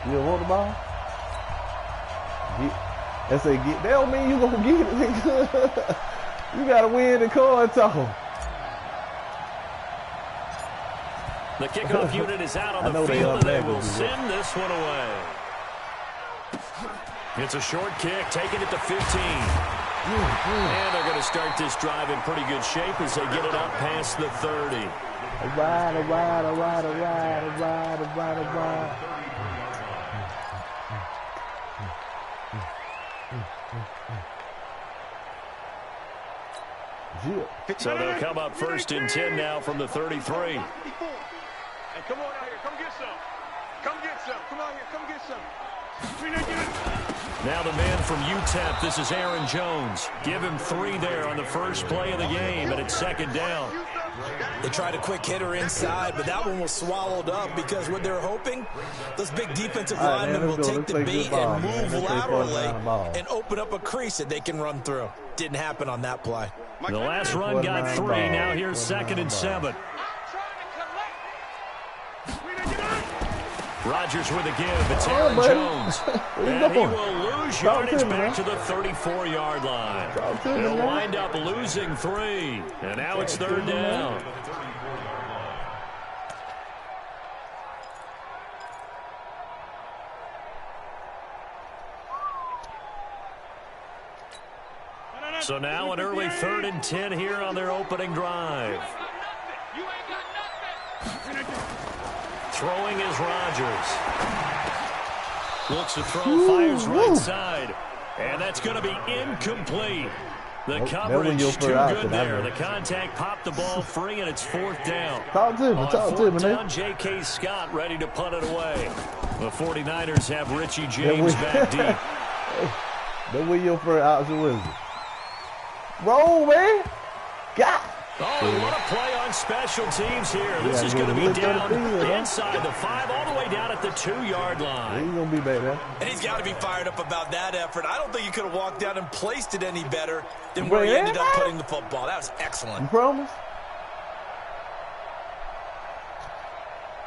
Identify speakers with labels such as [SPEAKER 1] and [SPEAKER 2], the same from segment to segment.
[SPEAKER 1] You don't want the ball? They say get. That don't mean you gonna get it, nigga. You gotta win the coin toss.
[SPEAKER 2] The kickoff unit is out on the field, and they will send this one away. It's a short kick, taking it to 15. And they're going to start this drive in pretty good shape as they get it up past the 30.
[SPEAKER 1] A ride.
[SPEAKER 2] So they'll come up first and 10 now from the 33.
[SPEAKER 3] Hey, come on out here. Come get some. Come get some. Come out here. Come get some.
[SPEAKER 2] Now the man from UTEP, this is Aaron Jones. Give him 3 there on the first play of the game, and it's second down.
[SPEAKER 4] They tried a quick hitter inside, but that one was swallowed up because what they're hoping, those big defensive linemen will take the bait and move laterally and open up a crease that they can run through. Didn't happen on that play.
[SPEAKER 2] The last run got 3. Now here's 2nd and 7. Rodgers with a give. It's Aaron Jones. And he will lose yardage back to the 34-yard line. They'll wind up losing 3. And now it's 3rd down. So now an early 3rd and 10 here on their opening drive. Throwing is Rodgers. Looks to throw, fires right side. And that's going to be incomplete. The coverage too good there. The contact popped the ball free, and it's 4th down.
[SPEAKER 1] Talk to me,
[SPEAKER 2] down, J.K. Scott ready to punt it away. The 49ers have Richie James back deep.
[SPEAKER 1] Then win your first option with it. Roll, man. God.
[SPEAKER 2] Oh, what a play on special teams here. This is going to be down inside the 5, all the way down at the 2-yard line.
[SPEAKER 1] He's going to be back there.
[SPEAKER 4] And he's got to be fired up about that effort. I don't think he could have walked down and placed it any better than where he ended up putting the football. That was excellent.
[SPEAKER 1] You promise?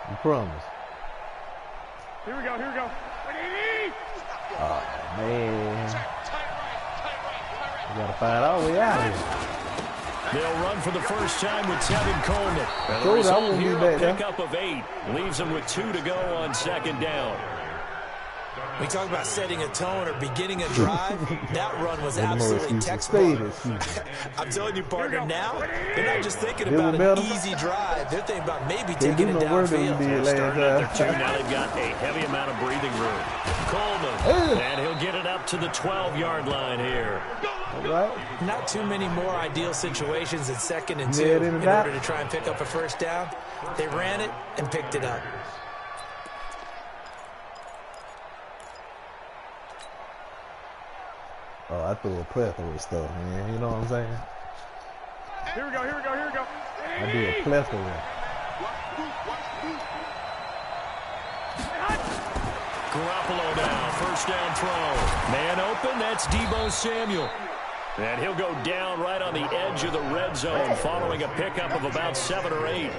[SPEAKER 1] You promise?
[SPEAKER 3] Here we go.
[SPEAKER 1] Oh, man. We got to find our way out of here.
[SPEAKER 2] They'll run for the first time with Tevin Coleman. And the result here, a pickup of 8. Leaves them with 2 to go on 2nd down.
[SPEAKER 4] We talk about setting a tone or beginning a drive. That run was absolutely textbook. I'm telling you, partner, now they're not just thinking about an easy drive. They're thinking about maybe taking it downfield.
[SPEAKER 2] Started at their 2. Now they've got a heavy amount of breathing room. Coleman, and he'll get it up to the 12-yard line here.
[SPEAKER 4] Not too many more ideal situations in 2nd and 2 in order to try and pick up a first down. They ran it and picked it up.
[SPEAKER 1] Oh, I threw a plethora of stuff, man. You know what I'm saying?
[SPEAKER 3] Here we go.
[SPEAKER 1] I do a plethora.
[SPEAKER 2] Garoppolo now, first down throw. Man open, that's Deebo Samuel. And he'll go down right on the edge of the red zone following a pickup of about 7 or 8.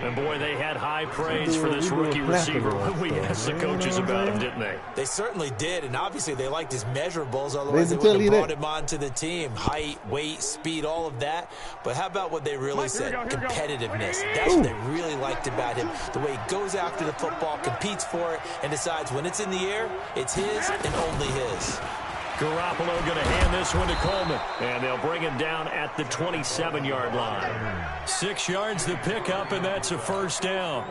[SPEAKER 2] And, boy, they had high praise for this rookie receiver when we asked the coaches about him, didn't they?
[SPEAKER 4] They certainly did, and obviously they liked his measurables, otherwise they wouldn't have brought him onto the team. Height, weight, speed, all of that. But how about what they really said? Competitiveness. That's what they really liked about him. The way he goes after the football, competes for it, and decides when it's in the air, it's his and only his.
[SPEAKER 2] Garoppolo going to hand this one to Coleman, and they'll bring him down at the 27-yard line. 6 yards to pick up, and that's a first down.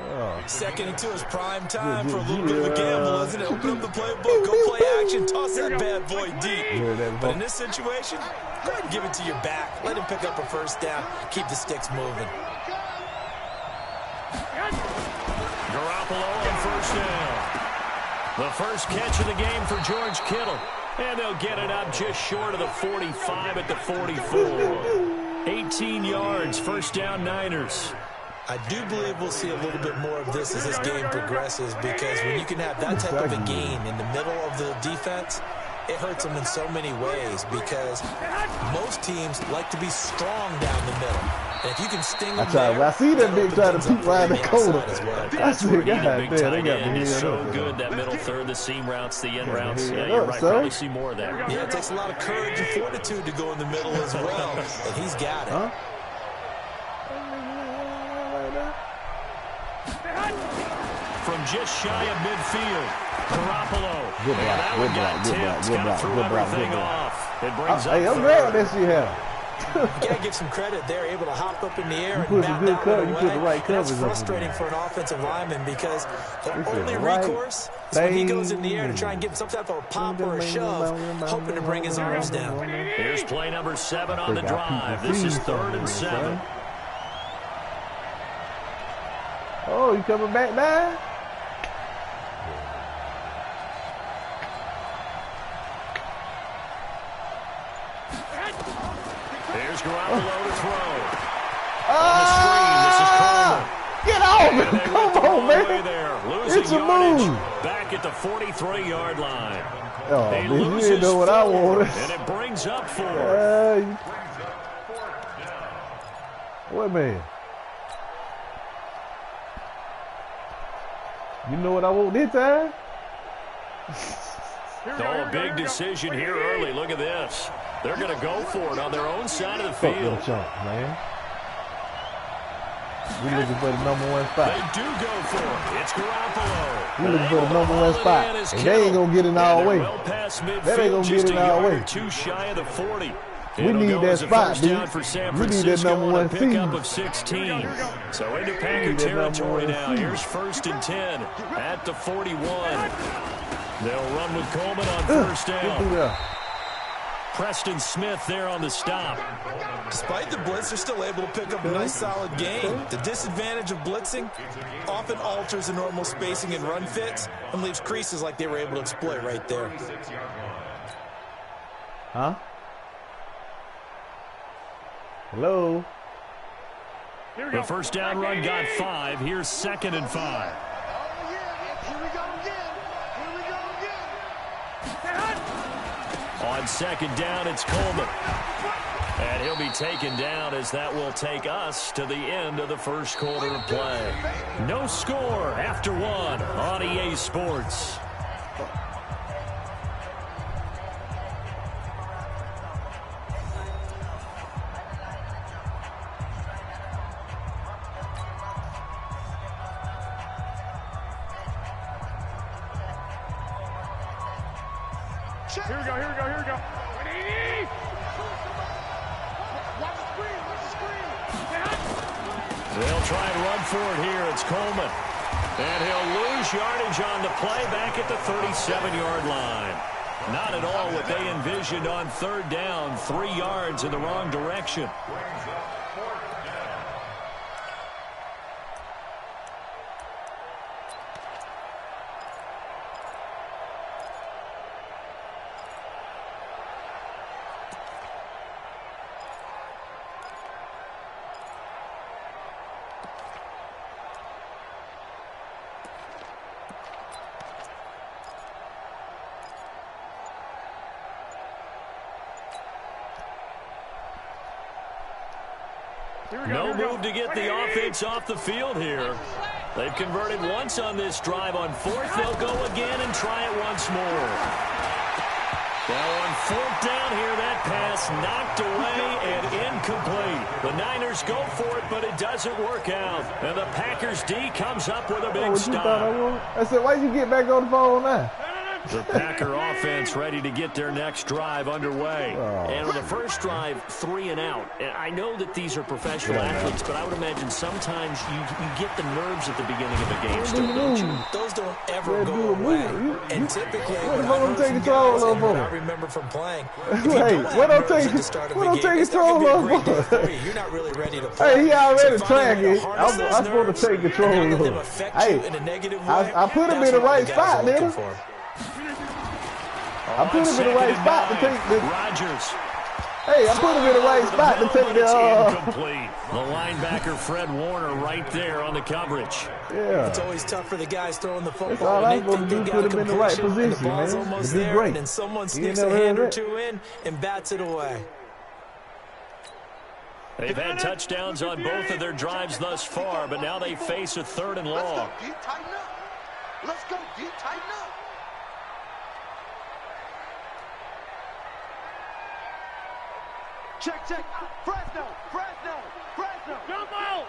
[SPEAKER 4] 2nd and 2 is prime time for a little bit of a gamble, isn't it? Open up the playbook, go play action, toss that bad boy deep. But in this situation, go ahead and give it to your back. Let him pick up a first down. Keep the sticks moving.
[SPEAKER 2] Garoppolo on first down. The first catch of the game for George Kittle. And they'll get it up just short of the 45 at the 44. 18 yards, first down Niners.
[SPEAKER 4] I do believe we'll see a little bit more of this as this game progresses, because when you can have that type of a gain in the middle of the defense, it hurts them in so many ways, because most teams like to be strong down the middle. And if you can sting him
[SPEAKER 1] I see that big try to peek right in the corner.
[SPEAKER 2] I said, God damn, they got me so good, that middle third, the seam routes, the end routes. Yeah, you're right. Probably see more of that.
[SPEAKER 4] Yeah, it takes a lot of courage and fortitude to go in the middle as well. And he's got it.
[SPEAKER 1] Huh?
[SPEAKER 2] From just shy of midfield, Garoppolo.
[SPEAKER 1] Good block.
[SPEAKER 2] It brings up
[SPEAKER 1] hey, I'm glad that she had.
[SPEAKER 4] You gotta give some credit. They're able to hop up in the air and
[SPEAKER 1] put
[SPEAKER 4] bat
[SPEAKER 1] the good
[SPEAKER 4] that
[SPEAKER 1] cover.
[SPEAKER 4] one
[SPEAKER 1] You
[SPEAKER 4] away.
[SPEAKER 1] put the right covers.
[SPEAKER 4] That's frustrating for an offensive lineman because the only recourse is when he goes in the air to try and get some type of a pop or a shove, hoping to bring his arms down.
[SPEAKER 2] Here's play number 7 on the drive. This is 3rd and 7.
[SPEAKER 1] Oh, you coming back now?
[SPEAKER 2] Here's Garoppolo to throw.
[SPEAKER 1] Get off! Come on, man! It's a move.
[SPEAKER 2] Back at the 43-yard line.
[SPEAKER 1] Oh, man, you didn't know what I wanted.
[SPEAKER 2] And it brings up 4.
[SPEAKER 1] What, man? You know what I want this time?
[SPEAKER 2] Oh, a big decision here early. Look at this. They're going to go for it on their own side of the field.
[SPEAKER 1] Chunk, man. We're looking for the #1 spot.
[SPEAKER 2] They do go for it. It's Garoppolo.
[SPEAKER 1] We're looking for the #1 spot. And they ain't going to get in our way. That ain't going to get in our way.
[SPEAKER 2] Too shy of the 40.
[SPEAKER 1] We need that spot, dude. We need that #1 seed.
[SPEAKER 2] Pickup of 16. So into Packer territory now. Here's 1st and 10 at the 41. They'll run with Coleman on 1st down. Preston Smith there on the stop.
[SPEAKER 4] Despite the blitz, they're still able to pick up a nice solid gain. The disadvantage of blitzing often alters the normal spacing and run fits and leaves creases like they were able to exploit right there.
[SPEAKER 1] Huh? Hello?
[SPEAKER 2] The first down run got 5. Here's 2nd and 5. On 2nd down, it's Coleman. And he'll be taken down as that will take us to the end of the first quarter of play. No score after 1 on EA Sports.
[SPEAKER 3] Here we go. Watch the screen.
[SPEAKER 2] They'll try and run for it here. It's Coleman. And he'll lose yardage on the play back at the 37-yard line. Not at all what they envisioned on 3rd down. 3 yards in the wrong direction. No move to get the offense off the field here. They've converted once on this drive. On 4th, they'll go again and try it once more. Now on 4th down here, that pass knocked away and incomplete. The Niners go for it, but it doesn't work out. And the Packers D comes up with a big stop.
[SPEAKER 1] I said, why you get back on the phone now?
[SPEAKER 2] The Packer offense ready to get their next drive underway. And on the first drive, 3 and out. And I know that these are professional athletes, but I would imagine sometimes you get the nerves at the beginning of a game still, don't you?
[SPEAKER 4] Those don't ever go away. And typically,
[SPEAKER 1] what I'm taking control of them?
[SPEAKER 4] I remember from playing.
[SPEAKER 1] Hey, what I'm taking control of?
[SPEAKER 4] You're not really ready to play.
[SPEAKER 1] Hey, he already tracking. I'm supposed to take control of him. Hey, I put him in the right spot, nigga. I put him in the right spot to take the
[SPEAKER 2] Rodgers.
[SPEAKER 1] Hey, I put him in the right spot to take the
[SPEAKER 2] incomplete. The linebacker Fred Warner right there on the coverage.
[SPEAKER 1] Yeah.
[SPEAKER 4] It's always tough for the guys throwing the football.
[SPEAKER 1] That's all I'm supposed to do, put him in the right position,
[SPEAKER 4] the ball's
[SPEAKER 1] man.
[SPEAKER 4] almost
[SPEAKER 1] It'd be
[SPEAKER 4] there,
[SPEAKER 1] great.
[SPEAKER 4] and then someone sneaks a hand or two in and bats it away.
[SPEAKER 2] They've had touchdowns on both of their drives thus far, but now they face a 3rd and long.
[SPEAKER 3] Let's go, D. Tighten up. Let's go, D. Tighten up. Check, check. Fresno, Fresno, Fresno. Jump out.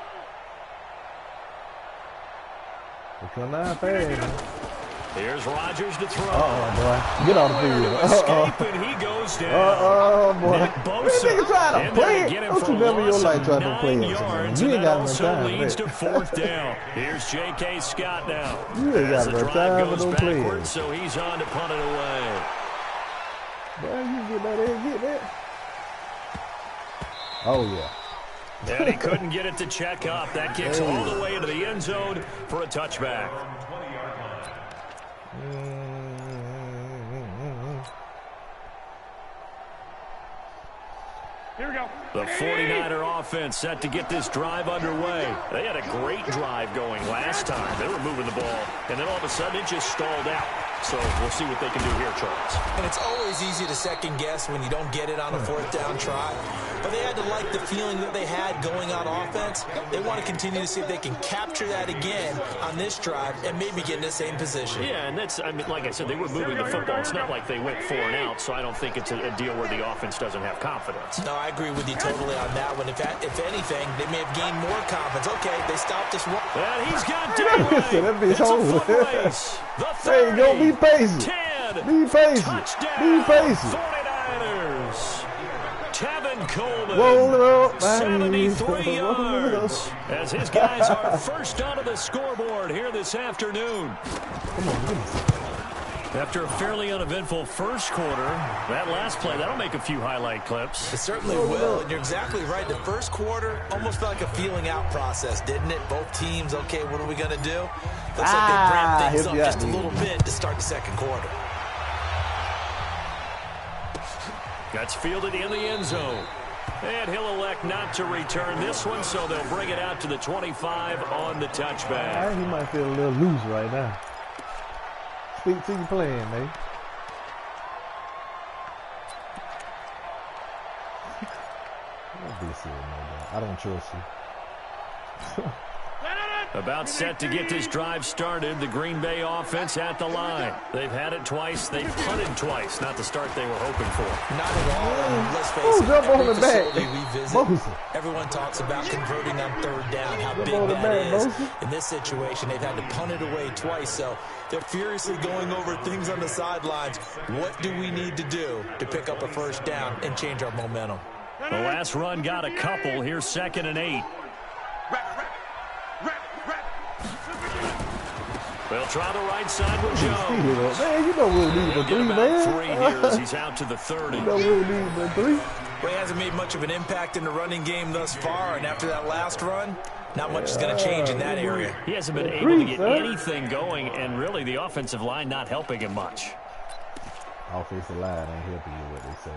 [SPEAKER 2] Here's Rodgers to throw.
[SPEAKER 1] Boy. Get off the field.
[SPEAKER 2] Escape, and he goes down.
[SPEAKER 1] Boy.
[SPEAKER 2] This
[SPEAKER 1] nigga trying to play it. Don't you never in your life try to play it. You ain't got no time.
[SPEAKER 2] Leads to 4th down. Here's J.K. Scott now.
[SPEAKER 1] You ain't got no time for no play.
[SPEAKER 2] So he's on to punt it away.
[SPEAKER 1] Boy, you get that in, get that. Oh, yeah.
[SPEAKER 2] And he couldn't get it to check up. That kicks all the way into the end zone for a touchback.
[SPEAKER 3] Here we go.
[SPEAKER 2] The 49er offense set to get this drive underway. They had a great drive going last time. They were moving the ball, and then all of a sudden it just stalled out. So we'll see what they can do here, Charles.
[SPEAKER 4] And it's always easy to second guess when you don't get it on a 4th down try. But they had to like the feeling that they had going on offense. They want to continue to see if they can capture that again on this drive and maybe get in the same position.
[SPEAKER 2] Yeah, and that's, I mean, like I said, they were moving the football. It's not like they went 4 and out, so I don't think it's a deal where the offense doesn't have confidence.
[SPEAKER 4] No, I agree with you totally on that one. If anything, they may have gained more confidence. Okay, they stopped us one.
[SPEAKER 2] And he's got Daylight.
[SPEAKER 1] It's a foot race.
[SPEAKER 2] Hey,
[SPEAKER 1] go be patient.
[SPEAKER 2] 10.
[SPEAKER 1] Be patient.
[SPEAKER 2] Touchdown.
[SPEAKER 1] Be patient.
[SPEAKER 2] 49ers. Tevin Coleman.
[SPEAKER 1] Roll it up.
[SPEAKER 2] 73 yards. As his guys are first onto the scoreboard here this afternoon.
[SPEAKER 1] Come on, give me.
[SPEAKER 2] After a fairly uneventful first quarter, that last play, that'll make a few highlight clips.
[SPEAKER 4] It certainly will, and you're exactly right. The first quarter almost felt like a feeling out process, didn't it? Both teams, okay, what are we going to do? Looks like they ramped things up just a little bit to start the second quarter.
[SPEAKER 2] That's fielded in the end zone. And he'll elect not to return this one, so they'll bring it out to the 25 on the touchback.
[SPEAKER 1] He might feel a little loose right now. Speak to you playing, man. I don't trust you.
[SPEAKER 2] About set to get this drive started. The Green Bay offense at the line. They've had it twice. They've punted twice. Not the start they were hoping for.
[SPEAKER 4] Not at all. Let's face it, every facility we visit, everyone talks about converting on 3rd down, how big that is. In this situation, they've had to punt it away twice, so they're furiously going over things on the sidelines. What do we need to do to pick up a 1st down and change our momentum?
[SPEAKER 2] The last run got a couple. Here's 2nd and 8. They'll try the right side with Jones.
[SPEAKER 1] Man, you know we'll need the 3, man.
[SPEAKER 2] 3 here as he's out to the 30.
[SPEAKER 1] You know we'll need the 3.
[SPEAKER 4] Well, he hasn't made much of an impact in the running game thus far, and after that last run, not much is going to change in that area.
[SPEAKER 2] He hasn't been able to get anything going, and really the offensive line not helping him much.
[SPEAKER 1] Offensive line ain't helping you, what they say.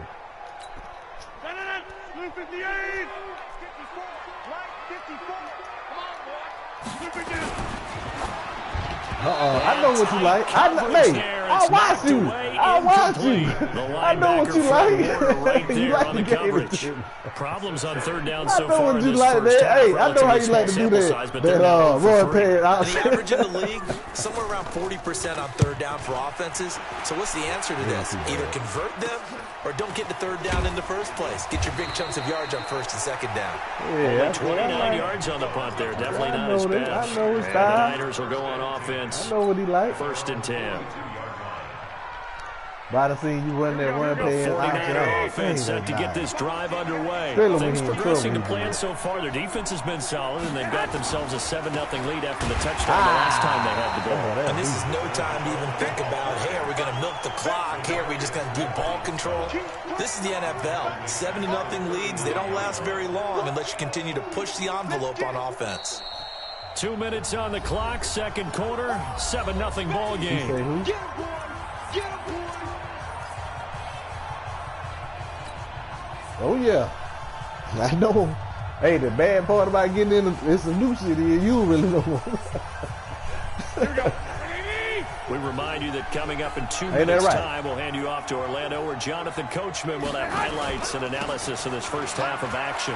[SPEAKER 3] 58! 54! Right, 54! Come on, boy! Slip it down!
[SPEAKER 1] I know what you like. I'll watch you. I'll watch you. I know what you like. You like the coverage.
[SPEAKER 2] Problems on 3rd down so far.
[SPEAKER 1] I know what you like, man. Hey, I know how you like to do that. Roy Perry.
[SPEAKER 4] The average in the league, somewhere around 40% on 3rd down for offenses. So what's the answer to this? Either convert them or don't get to 3rd down in the first place. Get your big chunks of yards on 1st and 2nd down.
[SPEAKER 2] Only 29 yards on the punt there. Definitely not his best.
[SPEAKER 1] I know his
[SPEAKER 2] style. The Niners will go on offense.
[SPEAKER 1] I know what he like.
[SPEAKER 2] 1st and 10.
[SPEAKER 1] By the scene, you run that one play.
[SPEAKER 2] 49er offense set to get this drive underway. Things progressing to plan so far. Their defense has been solid, and they've got themselves a 7-0 lead after the touchdown the last time they had the ball.
[SPEAKER 4] And this is no time to even think about, hey, are we going to milk the clock? Hey, are we just going to do ball control? This is the NFL. 7-0 leads, they don't last very long unless you continue to push the envelope on offense.
[SPEAKER 2] 2 minutes on the clock, second quarter, 7-0 ball game.
[SPEAKER 1] Oh, yeah. I know. Hey, the bad part about getting in, it's a new city, and you really know.
[SPEAKER 2] We remind you that coming up in 2 minutes' time, we'll hand you off to Orlando, where Jonathan Coachman will have highlights and analysis of this first half of action.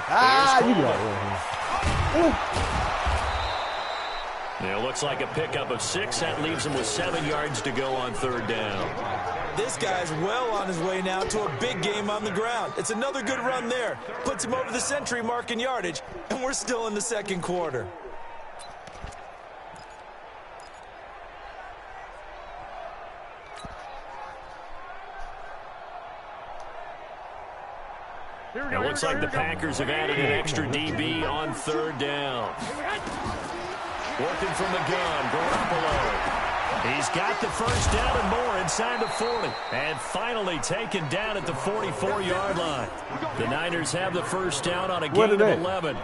[SPEAKER 2] It looks like a pickup of 6. That leaves him with 7 yards to go on 3rd down.
[SPEAKER 4] This guy's well on his way now to a big game on the ground. It's another good run there. Puts him over the century mark in yardage, and we're still in the 2nd quarter.
[SPEAKER 2] It looks like the Packers have added an extra DB on 3rd down. Working from the gun, Garoppolo. He's got the first down and more inside the 40. And finally taken down at the 44-yard line. The Niners have the first down on a gain of 11.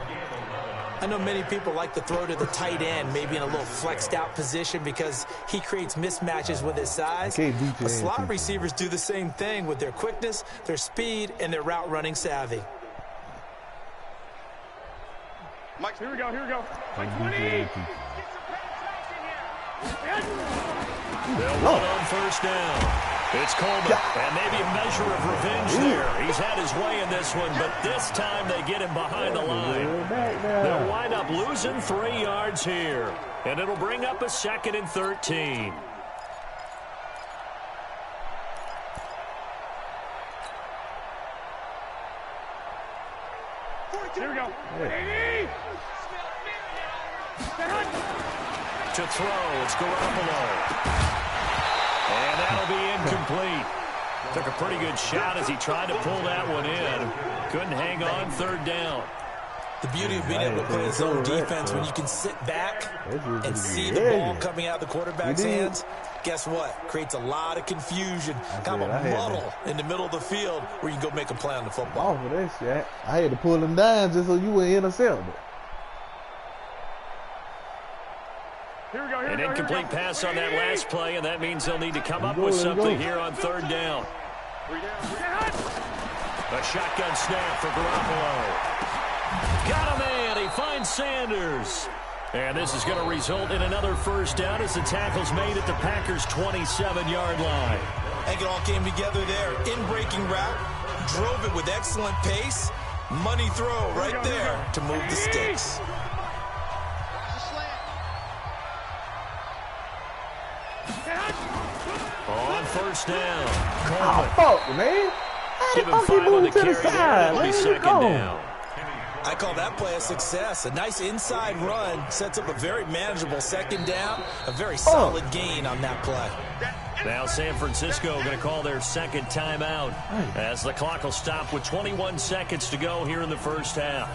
[SPEAKER 4] I know many people like to throw to the tight end, maybe in a little flexed out position because he creates mismatches with his size. But slot receivers do the same thing with their quickness, their speed, and their route running savvy.
[SPEAKER 3] Mike, here we go. Mike 20.
[SPEAKER 2] They'll run on first down. It's Coleman, and maybe a measure of revenge there. He's had his way in this one, but this time they get him behind the line. They'll wind up losing 3 yards here, and it'll bring up a 2nd and 13.
[SPEAKER 3] Here we go.
[SPEAKER 2] To throw, it's Garoppolo. And that'll be incomplete. Took a pretty good shot as he tried to pull that one in. Couldn't hang on 3rd down.
[SPEAKER 4] The beauty of being able to play his own defense when you can sit back and see the ball coming out of the quarterback's hands, guess what? Creates a lot of confusion, kind of a muddle in the middle of the field where you can go make a play on the football.
[SPEAKER 1] Oh, that shit. I had to pull him down just so you wouldn't intercept it.
[SPEAKER 2] An incomplete pass on that last play, and that means they'll need to come up with something here on 3rd down. A shotgun snap for Garoppolo. Got a man. He finds Sanders. And this is going to result in another first down as the tackle's made at the Packers' 27-yard line.
[SPEAKER 4] I think it all came together there. In-breaking route, drove it with excellent pace. Money throw right there to move the sticks.
[SPEAKER 2] On first down.
[SPEAKER 1] Oh, fuck, man.
[SPEAKER 2] Give him 5 on the carry. That'll be 2nd down.
[SPEAKER 4] I call that play a success. A nice inside run sets up a very manageable 2nd down. A very solid gain on that play.
[SPEAKER 2] Now San Francisco going to call their 2nd timeout as the clock will stop with 21 seconds to go here in the first half.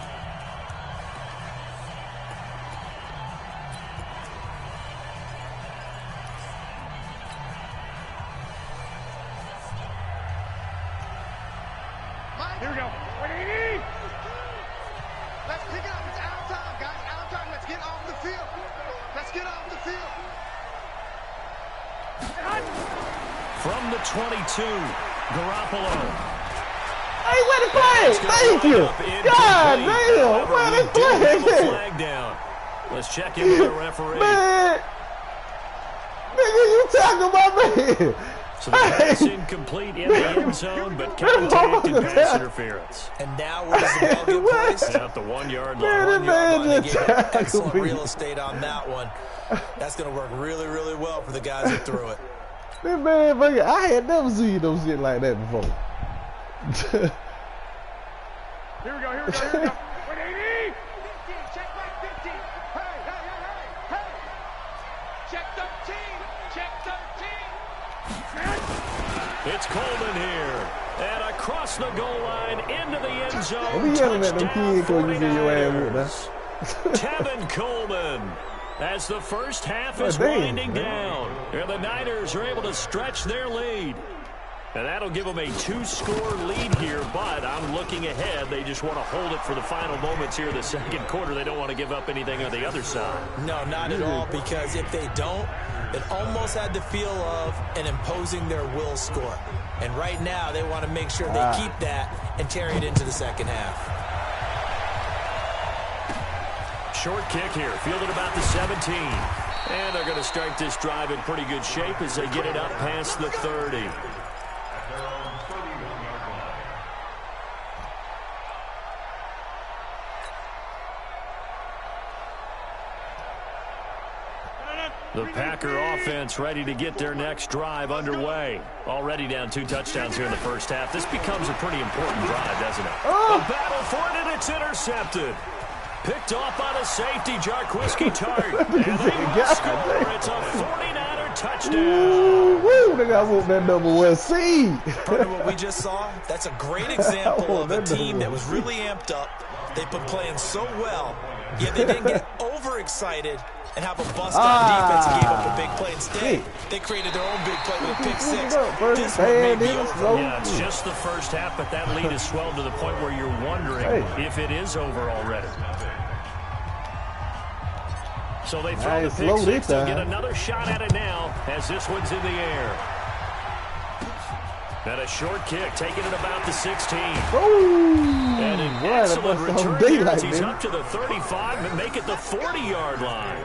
[SPEAKER 3] Here we go. Let's pick it up. It's out of time, guys. Out of time. Let's get off the field. Let's get off the field.
[SPEAKER 2] From the 22, Garoppolo.
[SPEAKER 1] Hey, where the flag? Thank you. God damn, where the flag?
[SPEAKER 2] Down. Let's check in with the referee.
[SPEAKER 1] Man, nigga, you talking about me?
[SPEAKER 2] So the pass incomplete in the end zone, but contacted pass interference.
[SPEAKER 4] And now where does the ball get placed?
[SPEAKER 2] At the 1-yard line.
[SPEAKER 4] 1 yard line. They gave up excellent real estate on that one. That's going to work really, really well for the guys who threw it.
[SPEAKER 1] This man, I had never seen no shit like that before.
[SPEAKER 3] Here we go. 180. 15, check back 15. Hey. Check 13. Check 13.
[SPEAKER 2] It's Coleman here. And across the goal line into the end zone.
[SPEAKER 1] Don't be yelling at them kids because you see your ass with that.
[SPEAKER 2] Tevin Coleman. As the first half is winding down. And the Niners are able to stretch their lead. And that'll give them a 2-score lead here, but I'm looking ahead. They just want to hold it for the final moments here in the 2nd quarter. They don't want to give up anything on the other side.
[SPEAKER 4] No, not at all, because if they don't, it almost had the feel of an imposing their will score. And right now, they want to make sure they keep that and carry it into the 2nd half.
[SPEAKER 2] Short kick here, fielded about the 17. And they're going to start this drive in pretty good shape as they get it up past the 30. The Packer offense ready to get their next drive underway. Already down 2 touchdowns here in the first half. This becomes a pretty important drive, doesn't it?
[SPEAKER 1] Oh.
[SPEAKER 2] A battle for it, and it's intercepted. Picked off by the safety, Jarquiski Tart. And they will score. It's a 49er touchdown.
[SPEAKER 1] Woo, they got whooped that number 1 seed.
[SPEAKER 4] Partner, what we just saw, that's a great example of a team that was really amped up. They've been playing so well, yet they didn't get overexcited and have a bust-down defense and gave up a big play. Instead, they created their own big play with a pick 6. This one may be over.
[SPEAKER 2] Yeah, it's just the first half, but that lead has swelled to the point where you're wondering if it is over already. So they throw the pick 6. They'll get another shot at it now as this one's in the air. And a short kick, taking it about the 16. And an excellent return here as he's up to the 35 and make it the 40-yard line.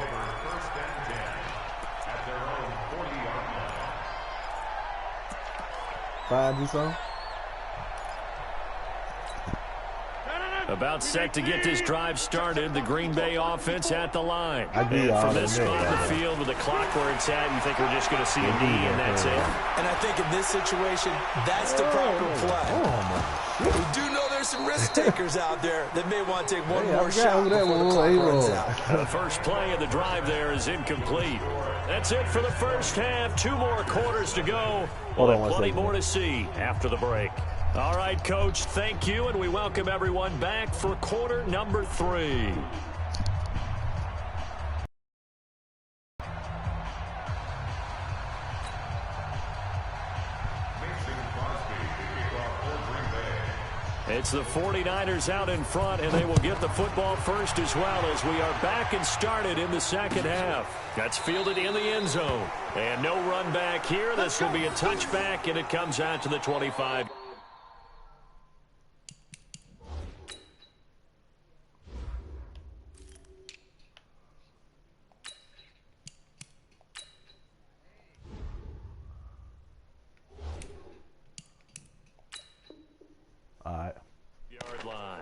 [SPEAKER 2] About set to get this drive started. The Green Bay offense at the line. And from this spot in the field with the clock where it's at, you think we're just going to see a D and that's it?
[SPEAKER 4] And I think in this situation, that's the proper play. We do know there's some risk takers out there that may want to take one more shot before the clock runs out.
[SPEAKER 2] The first play of the drive there is incomplete. That's it for the first half. 2 more quarters to go. Plenty more to see after the break. All right, Coach, thank you, and we welcome everyone back for quarter number 3. It's the 49ers out in front, and they will get the football first as well as we are back and started in the second half. That's fielded in the end zone. And no run back here. This will be a touchback, and it comes out to the 25.
[SPEAKER 1] All right.
[SPEAKER 2] Yard line.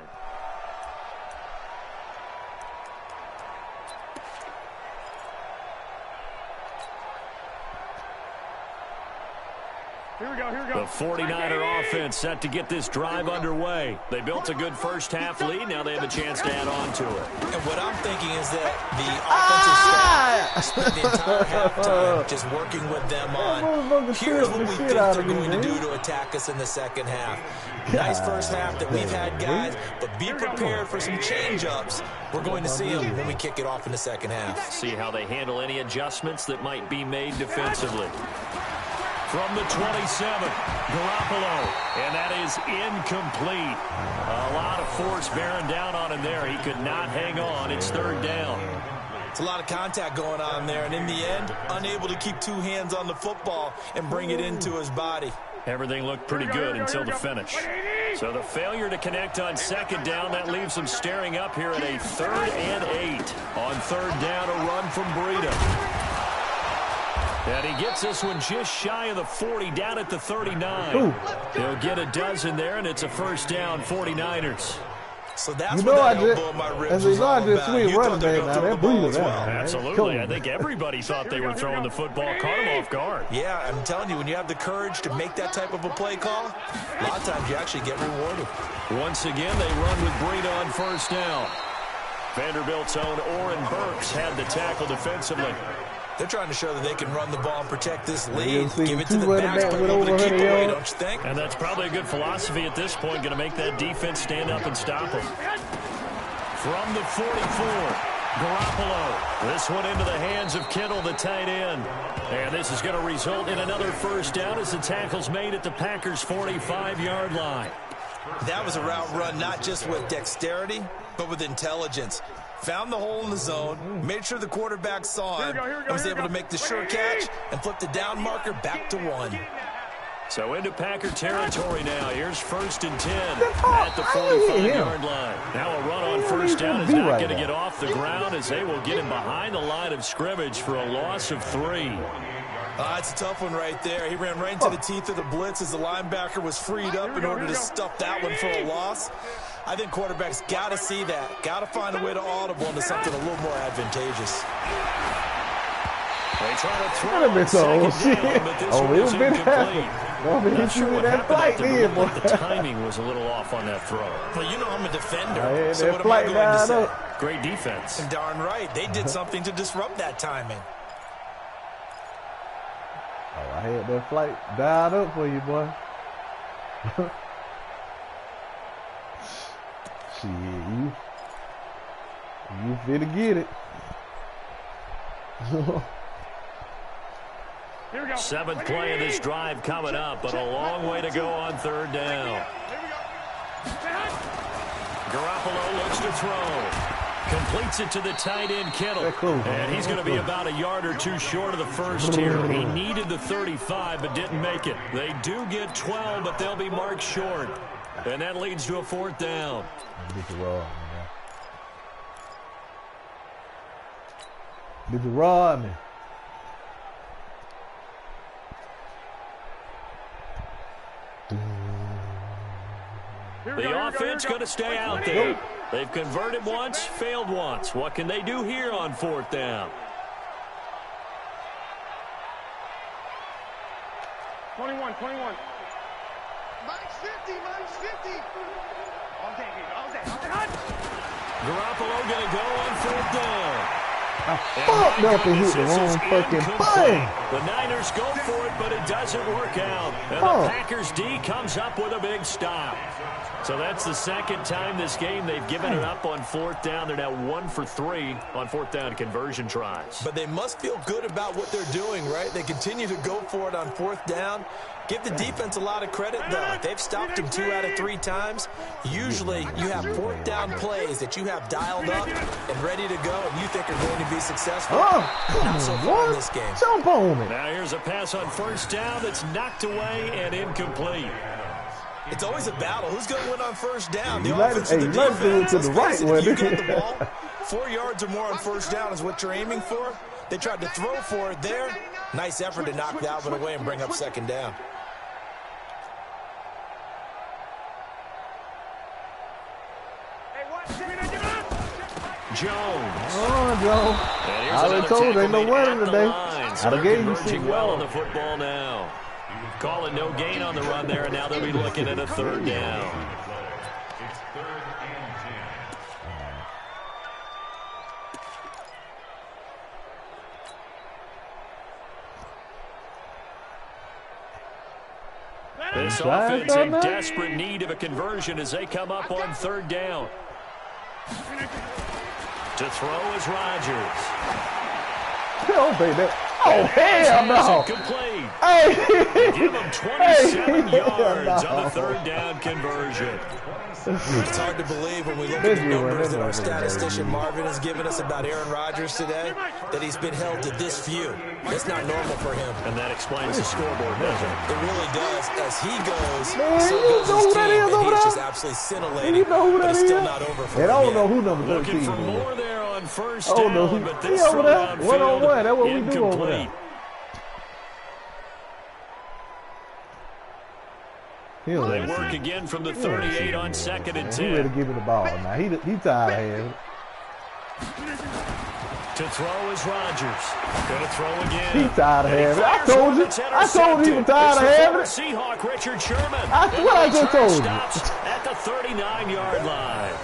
[SPEAKER 3] Here we go, here we
[SPEAKER 2] The
[SPEAKER 3] go.
[SPEAKER 2] 49er offense set to get this drive underway. They built a good first half lead. Now they have a chance to add on to it.
[SPEAKER 4] And what I'm thinking is that the offensive staff spent the entire halftime just working with them on, here's what we think they're going to do to attack us in the second half. Nice first half that we've had, guys, but be prepared for some change-ups. We're going to see them when we kick it off in the second half.
[SPEAKER 2] See how they handle any adjustments that might be made defensively. From the 27, Garoppolo, and that is incomplete. A lot of force bearing down on him there. He could not hang on. It's third down.
[SPEAKER 4] It's a lot of contact going on there, and in the end, unable to keep 2 hands on the football and bring it into his body.
[SPEAKER 2] Everything looked pretty good until the finish. So the failure to connect on second down, that leaves them staring up here at a 3rd and 8. On third down, a run from Breida. And he gets this one just shy of the 40, down at the 39.
[SPEAKER 1] Ooh.
[SPEAKER 2] He'll get a dozen there, and it's a first down, 49ers.
[SPEAKER 4] So that's what that elbow in my ribs was all about. You thought they were going to throw the ball as well.
[SPEAKER 2] Absolutely. I think everybody thought they were throwing the football, caught him off guard.
[SPEAKER 4] Yeah, I'm telling you, when you have the courage to make that type of a play call, a lot of times you actually get rewarded.
[SPEAKER 2] Once again, they run with Breida on first down. Vanderbilt's own Oren Burks had the tackle defensively.
[SPEAKER 4] They're trying to show that they can run the ball and protect this lead. Give it to the backs, but able to keep away, don't you think?
[SPEAKER 2] And that's probably a good philosophy at this point, going to make that defense stand up and stop them. From the 44, Garoppolo. This one into the hands of Kittle, the tight end. And this is going to result in another first down as the tackle's made at the Packers' 45-yard line.
[SPEAKER 4] That was a route run not just with dexterity, but with intelligence. Found the hole in the zone, made sure the quarterback saw him, and was able to make the sure catch and flip the down marker back to 1.
[SPEAKER 2] So into Packer territory now. Here's 1st and 10 at the 45-yard line. Now a run on first down is not going to get off the ground as they will get him behind the line of scrimmage for a loss of 3.
[SPEAKER 4] It's a tough one right there. He ran right into the teeth of the blitz as the linebacker was freed up in order to stuff that one for a loss. I think quarterbacks got to see that. Got to find a way to audible into something a little more advantageous.
[SPEAKER 2] They try to throw it down, but this one is incomplete. Not sure what happened there, but the timing was a little off on that throw.
[SPEAKER 4] Well, you know I'm a defender, so what am I going to say?
[SPEAKER 2] Great defense.
[SPEAKER 4] And darn right, they did something to disrupt that timing.
[SPEAKER 1] Oh, I had that flight dialed up for you, boy. Shit, you finna get it.
[SPEAKER 3] Here we go.
[SPEAKER 2] 7th play of this drive coming up, but a long way to go on 3rd down. Garoppolo looks to throw. Completes it to the tight end, Kittle. And he's going to be about a yard or 2 short of the first here. He needed the 35, but didn't make it. They do get 12, but they'll be marked short. And that leads to a 4th down.
[SPEAKER 1] Did you rod me?
[SPEAKER 2] The offense going to stay out there. They've converted once, failed once. What can they do here on 4th down?
[SPEAKER 3] 21. Minus 50. All day.
[SPEAKER 2] Garoppolo going to go on 4th down.
[SPEAKER 1] I fucked up and hit the wrong fucking button.
[SPEAKER 2] The Niners go for it, but it doesn't work out. And the Packers D comes up with a big stop. So that's the 2nd time this game they've given it up on 4th down. They're now 1 for 3 on 4th down conversion tries.
[SPEAKER 4] But they must feel good about what they're doing, right? They continue to go for it on 4th down. Give the defense a lot of credit, though. They've stopped him 2 out of 3 times. Usually, you have 4th down plays that you have dialed up and ready to go, and you think are going to be successful. Not so far in this game.
[SPEAKER 1] Jump on it.
[SPEAKER 2] Now here's a pass on 1st down that's knocked away and incomplete.
[SPEAKER 4] It's always a battle. Who's going to win on 1st down? The
[SPEAKER 1] offense or the defense?
[SPEAKER 4] To the right one. You get the ball, 4 yards or more on 1st down is what you're aiming for. They tried to throw for it there. Nice effort to knock that one away and bring up 2nd down.
[SPEAKER 2] Jones.
[SPEAKER 1] Oh, Joe. I already told you, ain't no winning today. I gave you 6
[SPEAKER 2] well on the football now. Calling no gain on the run there, and now they'll be looking at a 3rd down. This offense in desperate need of a conversion as they come up on 3rd down. To throw is Rodgers.
[SPEAKER 1] Oh, baby. Oh, hell no.
[SPEAKER 2] Complete.
[SPEAKER 1] Hey.
[SPEAKER 2] Give him 27 yards on the 3rd down conversion.
[SPEAKER 4] It's hard to believe when we look at the numbers that our statistician Marvin has given us about Aaron Rodgers today, that he's been held to this few. That's not normal for him.
[SPEAKER 2] And that explains the scoreboard, doesn't it?
[SPEAKER 4] It really does. As he goes,
[SPEAKER 1] man,
[SPEAKER 4] so
[SPEAKER 1] you
[SPEAKER 4] goes
[SPEAKER 1] know
[SPEAKER 4] his
[SPEAKER 1] who that
[SPEAKER 4] team,
[SPEAKER 1] is
[SPEAKER 4] and
[SPEAKER 1] over
[SPEAKER 4] he's
[SPEAKER 1] there?
[SPEAKER 4] just absolutely scintillating.
[SPEAKER 1] You know who that
[SPEAKER 4] but it's
[SPEAKER 1] is?
[SPEAKER 4] still not over for
[SPEAKER 1] and
[SPEAKER 4] him
[SPEAKER 1] I don't
[SPEAKER 4] yet.
[SPEAKER 1] know who number 13
[SPEAKER 2] Looking for
[SPEAKER 1] is.
[SPEAKER 2] more there on 1st
[SPEAKER 1] Oh, no,
[SPEAKER 2] down, but this
[SPEAKER 1] over there.
[SPEAKER 2] downfield,
[SPEAKER 1] One-on-one. That's what we do over there.
[SPEAKER 2] incomplete. They work again from the 38 on 2nd and 10.
[SPEAKER 1] He ready to give me the ball now. He tired of having it.
[SPEAKER 2] To throw is Rodgers. Going to throw again.
[SPEAKER 1] He tired of having it. I told you he was tired of having it.
[SPEAKER 2] Seahawk Richard Sherman.
[SPEAKER 1] What I just told you.
[SPEAKER 2] Stops at the 39-yard line.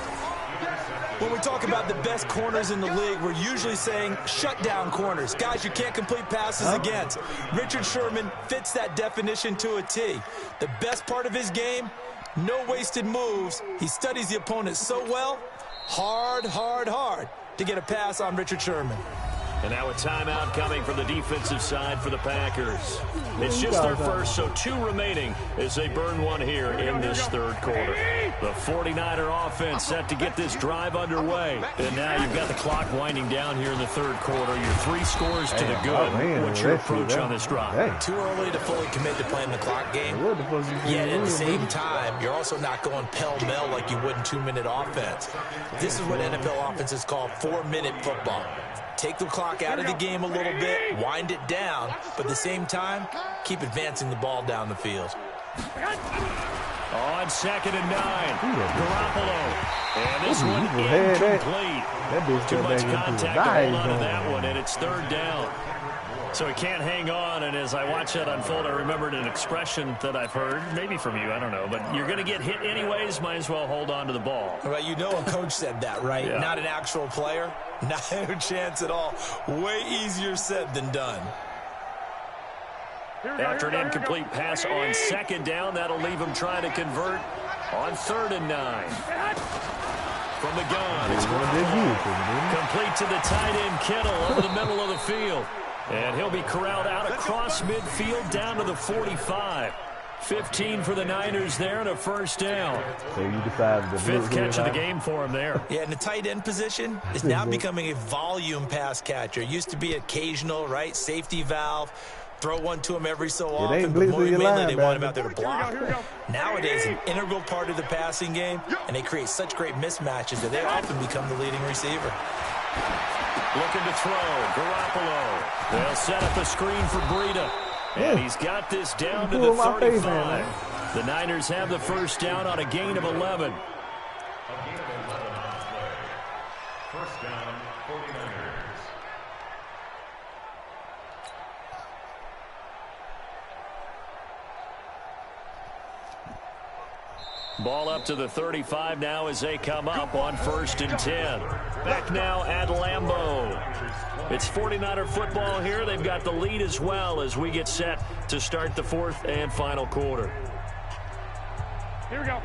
[SPEAKER 4] When we talk about the best corners in the league, we're usually saying shutdown corners, guys you can't complete passes against. Richard Sherman fits that definition to a T. The best part of his game, no wasted moves. He studies the opponent so well, hard to get a pass on Richard Sherman.
[SPEAKER 2] And now a timeout coming from the defensive side for the Packers. It's just their first, so 2 remaining as they burn one here in this third quarter. The 49er offense set to get this drive underway. And now you've got the clock winding down here in the third quarter. Your 3 scores to the good. What's your approach on this drive?
[SPEAKER 4] Too early to fully commit to playing the clock game. Yet at the same time, you're also not going pell-mell like you would in 2-minute offense. This is what NFL offenses call 4-minute football. Take the clock out of the game a little bit, wind it down, but at the same time, keep advancing the ball down the field.
[SPEAKER 2] On 2nd and 9, Garoppolo. And this one incomplete. Too much contact to hold on to that one, and it's 3rd down. So he can't hang on, and as I watch that unfold, I remembered an expression that I've heard, maybe from you, I don't know, but you're going to get hit anyways, might as well hold on to the ball.
[SPEAKER 4] Right, you know a coach said that, right? Yeah. Not an actual player. Not a chance at all. Way easier said than done.
[SPEAKER 2] After an incomplete pass on 2nd down, that'll leave him trying to convert on 3rd and 9. From the gun, it's complete to the tight end Kittle over the middle of the field. And he'll be corralled out across midfield down to the 45. 15 for the Niners there and a 1st down.
[SPEAKER 1] So you decided the
[SPEAKER 2] 5th catch of the game for him there.
[SPEAKER 4] Yeah, and the tight end position is now becoming a volume pass catcher. It used to be occasional, right? Safety valve. Throw one to him every so often, but more mainly they want him out there to block. Nowadays, an integral part of the passing game, and they create such great mismatches that they often become the leading receiver.
[SPEAKER 2] Looking to throw, Garoppolo. They'll set up a screen for Breida. And he's got this down to the 35. The Niners have the 1st down on a gain of 11.
[SPEAKER 5] 1st down, 49ers.
[SPEAKER 2] Ball up to the 35 now as they come up on 1st and 10. Back now at Lambeau. It's 49er football here. They've got the lead as well as we get set to start the 4th and final quarter.
[SPEAKER 3] Here we go.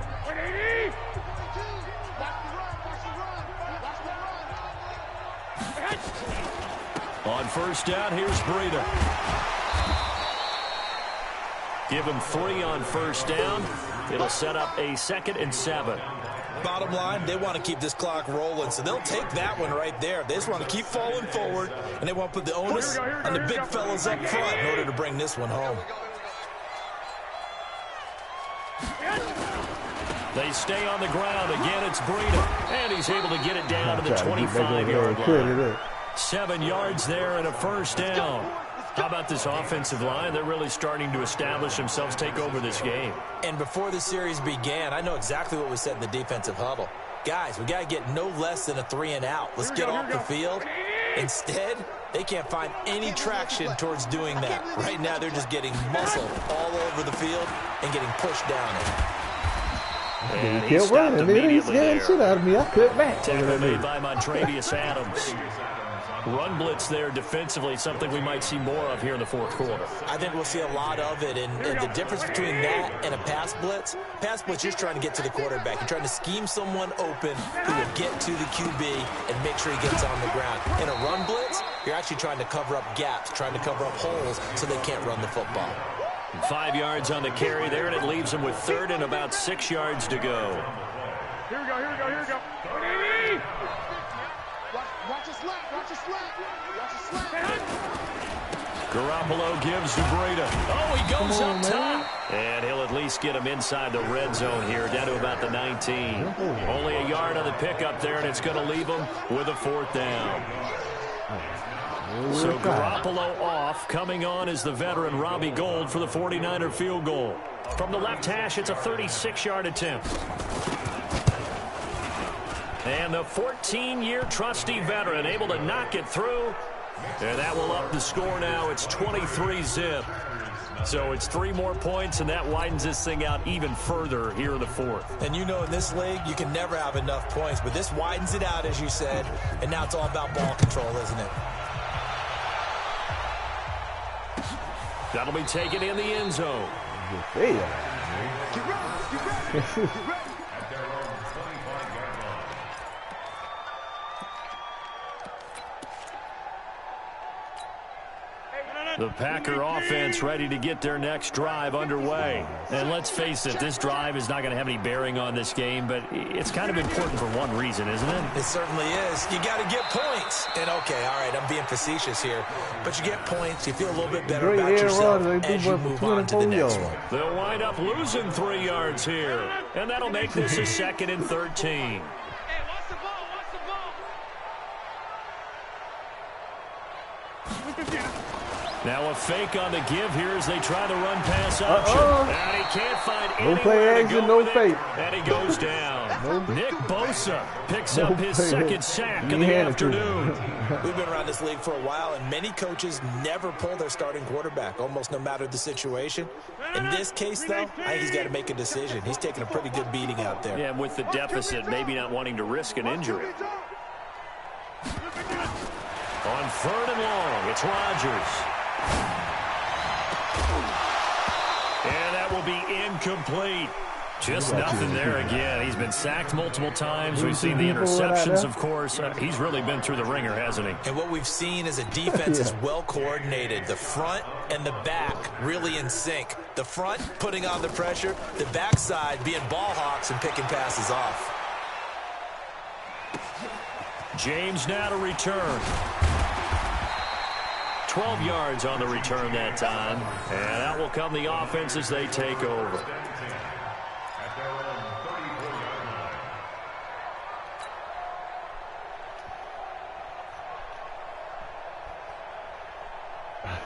[SPEAKER 2] On 1st down, here's Breida. Give him 3 on 1st down. It'll set up a 2nd and 7.
[SPEAKER 4] Bottom line, they want to keep this clock rolling, so they'll take that one right there. They just want to keep falling forward, and they want to put the onus on the big fellas up front in order to bring this one home.
[SPEAKER 2] They stay on the ground. Again, it's Breida, and he's able to get it down to the 25-yard line. 7 yards there and a 1st down. How about this offensive line? They're really starting to establish themselves, take over this game.
[SPEAKER 4] And before the series began, I know exactly what was said in the defensive huddle. Guys, we got to get no less than a 3 and out. Let's get off the field. Instead, they can't find any traction towards doing that. Right now, they're just getting muscle all over the field and getting pushed down it.
[SPEAKER 2] And he stopped immediately there.
[SPEAKER 1] Shit out of me. I cut back.
[SPEAKER 2] Tackle made by Montrevious Adams. Run blitz there defensively, something we might see more of here in the 4th quarter.
[SPEAKER 4] I think we'll see a lot of it, and the difference between that and a pass blitz, you're just trying to get to the quarterback. You're trying to scheme someone open who will get to the QB and make sure he gets on the ground. In a run blitz, you're actually trying to cover up gaps, trying to cover up holes so they can't run the football.
[SPEAKER 2] 5 yards on the carry there, and it leaves them with 3rd and about 6 yards to go.
[SPEAKER 3] Here we go, here we go, here we go. Watch your slap, watch your slap, watch your slap.
[SPEAKER 2] Garoppolo gives to Breida. Oh, he goes up top. And he'll at least get him inside the red zone here, down to about the 19. Only a yard on the pickup there, and it's going to leave him with a 4th down. So Garoppolo off. Coming on is the veteran Robbie Gould for the 49er field goal. From the left hash, it's a 36-yard attempt. And the 14-year trusty veteran able to knock it through. And that will up the score now. It's 23-zip. So it's 3 more points, and that widens this thing out even further here in the 4th.
[SPEAKER 4] And you know in this league, you can never have enough points. But this widens it out, as you said. And now it's all about ball control, isn't it?
[SPEAKER 2] That'll be taken in the end zone. The Packer offense ready to get their next drive underway. And let's face it, this drive is not going to have any bearing on this game, but it's kind of important for one reason, isn't it?
[SPEAKER 4] It certainly is. You got to get points. And, okay, all right, I'm being facetious here, but you get points, you feel a little bit better about yourself as you move on to the next one.
[SPEAKER 2] They'll wind up losing 3 yards here, and that'll make this a 2nd and 13. Now a fake on the give here as they try the run-pass option. And he can't find anywhere to go with it. And he goes down. Nick Bosa picks up his 2nd sack of the afternoon.
[SPEAKER 4] We've been around this league for a while, and many coaches never pull their starting quarterback, almost no matter the situation. In this case, though, I think he's got to make a decision. He's taking a pretty good beating out there.
[SPEAKER 2] Yeah, with the deficit, maybe not wanting to risk an injury. On 3rd and long, it's Rodgers. And that will be incomplete. Just nothing there again. He's been sacked multiple times. We've seen the interceptions, of course. He's really been through the ringer, hasn't he?
[SPEAKER 4] And what we've seen is a defense is well coordinated. The front and the back really in sync. The front putting on the pressure. The backside being ball hawks and picking passes off.
[SPEAKER 2] James now to return. 12 yards on the return that time. And out will come the offense as they take over.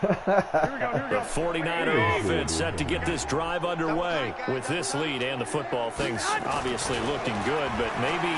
[SPEAKER 2] The 49er offense set to get this drive underway. With this lead and the football, things obviously looking good, but maybe,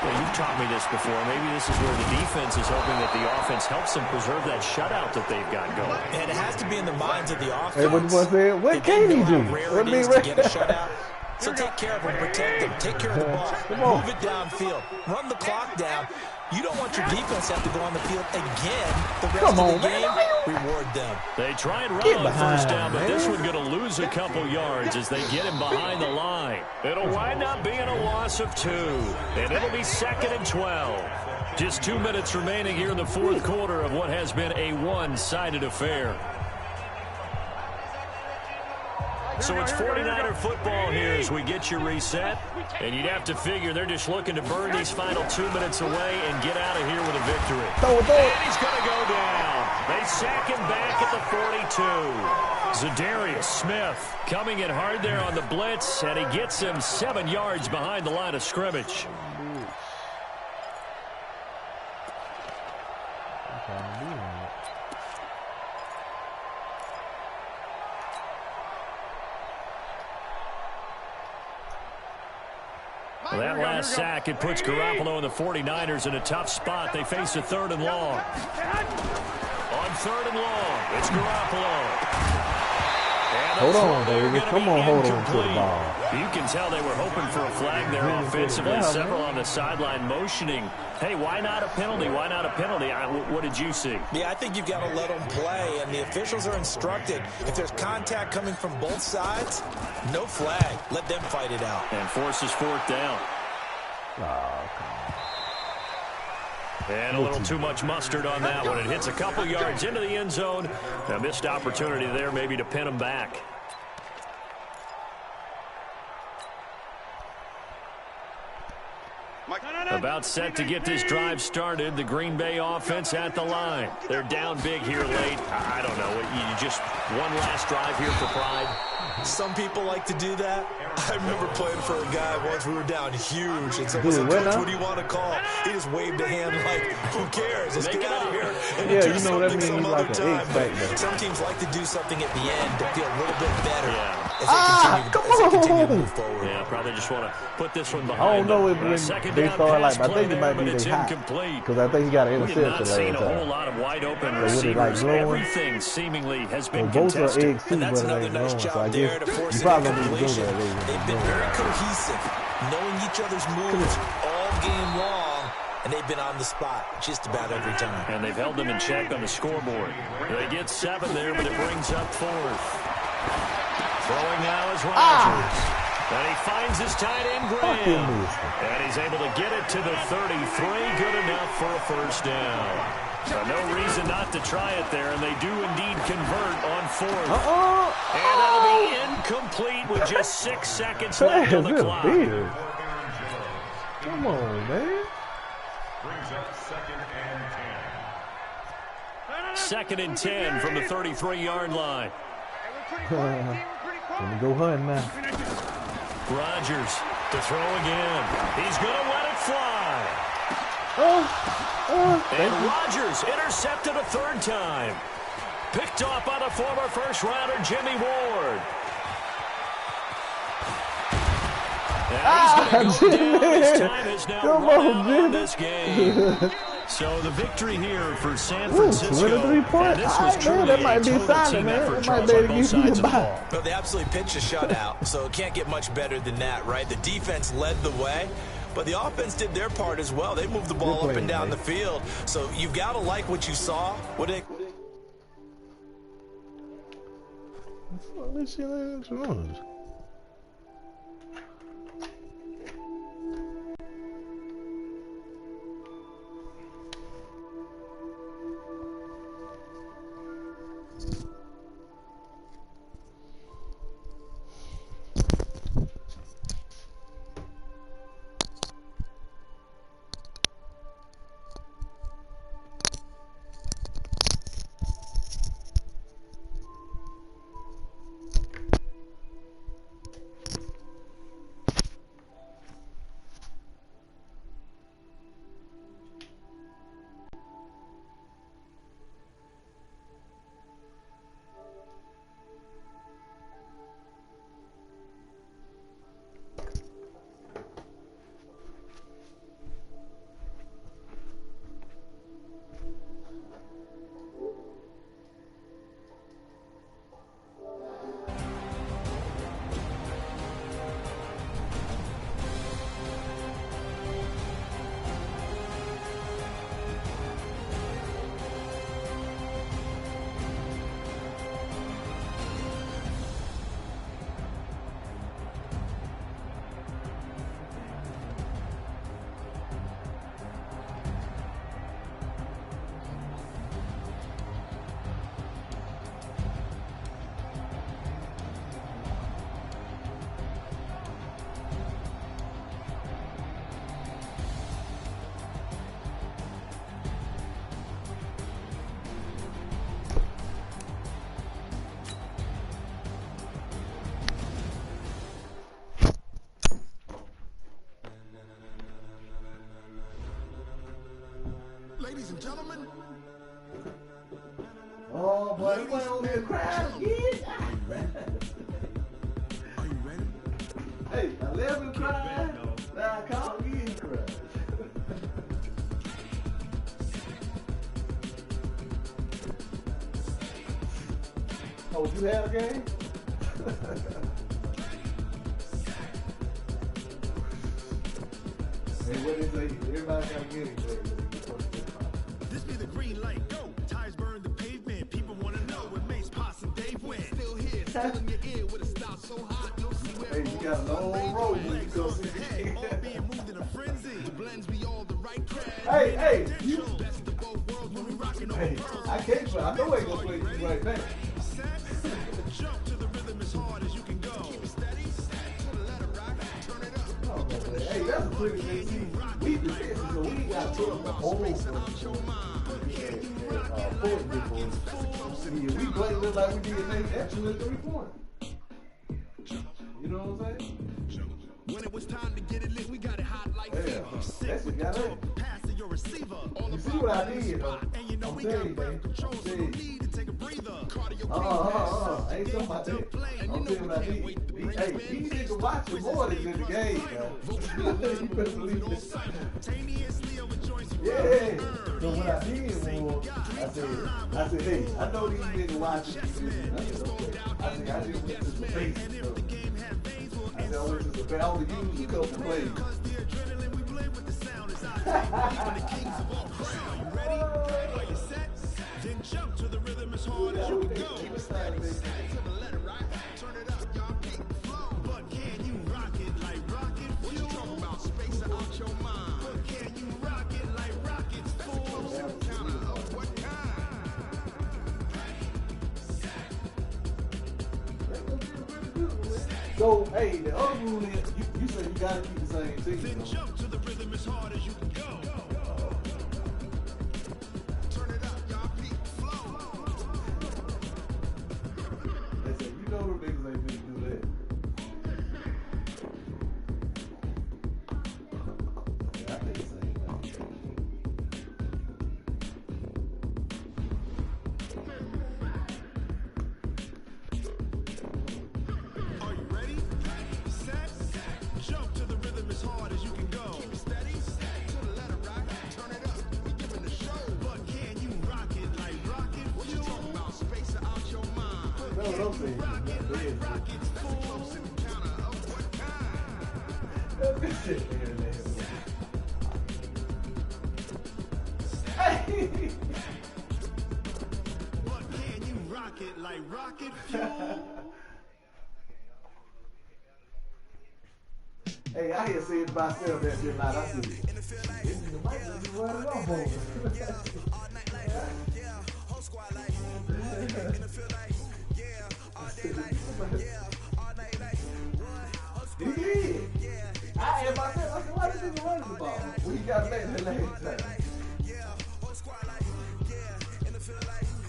[SPEAKER 2] well, you've taught me this before, maybe this is where the defense is hoping that the offense helps them preserve that shutout that they've got going.
[SPEAKER 4] And it has to be in the minds of the offense.
[SPEAKER 1] Hey, what can he do?
[SPEAKER 4] Rare it is to get a shutout. So take care of them, protect them, take care of the ball, move it downfield, run the clock down. You don't want your defense to have to go on the field again the rest of the game. Reward them.
[SPEAKER 2] They try and run on 1st down, but this one's going to lose a couple yards as they get him behind the line. It'll wind up being a loss of 2, and it'll be 2nd and 12. Just 2 minutes remaining here in the 4th quarter of what has been a one-sided affair. So it's 49er football here as we get you reset. And you'd have to figure they're just looking to burn these final 2 minutes away and get out of here with a victory. And he's going to go down. They sack him back at the 42. Zadarius Smith coming in hard there on the blitz, and he gets him 7 yards behind the line of scrimmage. Well, that last sack, it puts Garoppolo and the 49ers in a tough spot. They face a 3rd and long. On 3rd and long, it's Garoppolo.
[SPEAKER 1] Hold on, baby. Come on, hold on to the ball.
[SPEAKER 2] You can tell they were hoping for a flag there offensively. Several on the sideline motioning. Hey, why not a penalty? Why not a penalty? What did you see?
[SPEAKER 4] Yeah, I think you've got to let them play, and the officials are instructed. If there's contact coming from both sides, no flag. Let them fight it out.
[SPEAKER 2] And forces 4th down. And a little too much mustard on that one. It hits a couple yards into the end zone. A missed opportunity there maybe to pin them back. About set to get this drive started. The Green Bay offense at the line. They're down big here late. I don't know. You just one last drive here for pride.
[SPEAKER 4] Some people like to do that. I remember playing for a guy once. We were down huge, and someone said, "Coach, what do you want to call?" He just waved a hand like, "Who cares? Let's get out of here." And
[SPEAKER 1] yeah, you know that means like an X back there.
[SPEAKER 4] Some teams like to do something at the end to feel a little bit better as
[SPEAKER 1] they
[SPEAKER 4] continue to move forward.
[SPEAKER 2] Yeah, probably just want to put this one behind.
[SPEAKER 1] I don't know if
[SPEAKER 2] they
[SPEAKER 1] start like, I think it might be they hot because I think he got an interception last time.
[SPEAKER 2] Seen a whole lot of wide open receivers. Everything seemingly has been
[SPEAKER 1] contested.
[SPEAKER 4] And that's another nice job there to force it into completion. They've been very cohesive, knowing each other's moves all game long, and they've been on the spot just about every time.
[SPEAKER 2] And they've held them in check on the scoreboard. They get 7 there, but it brings up 4th. Throwing now is Rodgers. And he finds his tight end, Graham. And he's able to get it to the 33. Good enough for a 1st down. So no reason not to try it there, and they do indeed convert on fourth. And that'll be incomplete with just 6 seconds left on the clock.
[SPEAKER 1] Come on, man.
[SPEAKER 5] Brings up 2nd and 10.
[SPEAKER 2] 2nd and 10 from the 33-yard line.
[SPEAKER 1] Let me go hunting now.
[SPEAKER 2] Rodgers to throw again. He's going to let it fly. And Rodgers intercepted a 3rd time. Picked off by the former first-rounder Jimmy Ward. And he's going to go down. His time is now run out on this game. So the victory here for San Francisco. And this was truly a total team effort, Charles, on both sides of the ball.
[SPEAKER 4] Well, they absolutely pitched a shutout, so it can't get much better than that, right? The defense led the way, but the offense did their part as well. They moved the ball up and down the field. So you've got to like what you saw.
[SPEAKER 1] Let's see what's wrong.
[SPEAKER 6] Ladies and gentlemen.
[SPEAKER 1] Oh, boy, we're on the crowd again.
[SPEAKER 6] Are you ready?
[SPEAKER 1] Hey, 11 cries. Now I call again cries. Oh, you had a game? Hey, what they say? Everybody got a game.
[SPEAKER 6] This be the green light. Go. Tires burn the pavement. People want to know where Mace, Potts, and Dave went. Still here, still in your ear with a stop so hot. You'll see where
[SPEAKER 1] hey, you got a long road when you go see
[SPEAKER 6] hey, all being moved in a frenzy. The blends be all the right crowd.
[SPEAKER 1] Hey, you.
[SPEAKER 6] Best of both worlds when we rockin' on
[SPEAKER 1] Hey, I can't play. I know I ain't gonna play you right back.
[SPEAKER 6] Jump to the rhythm as hard as you can go. Keep it steady, let it rock, turn it up.
[SPEAKER 1] Oh, hey, that's a pretty thing. See, we defensive, so we ain't got to put up the whole thing. We played just like we did Nate actually 3 points. You know what I'm saying?
[SPEAKER 6] When it was time to get it lit, we got it hot like fever.
[SPEAKER 1] That's what got it.
[SPEAKER 6] Pass to your receiver. All
[SPEAKER 1] You see what I did, though?
[SPEAKER 6] and you know
[SPEAKER 1] I'm
[SPEAKER 6] we
[SPEAKER 1] telling
[SPEAKER 6] got
[SPEAKER 1] you, man.
[SPEAKER 6] control, so
[SPEAKER 1] I'm
[SPEAKER 6] no
[SPEAKER 1] telling you.
[SPEAKER 6] need to take a breather. Cardio
[SPEAKER 1] I ain't talking about that. I'm telling you what I did. Hey, these niggas watching more than the game, man. You better believe this. Yeah. So what I did was, I said, hey, I know these niggas watching. I said, okay. I just went to the base. I said, I went to the base. I only used a couple plays.
[SPEAKER 6] Then jump to the rhythm as hard as you can go. Keep it steady, let it rock, turn it up, y'all keep the flow. But can you rock it like rocket fuel? What you talking about? Space out your mind. But can you rock it like rockets full? Counter away.
[SPEAKER 1] So, hey, the other rule is you said you gotta keep the same team.
[SPEAKER 6] Then jump to the rhythm as hard as you can go. Turn it up, y'all feet flow.
[SPEAKER 1] They said, you know the niggas ain't gonna do that. Yeah, I think the same thing.
[SPEAKER 6] Are you ready? Set. Jump to the rhythm as hard as you can go. Keep it steady. To the letter rock. Turn it up. We giving the show. But can you rock it like rocket? What you talking about? Space out your mind.
[SPEAKER 1] No, don't say
[SPEAKER 6] Rock it like
[SPEAKER 1] it.
[SPEAKER 6] rocket. That's a close encounter of what kind?
[SPEAKER 1] That's good shit there, man. Hey!
[SPEAKER 6] But can you rock it like rocket fuel?
[SPEAKER 1] Hey, I hear say it myself that shit like I see it. This nigga might just be running off over. He did. I asked myself, I said, why this nigga running the ball? We got back the last time.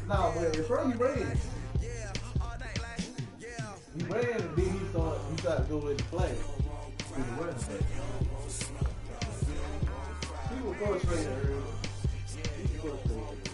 [SPEAKER 1] No, but at first he ran. He ran and then he started to go in the play. He was running back. He was frustrated early. He was frustrated.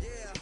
[SPEAKER 6] Yeah,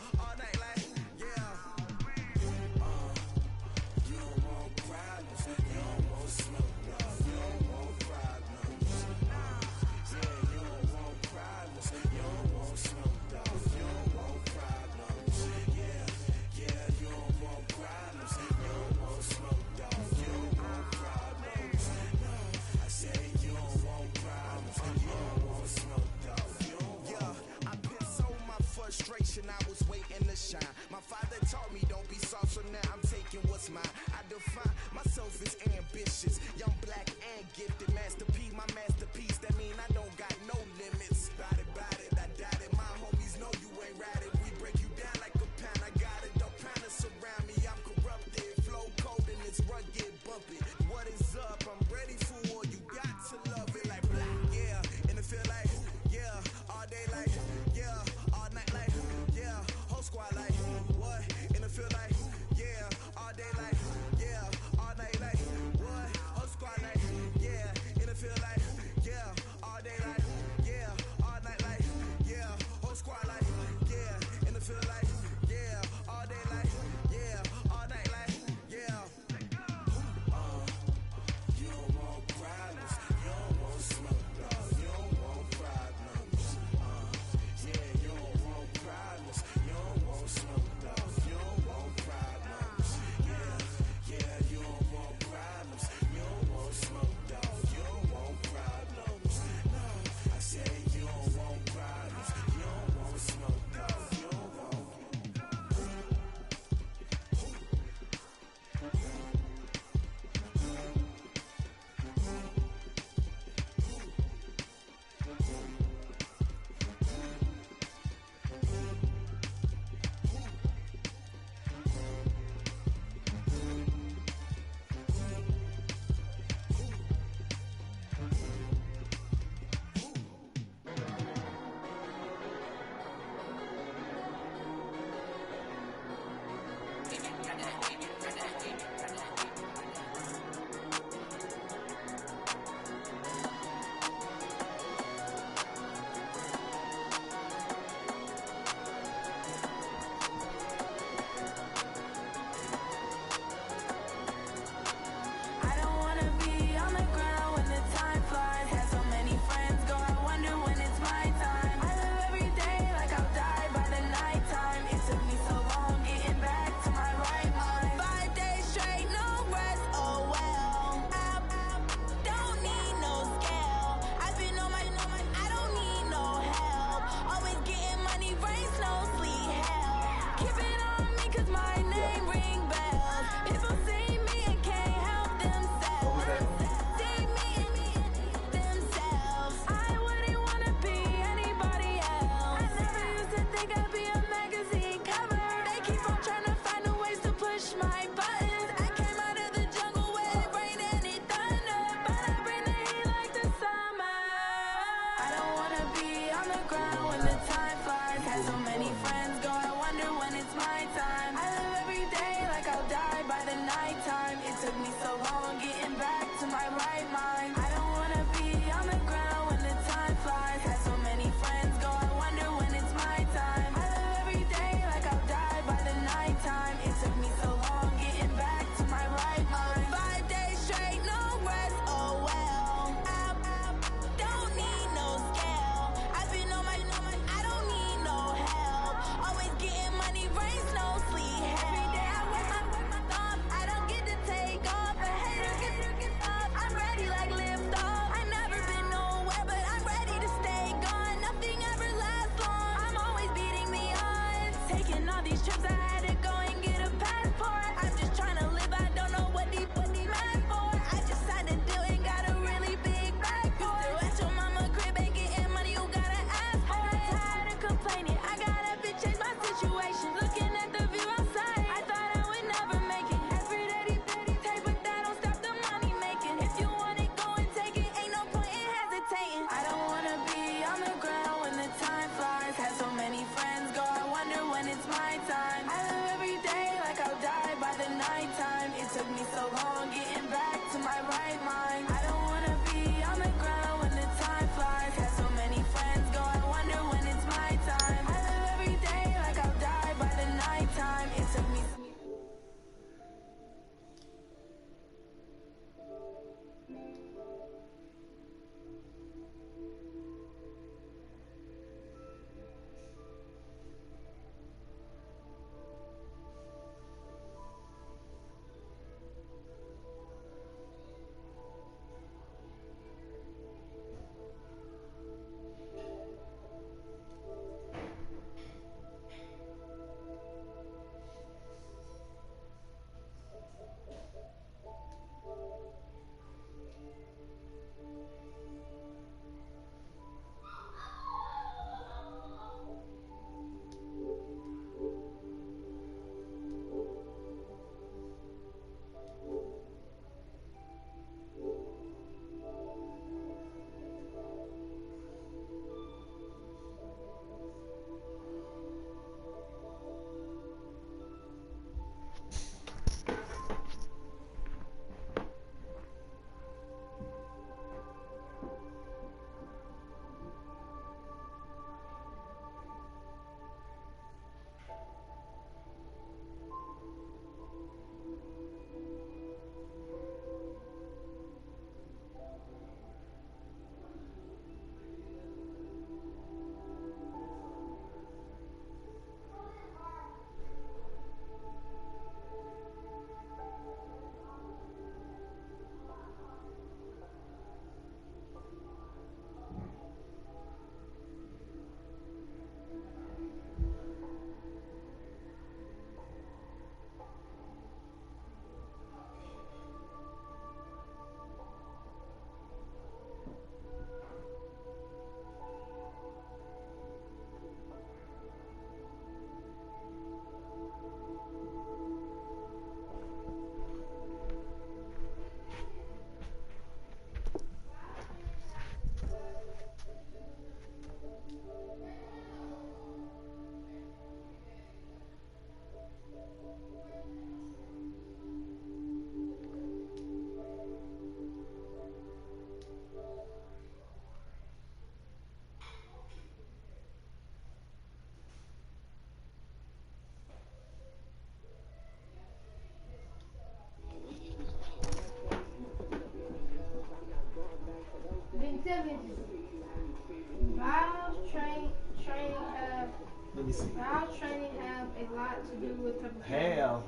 [SPEAKER 1] Let me see.
[SPEAKER 7] Bowels training have a lot to do with her performance.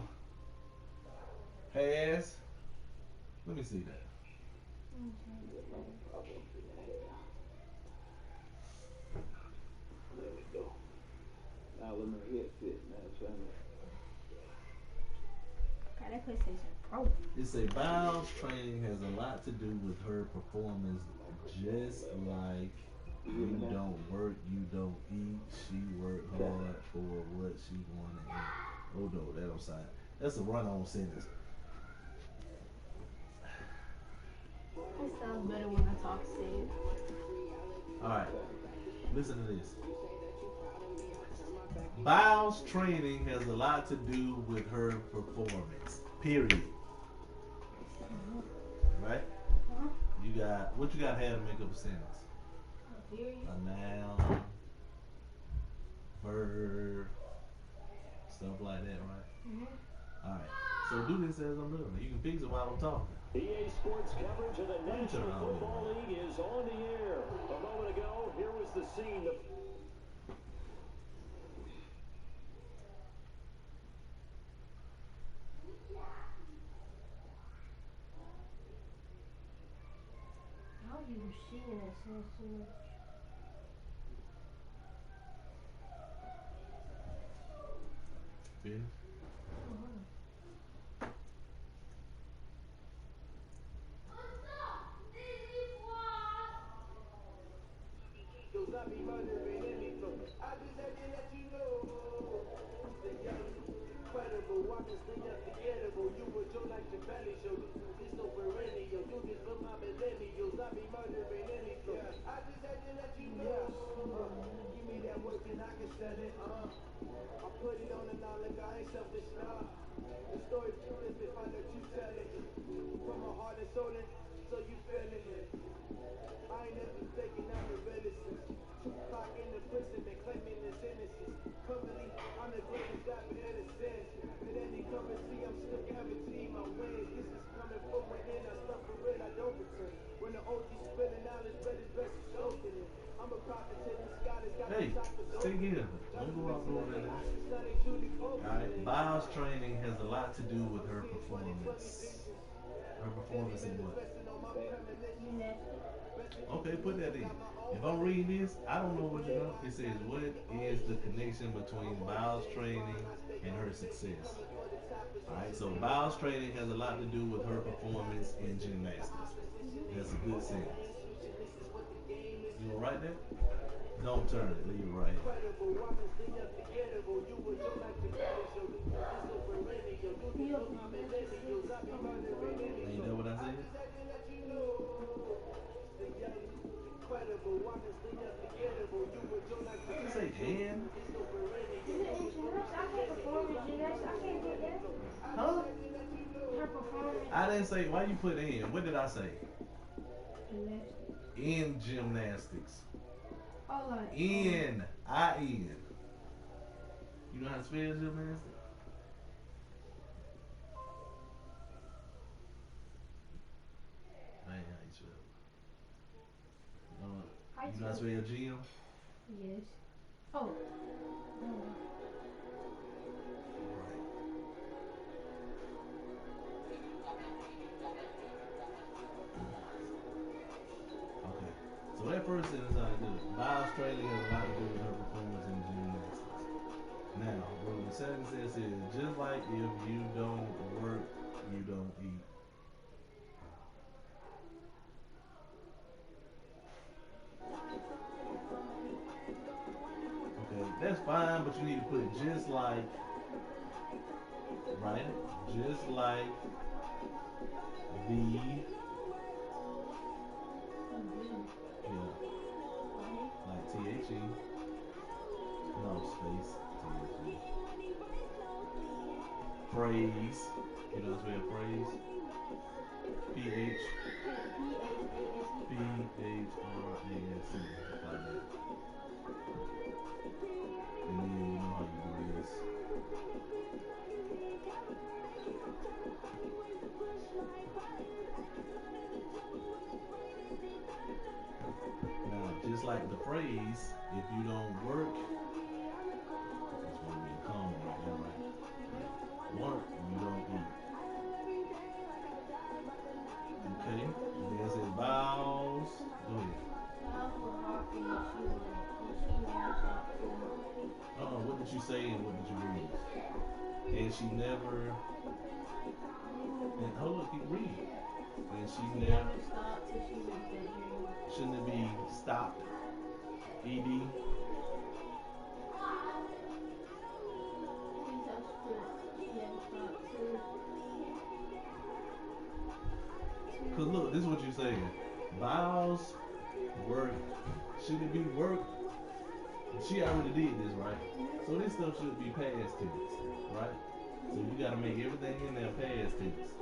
[SPEAKER 1] Has. Let me see that.
[SPEAKER 8] There we go. Now let me hit fit, man.
[SPEAKER 7] God, that PlayStation Pro.
[SPEAKER 1] It say bowels training has a lot to do with her performance, just like you don't work, you don't eat. She worked hard for what she wanted. Oh no, that don't sound. That's a run-on sentence.
[SPEAKER 7] It sounds better when I talk said.
[SPEAKER 1] Alright, listen to this. Bowels training has a lot to do with her performance. Period. Right? You got what you got to have to make up a sentence?
[SPEAKER 7] Period.
[SPEAKER 1] A noun, verb, stuff like that, right? Alright. So do this as I'm doing it. You can fix it while I'm talking.
[SPEAKER 2] EA Sports coverage of the National Football League is on the air. A moment ago, here was the scene.
[SPEAKER 7] How are you seeing that sense too much?
[SPEAKER 1] Finish? Hey, stay here. Don't go out doing that. Alright, bowels training has a lot to do with her performance. Her performance in what? Okay, put that in. If I'm reading this, I don't know what you're It says, what is the connection between bowels training and her success? Alright, so bowels training has a lot to do with her performance in gymnastics. That's a good sentence. You gonna write that? Don't turn it, leave it right here. Ain't that what I said? I can say and.
[SPEAKER 7] Is it in gymnastics? I can't perform in gymnastics. I can't get that.
[SPEAKER 1] Huh?
[SPEAKER 7] Her performance.
[SPEAKER 1] I didn't say, why you put in? What did I say?
[SPEAKER 7] Gymnastics.
[SPEAKER 1] In gymnastics.
[SPEAKER 7] Oh, like.
[SPEAKER 1] In. I-N. You know how to spell gymnastics? Man, how you spell it? You know how to spell gym?
[SPEAKER 7] Yes. Oh.
[SPEAKER 1] Okay. So that first sentence I did. Bowels training has a lot to do with her performance in gymnastics. Now, what the second sentence is, just like if you don't work, you don't eat. Okay, that's fine, but you need to put just like, right? Just like the, yeah, like T-H-E, no space, T-H-E, phrase, you know what's a phrase? P-H-P-H-R-A-S-E, like that. And then you know how you do this. Now, just like the phrase, if you don't work, you say and what did you read? And she never. And hold on, keep reading. And she never
[SPEAKER 7] stopped till she reached that dream.
[SPEAKER 1] Shouldn't it be stopped? ED. Cause look, this is what you're saying. Vowels, work. Should it be work? She already did this, right? So this stuff should be past tense, right? So you gotta make everything in there past tense.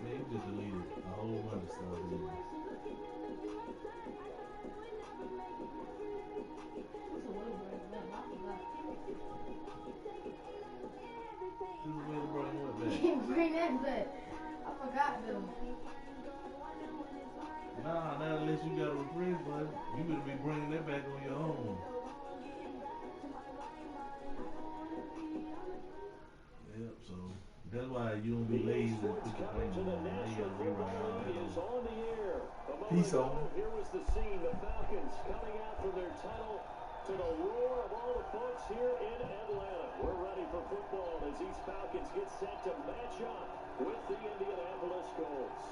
[SPEAKER 1] Man, you just deleted a whole bunch of stuff in there. This is a way to bring what back?
[SPEAKER 7] You can't bring that back. I forgot though.
[SPEAKER 1] Nah, not unless you got a refresh button. You better be bringing that back on your own. Yep, so that's why you don't be lazy and put your thing on. Now you gotta rewrite all that on. Peace on.
[SPEAKER 2] Here was the scene, the Falcons coming out for their title to the roar of all the folks here in Atlanta. We're ready for football as these Falcons get set to match up with the Indianapolis Colts.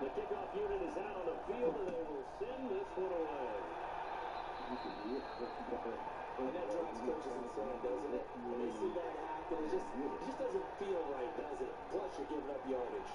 [SPEAKER 2] The kickoff unit is out on the field, and they will send this one away.
[SPEAKER 4] And that drives coaches insane, doesn't it? When they see that happen, it just doesn't feel right, does it? Plus, you're giving up yardage.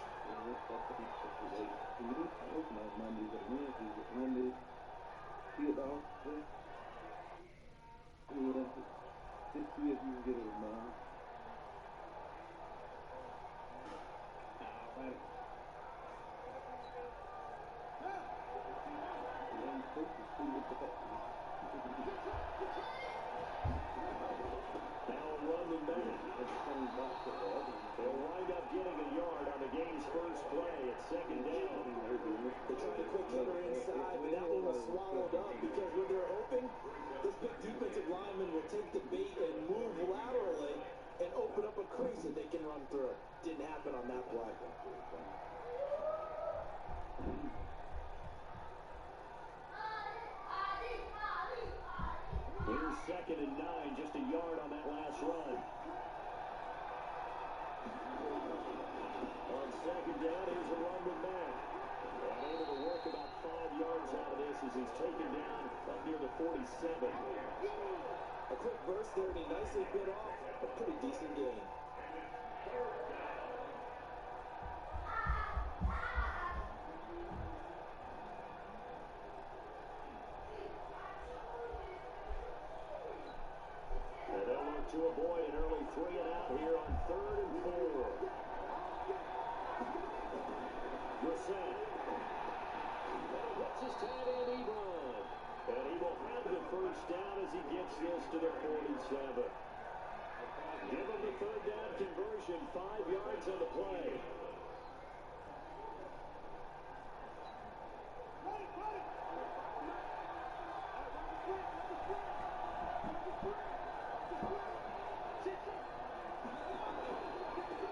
[SPEAKER 2] They'll wind up getting a yard on the game's first play at second down.
[SPEAKER 4] They tried a quick hitter inside, but that one was swallowed up because what they're hoping, this big defensive lineman will take the bait and move laterally and open up a crease that they can run through. Didn't happen on that play.
[SPEAKER 2] Here's 2nd and 9, just a yard on that last run. On 2nd down, here's a run with Matt. And able to work about 5 yards out of this as he's taken down up near the 47.
[SPEAKER 4] A quick burst there, and he nicely bit off a pretty decent gain.
[SPEAKER 2] And they'll look to avoid an early 3 and out here on 3rd and 4. Brissett. What's his tight end, Ebron? And he will have the first down as he gets this to the 47. Give him the 3rd down conversion, 5 yards on the play.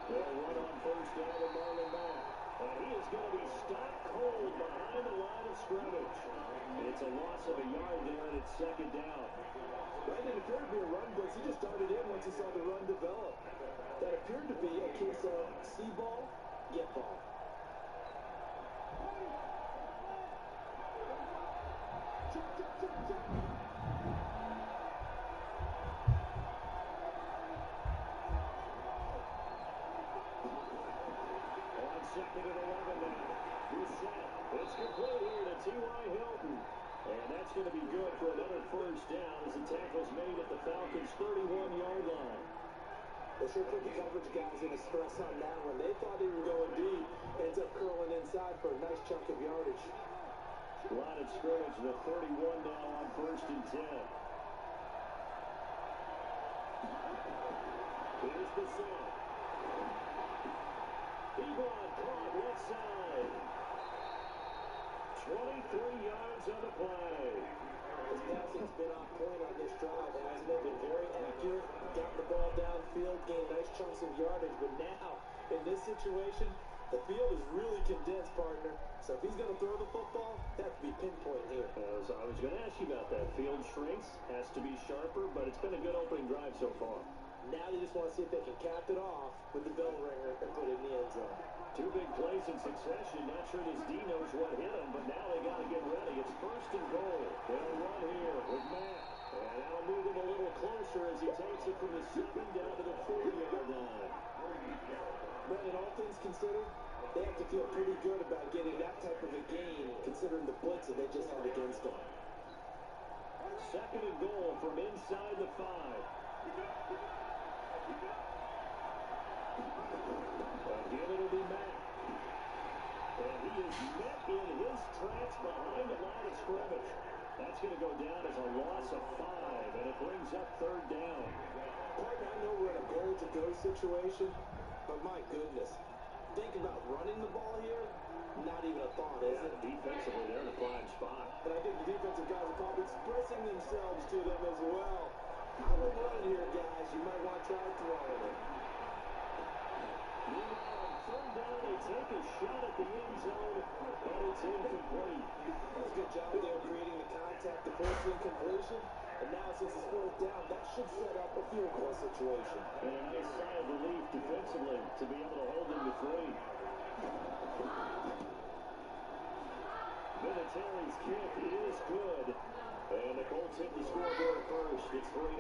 [SPEAKER 2] They'll run on 1st down and Marlon Mack. And he is going to be stopped cold behind the line of scrimmage. It's a loss of a yard there, and it's 2nd down.
[SPEAKER 4] Right, it appeared to be a run blitz. He just darted in once he saw the run develop. That appeared to be a case of see ball, get ball.
[SPEAKER 2] On 2nd and 11 now. It's complete here to T.Y. Hilton. And that's going to be good for another first down as the tackle's made at the Falcons' 31-yard line.
[SPEAKER 9] They sure put the coverage guys in a stress on that one. They thought they were going deep. Ends up curling inside for a nice chunk of yardage.
[SPEAKER 2] Line of scrimmage, the 31 now on 1st and 10. Here's the set. Ebron caught left side. 23 yards on the play.
[SPEAKER 9] His passing's been on point on this drive, hasn't it? Been very accurate. Got the ball downfield, gained nice chunks of yardage. But now, in this situation, the field is really condensed, partner. So if he's going to throw the football, that would be pinpoint here.
[SPEAKER 2] As I was going to ask you about that. Field shrinks, has to be sharper, but it's been a good opening drive so far.
[SPEAKER 9] Now they just want to see if they can cap it off with the bell ringer and put it in the end zone.
[SPEAKER 2] 2 big plays in succession. Not sure this D knows what hit him, but now they got to get ready. It's 1st and goal. They'll run here with Matt. And that'll move him a little closer as he takes it from the 7 down to the 40-yard line.
[SPEAKER 9] Brandon, all things considered, they have to feel pretty good about getting that type of a gain, considering the blitz that they just had against them.
[SPEAKER 2] 2nd and goal from inside the 5. Again, it'll be Matt. And he is met in his tracks behind the line of scrimmage. That's going to go down as a loss of 5, and it brings up 3rd down.
[SPEAKER 9] Partner, I know we're in a goal-to-go situation, but my goodness. Think about running the ball here, not even a thought, is it?
[SPEAKER 2] Defensively, they're in a prime spot.
[SPEAKER 9] And I think the defensive guys are probably expressing themselves to them as well. I would run here, guys. You might want to try throwing it.
[SPEAKER 2] Meanwhile, on 3rd down, they take a shot at the end zone, but it's incomplete.
[SPEAKER 9] That's a good job there creating the contact, the first incompletion. And now since it's 4th down, that should set up a field goal situation.
[SPEAKER 2] And a nice sigh of relief defensively to be able to hold them to 3. Vinatieri's kick is good. And the Colts hit the scoreboard first. It's 3-0.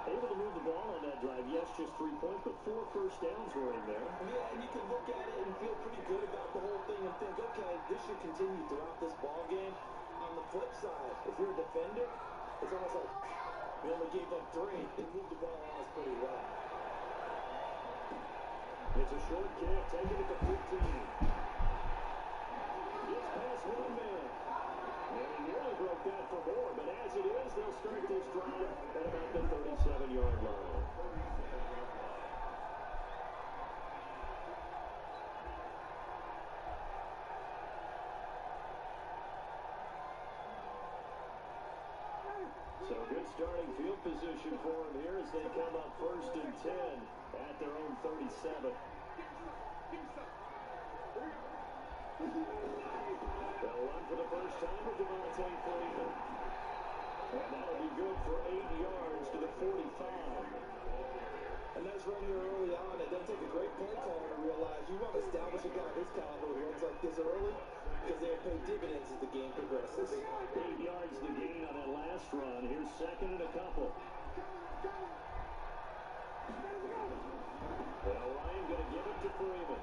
[SPEAKER 2] Able to move the ball on that drive. Yes, just 3 points, but 4 first downs were in there.
[SPEAKER 9] Yeah, and you can look at it and feel pretty good about the whole thing and think, okay, this should continue throughout this ball game. On the flip side, if you're a defender, it's almost like we only gave up 3. They moved the ball on us pretty well.
[SPEAKER 2] It's a short kick, taking it to 15. Gets past 1 man. And he nearly broke that for more, but as it is, they'll start this drive at about the 37-yard line. So good starting field position for them here as they come up 1st and 10 at their own 37. They'll run for the first time with Devontae Freeman. And that'll be good for 8 yards to the 45.
[SPEAKER 9] A nice run here early on. It doesn't take a great play caller to realize you want to establish a guy his caliber who runs like this early because they'll pay dividends as the game progresses.
[SPEAKER 2] 8 yards the gain on that last run. Here's 2nd and a couple. Well, Ryan going to give it to Freeman.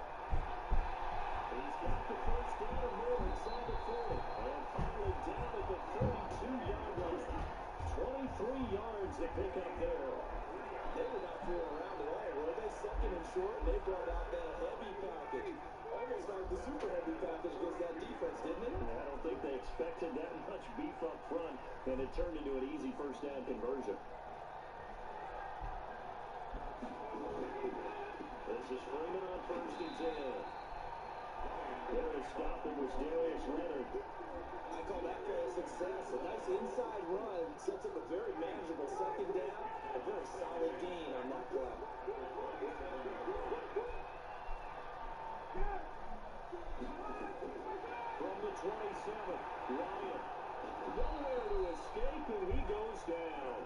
[SPEAKER 2] He's got the first down or more inside the 40. And finally down at the 42-yard line. 23 yards to pick up there.
[SPEAKER 9] They were not fooling around at all, were they? 2nd and short, and they brought out that heavy package. Almost like the super heavy package against that defense, didn't it?
[SPEAKER 2] Yeah, I don't think they expected that much beef up front, and it turned into an easy first down conversion. This is Freeman on 1st and 10. There is stopping was Darius Leonard.
[SPEAKER 9] I call that play a success. A nice inside run sets up a very manageable 2nd down. A very solid gain on that play.
[SPEAKER 2] From the 27, Ryan. Nowhere to escape, and he goes down.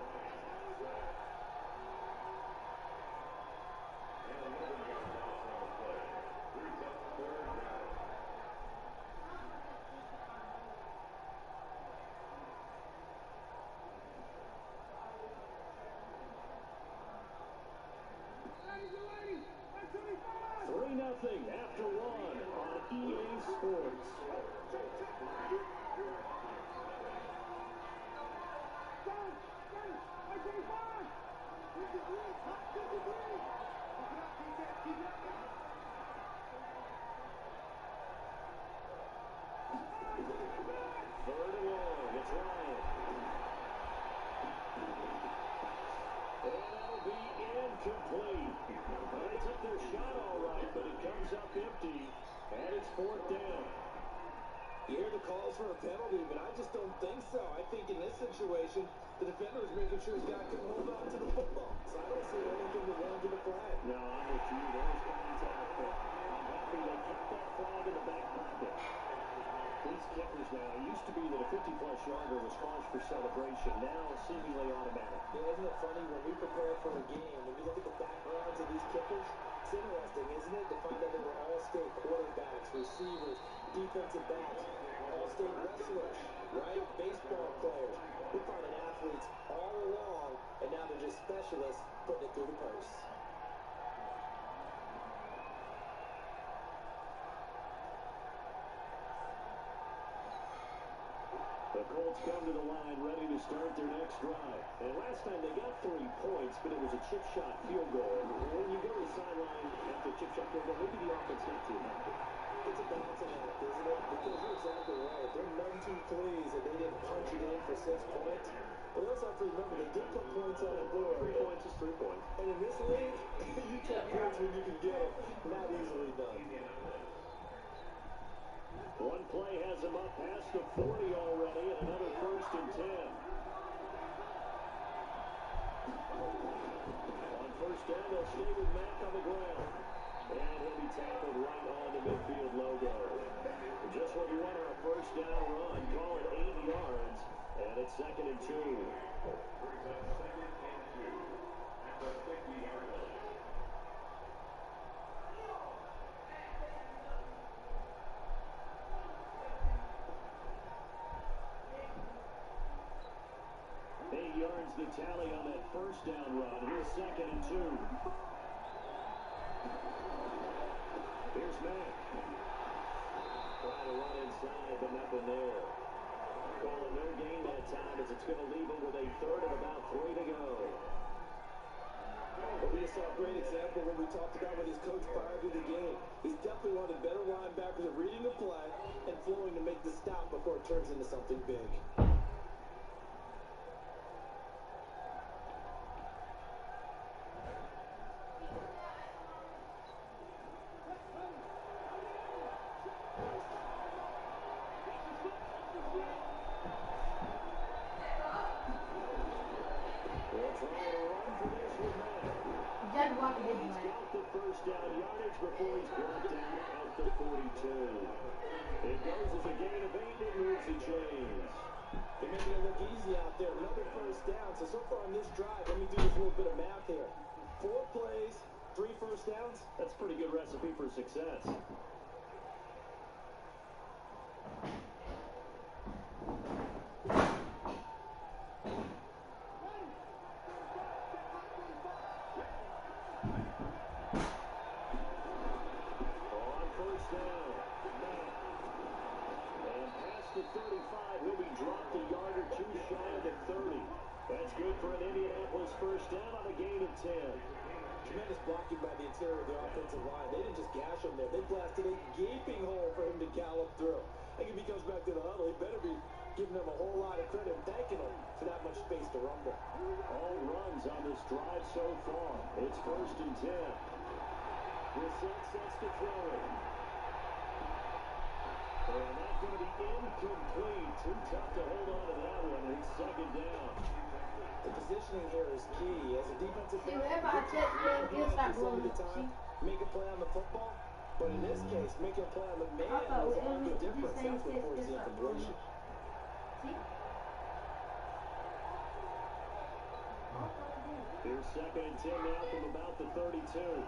[SPEAKER 2] After 1 on
[SPEAKER 10] Sports. Third and long, it's Ryan. And that'll be incomplete. Well, they took their shot all right, but it comes up empty, and it's fourth down.
[SPEAKER 9] You hear the calls for a penalty, but I just don't think so. I think in this situation, the defender is making sure his guy can hold on to the football. So I don't see anything to warrant the flag.
[SPEAKER 10] No, I'm with you. There's contact, but I'm happy they kept that flag in the back pocket. These kickers now, it used to be that a 50-plus yarder was cause for celebration. Now, seemingly automatic.
[SPEAKER 9] Yeah, isn't it funny when we prepare for a game, when you look at the backgrounds of these kickers, it's interesting, isn't it, to find out they were all-state quarterbacks, receivers, defensive backs, all-state wrestlers, right? Baseball players. We're finding athletes all along, and now they're just specialists putting it through the purse.
[SPEAKER 10] The Colts come to the line ready to start their next drive. And last time they got 3 points, but it was a chip shot field goal. When you go to the sideline after a chip shot field goal, maybe the offense not too happy.
[SPEAKER 9] It's a balancing act, isn't it? Because you're exactly right. They're none too pleased that they didn't punch it in for 6 points. But we also have to remember they did put points on the board.
[SPEAKER 10] 3 points is 3 points.
[SPEAKER 9] And in this league, you take points when you can get them. Not easily done.
[SPEAKER 10] One play has him up past the 40 already, and another 1st and 10. On 1st down, they'll stay with Mack on the ground. And he'll be tackled right on the midfield logo. Just what you want on a 1st down run. Call it 8 yards, and it's 2nd and 2.
[SPEAKER 5] Brings up 2nd and 2 at the 50-yard line.
[SPEAKER 10] Yards the tally on that 1st down run. Here's 2nd and 2. Here's Mack. Trying to run inside, but nothing there. Calling no gain that time as it's going to leave him with a 3rd and about 3 to go.
[SPEAKER 9] But we just saw a great example when we talked about with his coach prior to the game. He's definitely one of the better linebackers at reading the play and flowing to make the stop before it turns into something big.
[SPEAKER 10] Before he's brought down at the 42. It goes as a gain of 8, it moves the chains.
[SPEAKER 9] They're making it look easy out there. Another 1st down. So far on this drive, let me do this little bit of math here. 4 plays, 3 1st downs.
[SPEAKER 10] That's a pretty good recipe for success. For an Indianapolis 1st down on a gain of 10.
[SPEAKER 9] Tremendous blocking by the interior of the offensive line. They didn't just gash him there. They blasted a gaping hole for him to gallop through. I think if he comes back to the huddle, he better be giving them a whole lot of credit and thanking them for that much space to rumble.
[SPEAKER 10] All runs on this drive so far. It's 1st and 10. Brissett sets to throw it. And that's going to be incomplete. Too tough to hold on to that one. It's 2nd down.
[SPEAKER 9] The positioning here is key. As a defensive
[SPEAKER 7] See, whenever I touch him, he'll start blowing up. See?
[SPEAKER 9] Make a play on the football, but in this case, making a play on the man
[SPEAKER 7] I thought
[SPEAKER 9] was
[SPEAKER 7] it
[SPEAKER 9] all the
[SPEAKER 7] was
[SPEAKER 9] difference.
[SPEAKER 7] the same
[SPEAKER 9] That's what forced the
[SPEAKER 7] start blowing
[SPEAKER 9] incompletion.
[SPEAKER 7] up. See?
[SPEAKER 10] Here's 2nd and 10 now from about the 32.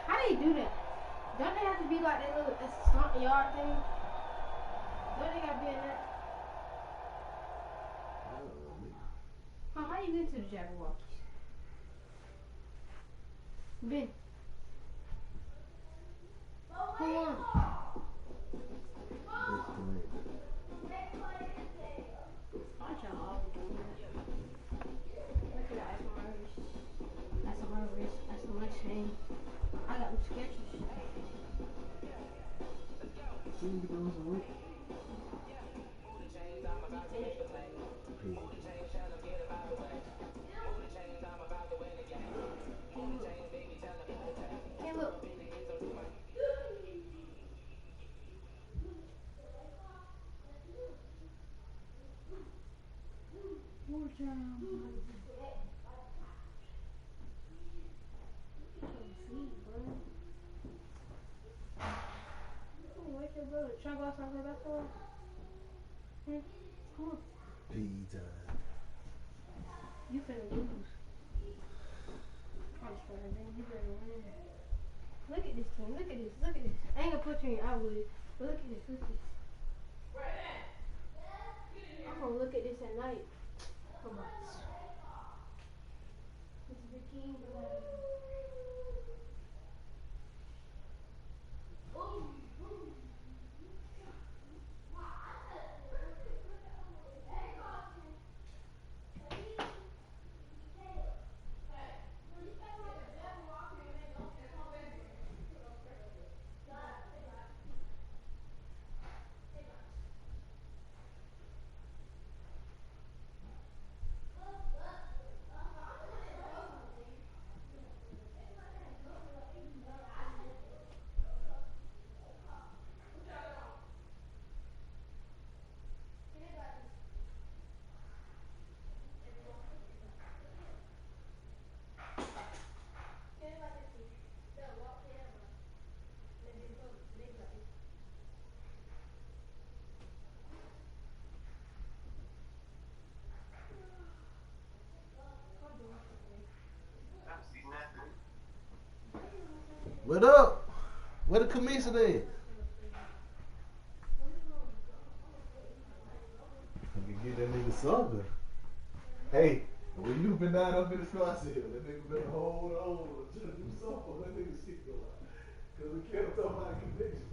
[SPEAKER 7] How do you do that? Don't they have to be like that little slump yard thing? Don't they got to be in that? How you get to the Jabberwockies? Ben. Come on. Watch out, always doing that. Look at that ice on my wrist. That's on my wrist. That's on my chain. I got them sketches.
[SPEAKER 1] See you doing some work.
[SPEAKER 7] Hey, look. More time. Where's your brother? Should I go outside and play basketball? Come on.
[SPEAKER 1] PE time.
[SPEAKER 7] You finna lose. I'm just playing, then you better win. Look at this team. Look at this. Look at this. I ain't gonna put you in. I would. But look at this. Look at this. I'm gonna look at this at night. Come on. This is the king.
[SPEAKER 1] What up? Where the commission at? I can get that nigga something. Hey, when you been down up in the closet, that nigga better hold on to do something for that nigga shit go out. Cause we can't talk about conviction.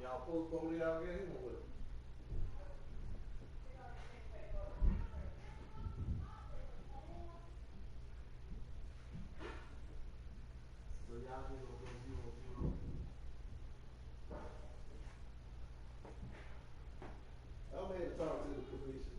[SPEAKER 1] Y'all postpone y'all game or what? So y'all just gonna go 0-0. I'm here to talk to the commission.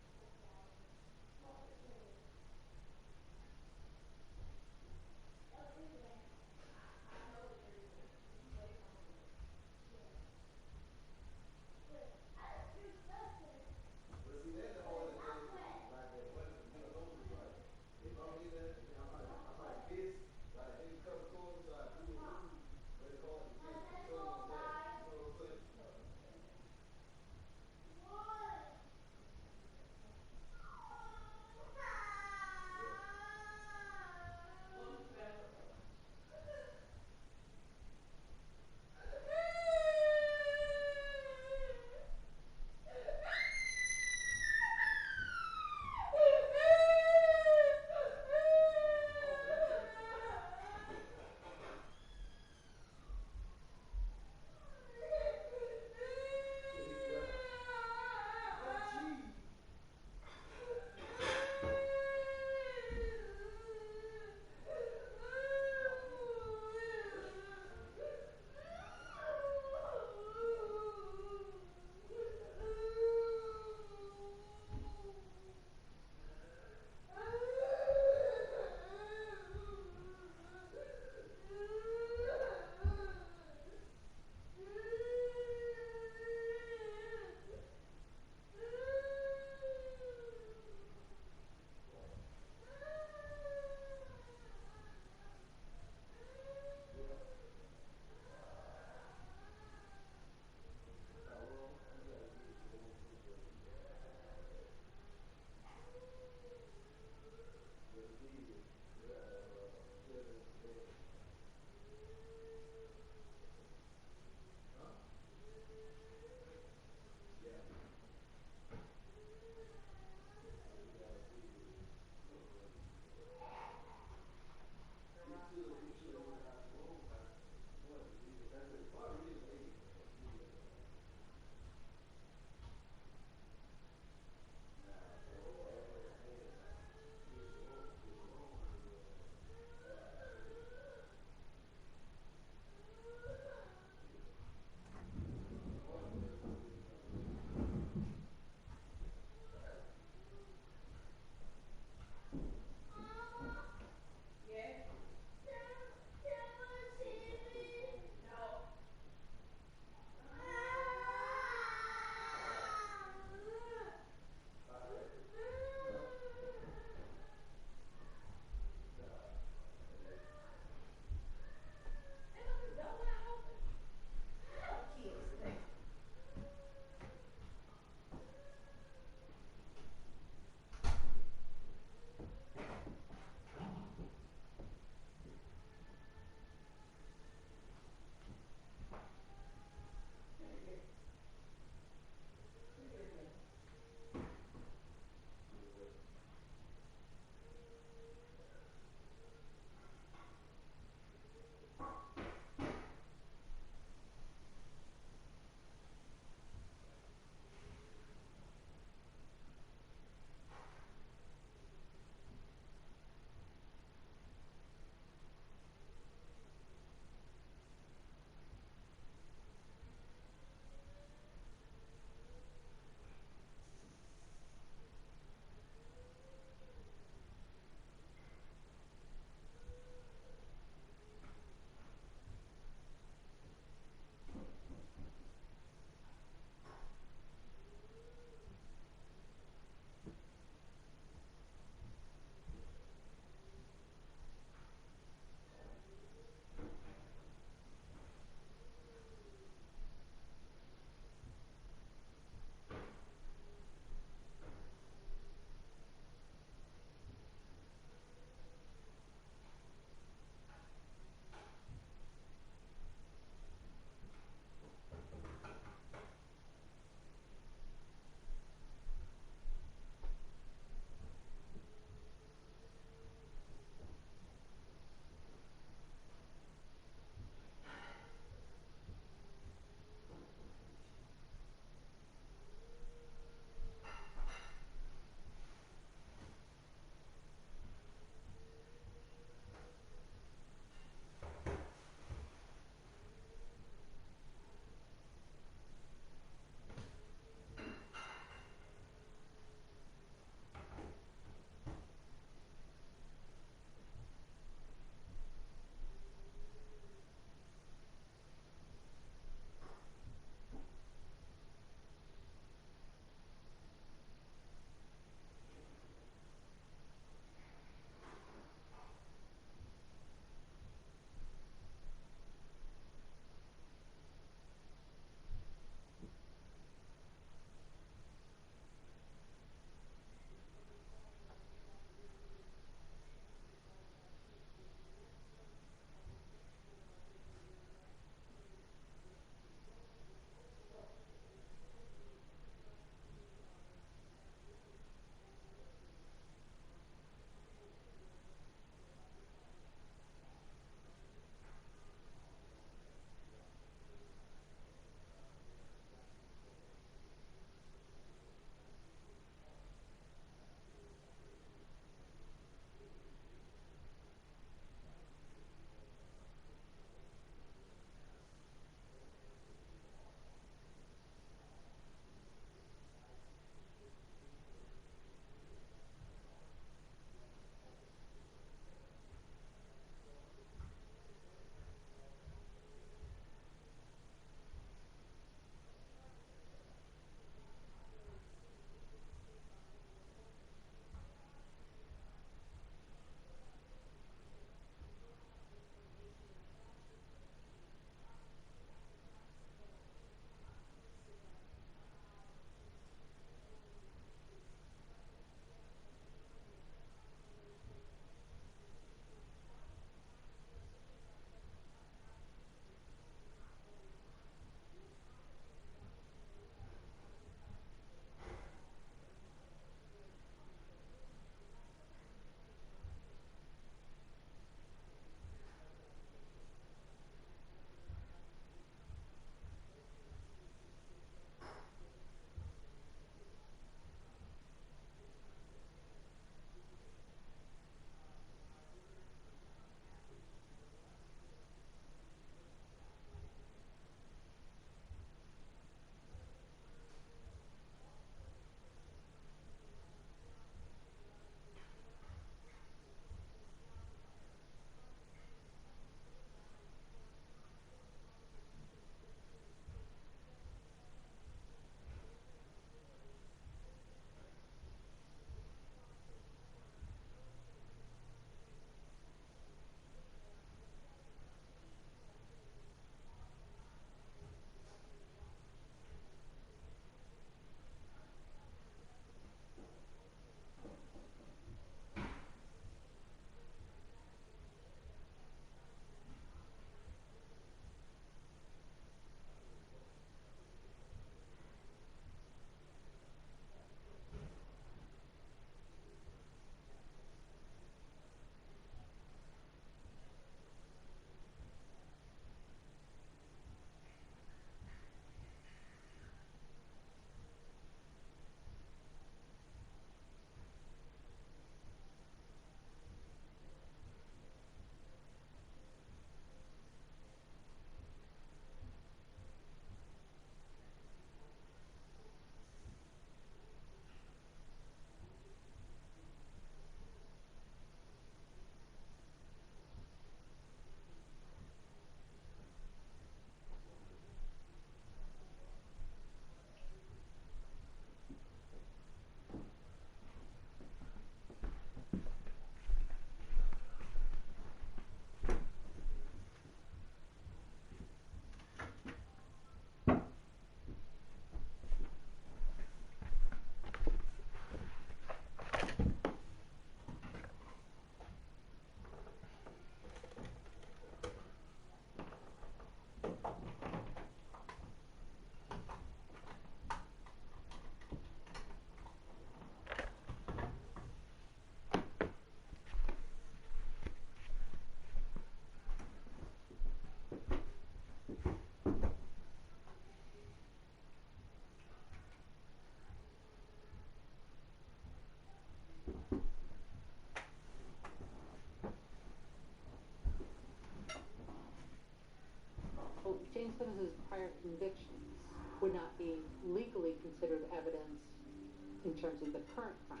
[SPEAKER 11] current crime.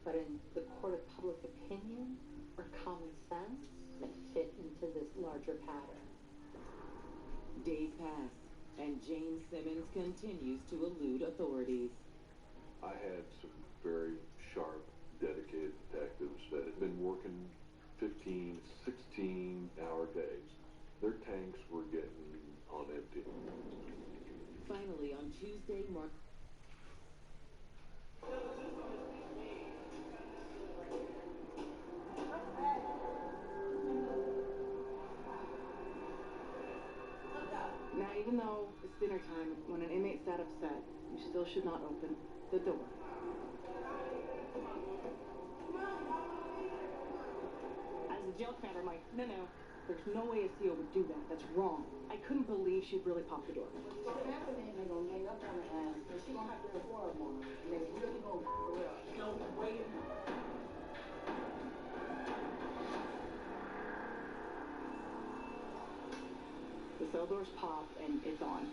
[SPEAKER 11] But in the court of public opinion or common sense that fit into this larger pattern.
[SPEAKER 12] Days pass, and James Simmons continues to elude authorities.
[SPEAKER 5] I had some very sharp, dedicated detectives that had been working 15, 16-hour days. Their tanks were getting on empty.
[SPEAKER 12] Finally, on Tuesday, Mark...
[SPEAKER 13] Now, even though it's dinner time, when an inmate's that upset, you still should not open the door. As a jail commander, I'm like, no, there's no way a CO would do that. That's wrong. I couldn't believe she'd really pop the door.
[SPEAKER 14] What's happening? They're gonna gang up on her ass, and she's gonna have to report them on her. And they really gonna for real. No way.
[SPEAKER 13] The cell doors pop, and it's on.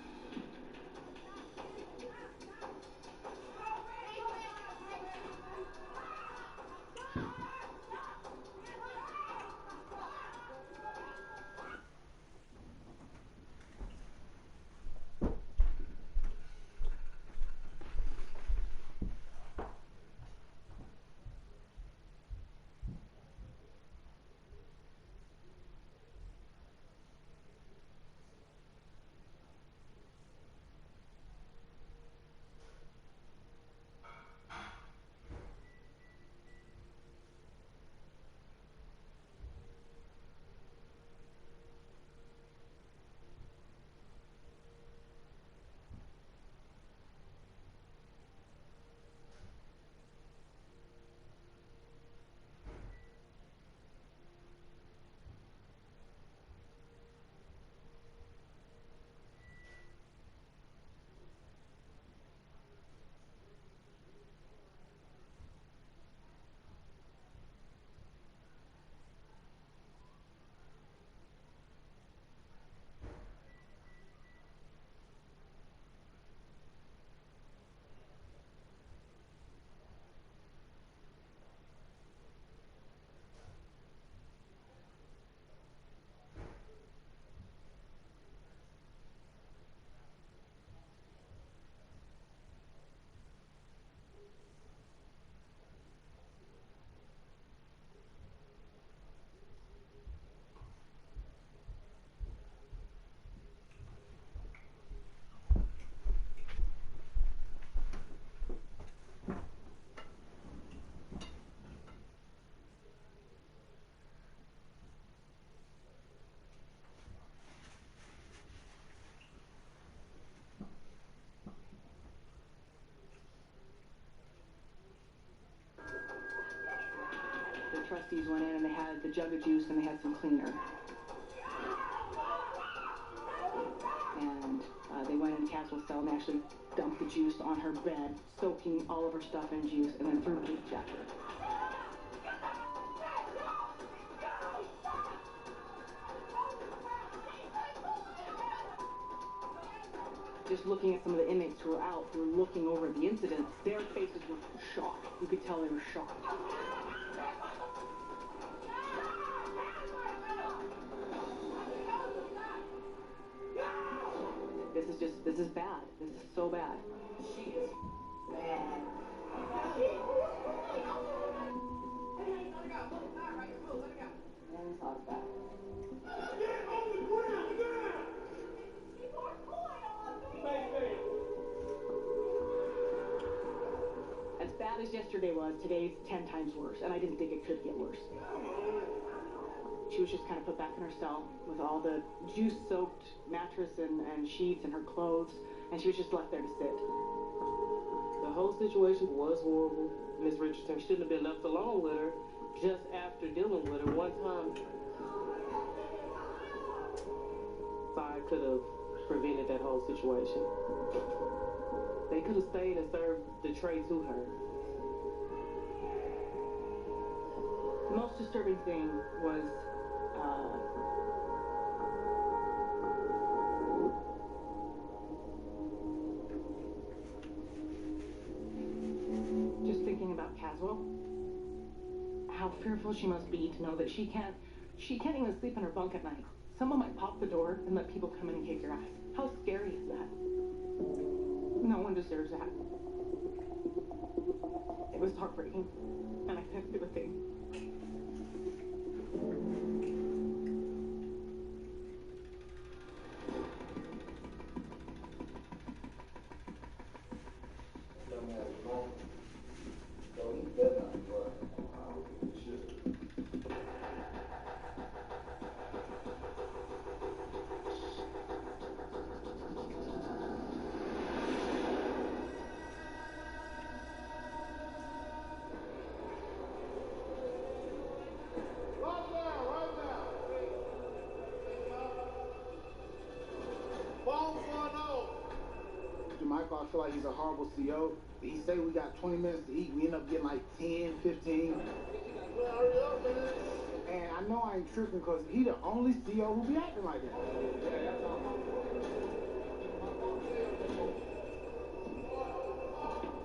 [SPEAKER 13] Trustees went in and they had the jug of juice and they had some cleaner. And they went into Caswell's cell and actually dumped the juice on her bed, soaking all of her stuff in juice, and then threw bleach at her. Just looking at some of the inmates who were out, who were looking over the incident, their faces were shocked. You could tell they were shocked. This is bad. This is so bad.
[SPEAKER 14] She is bad. And talk back.
[SPEAKER 13] As bad as yesterday was, today's 10 times worse, and I didn't think it could get worse. She was just kind of put back in her cell with all the juice-soaked mattress and sheets and her clothes, and she was just left there to sit.
[SPEAKER 15] The whole situation was horrible. Miss Richardson shouldn't have been left alone with her just after dealing with her one time. I could have prevented that whole situation. They could have stayed and served the tray to her.
[SPEAKER 13] The most disturbing thing was just thinking Caswell. How fearful she must be to know that she can't even sleep in her bunk at night. Someone might pop the door and let people come in and kick your ass. How scary is that? No one deserves that. It was heartbreaking, and I couldn't do a thing.
[SPEAKER 16] Michael, I feel like he's a horrible CO. He say we got 20 minutes to eat. We end up getting like 10, 15. And I know I ain't tripping because he the only CO who be acting like that.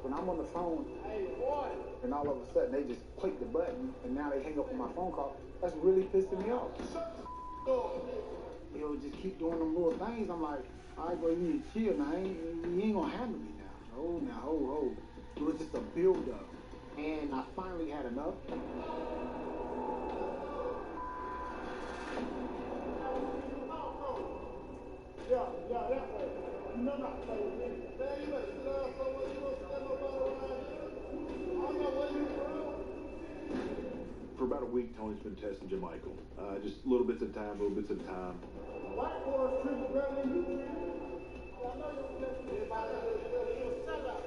[SPEAKER 16] When I'm on the phone, and all of a sudden they just click the button, and now they hang up on my phone call, that's really pissing me off. He'll just keep doing them little things. I'm like, all right, bro, you need to chill now. You ain't gonna handle me now. Hold. It was just a build-up. And I finally had enough. Yeah, that way. You know not to play with me. Man, you better sit down somewhere. You don't stand nobody around here. I don't know where you from.
[SPEAKER 5] For about a week, Tony's been testing Jermichael. Just little bits at a time.
[SPEAKER 16] White boys treat you better than you treat. I know you're a sellout.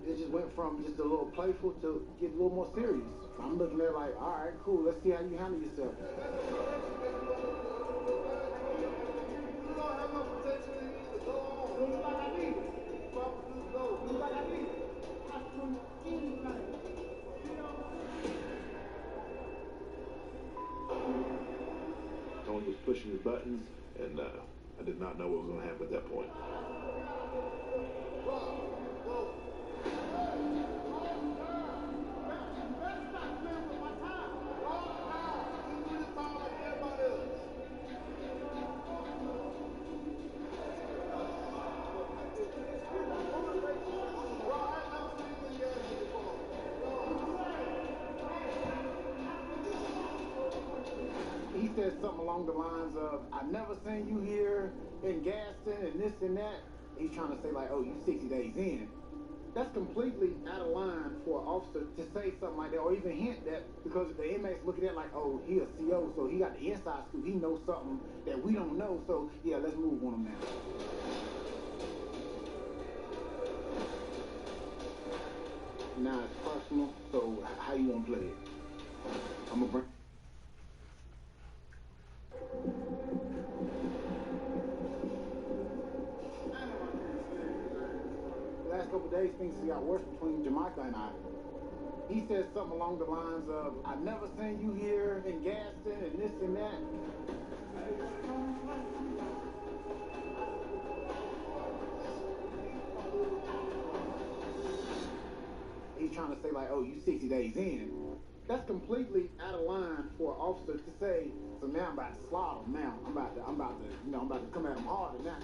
[SPEAKER 16] It just went from just a little playful to get a little more serious. I'm looking at it like, all right, cool. Let's see how you handle yourself.
[SPEAKER 5] Tony was pushing his buttons, and I did not know what was going to happen at that point.
[SPEAKER 16] He said something along the lines of, I've never seen you here in Gaston and this and that. He's trying to say like, oh, you 60 days in. That's completely out of line for an officer to say something like that or even hint that because the inmates looking at it like, oh, he a CO, so he got the inside scoop. He knows something that we don't know, so yeah, let's move on him now. Now it's personal, so how you want to play it? I'm gonna bring... Last couple of days, things got worse between Jamaica and I. He said something along the lines of, I've never seen you here in Gaston and this and that. He's trying to say like, oh, you 60 days in. That's completely out of line for an officer to say, so now I'm about to slaughter him now. I'm about to come at him harder now.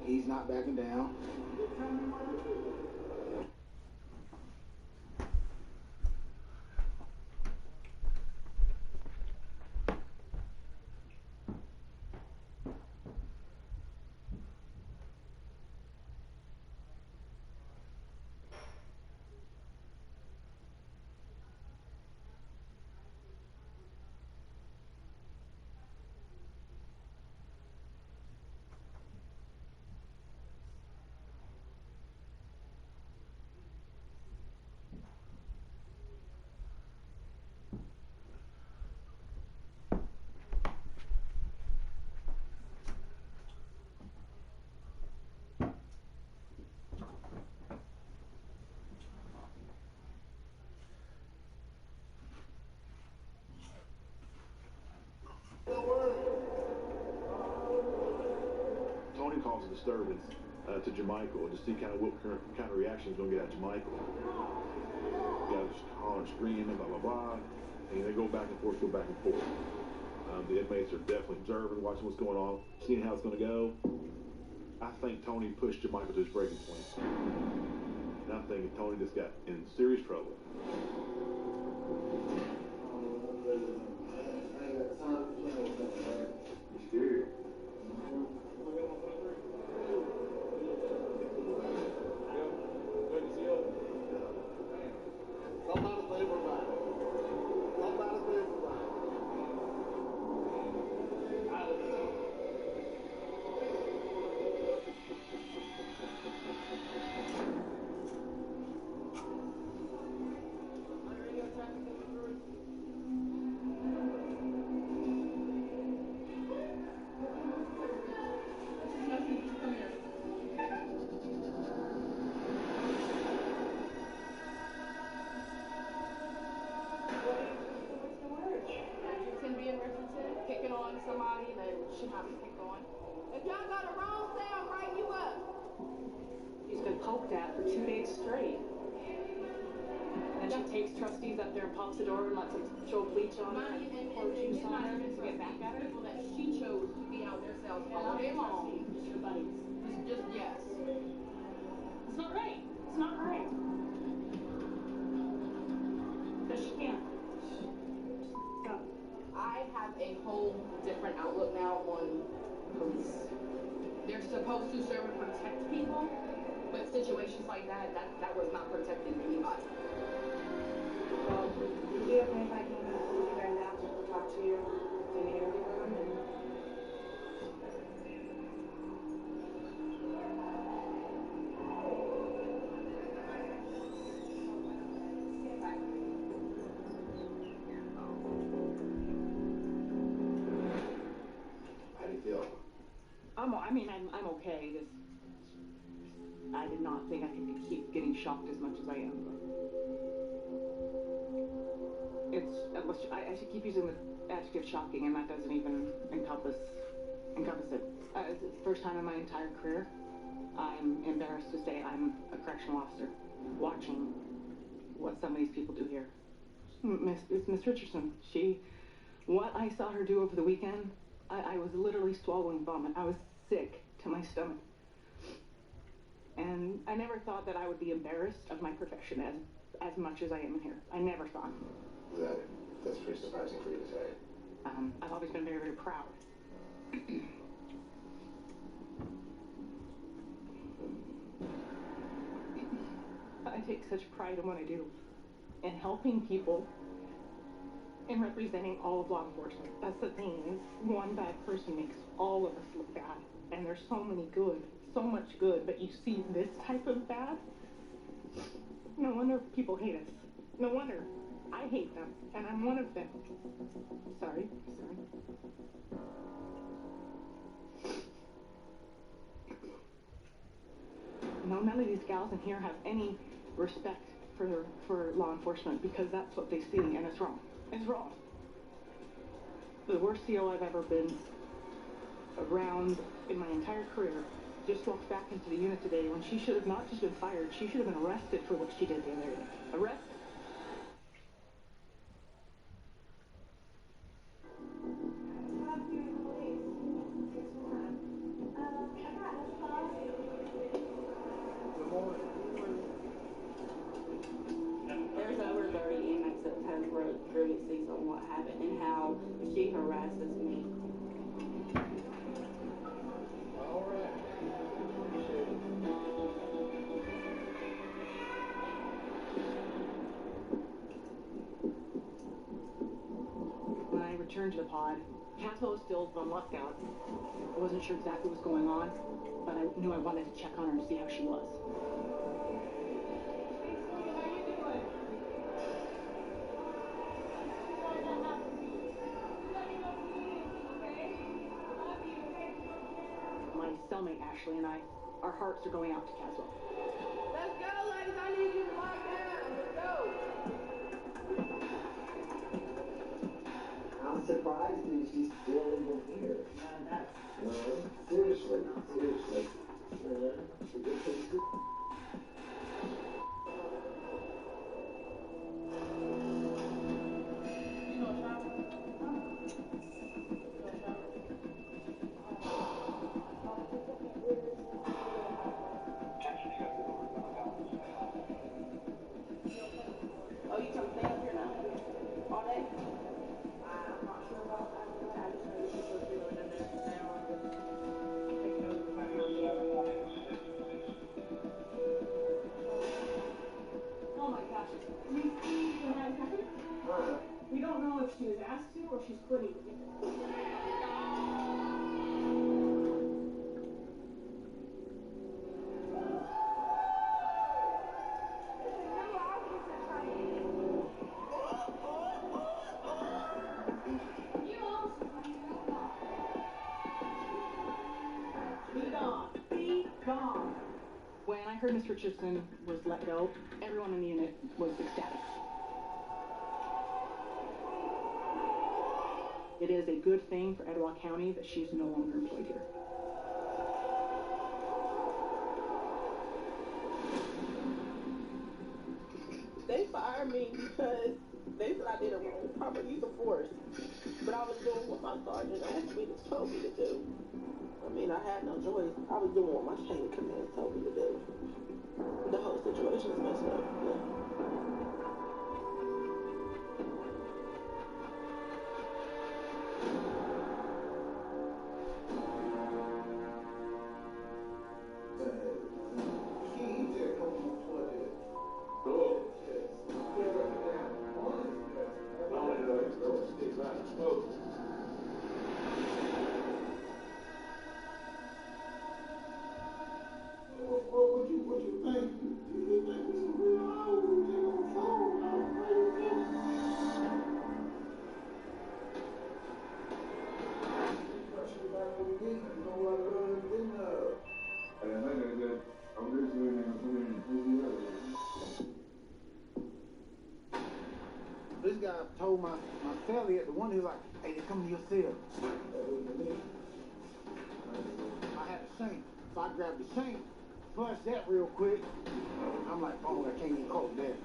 [SPEAKER 16] He's not backing down.
[SPEAKER 5] cause a disturbance to Jermichael, to see kind of what kind of reaction he's going to get out of Jermichael. Guys hollering, screaming, blah, blah, blah. And they go back and forth, The inmates are definitely observing, watching what's going on, seeing how it's going to go. I think Tony pushed Jermichael to his breaking point. And I'm thinking Tony just got in serious trouble.
[SPEAKER 1] You scared?
[SPEAKER 14] Somebody that should not be picked on. If y'all got a wrong say, I'll write you up.
[SPEAKER 13] She's been poked at for 2 days straight. And she takes trustees up there and pops the door and lets them show bleach on her and pour juice on her to get back at her.
[SPEAKER 14] People that she chose to be out their cells all day long.
[SPEAKER 13] Just your buddies.
[SPEAKER 14] Just yes.
[SPEAKER 13] It's not right. It's not right. Because she can't.
[SPEAKER 14] I have a whole different outlook now on police. They're supposed to serve and protect people, but situations like that was not protecting anybody.
[SPEAKER 17] Well, would you okay if I came and sit you guys out to talk to you in the interview room?
[SPEAKER 13] I'm okay. I did not think I could keep getting shocked as much as I am. I should keep using the adjective shocking, and that doesn't even encompass it. It's the first time in my entire career I'm embarrassed to say I'm a correctional officer watching what some of these people do here. It's Miss Richardson. What I saw her do over the weekend, I was literally swallowing vomit. I was sick to my stomach. And I never thought that I would be embarrassed of my profession as much as I am in here. I never thought.
[SPEAKER 1] That's pretty surprising for you to say.
[SPEAKER 13] I've always been very, very proud. I take such pride in what I do, in helping people, in representing all of law enforcement. That's the thing, is one bad person makes all of us look bad. And there's so many good, so much good, but you see this type of bad? No wonder people hate us. No wonder. I hate them, and I'm one of them. Sorry. No, none of these gals in here have any respect for law enforcement, because that's what they see, and it's wrong. It's wrong. The worst CO I've ever been around in my entire career just walked back into the unit today when she should have not just been fired, she should have been arrested for what she did the other day. Arrested.
[SPEAKER 17] There's over 30 inmates that have wrote grievances on what happened and how she harasses me.
[SPEAKER 13] When I returned to the pod, Caswell was still on lockout. I wasn't sure exactly what was going on, but I knew I wanted to check on her and see how she was. My cellmate Ashley and our hearts are going out to Caswell.
[SPEAKER 14] Let's go, ladies. I need you to lock down. Let's go.
[SPEAKER 8] I'm surprised that she's still even here. No, seriously.
[SPEAKER 17] Oh, you come stay up here now? All day? I'm not sure about that. I just know that you're supposed to be going in there now and taking over the background. Oh my gosh. Do you see what has happened? We don't know if she was asked to or she's quitting.
[SPEAKER 13] When I heard Miss Richardson was let go, everyone in the unit was ecstatic. It is a good thing for Etowah County that she's no longer employed here.
[SPEAKER 17] They fired me because they said I did a wrong proper use of force. But I was doing what my sergeant asked me to told me to do. I mean, I had no choice. I was doing what my chain of command told me to do. The whole situation is messed up. Yeah.
[SPEAKER 1] What you think? You think this is real? I don't think on the phone. I don't know.
[SPEAKER 16] This guy told my cellie at the one, he was like, hey, they coming to your cell. I had the shank. So I grabbed the shank, flushed that real quick. I'm like, oh, I can't even call that.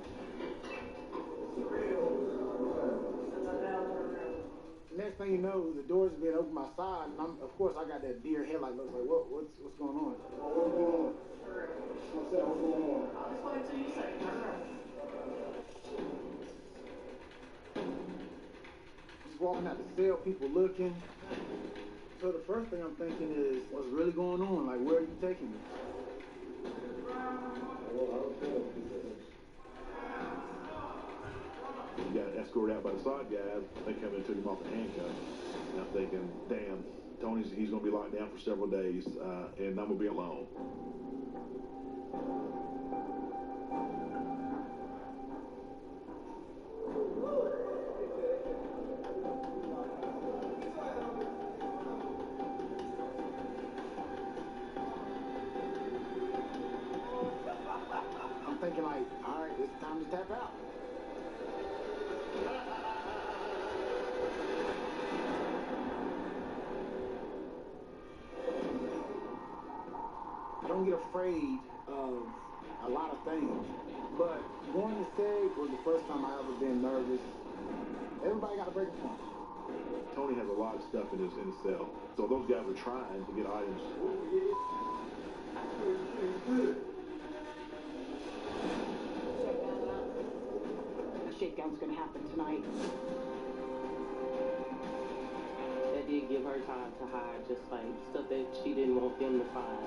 [SPEAKER 16] Next thing you know, the doors have been open my side, and of course, I got that deer headlight look like, what's going on? What's going on? What's that? What's going on? I'll just wait till you say it. Just walking out the cell, people looking. So the first thing I'm thinking is, what's really going on? Like, where are you taking me?
[SPEAKER 18] He got escorted out by the side guys. They come in and took him off the handcuffs. And I'm thinking, damn, he's going to be locked down for several days, and I'm going to be alone.
[SPEAKER 16] I'm thinking like, all right, it's time to tap out. I don't get afraid of a lot of things, but going to SEG was the first time I ever been nervous. Everybody got a breaking point.
[SPEAKER 18] Tony has a lot of stuff in his cell, so those guys are trying to get items.
[SPEAKER 13] The shakedown's going to happen tonight.
[SPEAKER 15] That did give her time to hide, just like stuff that she didn't want them to find.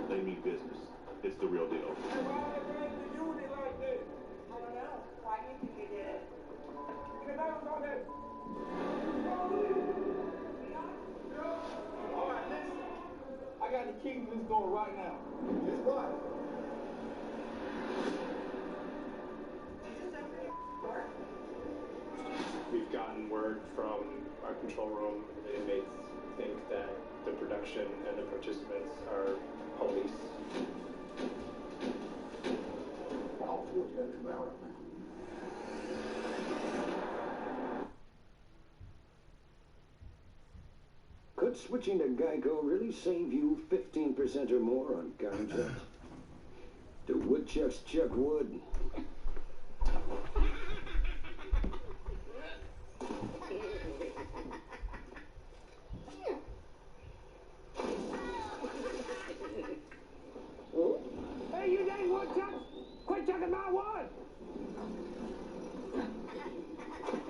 [SPEAKER 18] They mean business. It's the real deal.
[SPEAKER 17] Why they ran the unit like that? I don't know. Why do you think they did it? Because I was on that. All right, listen. I got the key to this door right now. Guess what?
[SPEAKER 19] We've gotten word from our control room. The inmates think that the production and the participants are police.
[SPEAKER 1] All four got to come out right now.
[SPEAKER 20] switching to Geico really save you 15% or more on car insurance? Do woodchucks chuck wood?
[SPEAKER 6] Hey, you dang woodchucks! Quit chucking my wood!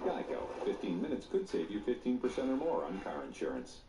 [SPEAKER 21] Geico. 15 minutes could save you 15% or more on car insurance.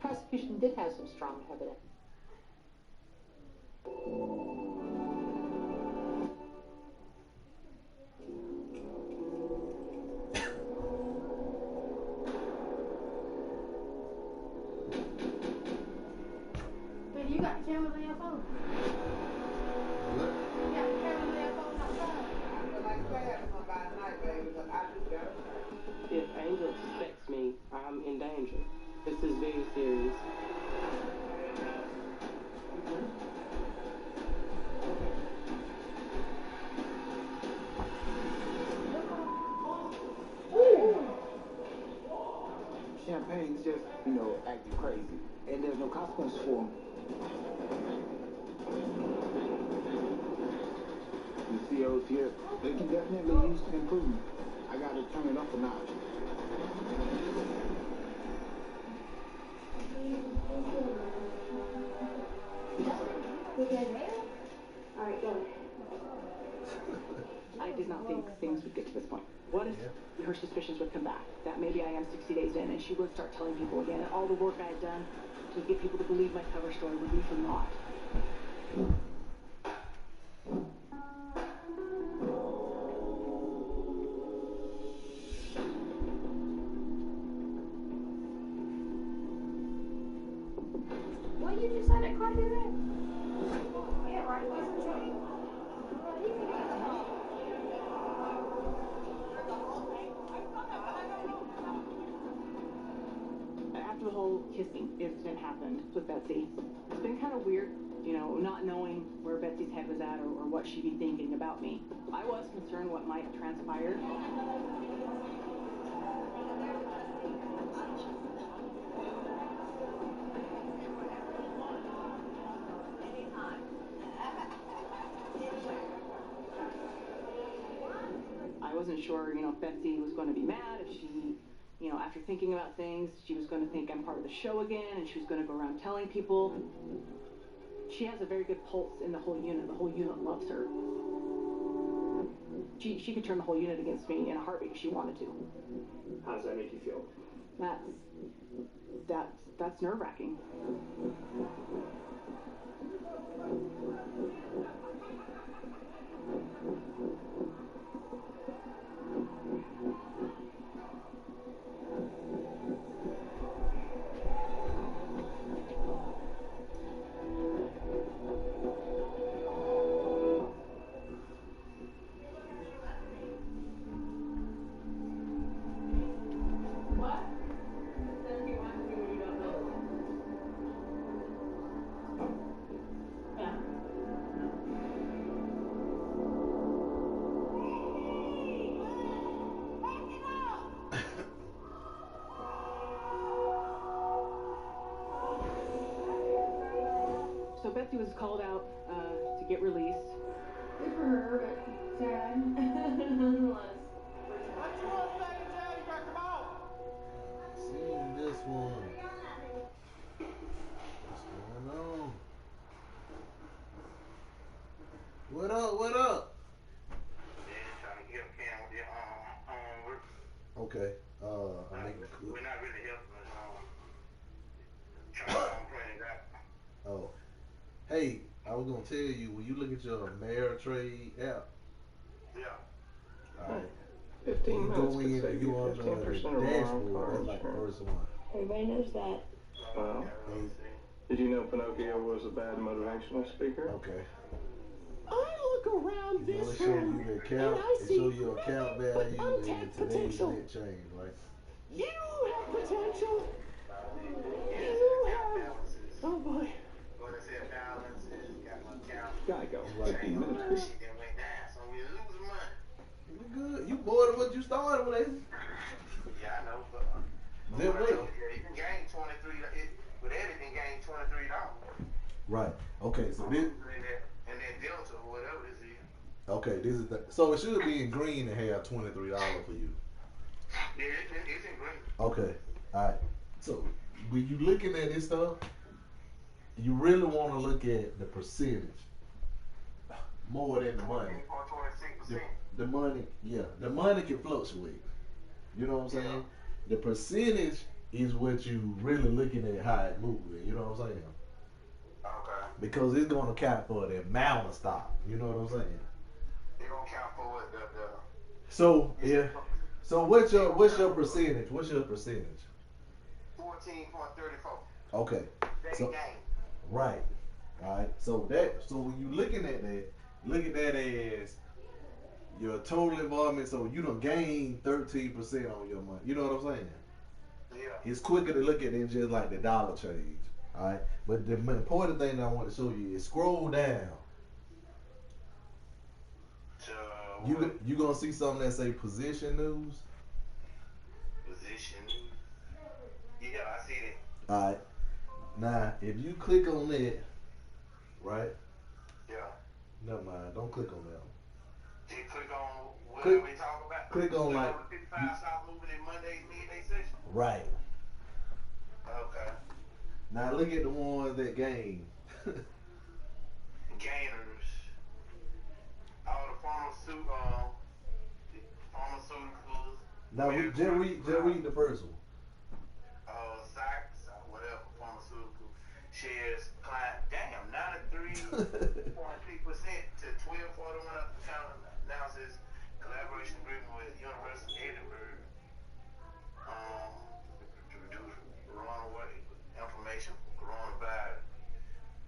[SPEAKER 11] Prosecution did have some strong evidence.
[SPEAKER 7] But you got cameras on your phone.
[SPEAKER 1] What?
[SPEAKER 7] You got cameras on your phone outside.
[SPEAKER 15] If Angel suspects me, I'm in danger. This is very serious.
[SPEAKER 16] Champagne's just, acting crazy. And there's no consequences for him. The COs here, they can definitely use improvement. I gotta turn it up a notch.
[SPEAKER 13] Alright, go. I did not think things would get to this point. What if her suspicions would come back? That maybe I am 60 days in and she would start telling people again, and all the work I had done to get people to believe my cover story would be for naught.
[SPEAKER 7] What you just said that car did that? Yeah, right. Wasn't trained.
[SPEAKER 13] After the whole kissing incident happened with Betsy, it's been kind of weird, not knowing where Betsy's head was at or what she'd be thinking about me. I was concerned what might transpire. I wasn't sure, if Betsy was going to be mad, if she, after thinking about things, she was going to think I'm part of the show again, and she was going to go around telling people. She has a very good pulse in the whole unit. The whole unit loves her. She could turn the whole unit against me in a heartbeat if she wanted to.
[SPEAKER 19] How does that make you feel?
[SPEAKER 13] That's nerve-wracking. called out to get released.
[SPEAKER 7] Good for her, but sad. Nonetheless.
[SPEAKER 6] What you want to say, Jay? Come on.
[SPEAKER 1] Seen this one. What's going on? What up? What up?
[SPEAKER 3] Trying to help Cam with their homework.
[SPEAKER 1] Okay. I'm making cool.
[SPEAKER 3] We're not really helping trying to complain that.
[SPEAKER 1] Oh. Hey, I was gonna tell you, when you look at your Ameritrade app.
[SPEAKER 3] Yeah.
[SPEAKER 1] Alright.
[SPEAKER 22] 15
[SPEAKER 1] you
[SPEAKER 22] minutes
[SPEAKER 1] go in
[SPEAKER 22] could save
[SPEAKER 1] and
[SPEAKER 22] you
[SPEAKER 1] you on the
[SPEAKER 22] 15% or more on
[SPEAKER 1] dashboard.
[SPEAKER 22] car
[SPEAKER 1] That's like the
[SPEAKER 22] insurance.
[SPEAKER 1] first one.
[SPEAKER 7] Everybody knows that.
[SPEAKER 22] Well, did you know Pinocchio was a bad motivational speaker?
[SPEAKER 1] Okay.
[SPEAKER 6] I look around
[SPEAKER 1] You know,
[SPEAKER 6] this
[SPEAKER 1] it show
[SPEAKER 6] room
[SPEAKER 1] you the account,
[SPEAKER 6] and I
[SPEAKER 1] it
[SPEAKER 6] see
[SPEAKER 1] show you account value and today's
[SPEAKER 6] potential.
[SPEAKER 1] net change, right?
[SPEAKER 6] You have potential. You have. Oh boy.
[SPEAKER 3] When I said balances, got my account.
[SPEAKER 21] Geico. 15 minutes.
[SPEAKER 3] Shit then went down, so we losing money.
[SPEAKER 1] You good. You more than what you started with.
[SPEAKER 3] Yeah, I know, but
[SPEAKER 1] Then
[SPEAKER 3] what I
[SPEAKER 1] what?
[SPEAKER 3] told you, you can gain 23. With everything, gain $23.
[SPEAKER 1] Right. Okay, so this.
[SPEAKER 3] And then Delta or whatever this is.
[SPEAKER 1] Okay, this is the. So it should be in green and have $23 for you.
[SPEAKER 3] Yeah, it's in green.
[SPEAKER 1] Okay. All right. So when you looking at this stuff, you really want to look at the percentage more than the money.
[SPEAKER 3] 26%.
[SPEAKER 1] The money, yeah, the money can fluctuate. You know what I'm saying? The percentage is what you really looking at how it moving. You know what I'm saying?
[SPEAKER 3] Okay.
[SPEAKER 1] Because it's gonna count for the amount of stock. You know what I'm saying?
[SPEAKER 3] They're gonna count for what the
[SPEAKER 1] So yeah. So what's your percentage? What's your percentage?
[SPEAKER 3] 14.34.
[SPEAKER 1] Okay. So, right. All right. So when you looking at that, look at that as your total involvement. So you done gained 13% on your money. You know what I'm saying?
[SPEAKER 3] Yeah.
[SPEAKER 1] It's quicker to look at than just like the dollar change. All right. But the important thing that I want to show you is scroll down. You gonna see something that say position news.
[SPEAKER 3] Position news. Yeah, I see that.
[SPEAKER 1] All right. Now, if you click on that, right?
[SPEAKER 3] Yeah.
[SPEAKER 1] Never mind. Don't click on that one.
[SPEAKER 3] Just click on whatever we talk about.
[SPEAKER 1] Click on like.
[SPEAKER 3] 55 stop moving in Monday's midday session.
[SPEAKER 1] Right.
[SPEAKER 3] Okay.
[SPEAKER 1] Now look at the ones that gain.
[SPEAKER 3] Gainers. All the pharmaceuticals.
[SPEAKER 1] Now just read the first one.
[SPEAKER 3] Zyx, whatever, pharmaceutical shares client. Damn, 93.3% to 1241 announces collaboration agreement with University of Edinburgh to reduce runaway information, coronavirus.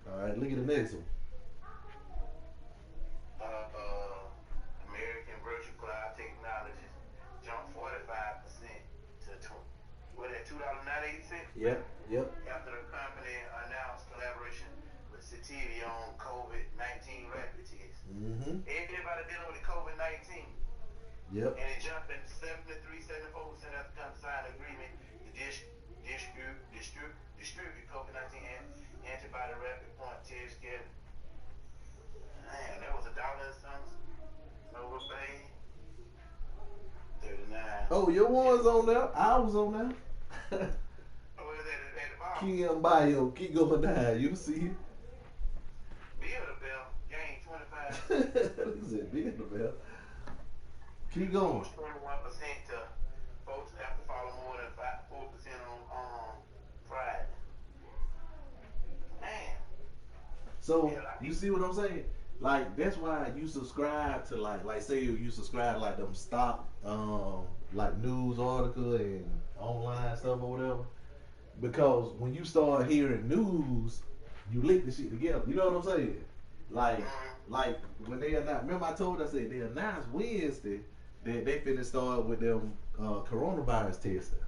[SPEAKER 1] All right, look at the next one.
[SPEAKER 3] American Virtual Cloud Technologies jumped 45% to $2.98.
[SPEAKER 1] Yep.
[SPEAKER 3] After the company announced collaboration with Citivia on COVID-19 rapid tests.
[SPEAKER 1] Mm-hmm.
[SPEAKER 3] Everybody dealing with the COVID-19.
[SPEAKER 1] Yep.
[SPEAKER 3] And it jumped in 73-74% after the company signed an agreement to distribute COVID-19 antibody rapid point test kit. Man, that was $1 and something. Nova Bay. 39.
[SPEAKER 1] Oh, your one's on there. I was on there.
[SPEAKER 3] Oh, is that at the bottom?
[SPEAKER 1] Kim Bio, keep going down. You see it?
[SPEAKER 3] Build-A-Bell gained 25.
[SPEAKER 1] Look at that Build-A-Bell. Keep going.
[SPEAKER 3] 21% to folks after follow more than 4% on Friday. Man.
[SPEAKER 1] So you see what I'm saying? Like that's why you subscribe to like say you subscribe like them stock like news article and online stuff or whatever. Because when you start hearing news, you link the shit together. You know what I'm saying? Like when they announced, remember I said they announced Wednesday that they finna start with them coronavirus testing.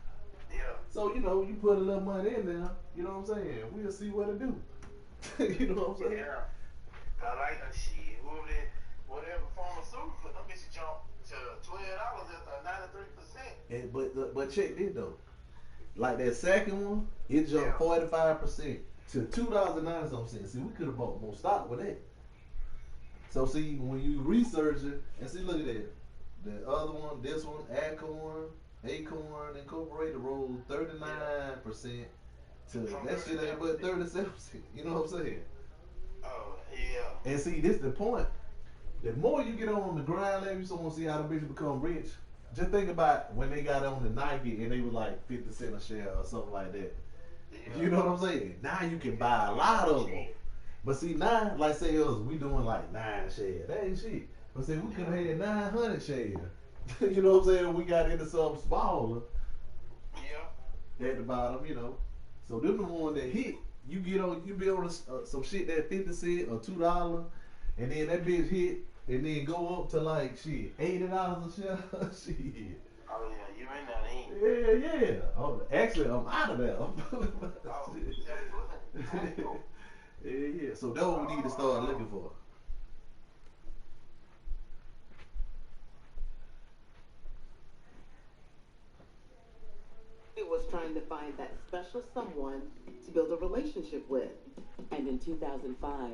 [SPEAKER 3] Yeah.
[SPEAKER 1] So you know, you put a little money in there, you know what I'm saying? We'll see what it do. You know what I'm saying?
[SPEAKER 3] Yeah. I like that shit. Whatever pharmaceutical, them bitches jumped to $12 at 93%.
[SPEAKER 1] But check this though. Like that second one, it jumped 45%. to $2.90. See, we could have bought more stock with that. So see, when you research it, and see, look at that. The other one, this one, Acorn Incorporated rose 39% to that shit ain't but 37%. You know what I'm saying?
[SPEAKER 3] Oh, yeah.
[SPEAKER 1] And see, this the point. The more you get on the grind level, you just want to see how the bitches become rich. Just think about when they got on the Nike and they was like 50 cents a share or something like that. Yeah. You know what I'm saying? Now you can buy a lot of them. But see, now, like say us, we doing like 9 shares. That ain't shit. But see, we could have had 900 shares. You know what I'm saying? We got into something smaller. Yeah. At the bottom, you know. So them the one that hit. You get on, you be on some shit that 50 cents or $2, and then that bitch hit, and then go up to like shit $80 a share. Shit.
[SPEAKER 3] Oh yeah, you in that ain't?
[SPEAKER 1] Yeah, yeah. Oh, actually, I'm out of there. Yeah. So that's what we need to start looking for.
[SPEAKER 12] It was trying to find that special someone to build a relationship with. And in 2005,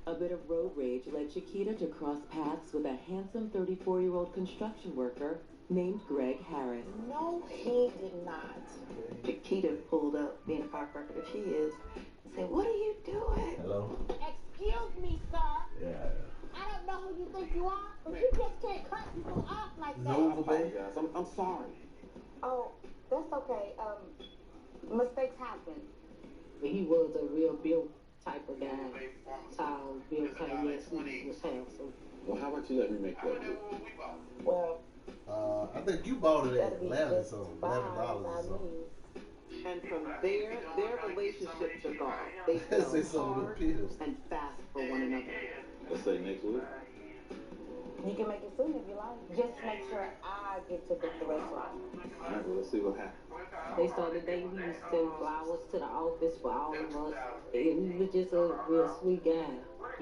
[SPEAKER 12] a bit of road rage led Chiquita to cross paths with a handsome 34-year-old construction worker named Greg Harris.
[SPEAKER 2] No, he did not. Chiquita pulled up, being a firecracker that she is, and said, "What are you doing?"
[SPEAKER 1] Hello?
[SPEAKER 2] "Excuse me, sir.
[SPEAKER 1] Yeah.
[SPEAKER 2] I don't know who you think you are, but you just can't cut people off like that."
[SPEAKER 1] Nova, baby.
[SPEAKER 2] I'm sorry. Oh, that's okay. Mistakes happen.
[SPEAKER 17] He was a real built type of guy. Tall, built kind of, yes, he was handsome.
[SPEAKER 8] Well, how about you let me make that?
[SPEAKER 2] Well,
[SPEAKER 1] I think you bought it at Atlanta, so $11 or something.
[SPEAKER 12] And from there, their relationship took off. They
[SPEAKER 1] Say
[SPEAKER 12] fell
[SPEAKER 1] some of
[SPEAKER 12] hard
[SPEAKER 1] the pills.
[SPEAKER 12] and fast for one another.
[SPEAKER 8] Let's say next week.
[SPEAKER 2] you can make it soon if you like. Just make sure I get to book the restaurant.
[SPEAKER 8] All right, well, let's see what happens.
[SPEAKER 17] They started dating. He used to send flowers to the office for all of us. And he was just a real sweet guy.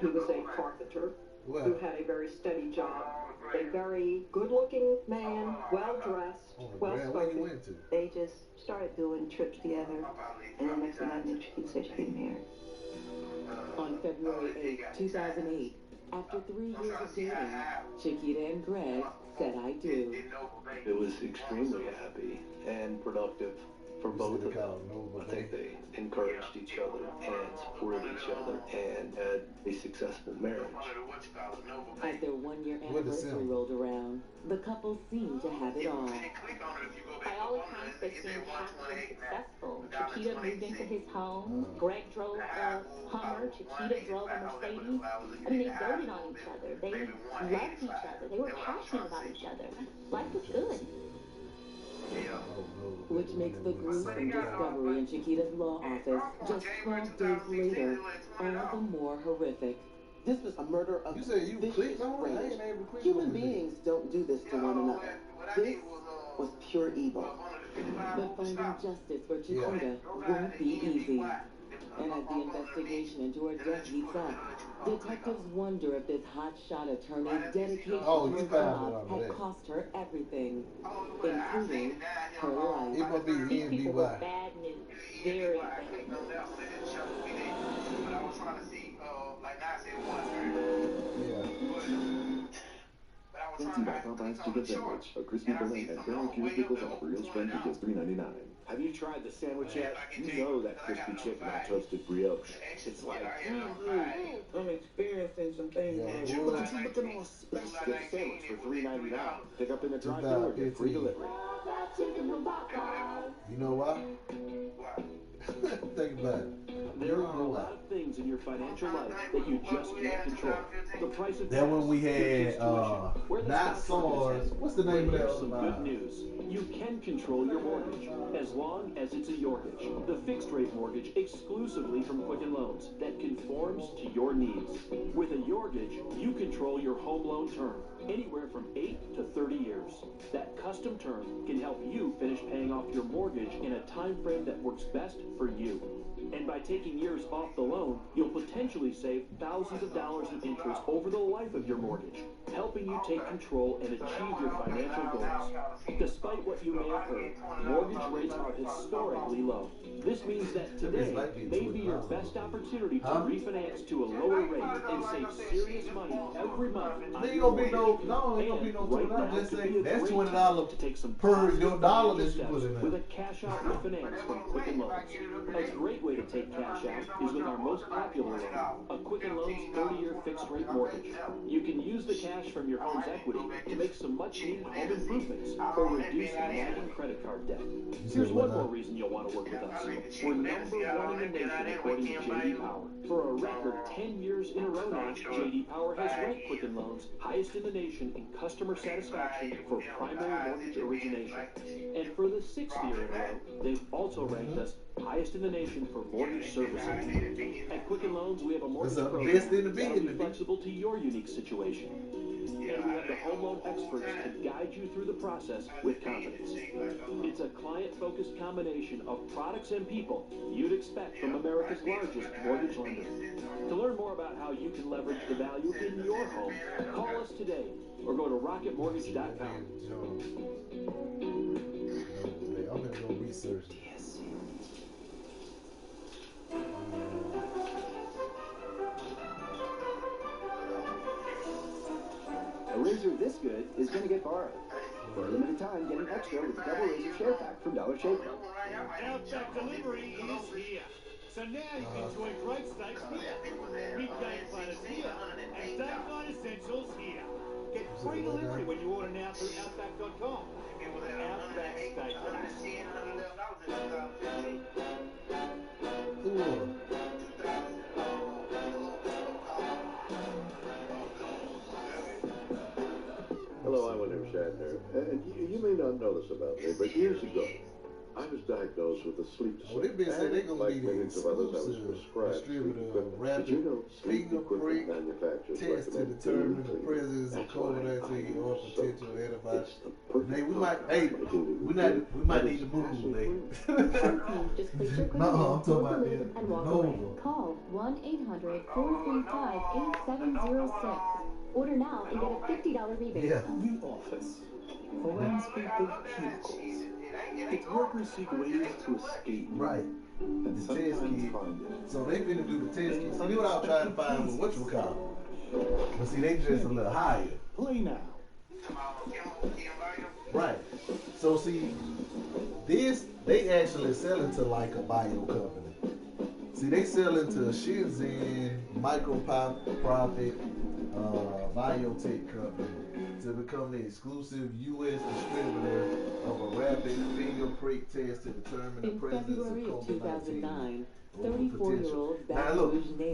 [SPEAKER 13] He was a carpenter
[SPEAKER 1] Well,
[SPEAKER 13] who had a very steady job. A very good-looking man, well-dressed,
[SPEAKER 1] where you
[SPEAKER 13] well-spoken.
[SPEAKER 1] went to?
[SPEAKER 2] They just started doing trips together, and then next thing I knew, she said she getting married.
[SPEAKER 12] On February 8, 2008, after 3 years of dating, Chiquita and Greg said I do.
[SPEAKER 4] It was extremely happy and productive for both of them. I think they encouraged each other and supported each other and had a successful marriage.
[SPEAKER 12] As their 1-year anniversary rolled around, the couple seemed to have it all.
[SPEAKER 7] By all accounts, they seemed happy and successful. Chiquita moved into his home. Greg drove a Hummer. Chiquita drove a Mercedes. I mean, they doted on each other. They loved each other. They were passionate about each other. Life was good.
[SPEAKER 12] Which makes the gruesome discovery in Chiquita's law office just 12 days later all the more horrific.
[SPEAKER 23] This was a murder of
[SPEAKER 1] You said you
[SPEAKER 23] vicious
[SPEAKER 1] clicked on it? I
[SPEAKER 23] rage.
[SPEAKER 1] ain't able to click
[SPEAKER 23] Human
[SPEAKER 1] on it.
[SPEAKER 23] beings don't do this to one another. This was pure evil.
[SPEAKER 12] But finding justice for Chiquita won't be easy. And as the investigation into her death heats up, detectives wonder if this hotshot attorney's dedication to her job had cost her everything, including her life.
[SPEAKER 1] It must be
[SPEAKER 7] These people were
[SPEAKER 1] NBY.
[SPEAKER 7] bad news. Very bad news.
[SPEAKER 3] But I was trying to see, like I said,
[SPEAKER 5] Fancy by Popeyes Chicken Sandwich, a crispy fillet and barbecue pickles off real spread for just $3.99.
[SPEAKER 24] Have you tried the sandwich yet? You know that crispy chicken on toasted brioche. It's like,
[SPEAKER 17] I'm experiencing some things.
[SPEAKER 1] Yeah,
[SPEAKER 24] look at you looking all special. Get a sandwich for $3.99. Pick up in the drive-thru or get free delivery.
[SPEAKER 1] You know why? Think about it.
[SPEAKER 24] There are a lot of things in your financial life that you just can't control. The price of
[SPEAKER 1] That when we had
[SPEAKER 24] where the
[SPEAKER 1] not
[SPEAKER 24] stock market
[SPEAKER 1] SARS.
[SPEAKER 24] is.
[SPEAKER 1] What's the name of
[SPEAKER 24] But
[SPEAKER 1] that?
[SPEAKER 24] here's some good news. You can control your mortgage as long as it's a Yorkage, the fixed rate mortgage exclusively from Quicken Loans that conforms to your needs. With a Yorkage, you control your home loan term, anywhere from 8 to 30 years. That custom term can help you finish paying off your mortgage in a time frame that works best for you. And by taking years off the loan, you'll potentially save thousands of dollars in interest over the life of your mortgage. helping you take control and achieve your financial goals. Despite what you may have heard, mortgage rates are historically low. This means that today may be your best opportunity to refinance to a lower rate and save serious money every month on
[SPEAKER 1] Ain't
[SPEAKER 24] your
[SPEAKER 1] gonna be
[SPEAKER 24] mortgage.
[SPEAKER 1] no, ain't gonna be no
[SPEAKER 24] Right now
[SPEAKER 1] $20. Just
[SPEAKER 24] could
[SPEAKER 1] say
[SPEAKER 24] be a
[SPEAKER 1] that's
[SPEAKER 24] great time
[SPEAKER 1] $20
[SPEAKER 24] to take some
[SPEAKER 1] per
[SPEAKER 24] positive
[SPEAKER 1] your dollar that you
[SPEAKER 24] steps
[SPEAKER 1] put in there.
[SPEAKER 24] with a cash out refinance from Quicken Loans. A great way to take cash out is with our most popular loan, a Quicken Loans 30-year fixed rate mortgage. You can use the cash from your home's equity to make some much needed home improvements or reduce nagging credit card debt. Here's one more reason you'll want to work with us. We're #1 in the nation according to J.D. Power. For a record 10 years in a row now, J.D. Power has ranked Quicken Loans highest in the nation in customer satisfaction for primary mortgage origination. And for the 6th year in a row, they've also ranked us highest in the nation for mortgage servicing. At Quicken Loans, we have a mortgage program that'll be flexible to your unique situation. And we have the home loan experts to guide you through the process with confidence. It's a client-focused combination of products and people you'd expect from America's largest mortgage lender. To learn more about how you can leverage the value in your home, call us today or go to rocketmortgage.com.
[SPEAKER 1] I'm gonna go research.
[SPEAKER 9] A razor this good is going to get borrowed. For a limited time, get an extra with the double razor share pack from Dollar Shave Club.
[SPEAKER 6] Outback delivery is here. So now you can enjoy great steaks here, big game platters here, and daylight essentials here. Get free delivery when you order now through Outback.com. Outback Steakhouse.
[SPEAKER 5] Hello, I'm William Shatner. You may not know this about me, but years ago, I was diagnosed with a sleep disorder.
[SPEAKER 1] Well, they been saying they're gonna
[SPEAKER 5] like
[SPEAKER 1] be
[SPEAKER 5] millions of others, I was prescribed sleep equipment. Did you know sleep equipment manufacturers
[SPEAKER 1] test to determine the presence of COVID-19 or potential antibiotics. Hey, we might need to move, Nate. No, I'm talking about Nova.
[SPEAKER 7] Call 1-800-435-8706. Order now and get a $50 rebate.
[SPEAKER 24] The office. The landscape of cubicles. Its workers seek ways to escape.
[SPEAKER 1] Right.
[SPEAKER 24] And
[SPEAKER 1] The
[SPEAKER 24] sometimes
[SPEAKER 1] test kit.
[SPEAKER 24] find it.
[SPEAKER 1] So they finna do the test kit. See what I'm trying to find with whatchamacallit. But see, they just a little higher.
[SPEAKER 24] Play now.
[SPEAKER 1] Right. So see, this, they actually selling to like a bio company. See, they selling to Shenzhen, micro-profit, biotech company to become the exclusive U.S. distributor of a rapid finger prick test to determine the presence of
[SPEAKER 12] February of
[SPEAKER 1] COVID-19.
[SPEAKER 12] 2009, 34-year-old
[SPEAKER 1] Now look,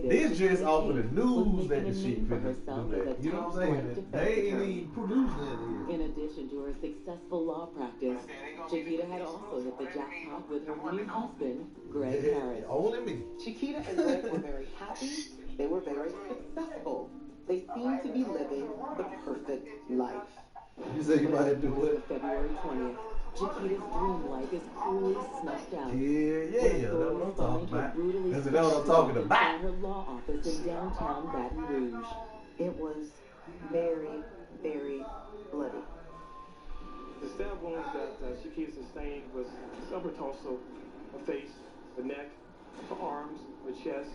[SPEAKER 1] this just off of the news that the shit finna do that. You know what I'm saying? They ain't even producing it yet.
[SPEAKER 12] In addition to her successful law practice, Chiquita had also hit the jackpot with her new husband, Greg Harris.
[SPEAKER 1] Only me.
[SPEAKER 11] Chiquita and Greg were very happy. They were very successful. They seemed to be living the perfect life.
[SPEAKER 1] You say you might do what?
[SPEAKER 12] February 20th, Chiquita's dream life is cruelly snuffed out.
[SPEAKER 1] Yeah, that's what I'm talking about. That's what I'm talking about.
[SPEAKER 12] At her law office in downtown Baton Rouge.
[SPEAKER 2] It was very, very bloody.
[SPEAKER 19] The stab wounds that Chiquita sustained was upper torso, her face, the neck, her arms, her chest,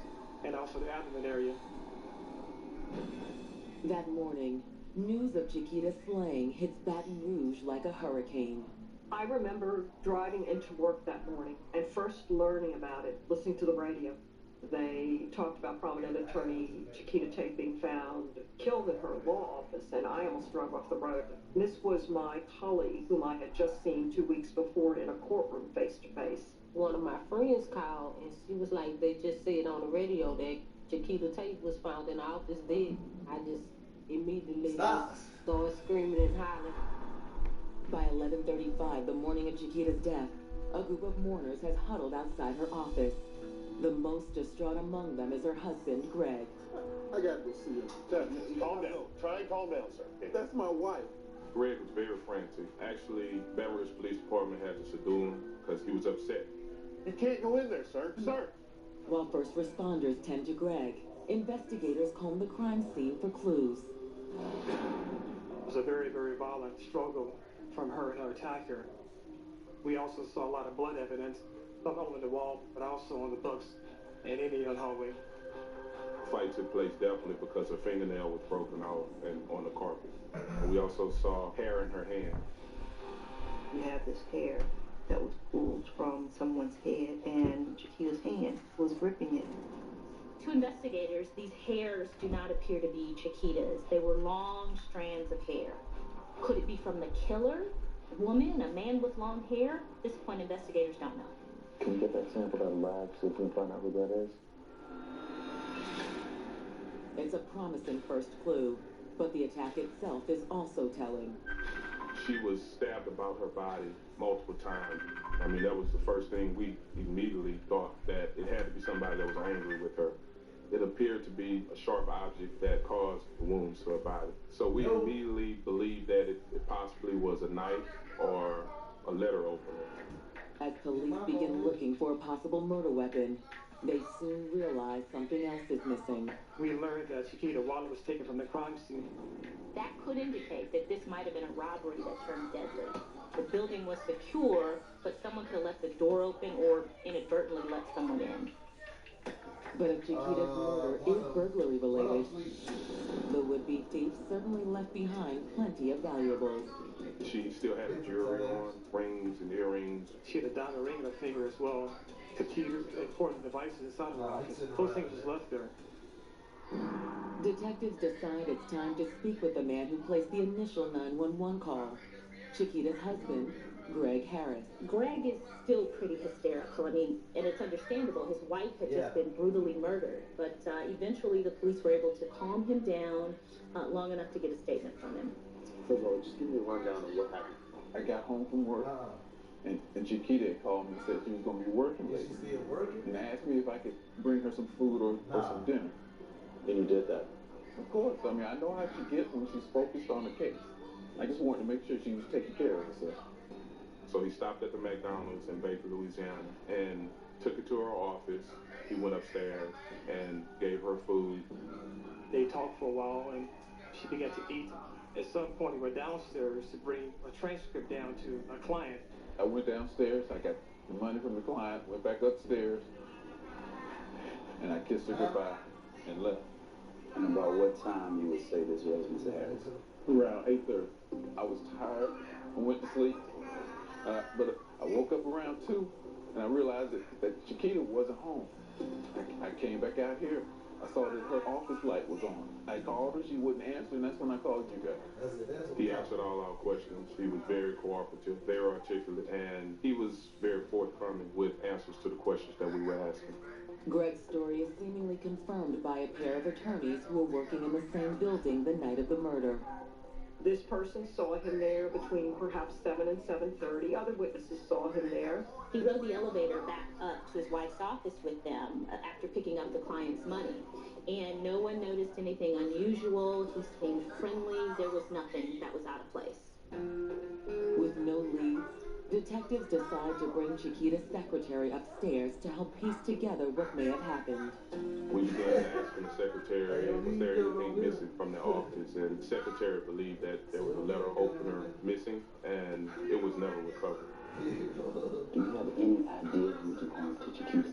[SPEAKER 19] and also the abdomen area.
[SPEAKER 12] That morning, news of Chiquita's slaying hits Baton Rouge like a hurricane.
[SPEAKER 13] I remember driving into work that morning and first learning about it, listening to the radio. They talked about prominent attorney Chiquita Tate being found killed in her law office, and I almost drove off the road. This was my colleague whom I had just seen 2 weeks before in a courtroom face to face.
[SPEAKER 15] One of my friends called and she was like, they just said on the radio that Chiquita Tate was found in the office dead. I just immediately started screaming and hollering.
[SPEAKER 12] By 11:35, the morning of Chiquita's death, a group of mourners has huddled outside her office. The most distraught among them is her husband, Greg.
[SPEAKER 16] I got to see him.
[SPEAKER 22] Calm down. Try and calm down, sir.
[SPEAKER 16] That's my wife.
[SPEAKER 10] Greg was very frantic. Actually, Baton Rouge Police Department had to subdue him because he was upset.
[SPEAKER 22] You can't go in there, sir. Sir!
[SPEAKER 12] While first responders tend to Greg, investigators comb the crime scene for clues.
[SPEAKER 19] was a very, very violent struggle from her and her attacker. We also saw a lot of blood evidence, not only on the wall, but also on the books and in the hallway.
[SPEAKER 10] The fight took place definitely because her fingernail was broken off and on the carpet. And we also saw hair in her hand.
[SPEAKER 2] We have this hair that was pulled from someone's head, and Chiquita's hand was gripping it.
[SPEAKER 7] To investigators, these hairs do not appear to be Chiquita's. They were long strands of hair. Could it be from the killer? A woman, a man with long hair? At this point, investigators don't know.
[SPEAKER 4] Can we get that sample out of the lab, see if we can find out who that is?
[SPEAKER 12] It's a promising first clue, but the attack itself is also telling.
[SPEAKER 10] She was stabbed about her body multiple times. I mean, that was the first thing we immediately thought, that it had to be somebody that was angry with her. It appeared to be a sharp object that caused the wounds to her body. So we immediately believed that it possibly was a knife or a letter opener.
[SPEAKER 12] As police begin looking for a possible murder weapon, they soon realize something else is missing.
[SPEAKER 19] We learned that Chiquita's wallet was taken from the crime scene.
[SPEAKER 7] That could indicate that this might have been a robbery that turned deadly. The building was secure, but someone could have left the door open or inadvertently let someone in.
[SPEAKER 12] But if Chiquita's murder is burglary related, the would-be thief certainly left behind plenty of valuables.
[SPEAKER 10] She still had jewelry on, rings and earrings.
[SPEAKER 19] She had a diamond ring in her finger as well. Computers, important devices inside of her office. Those things just left there.
[SPEAKER 12] Detectives decide it's time to speak with the man who placed the initial 911 call, Chiquita's husband, Greg Harris.
[SPEAKER 7] Greg is still pretty hysterical. I mean, and it's understandable. His wife had just been brutally murdered. But eventually the police were able to calm him down long enough to get a statement from him.
[SPEAKER 4] First of all, just give me a rundown of what happened. I got home from work, and Chiquita called me and said she was going to be working late.
[SPEAKER 1] She's still working?
[SPEAKER 4] And asked me if I could bring her some food or some dinner. And you did that? Of course. I mean, I know how she gets when she's focused on the case. I just wanted to make sure she was taking care of herself.
[SPEAKER 10] So he stopped at the McDonald's in Baker, Louisiana, and took her to her office. He went upstairs and gave her food.
[SPEAKER 19] They talked for a while, and she began to eat. At some point, we were downstairs to bring a transcript down to a client.
[SPEAKER 4] I went downstairs, I got the money from the client, went back upstairs, and I kissed her goodbye and left.
[SPEAKER 9] And about what time you would say this was, Mr. Harris?
[SPEAKER 4] Around 8:30. I was tired, I went to sleep, but I woke up around 2, and I realized that Chiquita wasn't home. I came back out here. I saw that her office light was on. I called her, she wouldn't answer, and that's when I called you guys.
[SPEAKER 10] He answered all our questions. He was very cooperative, very articulate, and he was very forthcoming with answers to the questions that we were asking.
[SPEAKER 12] Greg's story is seemingly confirmed by a pair of attorneys who were working in the same building the night of the murder.
[SPEAKER 17] This person saw him there between perhaps 7 and 7:30. Other witnesses saw him there.
[SPEAKER 7] He rode the elevator back up to his wife's office with them after picking up the client's money. And no one noticed anything unusual. He seemed friendly. There was nothing that was out of place.
[SPEAKER 12] With no leads, detectives decide to bring Chiquita's secretary upstairs to help piece together what may have happened.
[SPEAKER 10] We began asking the secretary, was there anything missing from the office? And the secretary believed that there was a letter opener missing, and it was never recovered.
[SPEAKER 9] Do you have any idea who did harm to Chiquita?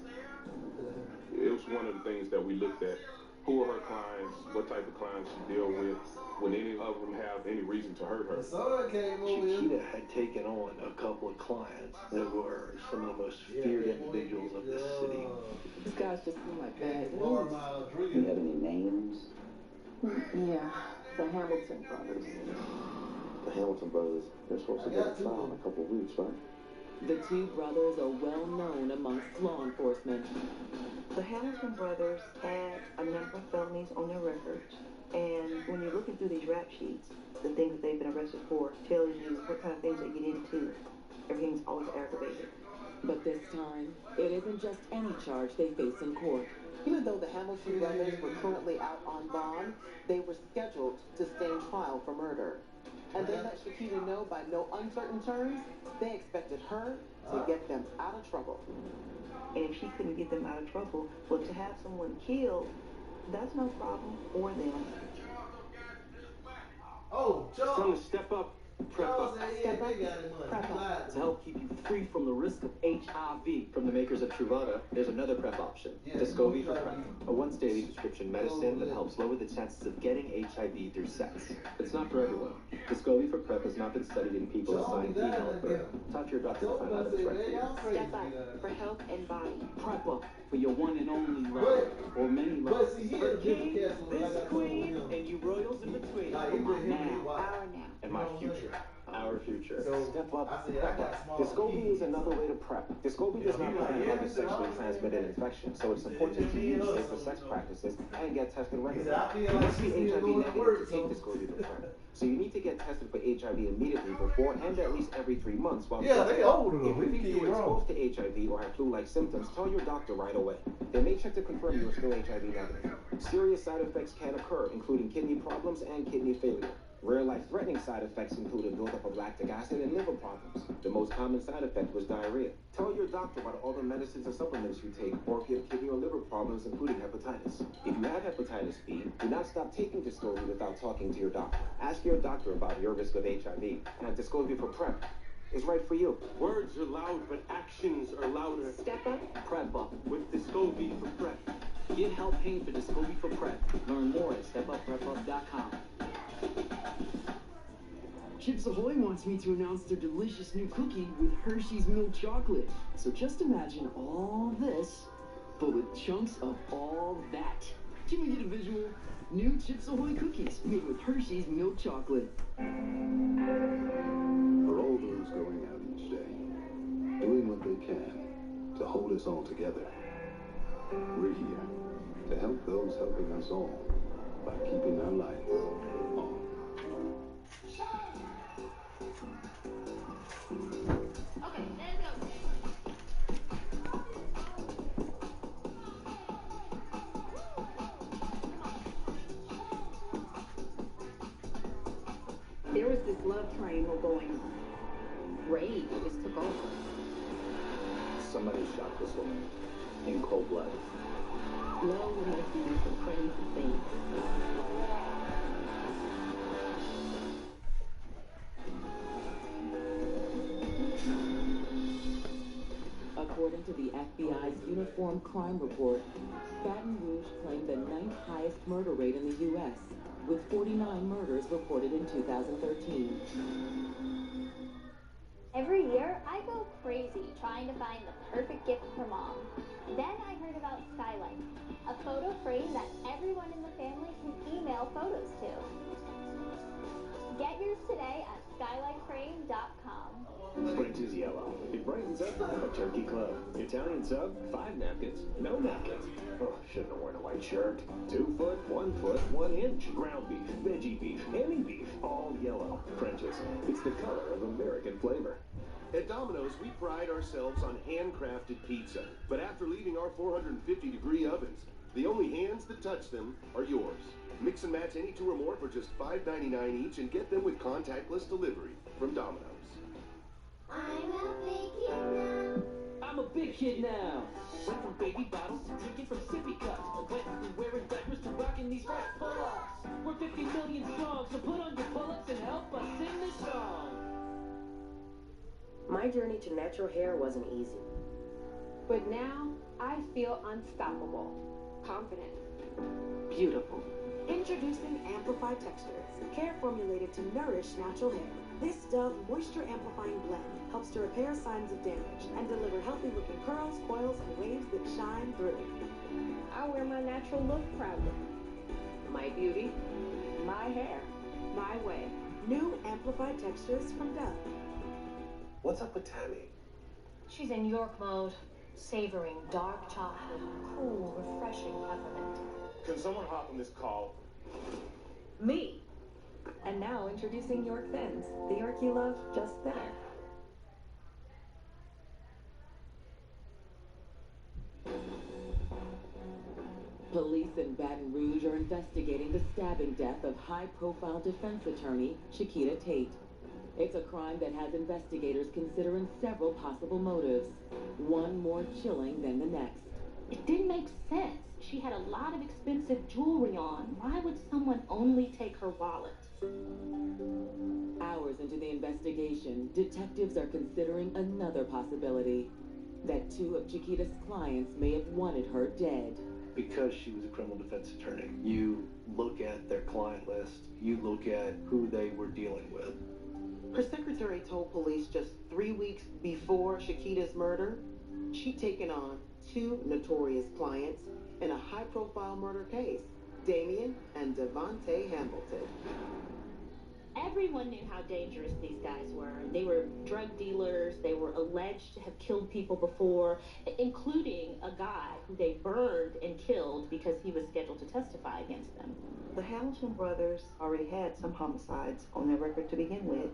[SPEAKER 10] It was one of the things that we looked at. Who are her clients? What type of clients she deal with? Would any of them have any reason to hurt her?
[SPEAKER 4] Chiquita had taken on a couple of clients that were some of the most feared individuals of this city.
[SPEAKER 11] These guys just seem like bad news.
[SPEAKER 9] Do you have any names?
[SPEAKER 11] Yeah, the Hamilton brothers.
[SPEAKER 9] The Hamilton brothers, they're supposed to go to trial in a couple of weeks, right?
[SPEAKER 12] The two brothers are well known amongst law enforcement.
[SPEAKER 2] The Hamilton brothers had a number of felonies on their records, and when you're looking through these rap sheets, the things that they've been arrested for tells you what kind of things they get into. Everything's always aggravated.
[SPEAKER 12] But this time, it isn't just any charge they face in court.
[SPEAKER 11] Even though the Hamilton brothers were currently out on bond, they were scheduled to stand trial for murder. And they let Chiquita know by no uncertain terms, they expected her to get them out of trouble.
[SPEAKER 2] And if she couldn't get them out of trouble, well, to have someone killed, that's no problem for them.
[SPEAKER 1] Oh,
[SPEAKER 24] It's time
[SPEAKER 1] Charles.
[SPEAKER 24] to step up, prep
[SPEAKER 1] Charles
[SPEAKER 24] up.
[SPEAKER 1] said he ain't got any money.
[SPEAKER 11] Prep
[SPEAKER 1] He
[SPEAKER 11] up.
[SPEAKER 1] lied
[SPEAKER 14] To help keep you free from the risk of HIV. From the makers of Truvada, there's another PrEP option,
[SPEAKER 1] Yeah,
[SPEAKER 14] Descovy for
[SPEAKER 1] HIV.
[SPEAKER 14] PrEP, a once-daily prescription medicine that helps lower the chances of getting HIV through sex. It's not for everyone. Descovy for PrEP has not been studied in people assigned female at birth. Talk to your doctor to find out if it's right for you.
[SPEAKER 11] Step up for health and body.
[SPEAKER 24] Prep up for your one and only love, or many
[SPEAKER 1] But
[SPEAKER 24] loves.
[SPEAKER 1] see, he
[SPEAKER 24] For
[SPEAKER 1] had a different
[SPEAKER 24] king,
[SPEAKER 1] cast when I
[SPEAKER 24] this
[SPEAKER 1] got
[SPEAKER 24] queen,
[SPEAKER 1] told him.
[SPEAKER 24] and you royals in between.
[SPEAKER 1] Like,
[SPEAKER 24] For
[SPEAKER 1] he
[SPEAKER 24] my
[SPEAKER 1] put him in
[SPEAKER 24] now,
[SPEAKER 1] wild.
[SPEAKER 11] Our now.
[SPEAKER 14] And my future. Our future.
[SPEAKER 1] So,
[SPEAKER 14] Step up,
[SPEAKER 1] I said, I
[SPEAKER 14] prep
[SPEAKER 1] got
[SPEAKER 14] up.
[SPEAKER 1] small
[SPEAKER 14] Descovy
[SPEAKER 1] keys.
[SPEAKER 14] is another way to prep. Descovy does not prevent other sexually transmitted infections, so it's important to use safer sex practices and get tested
[SPEAKER 1] He
[SPEAKER 14] regularly.
[SPEAKER 1] said, I feel
[SPEAKER 14] You
[SPEAKER 1] like
[SPEAKER 14] must be
[SPEAKER 1] she's still
[SPEAKER 14] HIV
[SPEAKER 1] going to
[SPEAKER 14] negative
[SPEAKER 1] work,
[SPEAKER 14] to take
[SPEAKER 1] so.
[SPEAKER 14] Descovy for PrEP. So you need to get tested for HIV immediately before and at least every 3 months. While
[SPEAKER 1] Yeah, they older though.
[SPEAKER 14] If you think
[SPEAKER 1] These
[SPEAKER 14] you
[SPEAKER 1] kids
[SPEAKER 14] were
[SPEAKER 1] grown.
[SPEAKER 14] exposed to HIV or have flu-like symptoms, tell your doctor right away. They may check to confirm you are still HIV negative. Serious side effects can occur, including kidney problems and kidney failure. Rare life-threatening side effects include a buildup of lactic acid and liver problems. The most common side effect was diarrhea. Tell your doctor about all the medicines and supplements you take, or if you have kidney or liver problems, including hepatitis. If you have hepatitis B, do not stop taking Descovy without talking to your doctor. Ask your doctor about your risk of HIV, and Descovy for PrEP is right for you.
[SPEAKER 24] words are loud, but actions are louder.
[SPEAKER 11] Step up.
[SPEAKER 24] Prep up with Descovy for PrEP.
[SPEAKER 18] Get help paying for Descovy for PrEP. Learn more at stepupprepup.com. Chips Ahoy wants me to announce their delicious new cookie with Hershey's milk chocolate. So just imagine all this, but with chunks of all that. Can we get a visual? New Chips Ahoy cookies made with Hershey's milk chocolate.
[SPEAKER 20] For all those going out each day, doing what they can to hold us all together, we're here to help those helping us all by keeping our lights on.
[SPEAKER 21] Okay, let's go.
[SPEAKER 11] There was this love triangle going on.
[SPEAKER 15] Rage just took over.
[SPEAKER 14] Somebody shot this woman in cold blood.
[SPEAKER 15] Love will make you do some crazy things.
[SPEAKER 12] According to the FBI's Uniform Crime Report, Baton Rouge claimed the 9th highest murder rate in the U.S., with 49 murders reported in 2013.
[SPEAKER 25] Every year, I go crazy trying to find the perfect gift for mom. Then I heard about Skylight, a photo frame that everyone in the family can email photos to. Get yours today at skylightframe.com.
[SPEAKER 24] Sprint is yellow. It brightens up a turkey club. Italian sub, 5 napkins, no napkins. Oh, shouldn't have worn a white shirt. 2 foot, 1 foot, 1 inch. Ground beef, veggie beef, any beef, all yellow. French's. It's the color of American flavor.
[SPEAKER 6] At Domino's, we pride ourselves on handcrafted pizza. But after leaving our 450-degree ovens, the only hands that touch them are yours. Mix and match any 2 or more for just $5.99 each and get them with contactless delivery from Domino's.
[SPEAKER 21] I'm a big kid now.
[SPEAKER 18] I'm a big kid now. Went from baby bottles to drinking from sippy cups. Went from wearing diapers to rocking these fresh pull-ups. We're 50 million strong, so put on your pull-ups and help us sing this song.
[SPEAKER 26] My journey to natural hair wasn't easy.
[SPEAKER 11] But now, I feel unstoppable. Confident.
[SPEAKER 13] Beautiful. Introducing Amplified Textures, care formulated to nourish natural hair. This Dove Moisture Amplifying Blend helps to repair signs of damage and deliver healthy-looking curls, coils, and waves that shine through.
[SPEAKER 11] I wear my natural look proudly.
[SPEAKER 26] My beauty,
[SPEAKER 11] My hair, my way.
[SPEAKER 13] New Amplified Textures from Dove.
[SPEAKER 14] What's up with Tammy?
[SPEAKER 27] She's in York mode, savoring dark chocolate, cool, refreshing peppermint.
[SPEAKER 10] Can someone hop on this call?
[SPEAKER 11] Me. And now introducing York Thins, the York you love just there.
[SPEAKER 12] Police in Baton Rouge are investigating the stabbing death of high-profile defense attorney Chiquita Tate. It's a crime that has investigators considering several possible motives, one more chilling than the next.
[SPEAKER 7] It didn't make sense. She had a lot of expensive jewelry on. Why would someone only take her wallet?
[SPEAKER 12] Hours into the investigation, detectives are considering another possibility, that two of Chiquita's clients may have wanted her dead.
[SPEAKER 3] Because she was a criminal defense attorney, you look at their client list, you look at who they were dealing with.
[SPEAKER 11] Her secretary told police just 3 weeks before Chiquita's murder, she'd taken on two notorious clients in a high-profile murder case, Damien and Devontae Hamilton.
[SPEAKER 7] Everyone knew how dangerous these guys were. They were drug dealers. They were alleged to have killed people before, including a guy who they burned and killed because he was scheduled to testify against them.
[SPEAKER 2] The Hamilton brothers already had some homicides on their record to begin with.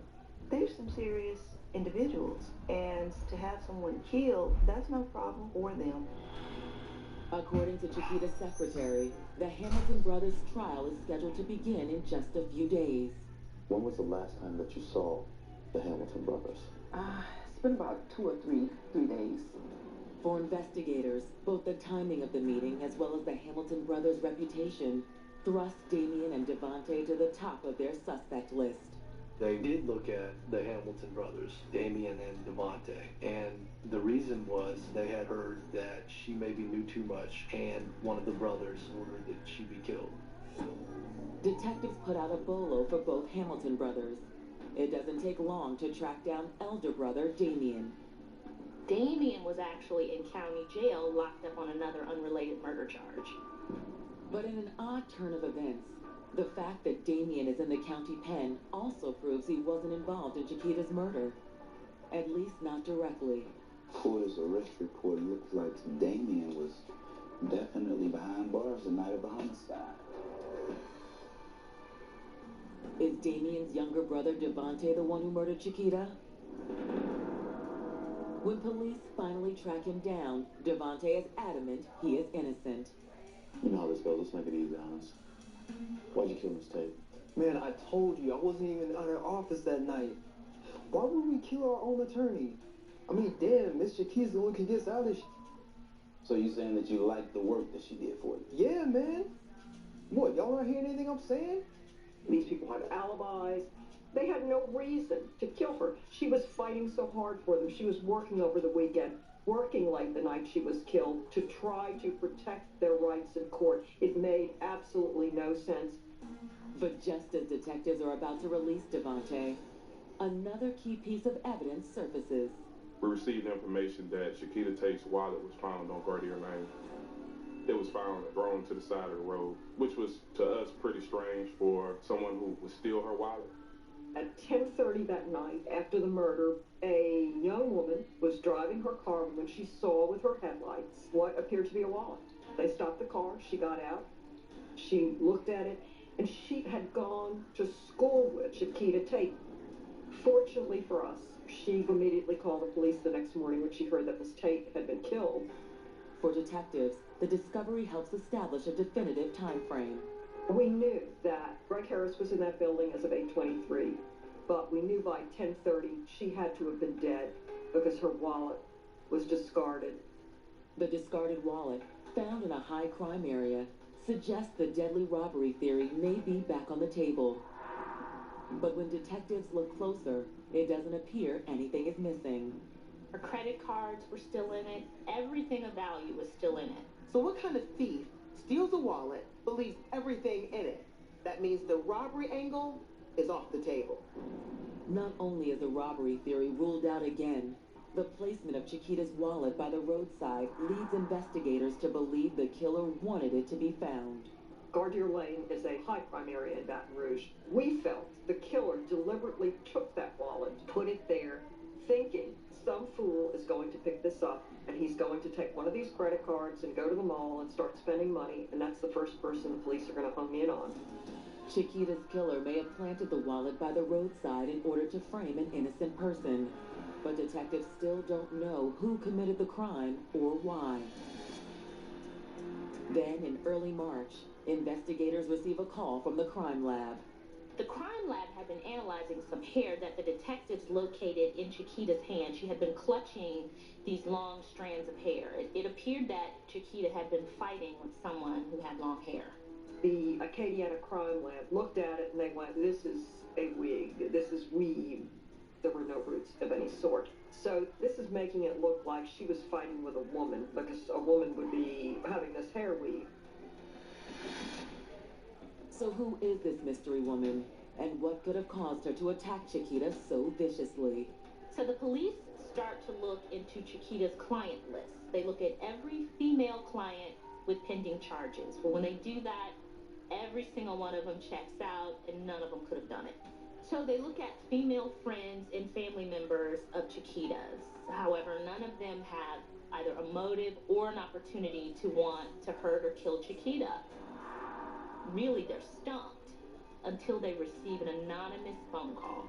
[SPEAKER 2] They're some serious individuals, and to have someone killed, that's no problem for them.
[SPEAKER 12] According to Chiquita's secretary, the Hamilton brothers' trial is scheduled to begin in just a few days.
[SPEAKER 4] When was the last time that you saw the Hamilton brothers?
[SPEAKER 5] It's been about 2 or 3 days.
[SPEAKER 12] For investigators, both the timing of the meeting as well as the Hamilton brothers' reputation thrust Damien and Devontae to the top of their suspect list.
[SPEAKER 3] They did look at the Hamilton brothers, Damien and Devontae, and the reason was they had heard that she maybe knew too much and one of the brothers ordered that she be killed.
[SPEAKER 12] Detectives put out a bolo for both Hamilton brothers. It doesn't take long to track down elder brother Damien.
[SPEAKER 7] Damien was actually in county jail, locked up on another unrelated murder charge.
[SPEAKER 12] But in an odd turn of events, the fact that Damien is in the county pen also proves he wasn't involved in Chiquita's murder. At least not directly.
[SPEAKER 20] Porter's arrest report looks like Damien was definitely behind bars the night of the homicide.
[SPEAKER 12] Is Damien's younger brother Devontae the one who murdered Chiquita? When police finally track him down, Devontae is adamant he is innocent.
[SPEAKER 4] You know how this goes. Let's make it easy, honest. Why'd you kill Miss Tate?
[SPEAKER 5] Man, I told you, I wasn't even in her office that night. Why would we kill our own attorney? I mean, damn, Miss Chiquita's the one who can get us out of this.
[SPEAKER 20] So you saying that you like the work that she did for you?
[SPEAKER 5] Yeah, man. What, y'all not hearing anything I'm saying?
[SPEAKER 8] These people had alibis. They had no reason to kill her. She was fighting so hard for them. She was working over the weekend, working late the night she was killed to try to protect their rights in court. It made absolutely no sense.
[SPEAKER 12] But just as detectives are about to release Devontae, another key piece of evidence surfaces.
[SPEAKER 10] We received information that Chiquita Tate's wallet was found on Verdier Lane. It was found thrown to the side of the road, which was, to us, pretty strange for someone who would steal her wallet.
[SPEAKER 8] At 10:30 that night, after the murder, a young woman was driving her car when she saw with her headlights what appeared to be a wallet. They stopped the car, she got out, she looked at it, and she had gone to school with Chiquita Tate. Fortunately for us, she immediately called the police the next morning when she heard that Miss Tate had been killed.
[SPEAKER 12] For detectives, the discovery helps establish a definitive time frame.
[SPEAKER 8] We knew that Greg Harris was in that building as of 8:23, but we knew by 10:30 she had to have been dead because her wallet was discarded.
[SPEAKER 12] The discarded wallet, found in a high crime area, suggests the deadly robbery theory may be back on the table. But when detectives look closer, it doesn't appear anything is missing.
[SPEAKER 7] Her credit cards were still in it. Everything of value was still in it.
[SPEAKER 11] So what kind of thief steals a wallet, believes everything in it? That means the robbery angle is off the table.
[SPEAKER 12] Not only is the robbery theory ruled out again, the placement of Chiquita's wallet by the roadside leads investigators to believe the killer wanted it to be found.
[SPEAKER 8] Verdier Lane is a high crime area in Baton Rouge. We felt the killer deliberately took that wallet, put it there, thinking some fool is going to pick this up and he's going to take one of these credit cards and go to the mall and start spending money, and that's the first person the police are going to hone in on.
[SPEAKER 12] Chiquita's killer may have planted the wallet by the roadside in order to frame an innocent person, but detectives still don't know who committed the crime or why. Then, in early March, investigators receive a call from the crime lab.
[SPEAKER 7] The crime lab had been analyzing some hair that the detectives located in Chiquita's hand. She had been clutching these long strands of hair. It appeared that Chiquita had been fighting with someone who had long hair.
[SPEAKER 8] The Acadiana Crime Lab looked at it and they went, this is a wig, this is weave. There were no roots of any sort. So this is making it look like she was fighting with a woman, because a woman would be having this hair weave.
[SPEAKER 12] So who is this mystery woman, and what could have caused her to attack Chiquita so viciously?
[SPEAKER 7] So the police start to look into Chiquita's client list. They look at every female client with pending charges. Well, when they do that, every single one of them checks out, and none of them could have done it. So they look at female friends and family members of Chiquita's. However, none of them have either a motive or an opportunity to want to hurt or kill Chiquita. Really, they're stumped until they receive an anonymous phone call.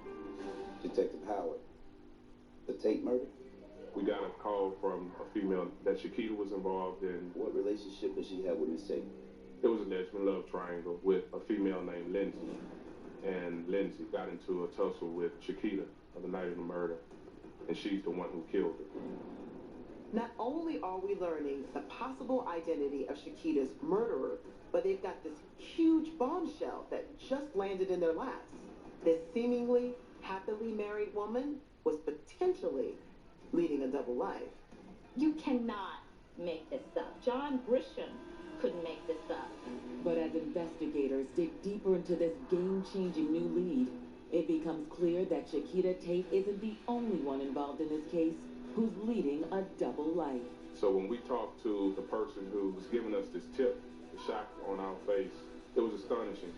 [SPEAKER 20] Detective Howard, the Tate murder?
[SPEAKER 10] We got a call from a female that Chiquita was involved in.
[SPEAKER 20] What relationship did she have with Miss Tate?
[SPEAKER 10] It was a lesbian love triangle with a female named Lindsay. And Lindsay got into a tussle with Chiquita on the night of the murder. And she's the one who killed her.
[SPEAKER 11] Not only are we learning the possible identity of Chiquita's murderer, but they've got this huge bombshell that just landed in their laps. This seemingly happily married woman was potentially leading a double life.
[SPEAKER 7] You cannot make this up. John Grisham couldn't make this up.
[SPEAKER 12] But as investigators dig deeper into this game-changing new lead, it becomes clear that Chiquita Tate isn't the only one involved in this case who's leading a double life.
[SPEAKER 10] So when we talked to the person who was giving us this tip, the shock on our face, it was astonishing.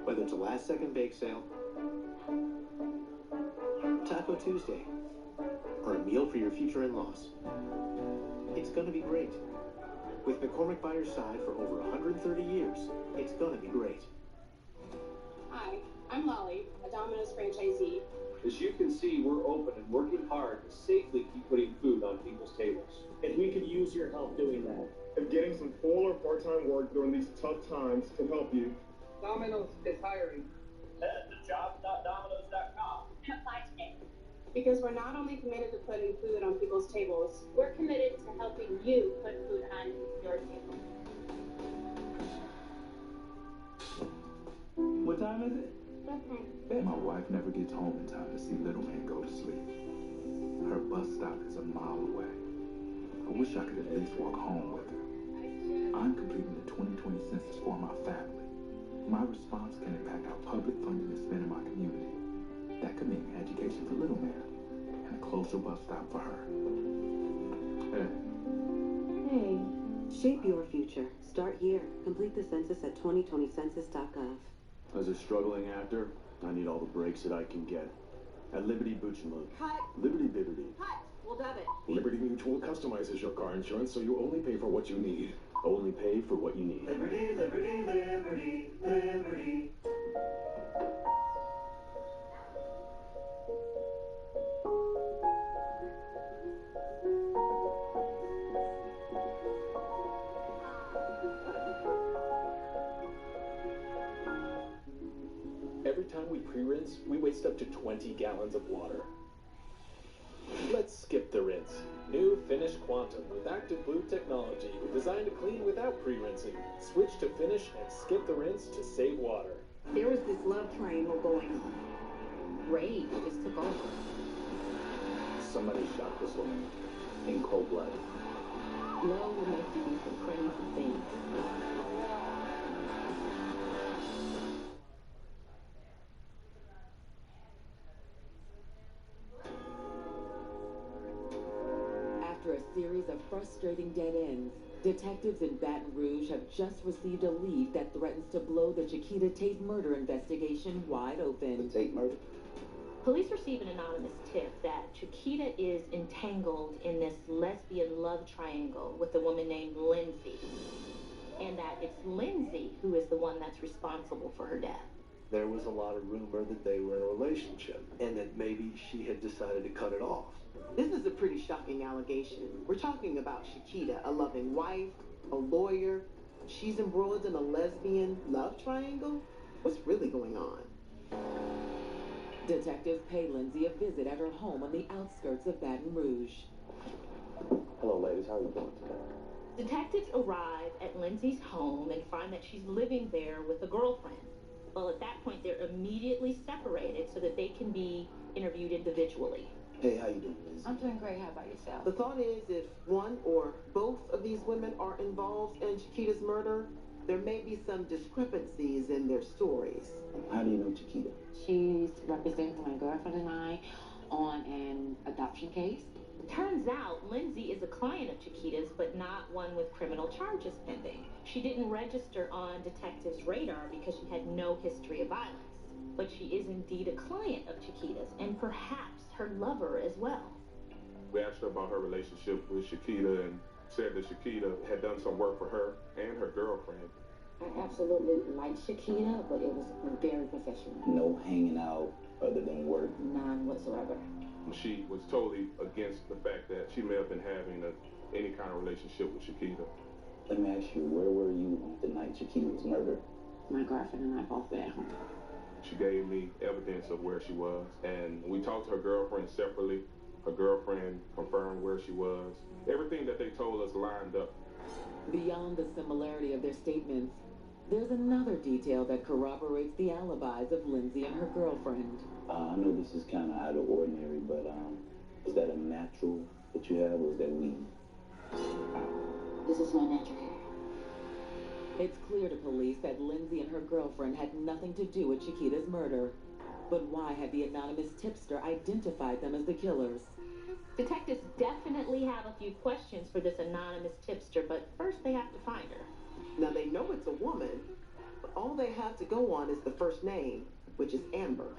[SPEAKER 1] Whether it's a last-second bake sale, Taco Tuesday, or a meal for your future in-laws, it's gonna be great. With McCormick by your side for over 130 years, it's gonna be great.
[SPEAKER 13] Hi, I'm Molly, a Domino's franchisee.
[SPEAKER 9] As you can see, we're open and working hard to safely keep putting food on people's tables. And we could use your help doing that.
[SPEAKER 16] If getting some full or part-time work during these tough times can help you,
[SPEAKER 17] Domino's is hiring.
[SPEAKER 9] Head to jobs.domino's.com.
[SPEAKER 13] Apply today. Because we're not only committed to putting food on people's tables,
[SPEAKER 7] We're committed to helping you put food on your table.
[SPEAKER 19] What time is it?
[SPEAKER 21] Bet my wife never gets home in time to see little man go to sleep. Her bus stop is a mile away. I wish I could at least walk home with her. I'm completing the 2020 census for my family. My response can impact how public funding is spent in my community. That could mean education for little man and a closer bus stop for her. Hey.
[SPEAKER 22] Hey, shape your future. Start here. Complete the census at 2020census.gov.
[SPEAKER 23] As a struggling actor, I need all the breaks that I can get. At Liberty Booch and Look.
[SPEAKER 22] Cut.
[SPEAKER 23] Liberty Bibbity.
[SPEAKER 22] Cut. We'll dub it.
[SPEAKER 23] Liberty Mutual customizes your car insurance so you only pay for what you need. Only pay for what you need.
[SPEAKER 6] Liberty, liberty, liberty, liberty.
[SPEAKER 24] Every time we pre-rinse, we waste up to 20 gallons of water. Let's skip the rinse. New Finish Quantum with Active Blue technology, designed to clean without pre-rinsing. Switch to Finish and skip the rinse to save water.
[SPEAKER 22] There was this love triangle going on. Rage just took over.
[SPEAKER 23] Somebody shot this woman in cold blood.
[SPEAKER 7] Love will make you do some crazy things.
[SPEAKER 12] After a series of frustrating dead ends, detectives in Baton Rouge have just received a lead that threatens to blow the Chiquita Tate murder investigation wide open.
[SPEAKER 20] The Tate murder?
[SPEAKER 7] Police receive an anonymous tip that Chiquita is entangled in this lesbian love triangle with a woman named Lindsay, and that it's Lindsay who is the one that's responsible for her death.
[SPEAKER 3] There was a lot of rumor that they were in a relationship and that maybe she had decided to cut it off.
[SPEAKER 11] This is a pretty shocking allegation. We're talking about Chiquita, a loving wife, a lawyer. She's embroiled in a lesbian love triangle? What's really going on?
[SPEAKER 12] Detectives pay Lindsay a visit at her home on the outskirts of Baton Rouge.
[SPEAKER 14] Hello, ladies. How are you doing today?
[SPEAKER 7] Detectives arrive at Lindsay's home and find that she's living there with a girlfriend. Well, at that point, they're immediately separated so that they can be interviewed individually.
[SPEAKER 20] Hey, how you doing, Liz?
[SPEAKER 11] I'm doing great. How about yourself? The thought is, if one or both of these women are involved in Chiquita's murder, there may be some discrepancies in their stories.
[SPEAKER 20] How do you know Chiquita?
[SPEAKER 15] She's representing my girlfriend and I on an adoption case.
[SPEAKER 7] Turns out Lindsay is a client of Chiquita's, but not one with criminal charges pending. She didn't register on detectives' radar because she had no history of violence. But she is indeed a client of Chiquita's, and perhaps her lover as well.
[SPEAKER 10] We asked her about her relationship with Chiquita and said that Chiquita had done some work for her and her girlfriend.
[SPEAKER 15] I absolutely liked Chiquita, but it was very professional.
[SPEAKER 20] No hanging out other than work?
[SPEAKER 15] None whatsoever.
[SPEAKER 10] She was totally against the fact that she may have been having any kind of relationship with Chiquita.
[SPEAKER 20] Let me ask you, where were you on the night Chiquita was murdered?
[SPEAKER 15] My girlfriend and I both were at home.
[SPEAKER 10] She gave me evidence of where she was, and we talked to her girlfriend separately. Her girlfriend confirmed where she was. Everything that they told us lined up.
[SPEAKER 12] Beyond the similarity of their statements, there's another detail that corroborates the alibis of Lindsay and her girlfriend.
[SPEAKER 20] I know this is kind of out of ordinary, but is that a natural that you have, or is that weed?
[SPEAKER 15] This is my natural hair.
[SPEAKER 12] It's clear to police that Lindsay and her girlfriend had nothing to do with Chiquita's murder. But why had the anonymous tipster identified them as the killers?
[SPEAKER 7] Detectives definitely have a few questions for this anonymous tipster, but first they have to find her.
[SPEAKER 11] Now they know it's a woman, but all they have to go on is the first name, which is Amber.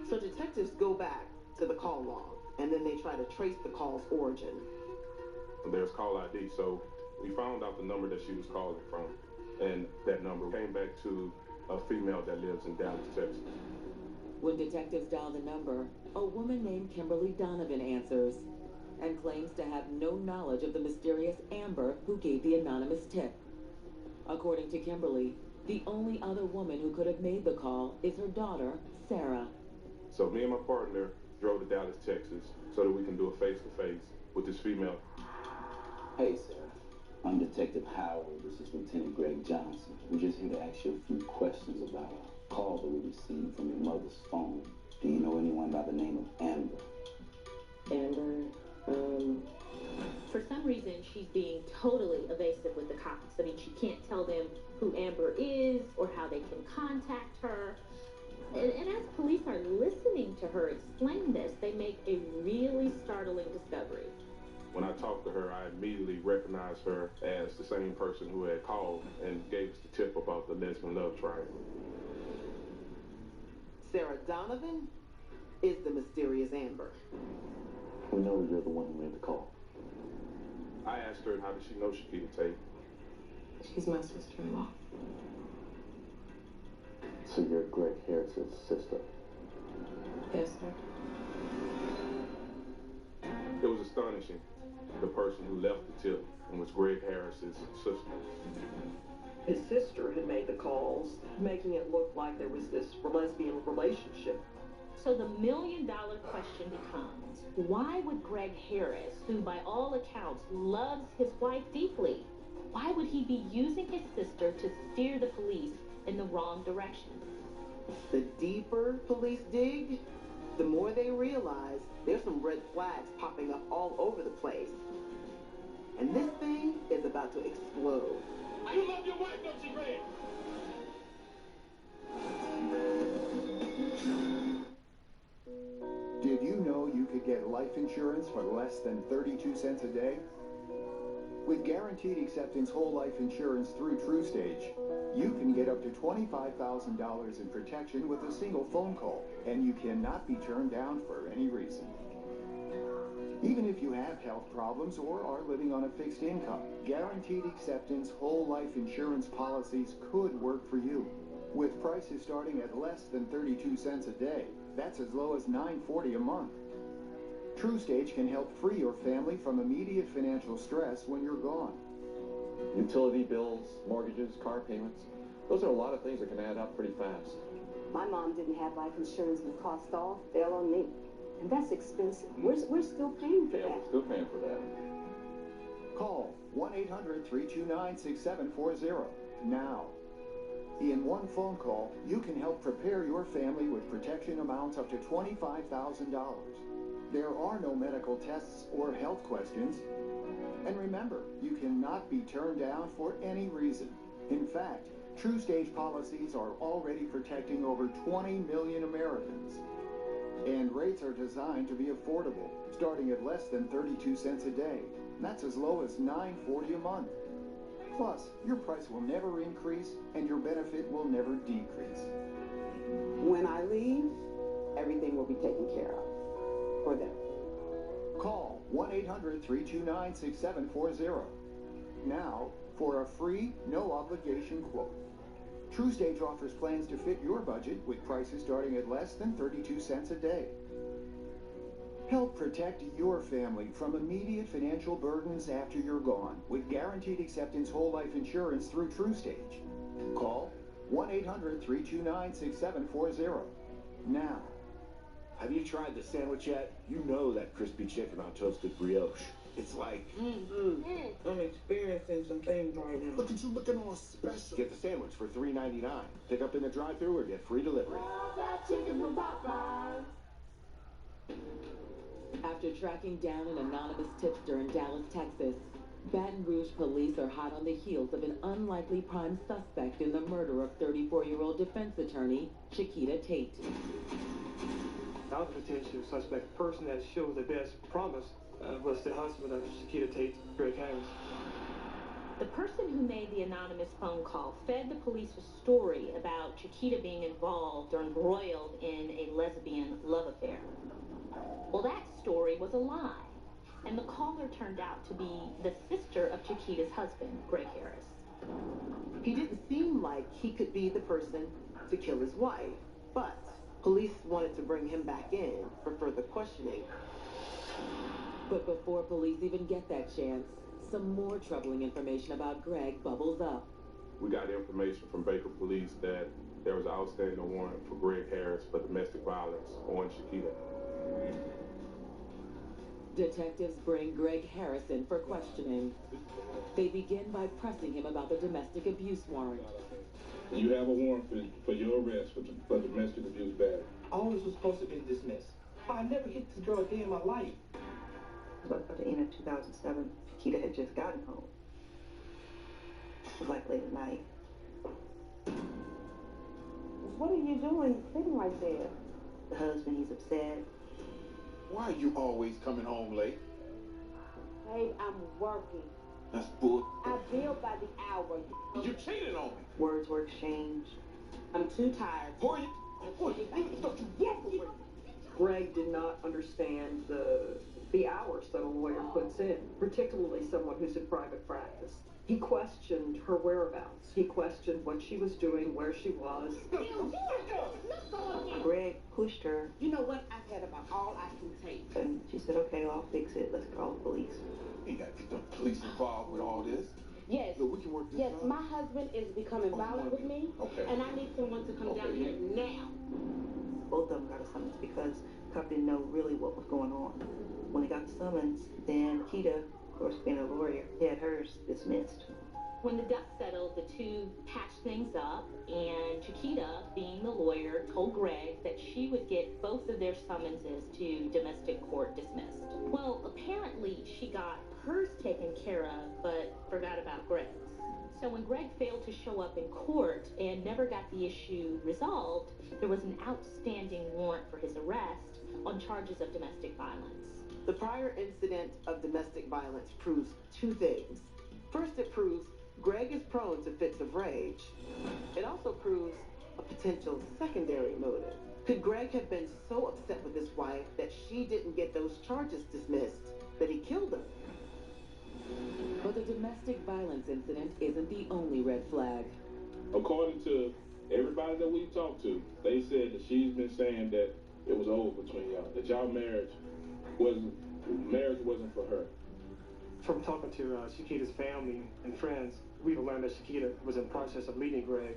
[SPEAKER 11] So detectives go back to the call log, and then they try to trace the call's origin.
[SPEAKER 10] There's call ID, so we found out the number that she was calling from, and that number came back to a female that lives in Dallas, Texas.
[SPEAKER 12] When detectives dial the number, a woman named Kimberly Donovan answers and claims to have no knowledge of the mysterious Amber who gave the anonymous tip. According to Kimberly, the only other woman who could have made the call is her daughter, Sarah.
[SPEAKER 10] So me and my partner drove to Dallas, Texas, so that we can do a face-to-face with this female.
[SPEAKER 20] Hey, Sarah. I'm Detective Howard. This is Lieutenant Greg Johnson. We're just here to ask you a few questions about a call that we received from your mother's phone. Do you know anyone by the name of Amber?
[SPEAKER 15] Amber,
[SPEAKER 7] For some reason, she's being totally evasive with the cops. I mean, she can't tell them who Amber is or how they can contact her. And as police are listening to her explain this, they make a really startling discovery.
[SPEAKER 10] When I talked to her, I immediately recognized her as the same person who had called and gave us the tip about the lesbian love triangle.
[SPEAKER 11] Sarah Donovan is the mysterious Amber.
[SPEAKER 20] We know you're the one who made the call.
[SPEAKER 10] I asked her, how did she know Chiquita Tate?
[SPEAKER 15] she's my sister-in-law.
[SPEAKER 20] So you're Greg Harris's sister?
[SPEAKER 15] Yes, sir.
[SPEAKER 10] It was astonishing. The person who left the tip and was Greg Harris's sister.
[SPEAKER 8] His sister had made the calls, making it look like there was this lesbian relationship.
[SPEAKER 7] So the million-dollar question becomes, why would Greg Harris, who by all accounts loves his wife deeply, why would he be using his sister to steer the police in the wrong direction?
[SPEAKER 11] The deeper police dig, the more they realize there's some red flags popping up all over the place. And this thing is about to explode.
[SPEAKER 6] You love your wife, don't you, Greg?
[SPEAKER 18] Did you know you could get life insurance for less than 32 cents a day? With Guaranteed Acceptance Whole Life Insurance through TrueStage, you can get up to $25,000 in protection with a single phone call, and you cannot be turned down for any reason. Even if you have health problems or are living on a fixed income, Guaranteed Acceptance Whole Life Insurance policies could work for you. With prices starting at less than 32 cents a day, that's as low as $9.40 a month. TrueStage can help free your family from immediate financial stress when you're gone.
[SPEAKER 19] Utility bills, mortgages, car payments, those are a lot of things that can add up pretty fast.
[SPEAKER 25] My mom didn't have life insurance when cost all fell on me. And that's expensive. We're still paying for that.
[SPEAKER 19] Yeah, we're still paying for that.
[SPEAKER 18] Call 1-800-329-6740 now. In one phone call, you can help prepare your family with protection amounts up to $25,000. There are no medical tests or health questions. And remember, you cannot be turned down for any reason. In fact, TruStage policies are already protecting over 20 million Americans. And rates are designed to be affordable, starting at less than 32 cents a day. That's as low as $9.40 a month. Plus, your price will never increase and your benefit will never decrease.
[SPEAKER 11] When I leave, everything will be taken care of for them.
[SPEAKER 18] Call 1-800-329-6740 now for a free, no-obligation quote. TruStage offers plans to fit your budget with prices starting at less than 32 cents a day. Help protect your family from immediate financial burdens after you're gone with guaranteed acceptance whole life insurance through TruStage. Call 1-800-329-6740 now.
[SPEAKER 1] Have you tried the sandwich yet? You know that crispy chicken on toasted brioche. It's like...
[SPEAKER 11] I'm experiencing some things right now.
[SPEAKER 1] Look at you looking all special. Get the sandwich for $3.99. Pick up in the drive-thru or get free delivery.
[SPEAKER 12] After tracking down an anonymous tipster in Dallas, Texas, Baton Rouge police are hot on the heels of an unlikely prime suspect in the murder of 34-year-old defense attorney Chiquita Tate.
[SPEAKER 2] Now the potential suspect person that shows the best promise was the husband of Chiquita Tate, Greg Harris.
[SPEAKER 7] The person who made the anonymous phone call fed the police a story about Chiquita being involved or embroiled in a lesbian love affair. Well, that story was a lie, and the caller turned out to be the sister of Chiquita's husband, Greg Harris.
[SPEAKER 11] He didn't seem like he could be the person to kill his wife, but police wanted to bring him back in for further questioning.
[SPEAKER 12] But before police even get that chance, some more troubling information about Greg bubbles up.
[SPEAKER 10] We got information from Baker Police that there was an outstanding warrant for Greg Harris for domestic violence on Chiquita.
[SPEAKER 12] Detectives bring Greg Harris in for questioning. They begin by pressing him about the domestic abuse warrant.
[SPEAKER 10] You have a warrant for your arrest for domestic abuse battery.
[SPEAKER 17] All this was supposed to be dismissed. I never hit this girl a day in my life.
[SPEAKER 8] But at the end of 2007, Chiquita had just gotten home. It was like late at night.
[SPEAKER 25] What are you doing sitting right there?
[SPEAKER 8] The husband, he's upset.
[SPEAKER 1] Why are you always coming home late?
[SPEAKER 25] Babe, I'm working.
[SPEAKER 1] That's bull.
[SPEAKER 25] I bill by the hour.
[SPEAKER 1] You cheated on me.
[SPEAKER 8] Words were exchanged.
[SPEAKER 25] I'm too tired.
[SPEAKER 1] Boy, don't you walk away.
[SPEAKER 8] Greg did not understand the hours that a lawyer puts in, particularly someone who's in private practice. He questioned her whereabouts. He questioned what she was doing, where she was. Greg pushed her.
[SPEAKER 25] You know what? I've had about all I can take.
[SPEAKER 8] And she said, okay, I'll fix it. Let's call the police.
[SPEAKER 1] You got to get the police involved with all this.
[SPEAKER 25] Yes.
[SPEAKER 1] Look, we can work this out.
[SPEAKER 25] My husband is becoming violent with me.
[SPEAKER 1] Okay.
[SPEAKER 25] And I need someone to come down here now.
[SPEAKER 8] Both of them got a summons because Cup didn't know really what was going on. When he got the summons, then Kita, of course, being a lawyer, had hers dismissed.
[SPEAKER 7] When the dust settled, the two patched things up, and Chiquita, being the lawyer, told Greg that she would get both of their summonses to domestic court dismissed. Well, apparently she got hers taken care of, but forgot about Greg's. So when Greg failed to show up in court and never got the issue resolved, there was an outstanding warrant for his arrest on charges of domestic violence.
[SPEAKER 11] The prior incident of domestic violence proves two things. First, it proves Greg is prone to fits of rage. It also proves a potential secondary motive. Could Greg have been so upset with his wife that she didn't get those charges dismissed that he killed her?
[SPEAKER 12] But the domestic violence incident isn't the only red flag.
[SPEAKER 10] According to everybody that we talked to, they said that she's been saying that it was over between y'all, that y'all marriage wasn't for her.
[SPEAKER 2] From talking to Chiquita's family and friends, we've learned that Chiquita was in the process of leaving Greg.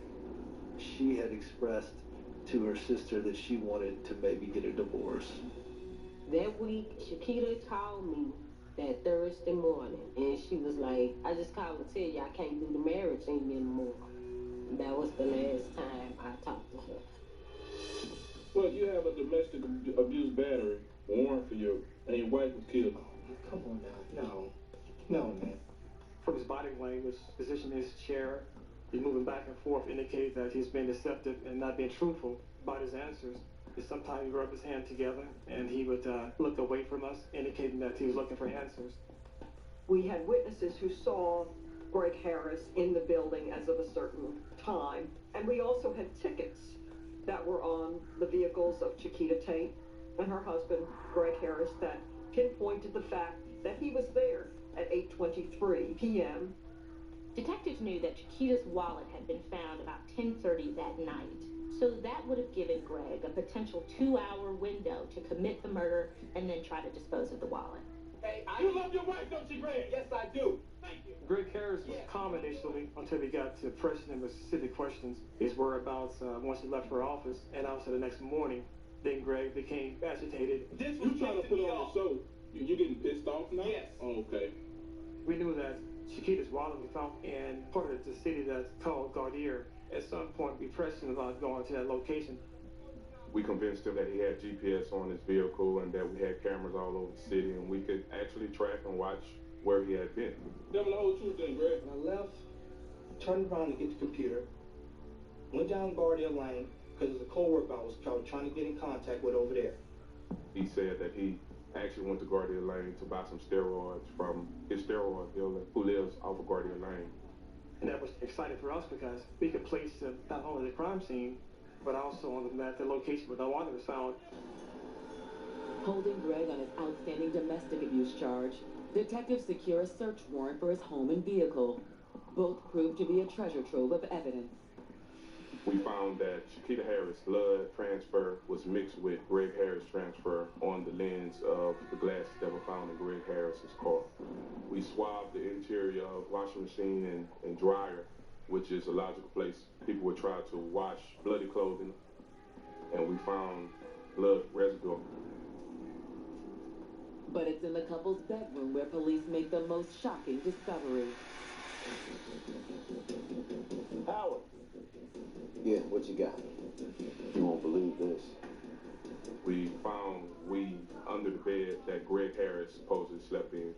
[SPEAKER 3] She had expressed to her sister that she wanted to maybe get a divorce.
[SPEAKER 25] That week, Chiquita called me that Thursday morning, and she was like, I just called to tell you I can't do the marriage thing anymore. That was the last time I talked to her.
[SPEAKER 10] Well, you have a domestic abuse battery warrant for you, and your wife was killed.
[SPEAKER 17] Come on now. No, man.
[SPEAKER 2] From his body language, position in his chair, he's moving back and forth, indicates that he's been deceptive and not being truthful about his answers. And sometimes he rubbed his hand together and he would look away from us, indicating that he was looking for answers.
[SPEAKER 8] We had witnesses who saw Greg Harris in the building as of a certain time, and we also had tickets that were on the vehicles of Chiquita Tate and her husband, Greg Harris, that pinpointed the fact that he was there at 8:23 p.m.
[SPEAKER 7] Detectives knew that Chiquita's wallet had been found about 10:30 that night. So that would have given Greg a potential 2-hour window to commit the murder and then try to dispose of the wallet.
[SPEAKER 17] Hey, you love your wife, don't you, Greg? Yes, I do. Thank you.
[SPEAKER 2] Greg Harris was calm initially until we got to pressing him with specific questions. His whereabouts once he left her office, and also the next morning. Then Greg became agitated.
[SPEAKER 10] You trying to put on a show? You getting pissed off now?
[SPEAKER 17] Yes.
[SPEAKER 10] Oh, okay.
[SPEAKER 2] We knew that Chiquita's wallet was found in part of the city that's called Gardere. At some point, we pressed him about going to that location.
[SPEAKER 10] We convinced him that he had GPS on his vehicle and that we had cameras all over the city and we could actually track and watch where he had been. Tell me the whole truth then, Greg.
[SPEAKER 17] When I left, turned around to get the computer, went down Gardere Lane, because there's a co-worker I was trying to get in contact with over there.
[SPEAKER 10] He said that he actually went to Gardere Lane to buy some steroids from his steroid dealer who lives off of Gardere Lane.
[SPEAKER 2] And that was exciting for us because we could place not only the crime scene, but also on the location where the wallet was found.
[SPEAKER 12] Holding Greg on his outstanding domestic abuse charge, detectives secure a search warrant for his home and vehicle. Both proved to be a treasure trove of evidence.
[SPEAKER 10] We found that Chiquita Harris' blood transfer was mixed with Greg Harris' transfer on the lens of the glasses that were found in Greg Harris' car. We swabbed the interior of washing machine and dryer, which is a logical place people would try to wash bloody clothing, and we found blood residue.
[SPEAKER 12] But it's in the couple's bedroom where police make the most shocking discovery.
[SPEAKER 14] Howard. Yeah, what you got? You won't believe this.
[SPEAKER 10] We found weed under the bed that Greg Harris supposedly slept in.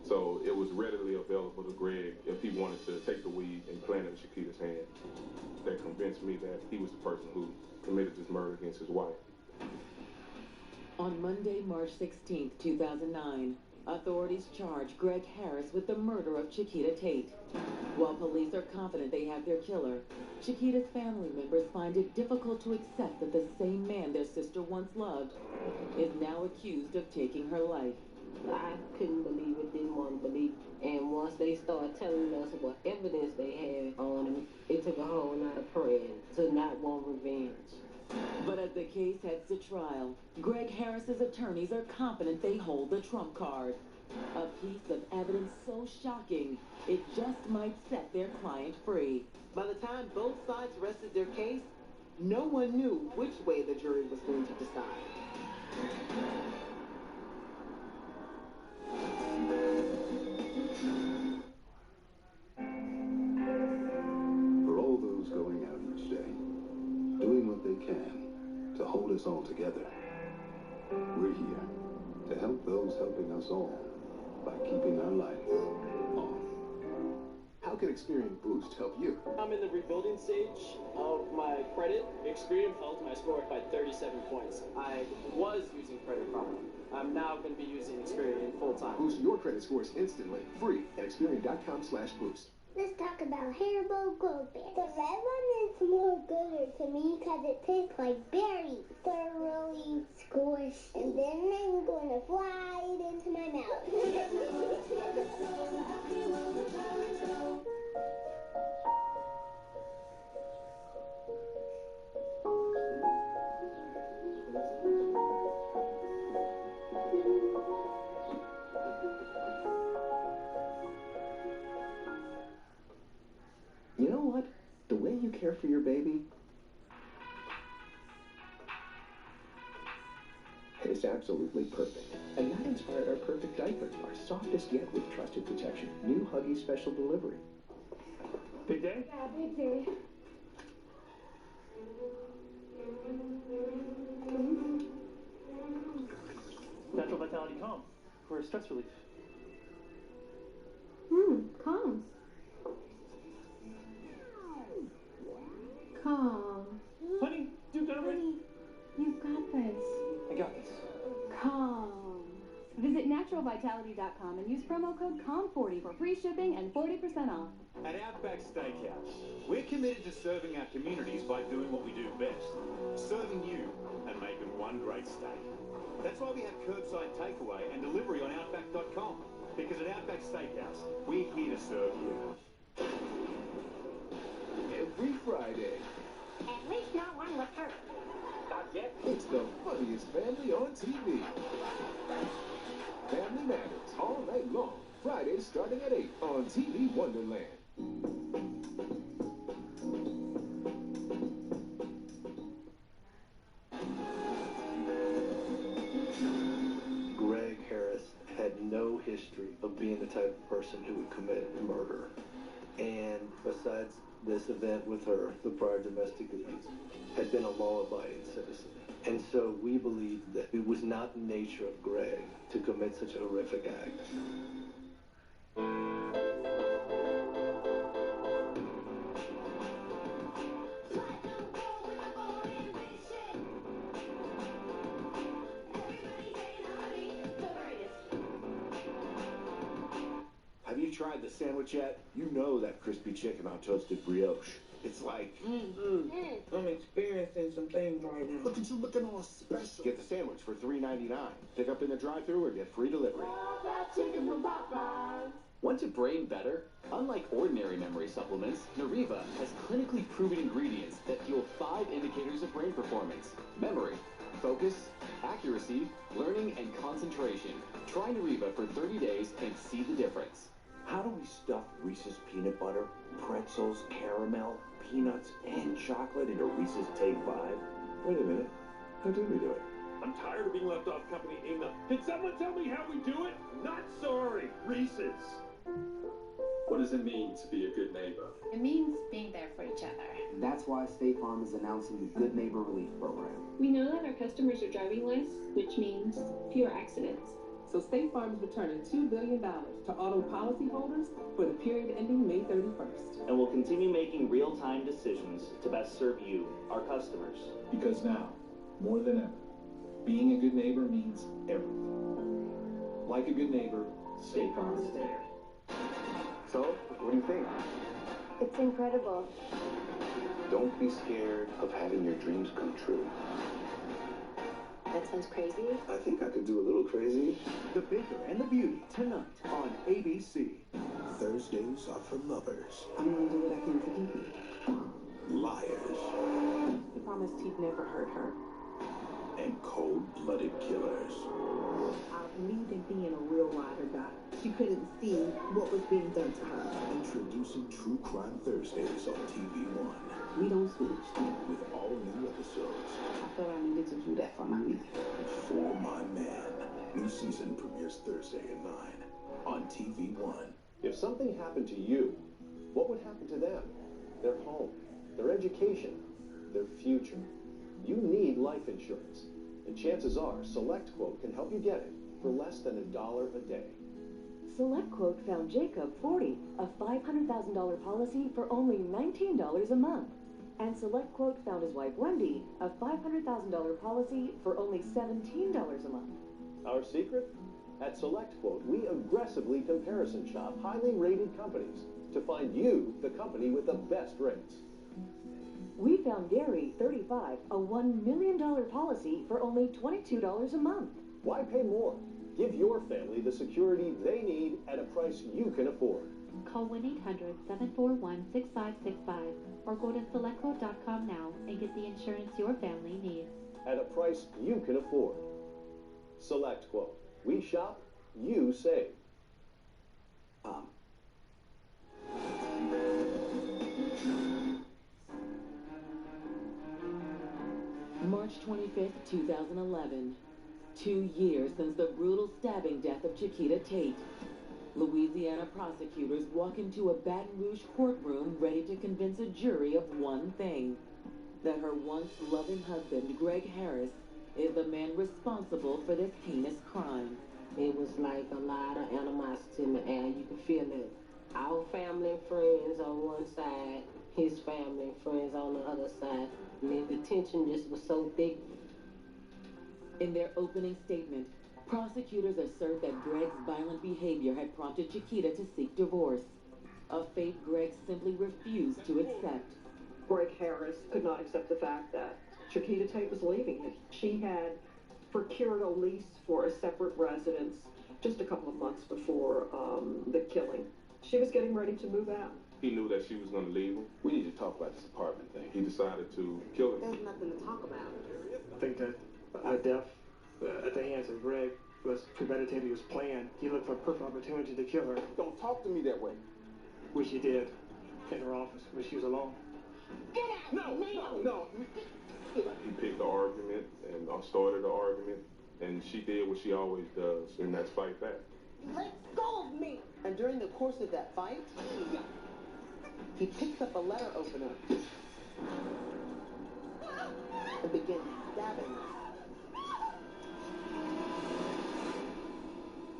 [SPEAKER 10] So it was readily available to Greg if he wanted to take the weed and plant it in Chiquita's hand. That convinced me that he was the person who committed this murder against his wife.
[SPEAKER 12] On Monday, March 16, 2009, authorities charge Greg Harris with the murder of Chiquita Tate. While police are confident they have their killer, Chiquita's family members find it difficult to accept that the same man their sister once loved is now accused of taking her life.
[SPEAKER 25] I couldn't believe it, didn't want to believe it. And once they started telling us what evidence they had on him, it took a whole lot of praying to not want revenge.
[SPEAKER 12] But as the case heads to trial, Greg Harris's attorneys are confident they hold the trump card. A piece of evidence so shocking, it just might set their client free.
[SPEAKER 11] By the time both sides rested their case, no one knew which way the jury was going to decide.
[SPEAKER 20] For all those going out each day, doing what they can to hold us all together, we're here to help those helping us all by keeping our lights on.
[SPEAKER 14] How can Experian Boost help you?
[SPEAKER 4] I'm in the rebuilding stage of my credit. Experian helped my score by 37 points. I was using Credit Karma. I'm now going to be using Experian full-time.
[SPEAKER 14] Boost your credit scores instantly, free at Experian.com/boost.
[SPEAKER 5] Let's talk about Haribo Gold Bears. The red one is more gooder to me because it tastes like berries. They're really squishy. And then I'm going to fly it into my mouth.
[SPEAKER 14] You know what? The way you care for your baby,
[SPEAKER 9] It's absolutely perfect. And that inspired our perfect diapers, our softest yet with trusted protection. New Huggies Special Delivery.
[SPEAKER 2] Big day?
[SPEAKER 5] Yeah, big day.
[SPEAKER 2] Natural Vitality Calm for stress relief.
[SPEAKER 13] Calms. Calm.
[SPEAKER 2] Honey, you got it right.
[SPEAKER 13] Honey, you've got this.
[SPEAKER 2] I got this.
[SPEAKER 13] Calm. Visit naturalvitality.com and use promo code CALM40 for free shipping and 40% off.
[SPEAKER 16] At Outback Steakhouse, we're committed to serving our communities by doing what we do best, serving you and making one great steak. That's why we have curbside takeaway and delivery on Outback.com, because at Outback Steakhouse, we're here to serve you.
[SPEAKER 9] Every Friday,
[SPEAKER 5] At least not one was hurt.
[SPEAKER 16] Not yet.
[SPEAKER 9] it's the funniest family on TV. Family Matters, all night long. Fridays starting at 8 on TV Wonderland.
[SPEAKER 3] Greg Harris had no history of being the type of person who would commit murder. And besides this event with her, the prior domestic abuse, had been a law-abiding citizen. And so we believe that it was not the nature of Greg to commit such a horrific act.
[SPEAKER 1] Have you tried the sandwich yet? You know that crispy chicken on toasted brioche. It's like...
[SPEAKER 17] I'm experiencing some things right now.
[SPEAKER 1] Look at you looking all special. Get the sandwich for $3.99. Pick up in the drive-thru or get free delivery.
[SPEAKER 21] Want your brain better? Unlike ordinary memory supplements, Nariva has clinically proven ingredients that fuel 5 indicators of brain performance: memory, focus, accuracy, learning, and concentration. Try Nariva for 30 days and see the difference.
[SPEAKER 14] How do we stuff Reese's peanut butter, pretzels, caramel, peanuts, and chocolate into Reese's Take 5? Wait a minute. How did we do it?
[SPEAKER 10] I'm tired of being left off company email. Can someone tell me how we do it? Not sorry. Reese's.
[SPEAKER 24] What does it mean to be a good neighbor?
[SPEAKER 26] It means being there for each other.
[SPEAKER 27] That's why State Farm is announcing the Good Neighbor Relief Program.
[SPEAKER 28] We know that our customers are driving less, which means fewer accidents.
[SPEAKER 11] So State Farm is returning $2 billion to auto policyholders for the period ending May 31st.
[SPEAKER 29] And will continue making real-time decisions to best serve you, our customers.
[SPEAKER 30] Because now, more than ever, being a good neighbor means everything. Like a good neighbor, State Farm is there.
[SPEAKER 9] So, what do you think?
[SPEAKER 5] It's incredible.
[SPEAKER 20] Don't be scared of having your dreams come true.
[SPEAKER 5] That sounds crazy.
[SPEAKER 20] I think I could do a little crazy.
[SPEAKER 18] The Baker and the Beauty, tonight on ABC.
[SPEAKER 6] Thursdays are for lovers.
[SPEAKER 11] I'm gonna do what I can to keep you.
[SPEAKER 6] Liars.
[SPEAKER 11] He promised he'd never hurt her.
[SPEAKER 6] And cold-blooded killers.
[SPEAKER 8] I believed in being a real ride or die. She couldn't see what was being done to her.
[SPEAKER 6] Introducing True Crime Thursdays on TV1.
[SPEAKER 11] We don't switch.
[SPEAKER 6] With all new episodes.
[SPEAKER 11] I thought I needed to do that for my man.
[SPEAKER 6] For My Man. New season premieres Thursday at 9 on TV1.
[SPEAKER 19] If something happened to you, what would happen to them? Their home, their education, their future. You need life insurance. And chances are, SelectQuote can help you get it for less than $1 a day.
[SPEAKER 31] SelectQuote found Jacob 40, a $500,000 policy for only $19 a month. And SelectQuote found his wife Wendy, a $500,000 policy for only $17 a month.
[SPEAKER 19] Our secret? At SelectQuote, we aggressively comparison shop highly rated companies to find you the company with the best rates.
[SPEAKER 31] We found Gary, 35, a $1 million policy for only $22 a month.
[SPEAKER 19] Why pay more? Give your family the security they need at a price you can afford.
[SPEAKER 7] Call 1-800-741-6565 or go to selectquote.com now and get the insurance your family needs.
[SPEAKER 19] At a price you can afford. SelectQuote. We shop, you save.
[SPEAKER 12] March 25th, 2011. 2 years since the brutal stabbing death of Chiquita Tate. Louisiana prosecutors walk into a Baton Rouge courtroom ready to convince a jury of one thing: that her once loving husband, Greg Harris, is the man responsible for this heinous crime.
[SPEAKER 1] It was like a lot of animosity in the air. You could feel it. Our family and friends on one side, his family and friends on the other side. And the tension just was so thick.
[SPEAKER 12] In their opening statement, prosecutors assert that Greg's violent behavior had prompted Chiquita to seek divorce, a fate Greg simply refused to accept.
[SPEAKER 8] Greg Harris could not accept the fact that Chiquita Tate was leaving him. She had procured a lease for a separate residence just a couple of months before the killing. She was getting ready to move out.
[SPEAKER 10] He knew that she was going to leave him. We need to talk about this apartment thing. He decided to kill her.
[SPEAKER 1] There's nothing to talk about.
[SPEAKER 2] I think that her death at the hands of Greg was premeditated, his plan. He looked for a perfect opportunity to kill her.
[SPEAKER 10] Don't talk to me that way.
[SPEAKER 2] Which he did in her office when she was alone.
[SPEAKER 10] Get out! No. He picked the argument and started the argument, and she did what she always does, and that's fight back.
[SPEAKER 1] Let go of me! And during the course of that fight, he picks up a letter opener and begins stabbing her.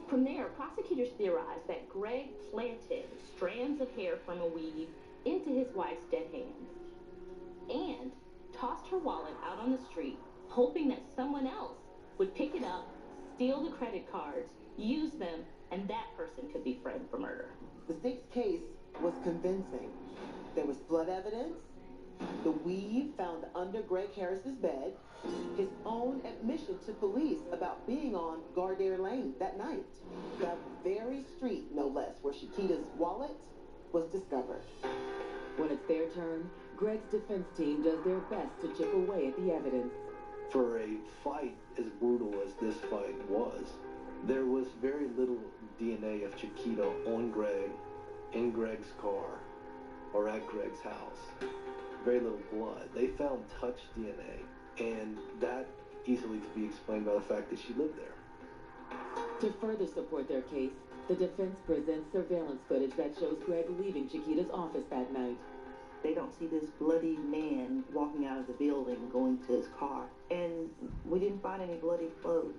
[SPEAKER 7] From there, prosecutors theorized that Greg planted strands of hair from a weave into his wife's dead hands and tossed her wallet out on the street, hoping that someone else would pick it up, steal the credit cards, use them, and that person could be framed for murder.
[SPEAKER 11] The state's case was convincing. There was blood evidence, the weave found under Greg Harris's bed, his own admission to police about being on Gardere Lane that night. The very street, no less, where Chiquita's wallet was discovered.
[SPEAKER 12] When it's their turn, Greg's defense team does their best to chip away at the evidence.
[SPEAKER 14] For a fight as brutal as this fight was, there was very little DNA of Chiquita on Greg, in Greg's car, or at Greg's house. Very little blood. They found touch DNA, and that easily could be explained by the fact that she lived there.
[SPEAKER 12] To further support their case, the defense presents surveillance footage that shows Greg leaving Chiquita's office that night.
[SPEAKER 3] They don't see this bloody man walking out of the building, going to his car. And we didn't find any bloody clothes.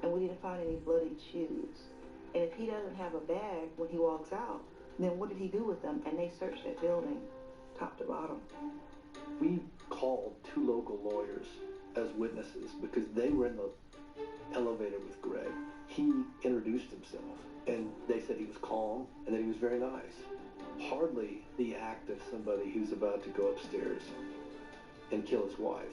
[SPEAKER 3] And we didn't find any bloody shoes. And if he doesn't have a bag when he walks out, then what did he do with them? And they searched that building, top to bottom.
[SPEAKER 14] We called 2 local lawyers as witnesses because they were in the elevator with Greg. He introduced himself, and they said he was calm and that he was very nice. Hardly the act of somebody who's about to go upstairs and kill his wife.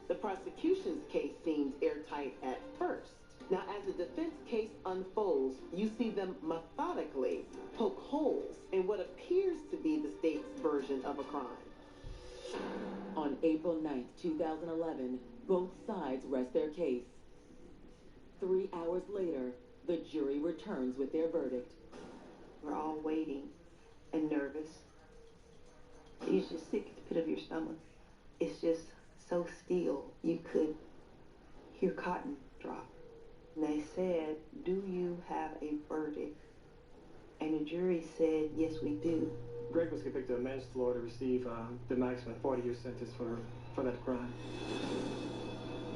[SPEAKER 11] The prosecution's case seems airtight at first. Now, as the defense case unfolds, you see them methodically poke holes in what appears to be the state's version of a crime.
[SPEAKER 12] On April 9th, 2011, both sides rest their case. 3 hours later, the jury returns with their verdict.
[SPEAKER 3] We're all waiting and nervous. It's just sick at the pit of your stomach. It's just so still. You could hear cotton drop. And they said, "Do you have a verdict?" And the jury said, "Yes, we do."
[SPEAKER 2] Greg was convicted of manslaughter to receive the maximum 40-year sentence for that crime.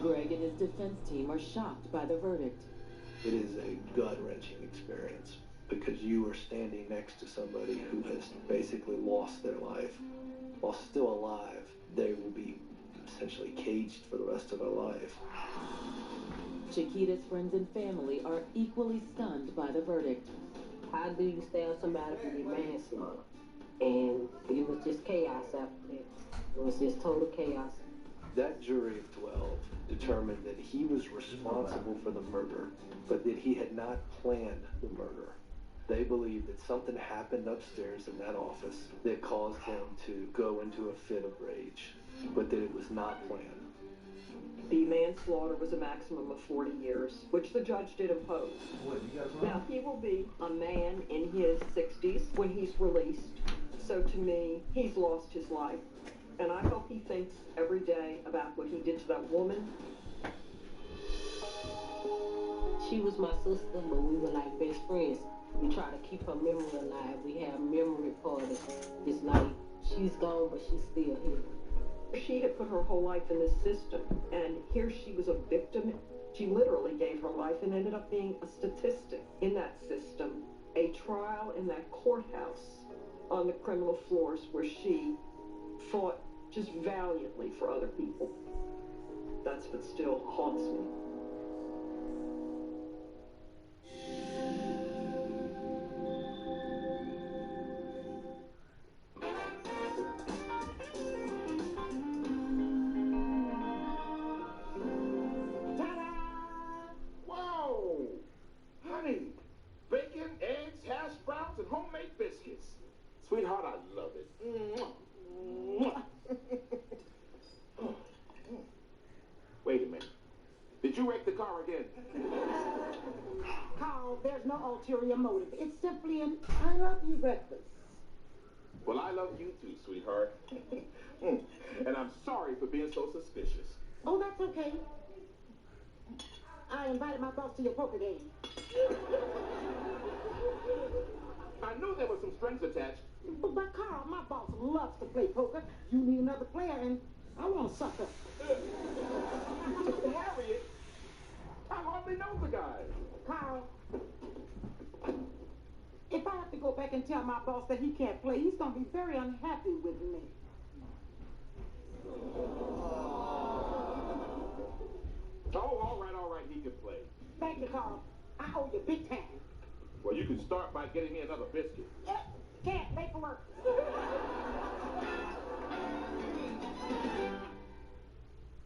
[SPEAKER 12] Greg and his defense team are shocked by the verdict.
[SPEAKER 14] It is a gut-wrenching experience because you are standing next to somebody who has basically lost their life. While still alive, they will be essentially caged for the rest of their life.
[SPEAKER 12] Chiquita's friends and family are equally stunned by the verdict.
[SPEAKER 1] How do you stab somebody for your manslaughter? And it was just chaos after that. It was just total chaos.
[SPEAKER 14] That jury of 12 determined that he was responsible for the murder, but that he had not planned the murder. They believed that something happened upstairs in that office that caused him to go into a fit of rage, but that it was not planned.
[SPEAKER 8] The manslaughter was a maximum of 40 years, which the judge did impose. Now, he will be a man in his 60s when he's released. So to me, he's lost his life. And I hope he thinks every day about what he did to that woman.
[SPEAKER 1] She was my sister, but we were like best friends. We try to keep her memory alive. We have memory parties. It's like she's gone, but she's still here.
[SPEAKER 8] She had put her whole life in this system, and here she was a victim. She literally gave her life and ended up being a statistic in that system. A trial in that courthouse on the criminal floors where she fought just valiantly for other people. That's what still haunts me.
[SPEAKER 10] Whoa! Honey, bacon, eggs, hash browns, and homemade biscuits. Sweetheart, I love it. Mwah. Wait a minute. Did you wreck the car again?
[SPEAKER 4] Carl, there's no ulterior motive. It's simply an I love you breakfast.
[SPEAKER 10] Well, I love you too, sweetheart. And I'm sorry for being so suspicious.
[SPEAKER 4] Oh, that's okay. I invited my boss to your poker game.
[SPEAKER 10] I knew there were some strings attached.
[SPEAKER 4] But Carl, my boss loves to play poker. You need another player, and I want a sucker.
[SPEAKER 10] Harriet, I hardly know the guy.
[SPEAKER 4] Carl, if I have to go back and tell my boss that he can't play, he's going to be very unhappy with me.
[SPEAKER 10] Oh, all right, he can play.
[SPEAKER 4] Thank you, Carl. I owe you big time.
[SPEAKER 10] Well, you can start by getting me another biscuit.
[SPEAKER 4] Can't, late for work.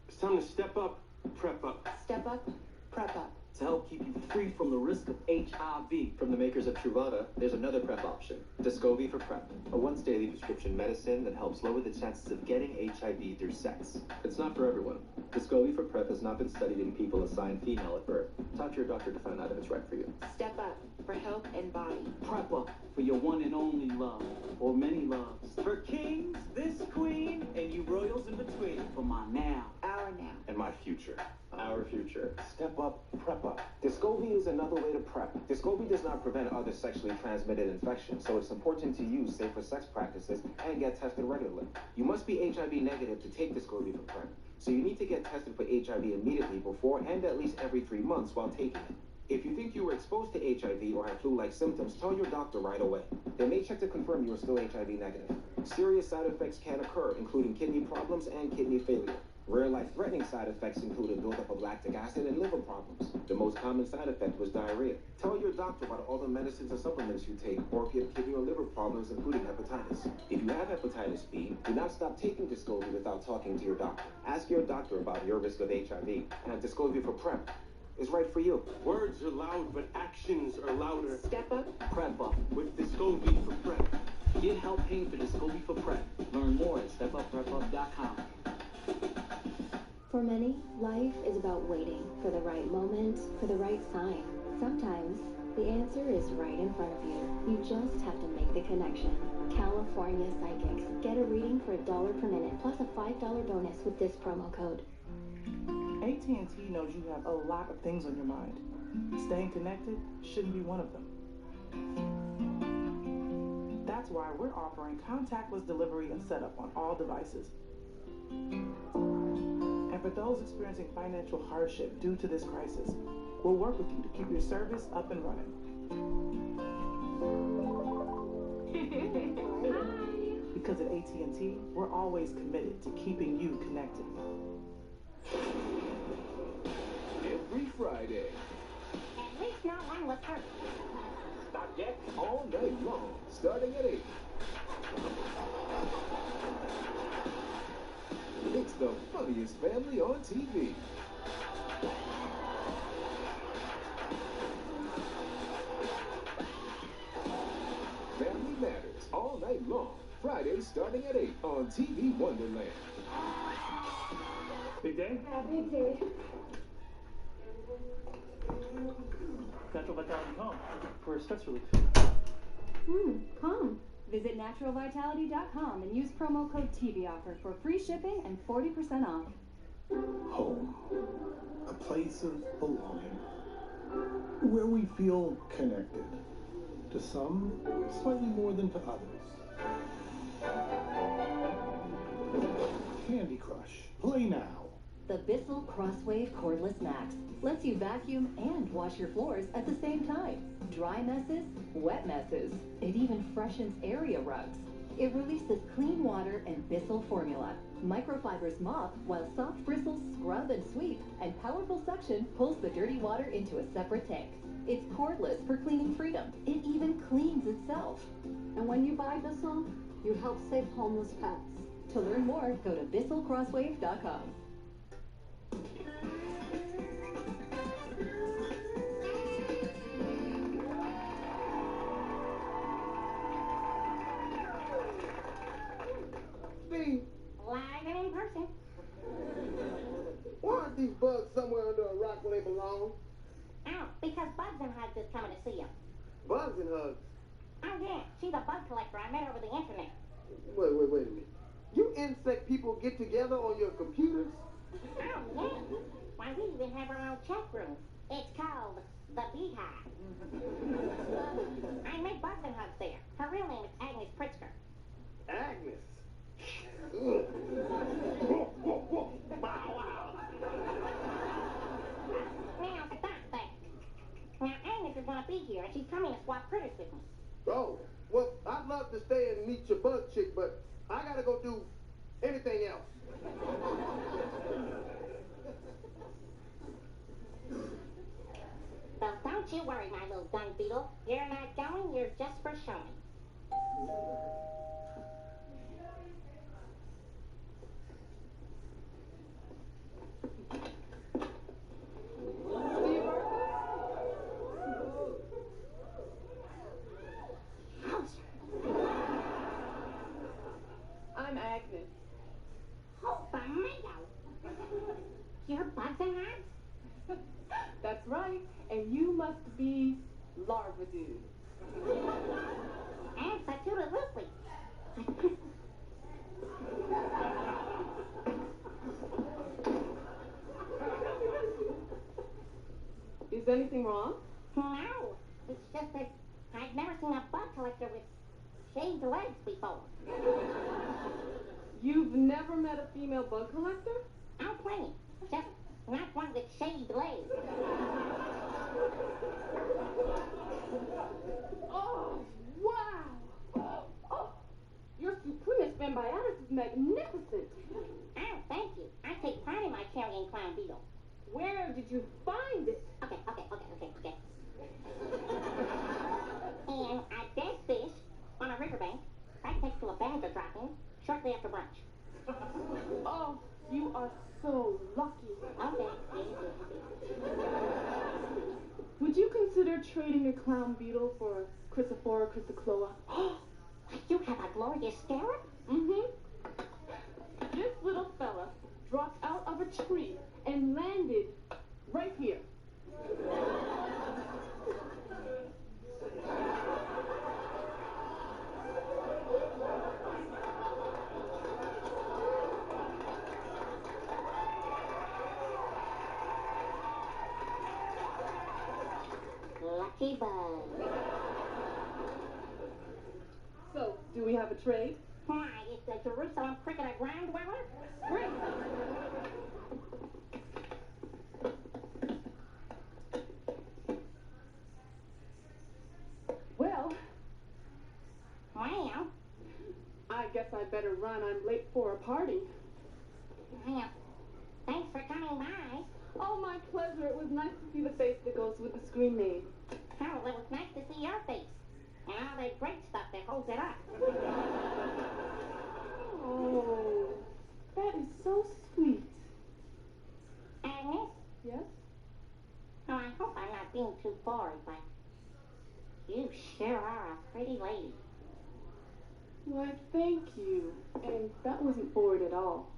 [SPEAKER 13] It's time to step up, prep up.
[SPEAKER 3] Step up, prep up.
[SPEAKER 13] To help keep you free from the risk of HIV.
[SPEAKER 15] From the makers of Truvada, there's another PrEP option, Descovy for PrEP, a once-daily prescription medicine that helps lower the chances of getting HIV through sex. It's not for everyone. Descovy for PrEP has not been studied in people assigned female at birth. Talk to your doctor to find out if it's right for you.
[SPEAKER 3] Step up for health and body.
[SPEAKER 13] Prep up for your one and only love, or many loves. For kings, this queen, and you royals in between. For my now.
[SPEAKER 3] Our now.
[SPEAKER 15] And my future. Our future.
[SPEAKER 16] Step up, prep up. Descovy is another way to prep. Descovy does not prevent other sexually transmitted infections, so it's important to use safer sex practices and get tested regularly. You must be HIV negative to take Descovy for PrEP, so you need to get tested for HIV immediately before and at least every 3 months while taking it. If you think you were exposed to HIV or have flu-like symptoms, tell your doctor right away. They may check to confirm you are still HIV negative. Serious side effects can occur, including kidney problems and kidney failure. Rare life-threatening side effects include a buildup of lactic acid and liver problems. The most common side effect was diarrhea. Tell your doctor about all the medicines and supplements you take, or if you have kidney or liver problems, including hepatitis. If you have hepatitis B, do not stop taking Descovy without talking to your doctor. Ask your doctor about your risk of HIV, and Descovy for PrEP is right for you.
[SPEAKER 13] Words are loud, but actions are louder.
[SPEAKER 3] Step up,
[SPEAKER 13] Prep up with Descovy for PrEP. Get help paying for Descovy for PrEP. Learn more at stepupprepup.com.
[SPEAKER 17] For many, life is about waiting for the right moment, for the right sign. Sometimes, the answer is right in front of you. You just have to make the connection. California Psychics. Get a reading for $1 per minute, plus a $5 bonus with this promo code.
[SPEAKER 21] AT&T knows you have a lot of things on your mind. Staying connected shouldn't be one of them. That's why we're offering contactless delivery and setup on all devices. And for those experiencing financial hardship due to this crisis, we'll work with you to keep your service up and running. Because at AT&T, we're always committed to keeping you connected.
[SPEAKER 6] Every Friday.
[SPEAKER 4] At least no one was hurt.
[SPEAKER 6] Not yet. All night long, starting at 8. It's the funniest family on TV. Family Matters, all night long. Friday starting at 8 on TV Wonderland.
[SPEAKER 2] Big day?
[SPEAKER 5] Big day.
[SPEAKER 2] Natural Vitality Calm for stress relief.
[SPEAKER 22] Calm. Visit naturalvitality.com and use promo code TV offer for free shipping and 40% off.
[SPEAKER 20] Home. A place of belonging.
[SPEAKER 6] where we feel connected. To some, slightly more than to others. Candy Crush. Play now.
[SPEAKER 9] The Bissell Crosswave Cordless Max lets you vacuum and wash your floors at the same time. Dry messes, wet messes. It even freshens area rugs. It releases clean water and Bissell formula. Microfibers mop while soft bristles scrub and sweep, and powerful suction pulls the dirty water into a separate tank. It's cordless for cleaning freedom. It even cleans itself.
[SPEAKER 18] And when you buy Bissell, you help save homeless pets.
[SPEAKER 9] To learn more, go to BissellCrosswave.com.
[SPEAKER 23] Steve.
[SPEAKER 4] Live and in person.
[SPEAKER 23] Why aren't these bugs somewhere under a rock where they belong?
[SPEAKER 4] Oh, because Bugs and Hugs is coming to see you.
[SPEAKER 23] Bugs and Hugs?
[SPEAKER 4] Oh, yeah. She's a bug collector I met over the internet.
[SPEAKER 23] Wait a minute. You insect people get together on your computers?
[SPEAKER 4] Oh, yeah. Why, we even have our own chat room. It's called the Beehive. I met Bugs and Hugs there. Her real name is Agnes Pritzker.
[SPEAKER 23] Agnes? Ugh. Whoa, whoa, whoa. Bow wow.
[SPEAKER 4] Now, stop that. Now, Agnes is going to be here, and she's coming to swap critters with me.
[SPEAKER 23] Oh, well, I'd love to stay and meet your bug chick, but I gotta go do anything else.
[SPEAKER 4] Well, don't you worry, my little dung beetle. You're not going, you're just for showing.
[SPEAKER 18] I'm Agnes.
[SPEAKER 4] Oh, tomato. You're Bugs and Hugs?
[SPEAKER 18] That's right. And you must be Larva Dude.
[SPEAKER 4] Absolutely.
[SPEAKER 18] Is anything wrong?
[SPEAKER 4] No. It's just that I've never seen a bug collector with shaved legs before.
[SPEAKER 18] You've never met a female bug collector?
[SPEAKER 4] Oh, plenty. Just not one with shaved legs.
[SPEAKER 18] Oh, wow. Oh, your Supreme Spambiatus is magnificent.
[SPEAKER 4] Oh, thank you. I take pride in my carrion clown beetle.
[SPEAKER 18] Where did you find it?
[SPEAKER 4] Okay. And I dead fish on a riverbank right next to a badger dropping shortly after brunch.
[SPEAKER 18] Oh, you are so lucky.
[SPEAKER 4] Okay.
[SPEAKER 18] Would you consider trading your clown beetle for Chrysophora chrysocloa?
[SPEAKER 4] You have a glorious scarab?
[SPEAKER 18] Mm-hmm. This little fella dropped out of a tree and landed right here.
[SPEAKER 4] Lucky bug.
[SPEAKER 18] So, do we have a trade?
[SPEAKER 4] Why, is the Jerusalem cricket a ground dweller?
[SPEAKER 18] Great. Well, I guess I better run. I'm late for a party.
[SPEAKER 4] Well, thanks for coming by.
[SPEAKER 18] Oh, my pleasure. It was nice to see the face that goes with the screen name.
[SPEAKER 4] Oh, it was nice to see your face. And all that great stuff that holds it up.
[SPEAKER 18] Oh, that is so sweet.
[SPEAKER 4] Agnes?
[SPEAKER 18] Yes?
[SPEAKER 4] Oh, I hope I'm not being too bored, but you sure are a pretty lady.
[SPEAKER 18] Why, thank you. And that wasn't bored at all.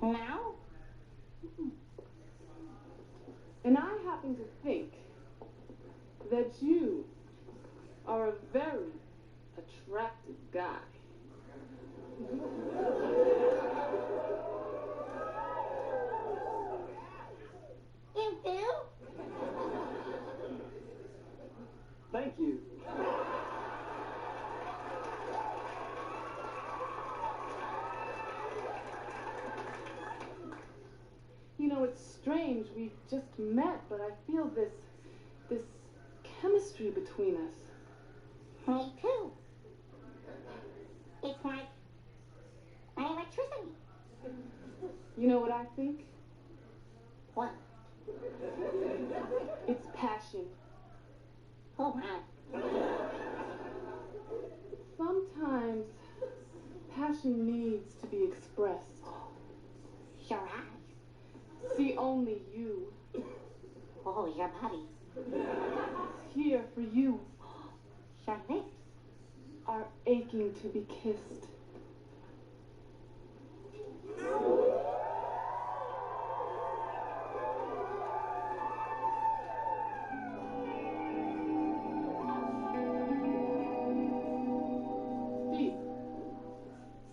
[SPEAKER 4] No?
[SPEAKER 18] And I happen to think that you are a very attractive guy.
[SPEAKER 4] You do?
[SPEAKER 13] you.
[SPEAKER 18] You know, it's strange. We just met, but I feel this chemistry between us.
[SPEAKER 4] Me too. It's like electricity.
[SPEAKER 18] You know what I think?
[SPEAKER 4] What?
[SPEAKER 18] It's passion.
[SPEAKER 4] Oh, wow.
[SPEAKER 18] Sometimes passion needs to be expressed.
[SPEAKER 4] Sure has.
[SPEAKER 18] See only you.
[SPEAKER 4] Oh, your body.
[SPEAKER 18] Here for you.
[SPEAKER 4] Your lips.
[SPEAKER 18] Are aching to be kissed.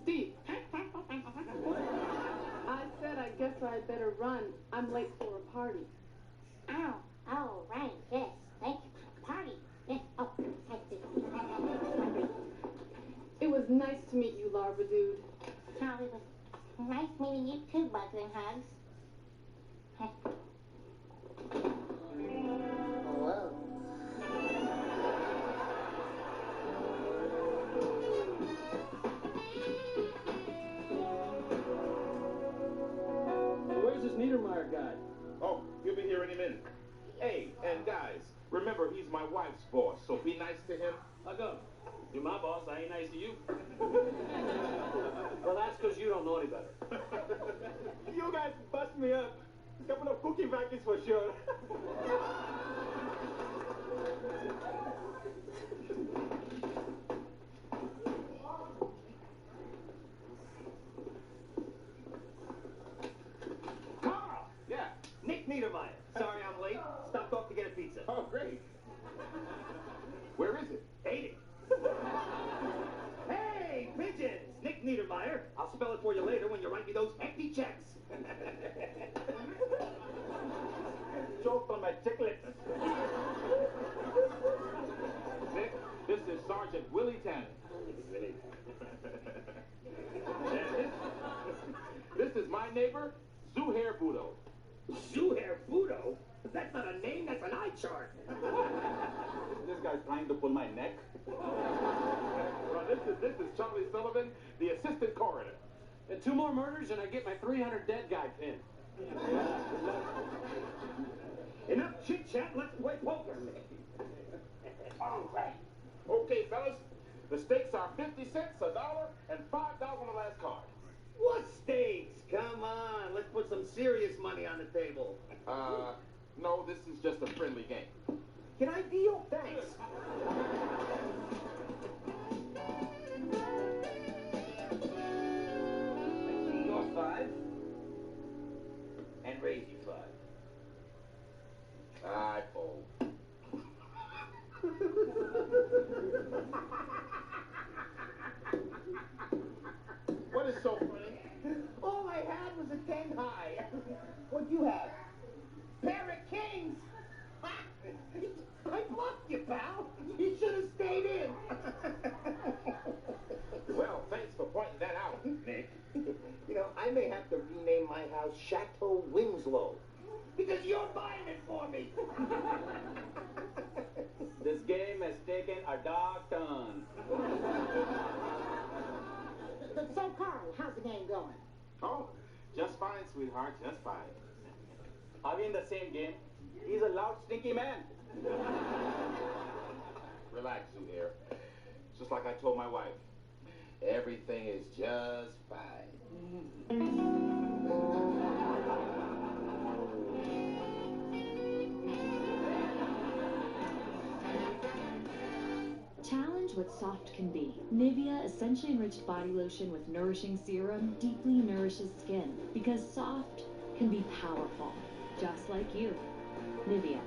[SPEAKER 18] Steve. I said I guess I'd better run. I'm late for a party.
[SPEAKER 4] Oh, right, yes. Thank you. Party. Yes. Oh, thank you.
[SPEAKER 18] It was nice to meet you, Larva Dude.
[SPEAKER 4] Charlie, was nice meeting you too, Bugs and Hugs. Whoa.
[SPEAKER 13] Where's this Niedermeyer guy?
[SPEAKER 10] Oh, he'll be here any minute. Hey, and guys, remember he's my wife's boss, so be nice to him.
[SPEAKER 13] How come? You're my boss, I ain't nice to you. Well, that's because you don't know any better.
[SPEAKER 23] You guys bust me up. A couple of cookie vacuums for sure.
[SPEAKER 10] Carl! Yeah.
[SPEAKER 23] Nick Niedermeyer. Sorry I'm late. Stopped off to get a pizza.
[SPEAKER 10] Oh, great. Where is it?
[SPEAKER 23] Ate it. Hey, pigeons! Nick Niedermeyer. I'll spell it for you later when you write me those empty checks. Choked on my chicklets.
[SPEAKER 10] Nick, this is Sergeant Willie Tannen. And this is my neighbor, Zuhair Budo.
[SPEAKER 23] Zuhair Budo? That's not a name, that's an eye chart.
[SPEAKER 13] This guy's trying to pull my neck.
[SPEAKER 10] Well, this is Charlie Sullivan, the assistant coroner.
[SPEAKER 13] And 2 more murders and I get my 300 dead guy pin.
[SPEAKER 23] Enough chit-chat, let's play poker.
[SPEAKER 10] All right. Okay, fellas, the stakes are 50 cents, $1, and $5 on the last card.
[SPEAKER 23] What stakes? Come on, let's put some serious money on the table.
[SPEAKER 10] No, this is just a friendly game.
[SPEAKER 23] Can I deal? Thanks.
[SPEAKER 7] Your 5 and raise you 5.
[SPEAKER 10] I fold. What is so funny?
[SPEAKER 23] All I had was a 10 high. What'd you have? Pair of kings. I bluffed you, pal. You should have stayed in.
[SPEAKER 10] Well, thanks for pointing that out, Nick.
[SPEAKER 23] You know, I may have to rename my house Chateau Winslow. Because you're buying it for me.
[SPEAKER 13] This game has taken a dark turn.
[SPEAKER 4] So, Carl, how's the game going?
[SPEAKER 10] Oh, just fine, sweetheart, just fine.
[SPEAKER 13] Are we in the same game? He's a loud, stinky man.
[SPEAKER 10] Relax, Zuhair. Just like I told my wife, everything is just fine.
[SPEAKER 11] Challenge what soft can be. Nivea Essentially Enriched Body Lotion with Nourishing Serum deeply nourishes skin because soft can be powerful, just like you. Nivea.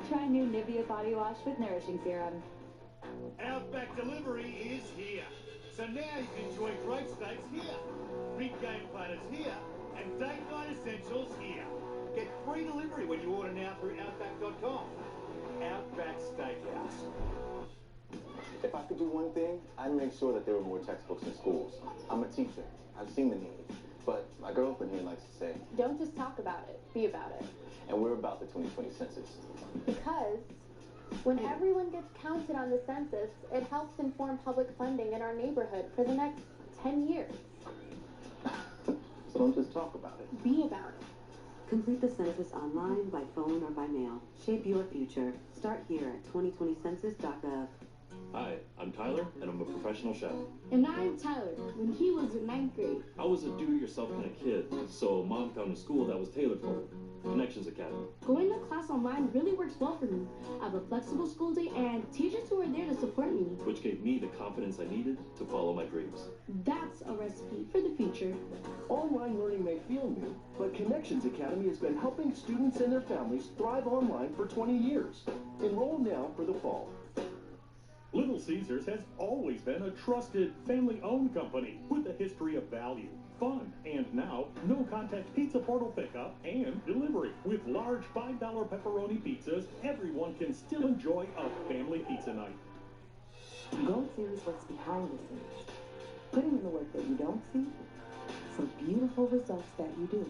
[SPEAKER 22] Try new Nivea body wash with Nourishing Serum.
[SPEAKER 6] Outback Delivery is here. So now you can enjoy great steaks here, big game platters here, and date night essentials here. Get free delivery when you order now through Outback.com.
[SPEAKER 12] Outback Steakhouse.
[SPEAKER 16] If I could do one thing, I'd make sure that there were more textbooks in schools. I'm a teacher. I've seen the need. But my girlfriend here likes to say,
[SPEAKER 14] Don't just talk about it, be about it.
[SPEAKER 16] and we're about the 2020 census.
[SPEAKER 14] Because when everyone gets counted on the census, it helps inform public funding in our neighborhood for the next 10 years.
[SPEAKER 16] So don't just talk about it.
[SPEAKER 14] Be about it.
[SPEAKER 19] Complete the census online, by phone, or by mail. Shape your future. Start here at 2020census.gov.
[SPEAKER 24] Hi, I'm Tyler, and I'm a professional chef.
[SPEAKER 18] And I'm Tyler. When he was in 9th grade,
[SPEAKER 24] I was a do-it-yourself kind of kid, so Mom found a school that was tailored for me, Connections Academy.
[SPEAKER 18] going to class online really works well for me. I have a flexible school day and teachers who are there to support me.
[SPEAKER 24] Which gave me the confidence I needed to follow my dreams.
[SPEAKER 18] That's a recipe for the future.
[SPEAKER 12] Online learning may feel new, but Connections Academy has been helping students and their families thrive online for 20 years. Enroll now for the fall.
[SPEAKER 25] Little Caesars has always been a trusted, family-owned company with a history of value, fun, and now no-contact pizza portal pickup and delivery. With large $5 pepperoni pizzas, everyone can still enjoy a family pizza night.
[SPEAKER 3] Gold Series what's behind the scenes. Putting in the work that you don't see for beautiful results that you do.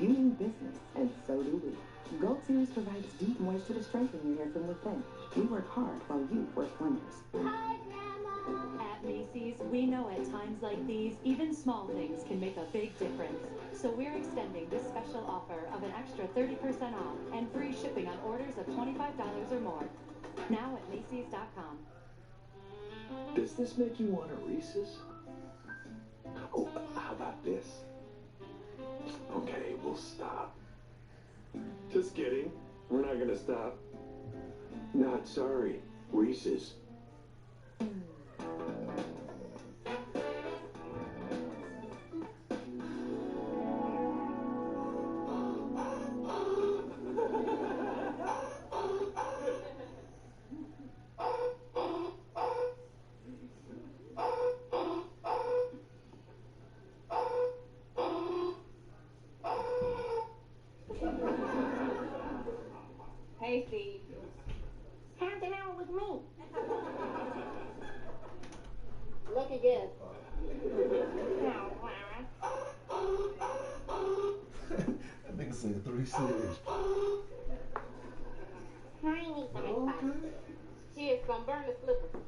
[SPEAKER 3] You mean business, and so do we. Gold Series provides deep moisture to strengthen your hair from within. We work hard while you work wonders.
[SPEAKER 11] Hi, Grandma! At Macy's, we know at times like these, even small things can make a big difference. So we're extending this special offer of an extra 30% off and free shipping on orders of $25 or more. Now at Macy's.com.
[SPEAKER 12] Does this make you want a Reese's? Oh, how about this? Okay, we'll stop. Just kidding. We're not gonna stop. Not sorry. Reese's.
[SPEAKER 4] Hey, Steve. How'd you know it was me? Look again. No, Clara.
[SPEAKER 26] That nigga said 3 cities.
[SPEAKER 4] I ain't need some advice. Cheers, gonna burn the slippers.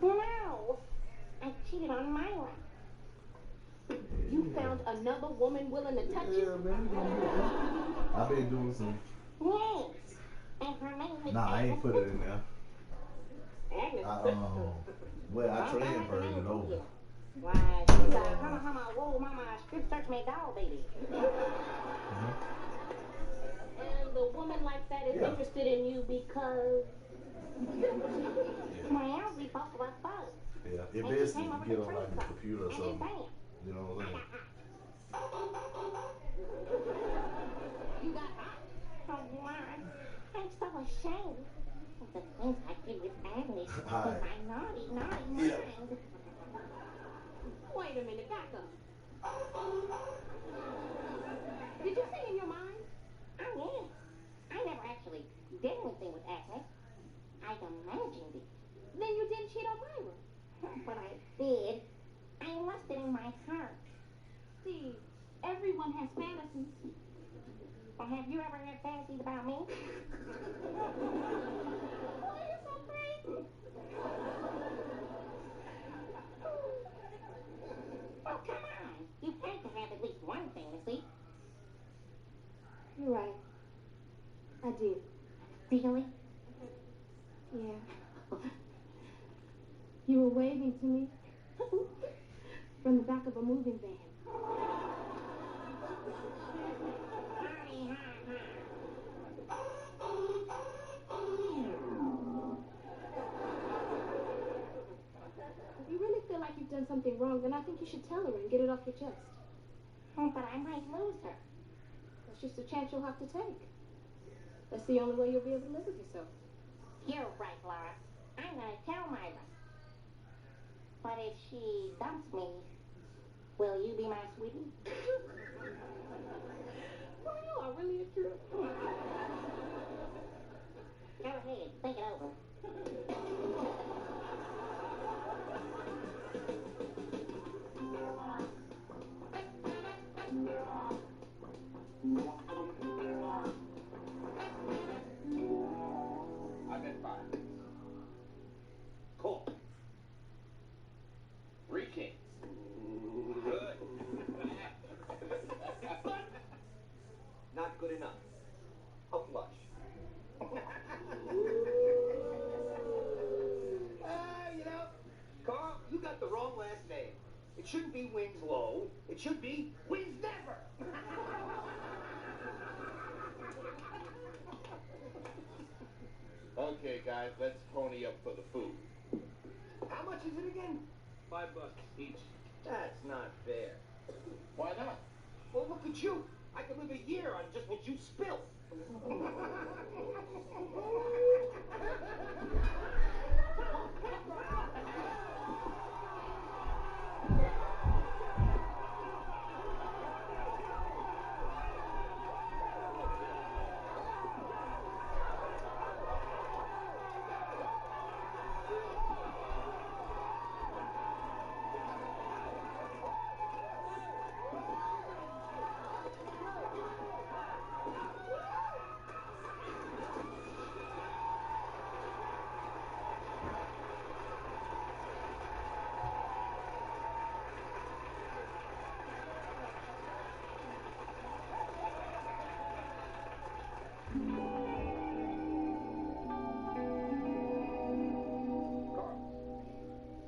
[SPEAKER 4] No, I cheated on Myra.
[SPEAKER 18] You found another woman willing to touch you?
[SPEAKER 26] Yeah, man. I've been doing some.
[SPEAKER 4] Yes. And her name is
[SPEAKER 26] Nah, I ain't put it in there.
[SPEAKER 4] Agnes.
[SPEAKER 26] Well, I transferred it over.
[SPEAKER 4] Why, she's a whoa, mama, strip search me doll, baby.
[SPEAKER 18] And the woman like that is interested in you because...
[SPEAKER 4] Well, we both were thugs.
[SPEAKER 26] Yeah, it
[SPEAKER 4] And
[SPEAKER 26] best
[SPEAKER 4] she
[SPEAKER 26] if
[SPEAKER 4] came
[SPEAKER 26] you
[SPEAKER 4] over
[SPEAKER 26] get
[SPEAKER 4] to
[SPEAKER 26] on like
[SPEAKER 4] trace
[SPEAKER 26] the
[SPEAKER 4] us.
[SPEAKER 26] computer or
[SPEAKER 4] And then
[SPEAKER 26] something.
[SPEAKER 4] bam.
[SPEAKER 26] You know what I'm saying?
[SPEAKER 4] You got hot. Oh, Lord. I'm so ashamed of the things I did with Agnes with my naughty mind.
[SPEAKER 18] Wait a minute, back up. Did you say in your mind?
[SPEAKER 4] Oh, yes. I never actually did anything with Agnes. I imagined it.
[SPEAKER 18] Then you didn't cheat on Myra.
[SPEAKER 4] But I did. I lost it in my heart.
[SPEAKER 18] Steve, everyone has fantasies.
[SPEAKER 4] Well, have you ever had fantasies about me?
[SPEAKER 18] Why are you so crazy?
[SPEAKER 4] Oh, come on. You had to have at least one fantasy.
[SPEAKER 18] You're right. I did.
[SPEAKER 4] Really?
[SPEAKER 18] Yeah. You were waving to me from the back of a moving van. If you really feel like you've done something wrong, then I think you should tell her and get it off your chest.
[SPEAKER 4] Oh, but I might lose her.
[SPEAKER 18] That's just a chance you'll have to take. That's the only way you'll be able to live with yourself.
[SPEAKER 4] You're right, Laura. I'm gonna tell Myra. But if she dumps me, will you be my sweetie?
[SPEAKER 18] Well, you are really a trip.
[SPEAKER 4] Go ahead, think it over.
[SPEAKER 23] I bet 5. Cool. 3 kings. Good. Not good enough. A flush. You know, Carl, you got the wrong last name. It shouldn't be Winslow. It should be Wins Never. Okay, guys, let's pony up for the food. How much is it again? $5 each. That's not fair. Why not? Well, look at you. I could live a year on just what you spill.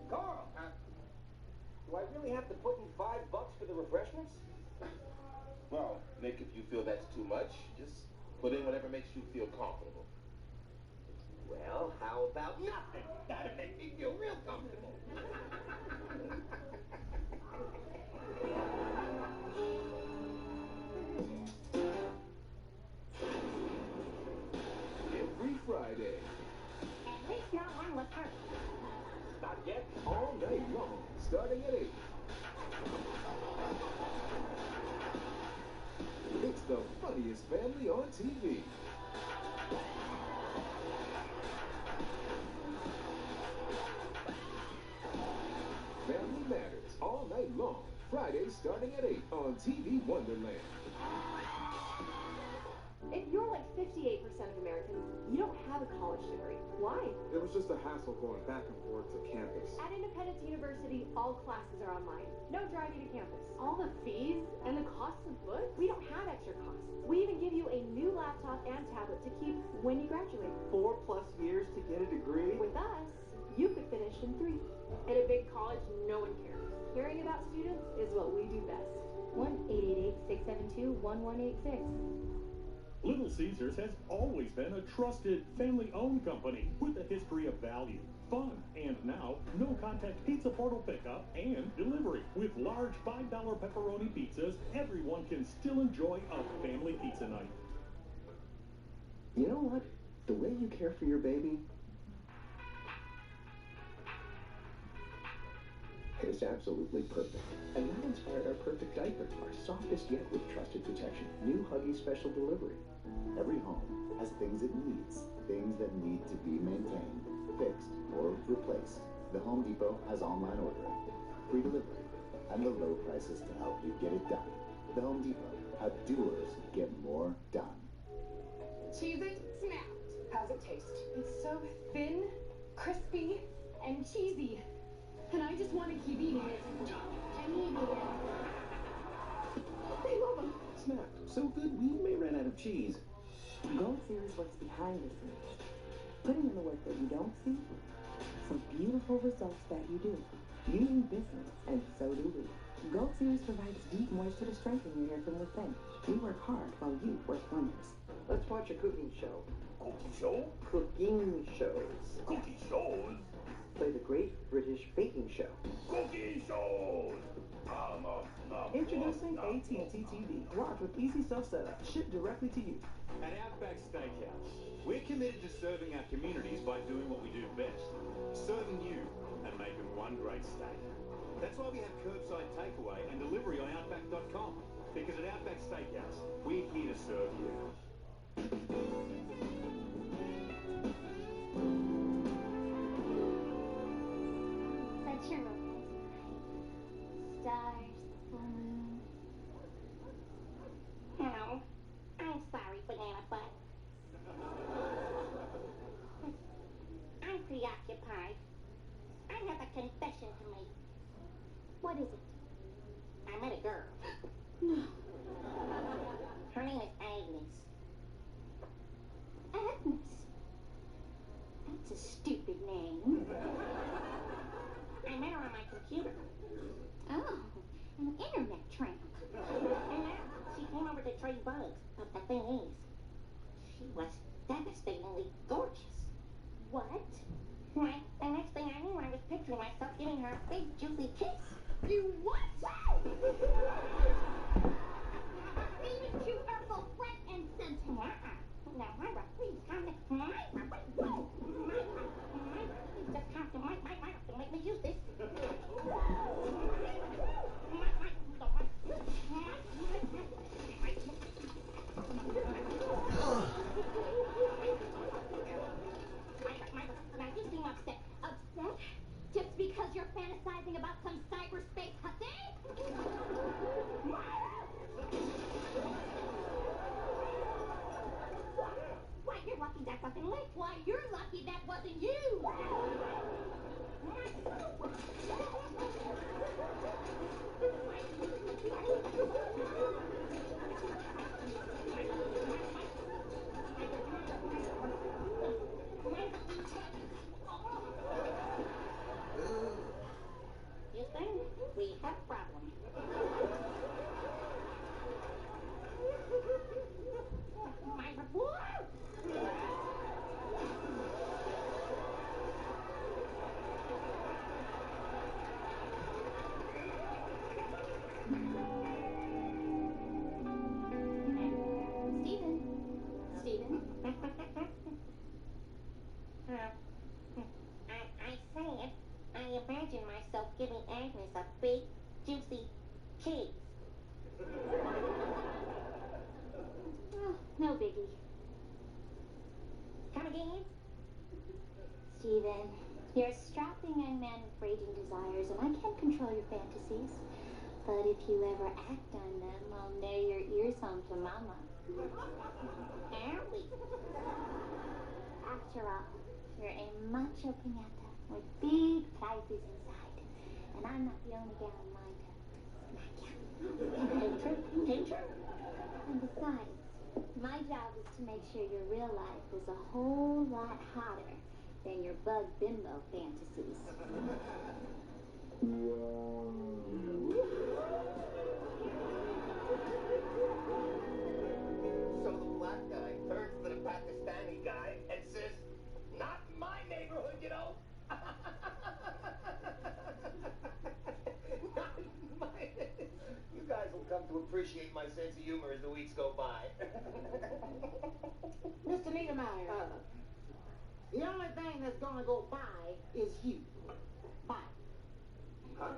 [SPEAKER 23] Carl, do I really have to put in $5 for the refreshments? Well, Nick, if you feel that's too much, just put in whatever makes you feel comfortable. Well, how about nothing? That'd make me feel real comfortable.
[SPEAKER 12] Every Friday.
[SPEAKER 4] At least not one with her.
[SPEAKER 12] Not yet. All night long, starting at 8. It's the funniest family on TV. Family Matters, all night long. Fridays starting at 8 on TV Wonderland.
[SPEAKER 14] If you're like 58% of Americans, you don't have a college degree. Why?
[SPEAKER 1] It was just a hassle going back and forth to campus.
[SPEAKER 14] At Independence University, all classes are online. No driving to campus. All the fees and the costs of books? We don't have extra costs. We even give you a new laptop and tablet to keep when you graduate.
[SPEAKER 13] 4+ years to get a degree?
[SPEAKER 14] With us, you could finish in 3. At a big college, no one cares. Caring about students is what we do best.
[SPEAKER 22] 1-888-672-1186.
[SPEAKER 25] Little Caesars has always been a trusted, family-owned company with a history of value, fun, and now no-contact pizza portal pickup and delivery. With large $5 pepperoni pizzas, everyone can still enjoy a family pizza night.
[SPEAKER 12] You know what? The way you care for your baby is absolutely perfect. And that inspired our perfect diaper, our softest yet with trusted protection. New Huggies Special Delivery.
[SPEAKER 5] Every home has things it needs, things that need to be maintained, fixed, or replaced. The Home Depot has online ordering, free delivery, and the low prices to help you get it done. The Home Depot, how doers get more done.
[SPEAKER 18] Cheese it, snapped. How's it taste? It's so thin, crispy, and cheesy. And I just want to keep eating it. I'm eating it.
[SPEAKER 12] They love them. Snapped. So good we may run out of cheese.
[SPEAKER 8] Gold Series works behind the scenes, putting in the work that you don't see, some beautiful results that you do. You mean business, and so do we. Gold Series provides deep moisture to strengthen your hair from within. We work hard while you work wonders.
[SPEAKER 23] Let's watch a cooking show.
[SPEAKER 15] Cookie show?
[SPEAKER 23] Cooking shows.
[SPEAKER 15] Cookie shows?
[SPEAKER 23] Play the Great British Baking Show.
[SPEAKER 15] Cookie shows!
[SPEAKER 17] Introducing AT&T TV. Watch with easy self-setup. Shipped directly to you.
[SPEAKER 21] At Outback Steakhouse, we're committed to serving our communities by doing what we do best. Serving you and making one great steak. That's why we have curbside takeaway and delivery on Outback.com. Because at Outback Steakhouse, we're here to serve you.
[SPEAKER 4] Picture romance, right? Stars, the full moon. Oh, I'm sorry, Banana Butt. I'm preoccupied. I have a confession to make.
[SPEAKER 18] What is it?
[SPEAKER 4] I met a girl.
[SPEAKER 18] No.
[SPEAKER 4] Her name is Agnes.
[SPEAKER 18] Agnes.
[SPEAKER 4] That's a stupid name. I met her on my computer.
[SPEAKER 18] Oh, an internet tramp.
[SPEAKER 4] And now she came over to trade bugs. But the thing is, she was devastatingly gorgeous.
[SPEAKER 18] What?
[SPEAKER 4] Why, the next thing I knew, I was picturing myself giving her a big, juicy kiss.
[SPEAKER 18] You what? Leave it to her for front and center.
[SPEAKER 4] Now, Myra, please come to Myra. Myra, please just come to Myra. Don't make me use this. Now you seem upset.
[SPEAKER 18] Upset? Just because you're fantasizing about some cyberspace thing?
[SPEAKER 4] Why, you're lucky that wasn't me.
[SPEAKER 18] Why, you're lucky that wasn't you.
[SPEAKER 4] Houston, we have a problem. Myra,
[SPEAKER 18] Steven.
[SPEAKER 4] I said, I imagine myself giving Agnes a big, juicy kiss.
[SPEAKER 18] Oh, no biggie.
[SPEAKER 4] Come again?
[SPEAKER 18] Steven, you're a strapping young man with raging desires, and I can't control your fantasies. But if you ever act on them, I'll nail your ears home to Mama.
[SPEAKER 4] Owie.
[SPEAKER 18] After all, you're a macho pinata with big pipes inside, and I'm not the only gal in line to smack you.
[SPEAKER 4] Ain't true.
[SPEAKER 18] And besides, my job is to make sure your real life is a whole lot hotter than your bug bimbo fantasies.
[SPEAKER 23] So the black guy turns to the Pakistani guy and says, "Not in my neighborhood, you know." You guys will come to appreciate my sense of humor as the weeks go by.
[SPEAKER 2] Mr. Niedermeyer, the only thing that's gonna go by is you. Bye. Carl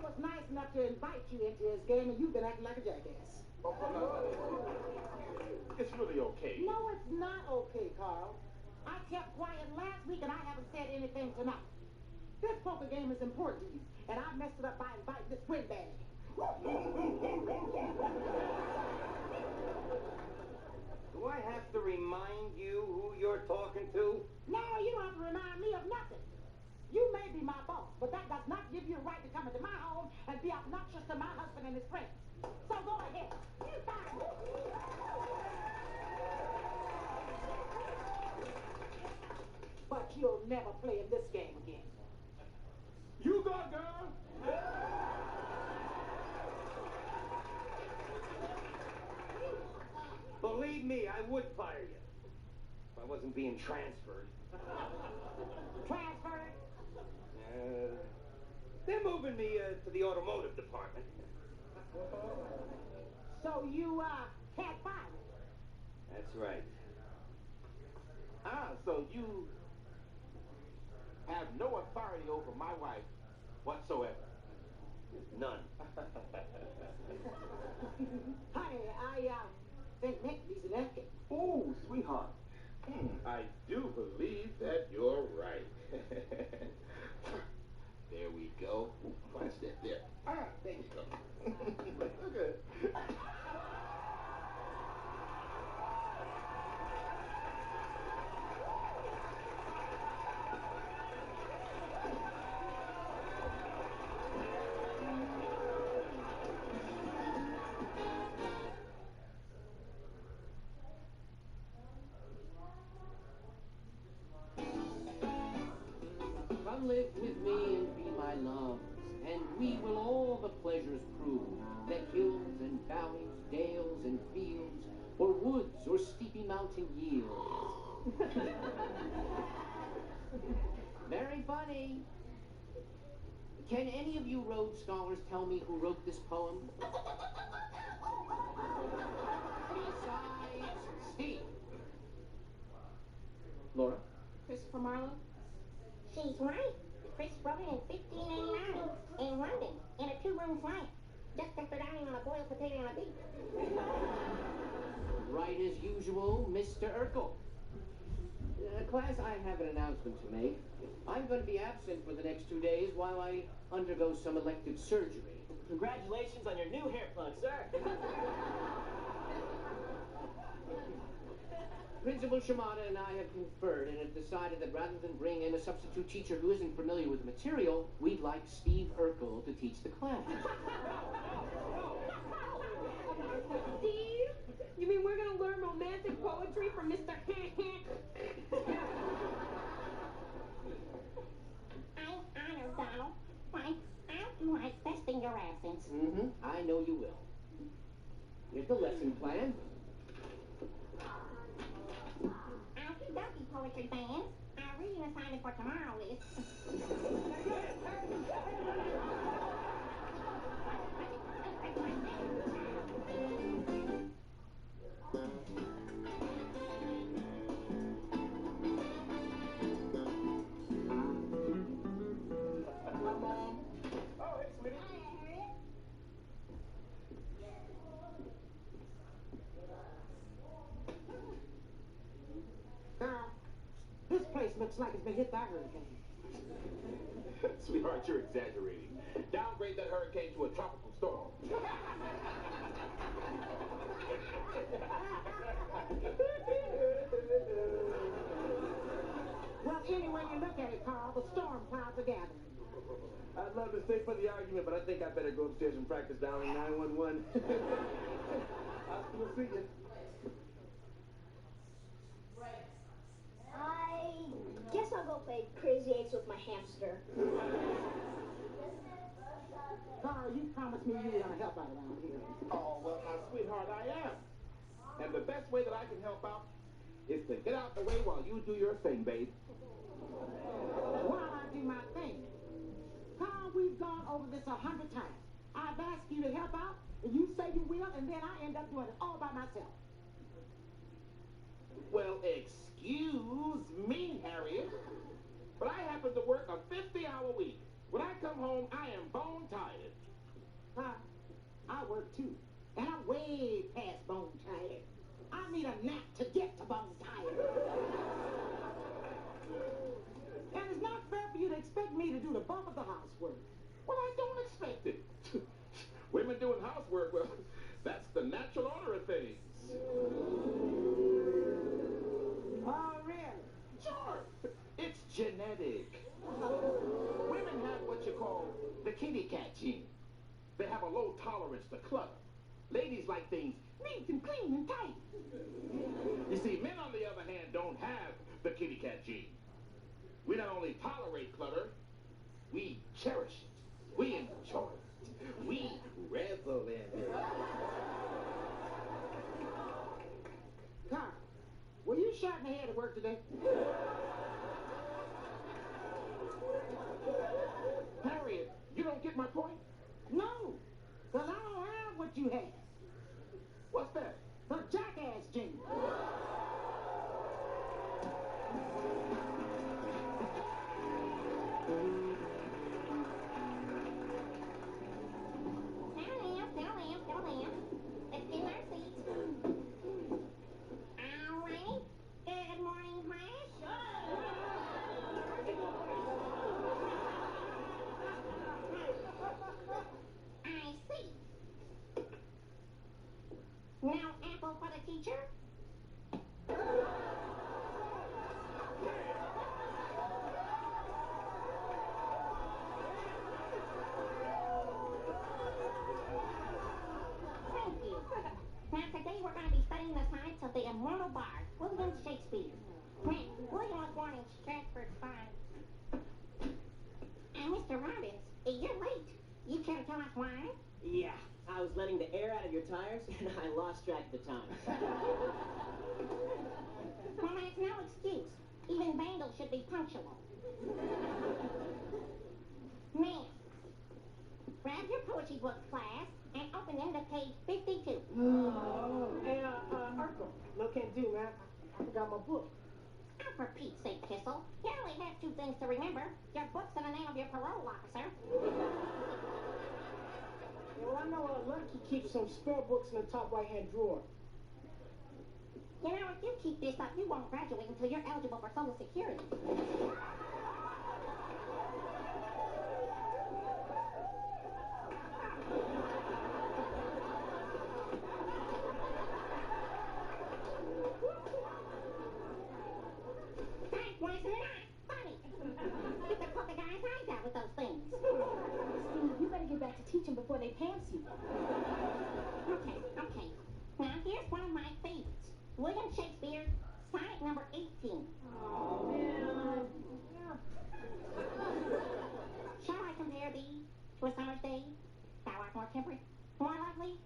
[SPEAKER 2] was nice enough to invite you into his game, and you've been acting like a jackass.
[SPEAKER 23] It's really okay.
[SPEAKER 2] No, it's not okay, Carl. I kept quiet last week, and I haven't said anything tonight. This poker game is important to you, and I messed it up by inviting this windbag.
[SPEAKER 23] Do I have to remind you who you're talking to?
[SPEAKER 2] No, you don't have to remind me of nothing. You may be my boss, but that does not give you a right to come into my home and be obnoxious to my husband and his friends. So go ahead. But you'll never play in this game again.
[SPEAKER 23] You go, girl. Believe me, I would fire you if I wasn't being transferred.
[SPEAKER 2] Transferred?
[SPEAKER 23] They're moving me to the automotive department.
[SPEAKER 2] So you, can't fire me?
[SPEAKER 23] That's right. Ah, so you have no authority over my wife whatsoever? None.
[SPEAKER 2] Honey, I think Nick needs a napkin.
[SPEAKER 23] Oh, sweetheart. I do believe that you're right. There we go. One step there. There you go. Okay.
[SPEAKER 6] Come live with me and be my love, and we will all the pleasures prove, that hills and valleys, dales and fields, or woods or steepy mountain yields. Very funny. Can any of you Rhodes Scholars tell me who wrote this poem? Besides Steve. Laura?
[SPEAKER 4] Christopher Marlowe? She's right. Chris wrote it in 1589 in London in a 2-room flat, just after dining on a boiled potato on a beach.
[SPEAKER 6] Right as usual, Mr. Urkel. Class, I have an announcement to make. I'm going to be absent for the next 2 days while I undergo some elective surgery.
[SPEAKER 7] Congratulations on your new hair plug, sir.
[SPEAKER 6] Principal Shimada and I have conferred and have decided that rather than bring in a substitute teacher who isn't familiar with the material, we'd like Steve Urkel to teach the class.
[SPEAKER 14] Steve? You mean we're gonna learn romantic poetry from Mr.
[SPEAKER 4] I'm honored, Donald. Why, I'll do my best in your absence.
[SPEAKER 6] I know you will. Here's the lesson plan.
[SPEAKER 4] Okie poetry fans. Our reading assignment for tomorrow is...
[SPEAKER 2] This place looks like it's been hit by a hurricane.
[SPEAKER 23] Sweetheart, you're exaggerating. Downgrade that hurricane to a tropical storm.
[SPEAKER 2] Well, any way you look at it, Carl, the storm clouds are gathering.
[SPEAKER 12] I'd love to stay for the argument, but I think I better go upstairs and practice dialing 911. I'll see you.
[SPEAKER 4] I guess I'll go play Crazy Eights with my hamster.
[SPEAKER 2] Carl, you promised me you were going to help out around here.
[SPEAKER 23] Oh, well, my sweetheart, I am. And the best way that I can help out is to get out the way while you do your thing, babe.
[SPEAKER 2] While I do my thing. Carl, we've gone over this 100 times. I've asked you to help out, and you say you will, and then I end up doing it all by myself.
[SPEAKER 23] Well, excuse me, Harriet, but I happen to work a 50-hour week. When I come home, I am bone tired.
[SPEAKER 2] I work too, and I'm way past bone tired. I need a nap to get to bone tired. And it's not fair for you to expect me to do the bulk of the housework.
[SPEAKER 23] Well, I don't expect it. Women doing housework, well, that's the natural order of things.
[SPEAKER 2] Oh, really?
[SPEAKER 23] Sure. It's genetic. Women have what you call the kitty cat gene. They have a low tolerance to clutter. Ladies like things neat and clean and tight. You see, men, on the other hand, don't have the kitty cat gene. We not only tolerate clutter, we cherish it. We enjoy it. We revel in it.
[SPEAKER 2] Carl, were you shot in the head at work today?
[SPEAKER 23] Harriet, you don't get my point?
[SPEAKER 2] No, because I don't have what you have.
[SPEAKER 23] What's that?
[SPEAKER 2] The jackass gene.
[SPEAKER 4] Let's get in our seats. All right. Good morning. care to tell us why?
[SPEAKER 7] Yeah, I was letting the air out of your tires, and I lost track of the time.
[SPEAKER 4] Well, that's no excuse. Even vandals should be punctual. Now, grab your poetry books, class, and open them to page 52.
[SPEAKER 2] Hey, Urkel, no can do, man. I forgot my book.
[SPEAKER 4] Oh, for Pete's sake, Kissel. You only have two things to remember. Your books and the name of your parole officer.
[SPEAKER 2] Yeah, well, I know Lucky keeps some spare books in the top right-hand drawer.
[SPEAKER 4] You know, if you keep this up, you won't graduate until you're eligible for Social Security. That was not funny. You could put the guy's eyes out with those things.
[SPEAKER 14] Steve, you better get back to teaching before they pants you.
[SPEAKER 4] Okay. Now, here's one of my favorites. William Shakespeare's Sonnet number 18.
[SPEAKER 2] Oh, man.
[SPEAKER 4] Shall I compare thee to a summer's day? Thou art more temperate, more lovely.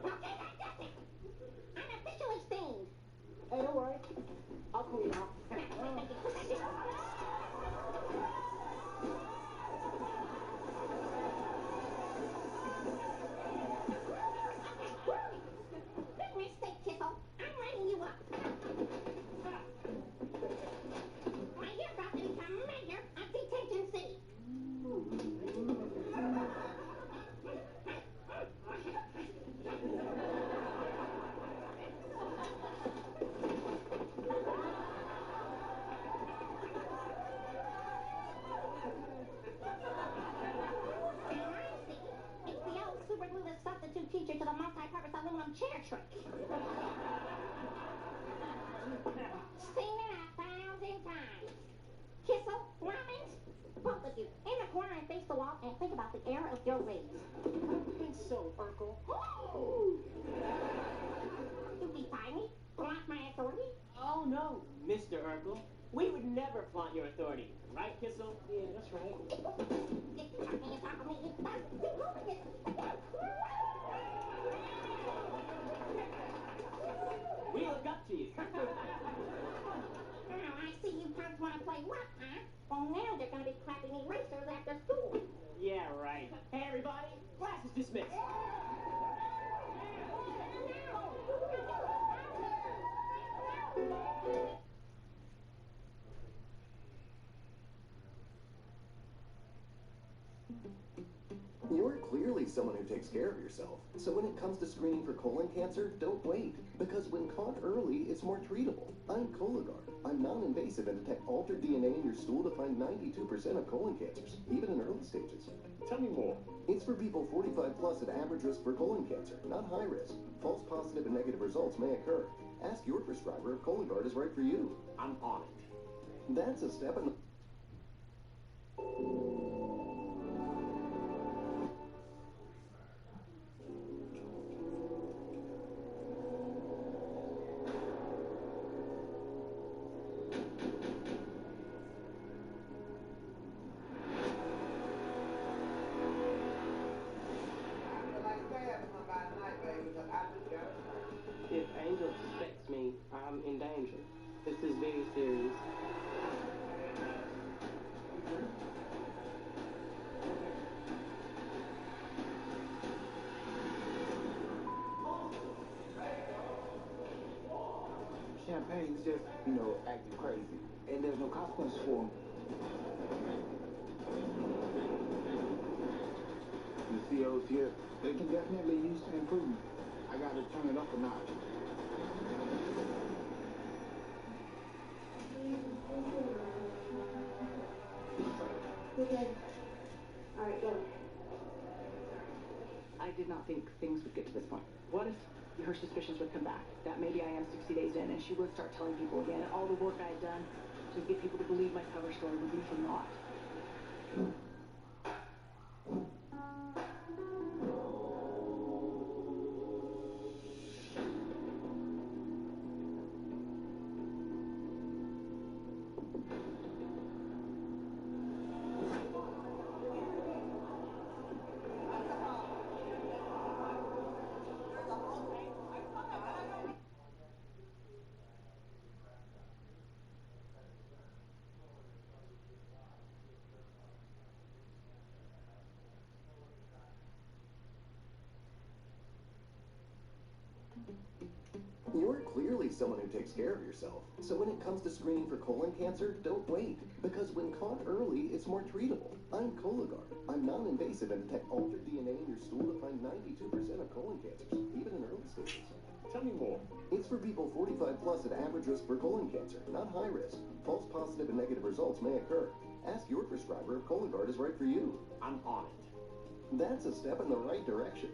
[SPEAKER 4] Okay, that does it. I'm officially stained.
[SPEAKER 2] Hey, don't worry. I'll clean it up.
[SPEAKER 4] Big mistake, Kissel. I'm writing you up. Why, you're about to become mayor of Detention City. It's the old superglueless substitute teacher to the multi-purpose aluminum chair trick. Seen it 1,000 times. Kissel, Robbins, both of you, in the corner and face the wall and think about the error of your ways.
[SPEAKER 2] I don't think so, Urkel.
[SPEAKER 4] You defy me? Flaunt my authority?
[SPEAKER 7] Oh, no, Mr. Urkel. We would never flaunt your authority. Right, Kissel?
[SPEAKER 2] Yeah, that's right.
[SPEAKER 7] We look up to you.
[SPEAKER 4] Oh, I see you punks want to play what, huh? Well, now they're going to be clapping erasers after school.
[SPEAKER 7] Yeah, right. Hey, everybody, class is dismissed.
[SPEAKER 12] You're clearly someone who takes care of yourself. So when it comes to screening for colon cancer, don't wait. Because when caught early, it's more treatable. I'm Cologuard. I'm non-invasive and detect altered DNA in your stool to find 92% of colon cancers, even in early stages.
[SPEAKER 25] Tell me more.
[SPEAKER 12] It's for people 45 plus at average risk for colon cancer, not high risk. False positive and negative results may occur. Ask your prescriber if Cologuard is right for you.
[SPEAKER 23] I'm on it.
[SPEAKER 12] That's a step in the...
[SPEAKER 9] If Angel suspects me, I'm in danger. This is very serious.
[SPEAKER 10] Champagne's just, acting crazy. And there's no consequences for him. The COs here, they can definitely use some improvement. I gotta turn it up a notch.
[SPEAKER 14] Okay. All right, go.
[SPEAKER 8] I did not think things would get to this point. What if her suspicions would come back? That maybe I am 60 days in and she would start telling people again, and all the work I had done to get people to believe my cover story would be for naught.
[SPEAKER 12] You're clearly someone who takes care of yourself. So when it comes to screening for colon cancer, don't wait. Because when caught early, it's more treatable. I'm Cologuard. I'm non-invasive and detect altered DNA in your stool to find 92% of colon cancers, even in early stages.
[SPEAKER 25] Tell me more.
[SPEAKER 12] It's for people 45 plus at average risk for colon cancer, not high risk. False positive and negative results may occur. Ask your prescriber if Cologuard is right for you.
[SPEAKER 7] I'm on it.
[SPEAKER 12] That's a step in the right direction.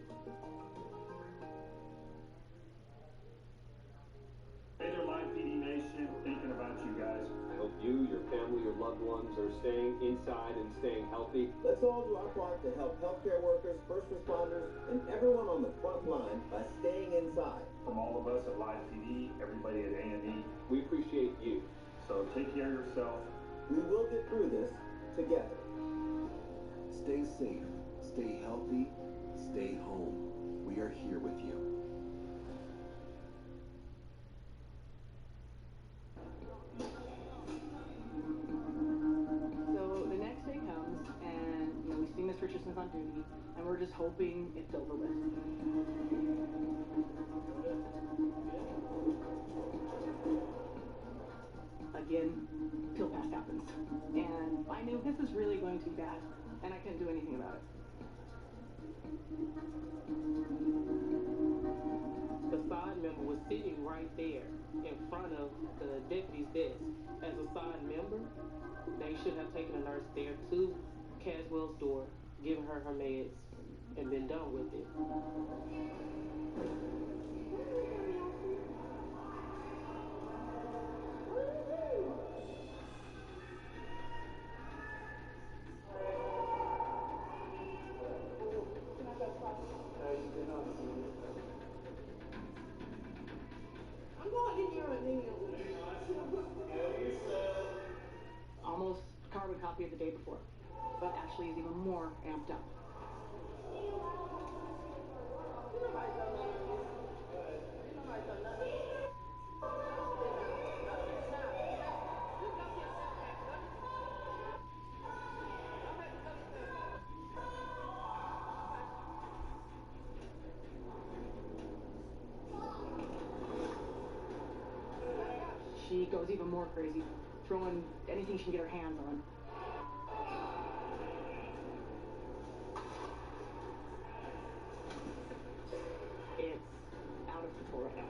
[SPEAKER 25] Hey there, Live PD Nation. Thinking about you guys.
[SPEAKER 3] I hope you, your family, your loved ones are staying inside and staying healthy.
[SPEAKER 11] Let's all do our part to help healthcare workers, first responders, and everyone on the front line by staying inside.
[SPEAKER 25] From all of us at Live PD, everybody at A&E,
[SPEAKER 3] We appreciate you.
[SPEAKER 25] so take care of yourself.
[SPEAKER 11] We will get through this together.
[SPEAKER 12] Stay safe, stay healthy, stay home. We are here with you.
[SPEAKER 17] So the next day comes, and we see Miss Richardson's on duty, and we're just hoping it's over with. Again, pill pass happens, and I knew this is really going to be bad, and I couldn't do anything about it.
[SPEAKER 7] The side member was sitting right there in front of the deputy's desk. As a side member, they should have taken a nurse there to Caswell's door, given her her meds, and been done with it.
[SPEAKER 17] Almost carbon copy of the day before, but Ashley is even more amped up. She goes even more crazy, throwing anything she can get her hands on. It's out of control right now.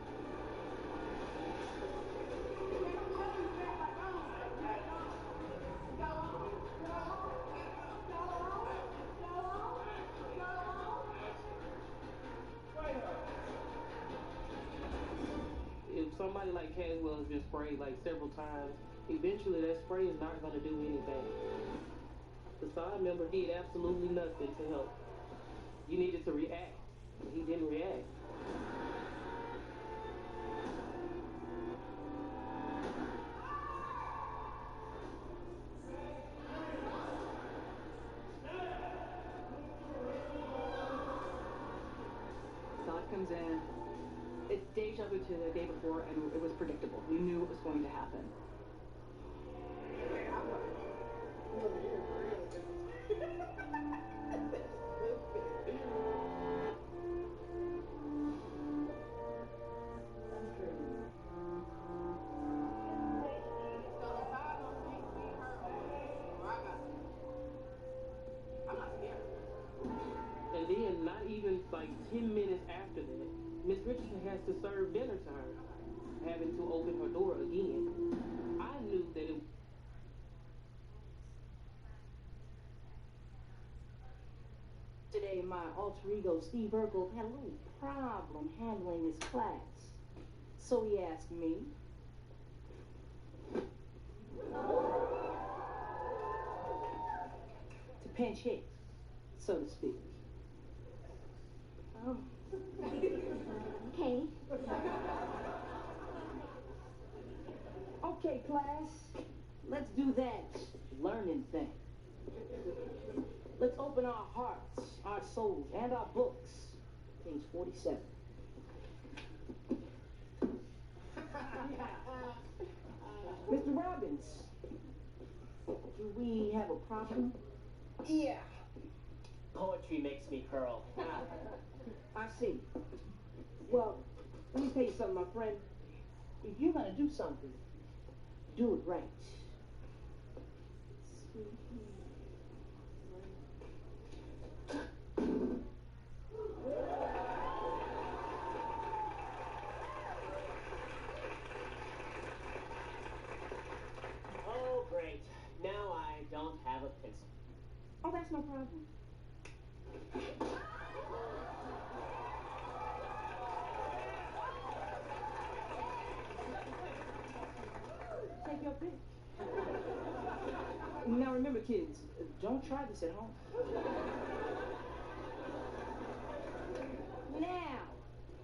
[SPEAKER 7] If somebody like Caswell has been sprayed like several times, eventually that spray is not going to do anything. The side member did absolutely nothing to help. You needed to react. He didn't react.
[SPEAKER 17] Todd comes in. It's deja vu to the day before, and it was predictable. We knew it was going to happen.
[SPEAKER 7] And then, not even like 10 minutes after that, Miss Richardson has to serve dinner to her, having to open her door again. I knew that it.
[SPEAKER 2] Today, my alter ego, Steve Urkel, had a little problem handling his class. So he asked me. To pinch hit, so to speak.
[SPEAKER 4] Oh. Okay.
[SPEAKER 2] Okay, class, let's do that learning thing. Let's open our hearts, our souls, and our books. Page 47. Mr. Robbins, do we have a problem?
[SPEAKER 7] Yeah. Poetry makes me curl.
[SPEAKER 2] I see. Well,
[SPEAKER 1] Let me tell you something, my friend. If you're gonna do something, do it right.
[SPEAKER 6] Oh, great. Now I don't have a pencil.
[SPEAKER 1] Oh, that's no problem. Take your pick. Now remember, kids, don't try this at home. Now,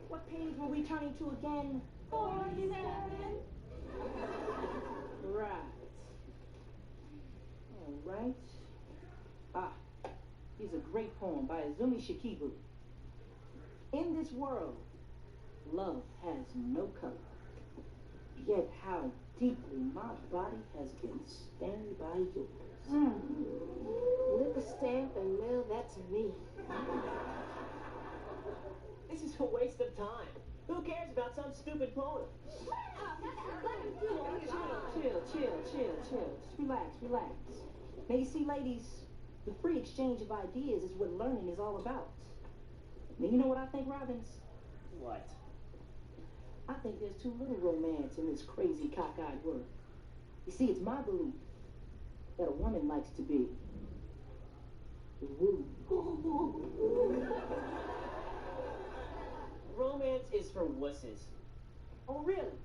[SPEAKER 1] what page were we turning to again? 47. Right. All right. Ah, here's a great poem by Azumi Shikibu. In this world, love has no color. Yet how deeply my body has been stained by yours. Lick a stamp and mail that to me.
[SPEAKER 6] This is a waste of time. Who cares about some stupid poem?
[SPEAKER 1] Chill. Just relax. Now you see, ladies, the free exchange of ideas is what learning is all about. Now you know what I think, Robbins?
[SPEAKER 6] What?
[SPEAKER 1] I think there's too little romance in this crazy cockeyed world. You see, it's my belief that a woman likes to be wooed.
[SPEAKER 6] Romance is for wusses.
[SPEAKER 1] Oh, really?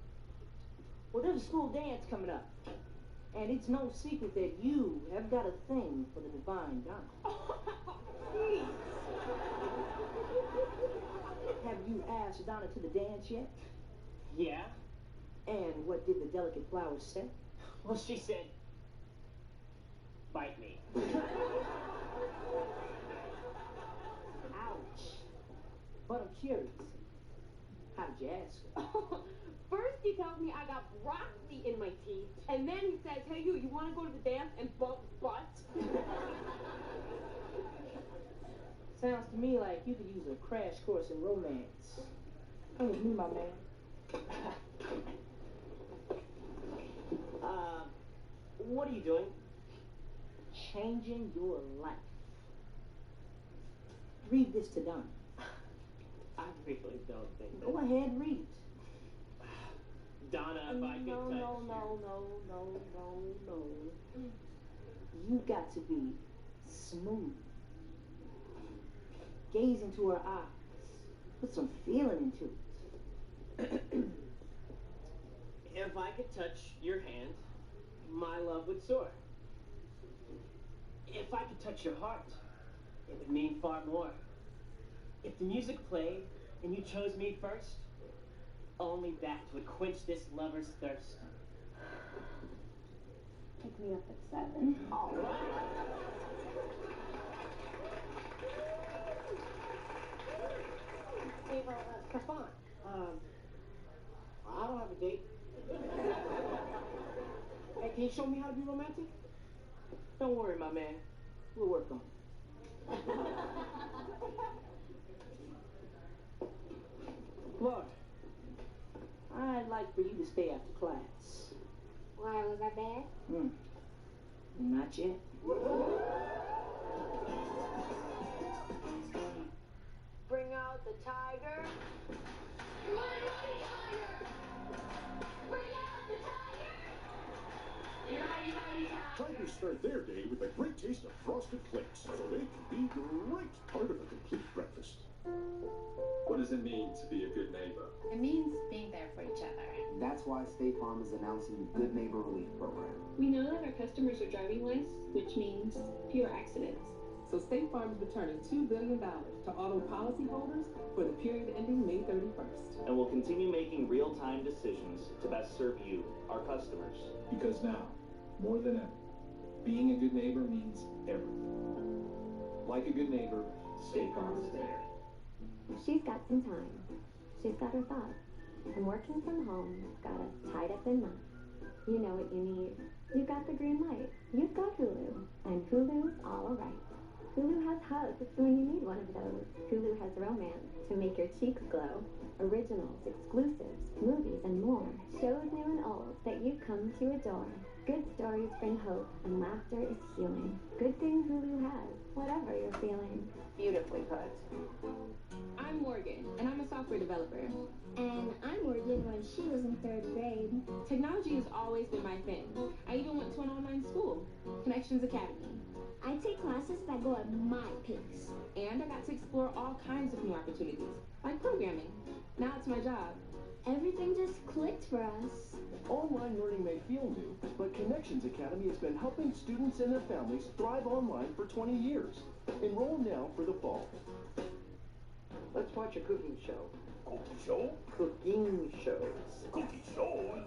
[SPEAKER 1] Well, there's a school dance coming up. And it's no secret that you have got a thing for the divine Donna.
[SPEAKER 6] Please.
[SPEAKER 1] Have you asked Donna to the dance yet?
[SPEAKER 6] Yeah?
[SPEAKER 1] And what did the delicate flowers say?
[SPEAKER 6] Well, she said, bite me.
[SPEAKER 1] Ouch. But I'm curious. How did you ask her?
[SPEAKER 14] First he tells me I got broccoli in my teeth, and then he says, hey you want to go to the dance and bump butt?
[SPEAKER 1] Sounds to me like you could use a crash course in romance. Come with me, my man.
[SPEAKER 6] What are you doing?
[SPEAKER 1] Changing your life. Read this to Donna.
[SPEAKER 6] I really don't think that...
[SPEAKER 1] Go ahead, read it.
[SPEAKER 6] Donna, if I could touch
[SPEAKER 1] No. You got to be smooth. Gaze into her eyes. Put some feeling into it.
[SPEAKER 6] If I could touch your hand, my love would soar. If I could touch your heart, it would mean far more. If the music played and you chose me first, only that would quench this lover's thirst.
[SPEAKER 22] Pick me up at 7.
[SPEAKER 1] All right.
[SPEAKER 2] Hey, Stefan, I don't have a date. Hey, can you show me how to be romantic?
[SPEAKER 1] Don't worry, my man. We'll work on it. Laura, I'd like for you to stay after class.
[SPEAKER 4] Why, was I bad?
[SPEAKER 1] Not yet.
[SPEAKER 14] Bring out the tiger.
[SPEAKER 25] Tigers start their day with a great taste of Frosted Flakes, so they can be great part of a complete breakfast.
[SPEAKER 3] What does it mean to be a good neighbor?
[SPEAKER 16] It means being there for each other.
[SPEAKER 11] That's why State Farm is announcing the Good Neighbor Relief Program.
[SPEAKER 19] We know that our customers are driving less, which means fewer accidents.
[SPEAKER 9] So State Farm is returning $2 billion to auto policyholders for the period ending May 31st.
[SPEAKER 13] And will continue making real-time decisions to best serve you, our customers.
[SPEAKER 10] Because now, more than ever, being a good neighbor means everything. Like a good neighbor, State Farm is there.
[SPEAKER 4] She's got some time. She's got her thoughts. And working from home got us tied up in knots. You know what you need. You've got the green light. You've got Hulu. And Hulu's all right.
[SPEAKER 5] Hulu has hugs when you need one of those. Hulu has romance to make your cheeks glow. Originals, exclusives, movies, and more. Shows new and old that you've come to adore. Good stories bring hope, and laughter is healing. Good things Hulu has, whatever you're feeling.
[SPEAKER 14] Beautifully put.
[SPEAKER 18] I'm Morgan, and I'm a software developer.
[SPEAKER 4] And I'm Morgan when she was in 3rd grade.
[SPEAKER 18] Technology has always been my thing. I even went to an online school, Connections Academy.
[SPEAKER 4] I take classes that go at my pace.
[SPEAKER 18] And I got to explore all kinds of new opportunities, like programming. Now it's my job.
[SPEAKER 4] Everything just clicked for us.
[SPEAKER 15] Online learning may feel new, but Connections Academy has been helping students and their families thrive online for 20 years. Enroll now for the fall.
[SPEAKER 20] Let's watch a cooking show.
[SPEAKER 21] Cooking show?
[SPEAKER 20] Cooking shows.
[SPEAKER 21] Cooking shows?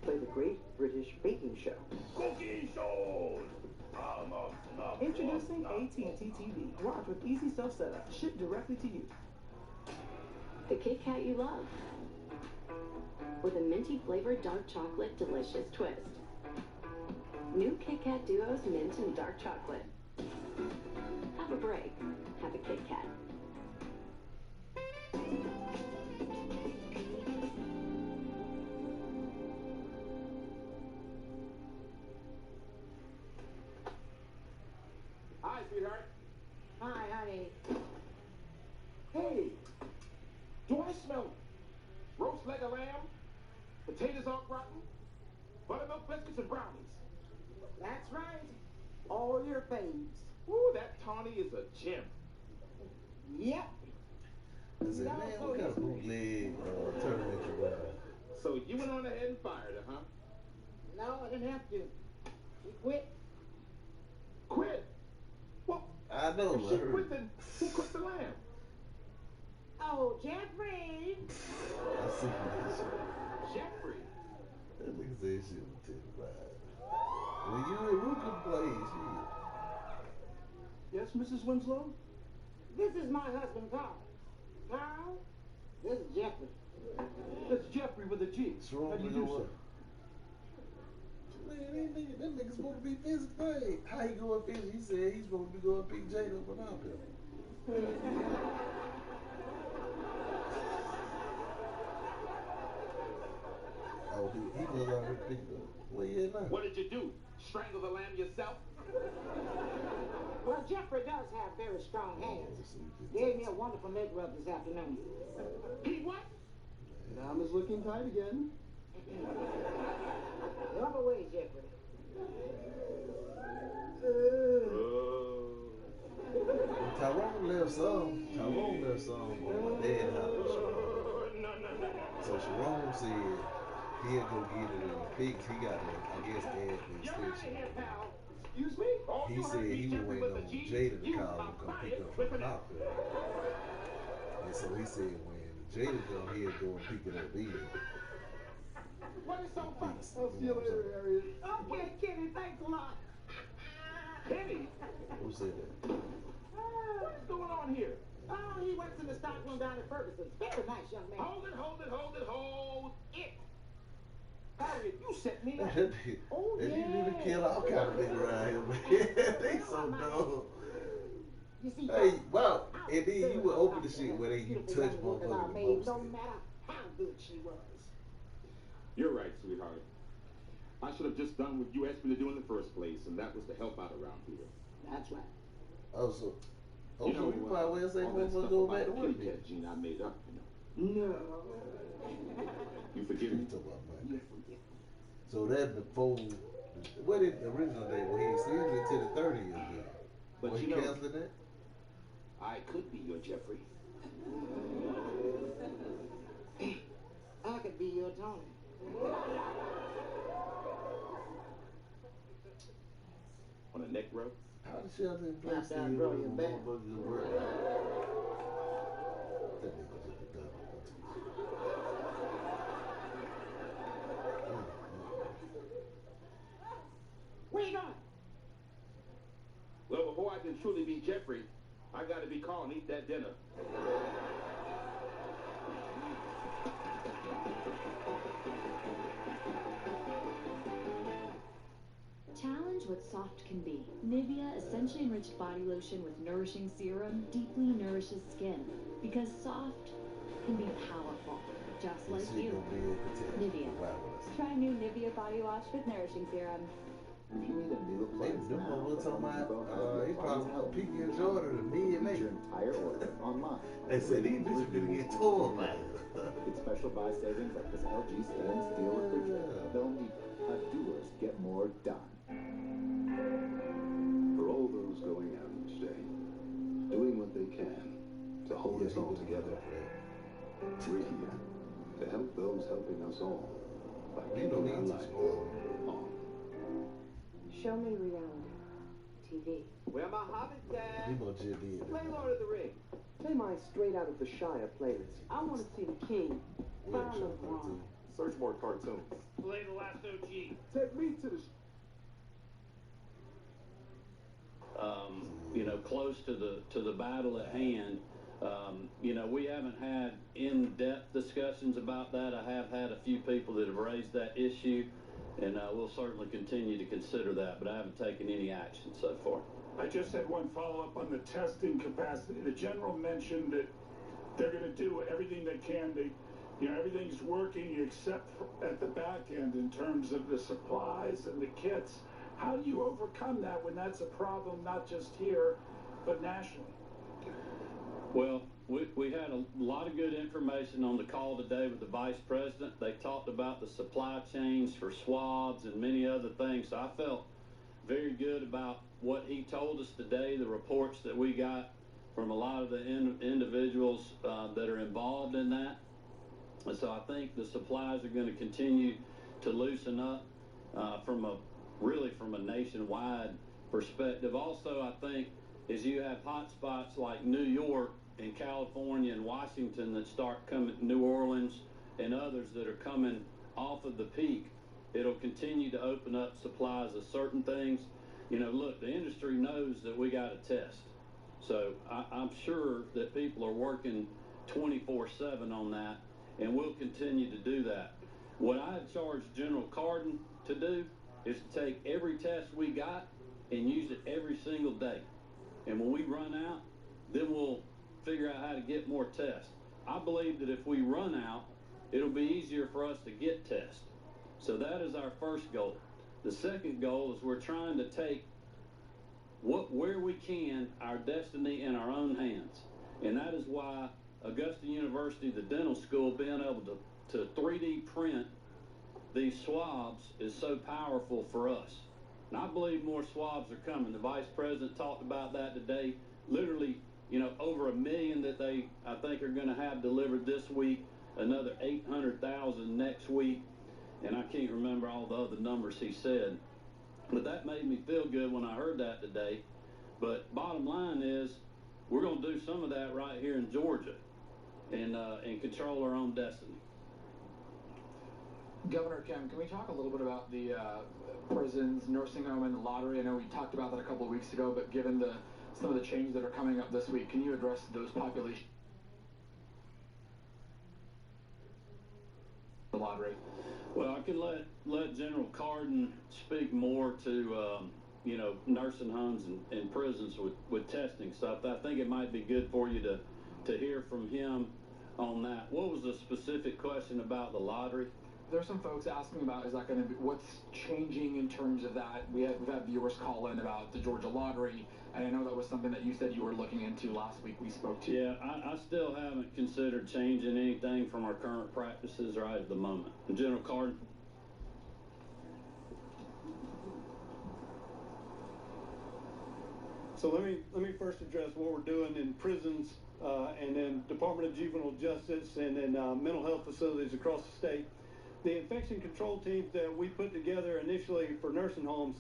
[SPEAKER 20] Play the Great British Baking Show.
[SPEAKER 21] Cooking shows!
[SPEAKER 17] Introducing AT&T TV. Watch with easy self-setup. Shipped directly to you.
[SPEAKER 14] The Kit Kat you love. With a minty flavored dark chocolate delicious twist. New Kit Kat Duos mint and dark chocolate. Have a break. Have a Kit Kat.
[SPEAKER 23] Hi, sweetheart.
[SPEAKER 2] Hi, honey.
[SPEAKER 23] Hey, do I smell roast leg of lamb, potatoes all rotten, buttermilk biscuits and brownies?
[SPEAKER 2] That's right. All your faves.
[SPEAKER 23] Ooh, that Tawny is a gem.
[SPEAKER 2] Yep.
[SPEAKER 24] I said, man, what kind of bootleg tournament you run?
[SPEAKER 23] So you went on ahead and fired her, huh?
[SPEAKER 2] No, I didn't have to. She quit.
[SPEAKER 23] Quit? Well,
[SPEAKER 24] I know,
[SPEAKER 23] if she quit, then who cooked the lamb?
[SPEAKER 2] Oh, Jeffrey.
[SPEAKER 24] I see that shit.
[SPEAKER 23] Jeffrey?
[SPEAKER 24] That nigga said shit was terrified. When you and Ruka play, shit.
[SPEAKER 15] Yes, Mrs. Winslow?
[SPEAKER 2] This is my husband, Carl. Carl, this is Jeffrey.
[SPEAKER 15] That's Jeffrey with a G. How do you do, sir?
[SPEAKER 24] Man, that nigga's supposed to be physics grade. How he going physics? He said he's supposed to be going PJ up and out there. Oh, he was already picked up. Where you at now?
[SPEAKER 23] What did you do? Strangle the lamb yourself?
[SPEAKER 2] Well, Jeffrey does have very strong hands. Gave me a wonderful leg rub this afternoon.
[SPEAKER 23] He what?
[SPEAKER 15] Nam is looking tight again.
[SPEAKER 2] The other way, Jeffrey.
[SPEAKER 24] Tyrone left some on my dad's house. So Sharon said he'll go get it in the fix. He got to, I guess, add the extension.
[SPEAKER 23] Excuse me?
[SPEAKER 24] He said he was waiting on Jada to call him to come pick up from the hospital. And so he said when Jada come, he'll go and pick it up then.
[SPEAKER 23] What is so funny?
[SPEAKER 15] I'll see you later, Harriet.
[SPEAKER 2] Okay, Kenny, thanks a lot.
[SPEAKER 23] Kenny?
[SPEAKER 24] Who said that?
[SPEAKER 23] What is going on here?
[SPEAKER 2] Oh, he works in the stock room down at Ferguson's. Very nice young man.
[SPEAKER 23] Hold it. Harriet, you set me up.
[SPEAKER 2] Oh,
[SPEAKER 24] And
[SPEAKER 2] yeah.
[SPEAKER 24] you need to kill all kind of niggas around here, man. They so dumb.
[SPEAKER 2] You see,
[SPEAKER 24] Hey, wow. And then you would open the shit where you touch motherfuckers the most.
[SPEAKER 2] no matter how good she was.
[SPEAKER 23] You're right, sweetheart. I should have just done what you asked me to do in the first place, and that was to help out around here.
[SPEAKER 2] That's right.
[SPEAKER 24] Oh, so
[SPEAKER 23] You know,
[SPEAKER 24] you probably will say
[SPEAKER 23] all that
[SPEAKER 24] motherfuckers
[SPEAKER 23] stuff
[SPEAKER 24] go
[SPEAKER 23] about
[SPEAKER 24] back to
[SPEAKER 23] the
[SPEAKER 24] work
[SPEAKER 23] kitty
[SPEAKER 24] then.
[SPEAKER 23] cat gene I made up, you know.
[SPEAKER 2] No.
[SPEAKER 23] You forgive me?
[SPEAKER 24] Talk about money.
[SPEAKER 2] You forget.
[SPEAKER 24] So that before, what is the original day when he extended it to the 30th day?
[SPEAKER 23] But
[SPEAKER 24] Was
[SPEAKER 23] you
[SPEAKER 24] he
[SPEAKER 23] know,
[SPEAKER 24] canceling that?
[SPEAKER 23] I could be your Jeffrey.
[SPEAKER 2] I could be your Tony.
[SPEAKER 23] On a neck rub?
[SPEAKER 24] How the shelter in place
[SPEAKER 2] Not
[SPEAKER 24] still
[SPEAKER 2] down,
[SPEAKER 24] work
[SPEAKER 2] bro,
[SPEAKER 24] when
[SPEAKER 2] you're back.
[SPEAKER 24] motherfuckers at work? That nigga just a dumb.
[SPEAKER 2] Where you going?
[SPEAKER 23] Well, before I can truly be Jeffrey, I gotta be Carl and eat that dinner.
[SPEAKER 5] Challenge what's
[SPEAKER 6] soft can be. Nivea Essentially Enriched Body Lotion with Nourishing Serum deeply nourishes skin, because soft can be powerful, just like you. Nivea. Try new Nivea Body Wash with Nourishing Serum.
[SPEAKER 11] If you need a new appliance
[SPEAKER 24] Them
[SPEAKER 11] now,
[SPEAKER 24] was talking about, he
[SPEAKER 11] the
[SPEAKER 24] probably
[SPEAKER 11] help.
[SPEAKER 24] Pinky and Jordan, the men,
[SPEAKER 11] Get your entire order online.
[SPEAKER 24] They said these bitches gonna get torn, man.
[SPEAKER 11] Get special buy savings like this LG stainless steel refrigerator. The Home Depot. How doers get more done.
[SPEAKER 7] For all those going out each day, doing what they can to hold us all together. We're here to help those helping us all by keeping our lights on.
[SPEAKER 14] Show me reality. TV.
[SPEAKER 11] Where my hobbit dad?
[SPEAKER 24] He must just did.
[SPEAKER 11] Play Lord of the Rings.
[SPEAKER 20] Play my straight out of the Shire playlist.
[SPEAKER 2] I want to see the king. Follow Ron.
[SPEAKER 3] Search more cartoons.
[SPEAKER 21] Play the last OG.
[SPEAKER 11] Take me to the
[SPEAKER 8] You know, close to the battle at hand. You know, we haven't had in-depth discussions about that. I have had a few people that have raised that issue, and we'll certainly continue to consider that, but I haven't taken any action so far.
[SPEAKER 21] I just had one follow-up on the testing capacity. The general mentioned that they're going to do everything they can. Everything's working except at the back end in terms of the supplies and the kits. How do you overcome that when that's a problem, not just here, but nationally?
[SPEAKER 8] Well, we had a lot of good information on the call today with the Vice President. They talked about the supply chains for swabs and many other things. So I felt very good about what he told us today, the reports that we got from a lot of the individuals that are involved in that. And so I think the supplies are going to continue to loosen up from a nationwide perspective. Also, I think as you have hot spots like New York and California and Washington that start coming, New Orleans and others that are coming off of the peak, it'll continue to open up supplies of certain things. You know, look, the industry knows that we got to test. So I'm sure that people are working 24/7 on that, and we'll continue to do that. What I had charged General Cardin to do is to take every test we got and use it every single day. And when we run out, then we'll figure out how to get more tests. I believe that if we run out, it'll be easier for us to get tests. So that is our first goal. The second goal is we're trying to take where we can, our destiny in our own hands. And that is why Augusta University, the dental school, being able to 3D print these swabs is so powerful for us. And I believe more swabs are coming. The Vice President talked about that today. Literally, you know, over 1 million that they, I think, are going to have delivered this week, another 800,000 next week, and I can't remember all the other numbers he said. But that made me feel good when I heard that today. But bottom line is, we're going to do some of that right here in Georgia and control our own destiny.
[SPEAKER 12] Governor Kemp, can we talk a little bit about the prisons, nursing home, and the lottery? I know we talked about that a couple of weeks ago, but given some of the changes that are coming up this week, can you address those populations? The lottery.
[SPEAKER 8] Well, I can let General Cardin speak more to you know, nursing homes and prisons with testing stuff. I think it might be good for you to hear from him on that. What was the specific question about the lottery?
[SPEAKER 12] There's some folks asking about, is that going to be, what's changing in terms of that? We've had viewers call in about the Georgia lottery, and I know that was something that you said you were looking into last week we spoke to.
[SPEAKER 8] Yeah, I still haven't considered changing anything from our current practices right at the moment. General Cardin.
[SPEAKER 22] So let me first address what we're doing in prisons and then Department of Juvenile Justice and then mental health facilities across the state. The infection control teams that we put together initially for nursing homes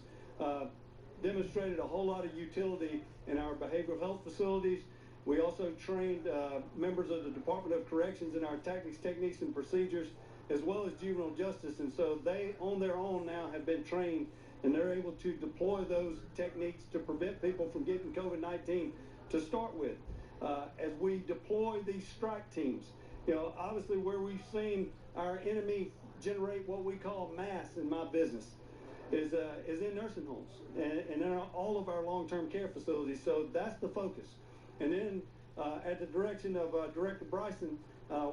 [SPEAKER 22] demonstrated a whole lot of utility in our behavioral health facilities. We also trained members of the Department of Corrections in our tactics, techniques, and procedures, as well as juvenile justice. And so they, on their own now, have been trained, and they're able to deploy those techniques to prevent people from getting COVID-19 to start with. As we deploy these strike teams, you know, obviously where we've seen our enemy generate what we call mass in my business is in nursing homes and in all of our long-term care facilities. So that's the focus. And then at the direction of Director Bryson,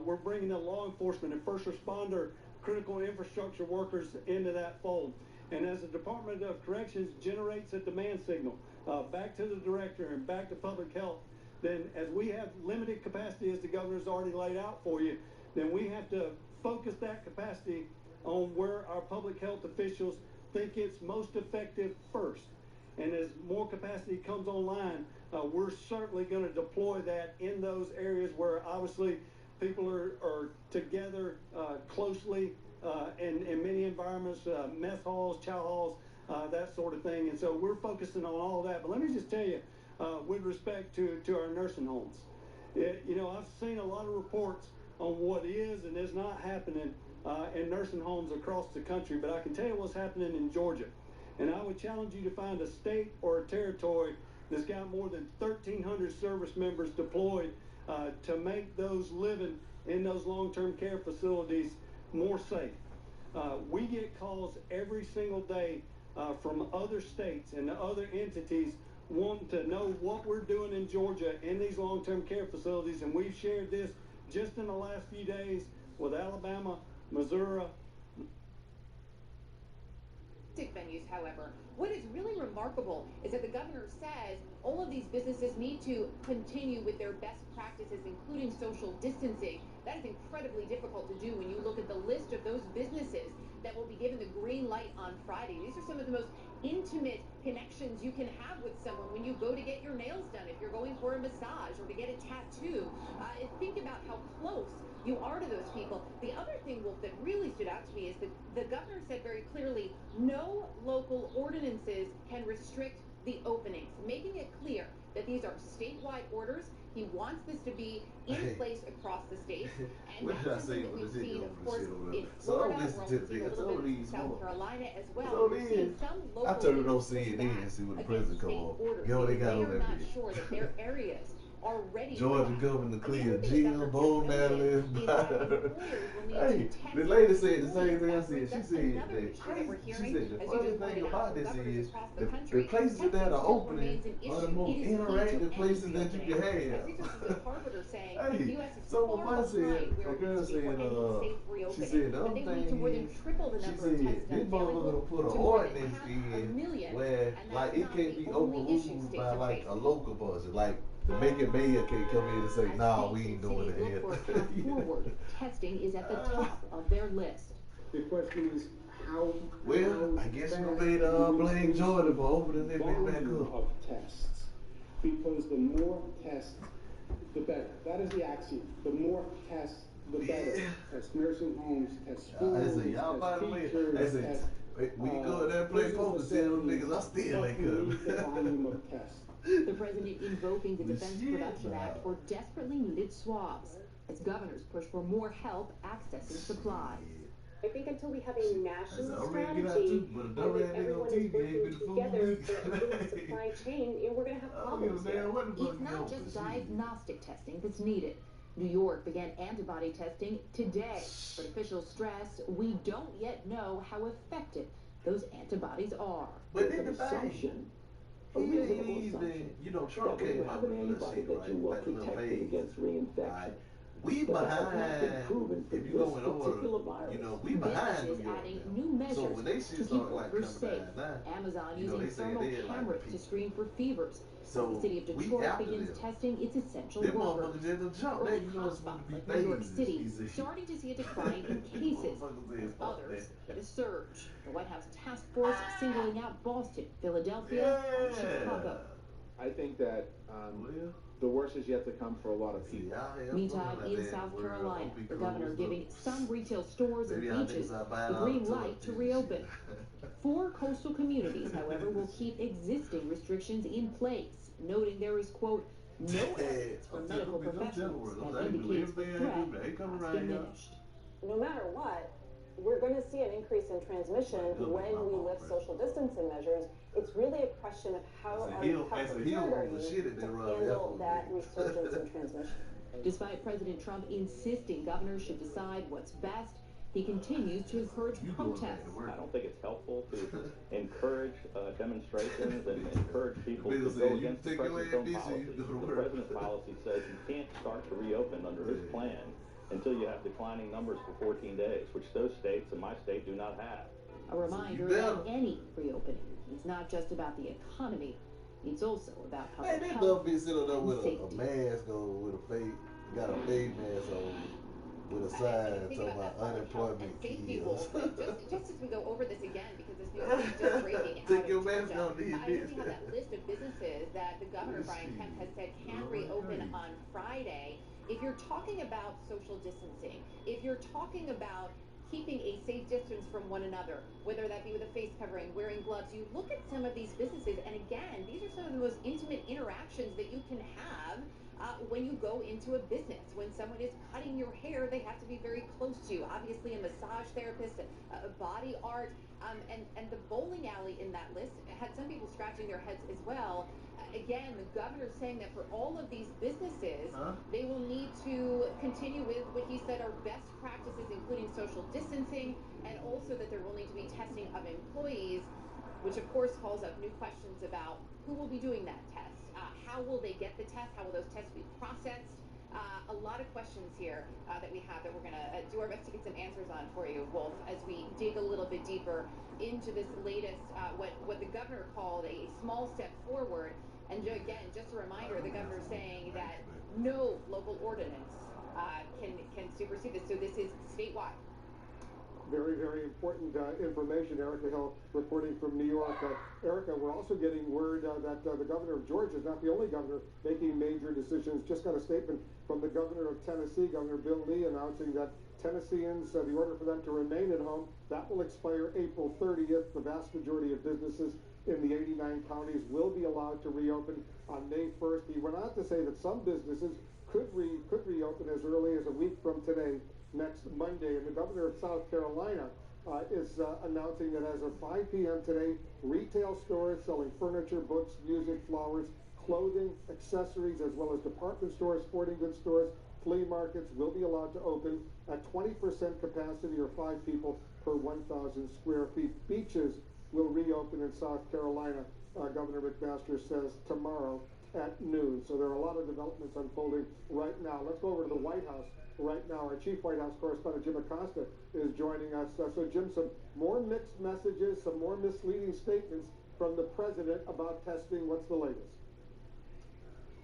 [SPEAKER 22] we're bringing the law enforcement and first responder critical infrastructure workers into that fold. And as the Department of Corrections generates a demand signal back to the director and back to public health, then as we have limited capacity, as the governor's already laid out for you, then we have to focus that capacity on where our public health officials think it's most effective first. And as more capacity comes online, we're certainly going to deploy that in those areas where obviously people are together closely in many environments, mess halls, chow halls, that sort of thing. And so we're focusing on all of that. But let me just tell you, with respect to our nursing homes, you know, I've seen a lot of reports on what is and is not happening in nursing homes across the country, but I can tell you what's happening in Georgia. And I would challenge you to find a state or a territory that's got more than 1,300 service members deployed to make those living in those long-term care facilities more safe. We get calls every single day from other states and other entities wanting to know what we're doing in Georgia in these long-term care facilities, and we've shared this just in the last few days with Alabama, Missouri.
[SPEAKER 1] Venues, however, what is really remarkable is that the governor says all of these businesses need to continue with their best practices, including social distancing. That is incredibly difficult to do when you look at the list of those businesses that will be given the green light on Friday. These are some of the most intimate connections you can have with someone when you go to get your nails done, if you're going for a massage or to get a tattoo. Think about how close you are to those people. The other thing, Wolf, that really stood out to me is that the governor said very clearly no local ordinances can restrict the openings, making it clear that these are statewide orders. He wants this to be in place across the state. And that's something that we've seen, of course, in Florida, we're also seeing a little bit in South Carolina as well. We're seeing some local
[SPEAKER 24] I turned it on CNN and see when the president come on. Yo, they got on that
[SPEAKER 1] not sure that their areas are ready.
[SPEAKER 24] Georgia Governor clear Jill, Bo Natalie. Hey, the lady said the same thing I said. She said the funny thing about this is the places that are opening are the most interactive places that you can have. Hey, so what mine said, a girl said, she said the other thing is, she said this motherfucker put an ordinance in where like it can't be overruled by like a local person, like the mayor can't come in and say, "Nah, we ain't doing it here."
[SPEAKER 1] Forward, testing is at the top of their list.
[SPEAKER 9] The question is how.
[SPEAKER 24] Well, I guess you made blame Jordan for opening that back up.
[SPEAKER 9] Of tests, because the more tests, the better. That is the axiom. The more tests, the better. Test nursing homes, test schools, test teachers,
[SPEAKER 24] we can go in there and play poker, tell them niggas I still ain't good.
[SPEAKER 9] The volume of tests.
[SPEAKER 1] The president invoking the Defense Production Act for desperately needed swabs as governors push for more help accessing supplies.
[SPEAKER 16] I think until we have a national strategy and that everyone is working together for a supply chain, we're going to have problems here.
[SPEAKER 1] It's not just diagnostic testing that's needed. New York began antibody testing today, but officials stress we don't yet know how effective those antibodies are.
[SPEAKER 24] But then the assumption, you know, Trump came out with that shit, right? Protected against reinfection. We behind, if you go in order, you know, we behind New York.
[SPEAKER 1] New measures
[SPEAKER 24] so when they shit start like coming down now,
[SPEAKER 1] Amazon
[SPEAKER 24] you know,
[SPEAKER 1] using thermal cameras to screen for fevers.
[SPEAKER 24] So
[SPEAKER 1] the city of Detroit begins testing its essential workers. New York City starting to see a decline in cases. Others get a surge. The White House task force singling out Boston, Philadelphia, and Chicago.
[SPEAKER 10] I think that the worst is yet to come for a lot of people.
[SPEAKER 1] Meantime, in South Carolina, the governor giving some retail stores and beaches the green light to reopen. 4 coastal communities, however, will keep existing restrictions in place, noting there is, quote, no evidence from medical professionals that indicates the threat has diminished.
[SPEAKER 16] No matter what, we're going to see an increase in transmission when we lift social distancing measures. It's really a question of how prepared are you to handle that resurgence in transmission.
[SPEAKER 1] Despite President Trump insisting governors should decide what's best, He continues to encourage protests.
[SPEAKER 4] I don't think it's helpful to encourage demonstrations and encourage people to go against the president's own policy. The president's policy says you can't start to reopen under his plan until you have declining numbers for 14 days, which those states and my state do not have.
[SPEAKER 1] A reminder that any reopening is not just about the economy, it's also about public health.
[SPEAKER 24] Hey, they love me sitting there with a mask on, with a fake, got a fake mask on, with a sign talking about unemployment kills.
[SPEAKER 1] Just as we go over this again, because this news is just breaking out of Georgia, I only have that list of businesses that the governor, Brian Kemp, has said can reopen on Friday. If you're talking about social distancing, if you're talking about keeping a safe distance from one another, whether that be with a face covering, wearing gloves, you look at some of these businesses, and again, these are some of the most intimate interactions that you can have when you go into a business. When someone is cutting your hair, they have to be very close to you. Obviously, a massage therapist, a body art, and the bowling alley in that list had some people scratching their heads as well. Again, the governor's saying that for all of these businesses, they will need to continue with what he said are best practices, including social distancing, and also that there will need to be testing of employees, which of course calls up new questions about who will be doing that test. How will they get the test? How will those tests be processed? A lot of questions here that we have that we're going to do our best to get some answers on for you, Wolf, as we dig a little bit deeper into this latest, what the governor called a small step forward. And again, just a reminder, the governor's saying that no local ordinance can supersede this. So this is statewide.
[SPEAKER 13] Very, very important information. Erica Hill reporting from New York. Erica, we're also getting word that the governor of Georgia is not the only governor making major decisions. Just got a statement from the governor of Tennessee, Governor Bill Lee, announcing that Tennesseans, the order for them to remain at home, that will expire April 30th. The vast majority of businesses in the 89 counties will be allowed to reopen on May 1st. He went on to say that some businesses could reopen as early as a week from today, next Monday. And the governor of South Carolina is announcing that as of 5 p.m. today, retail stores selling furniture, books, music, flowers, clothing, accessories, as well as department stores, sporting goods stores, flea markets will be allowed to open at 20% capacity, or 5 people per 1,000 square feet. Beaches will reopen in South Carolina, Governor McMaster says, tomorrow at noon. So there are a lot of developments unfolding right now. Let's go over to the White House right now. Our chief White House correspondent, Jim Acosta, is joining us. So Jim, some more mixed messages, some more misleading statements from the president about testing. What's the latest?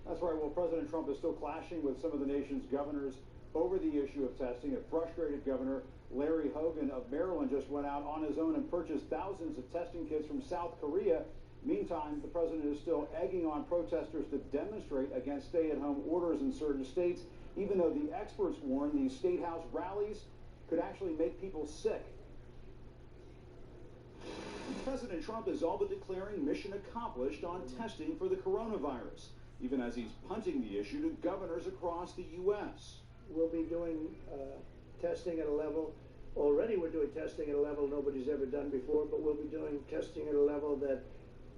[SPEAKER 18] That's right. Well, President Trump is still clashing with some of the nation's governors over the issue of testing. A frustrated Governor Larry Hogan of Maryland just went out on his own and purchased thousands of testing kits from South Korea. Meantime, the president is still egging on protesters to demonstrate against stay-at-home orders in certain states, even though the experts warn these state house rallies could actually make people sick. President Trump is all but declaring mission accomplished on testing for the coronavirus, even as he's punting the issue to governors across the U.S.
[SPEAKER 19] We'll be doing testing at a level, already we're doing testing at a level nobody's ever done before, but we'll be doing testing at a level that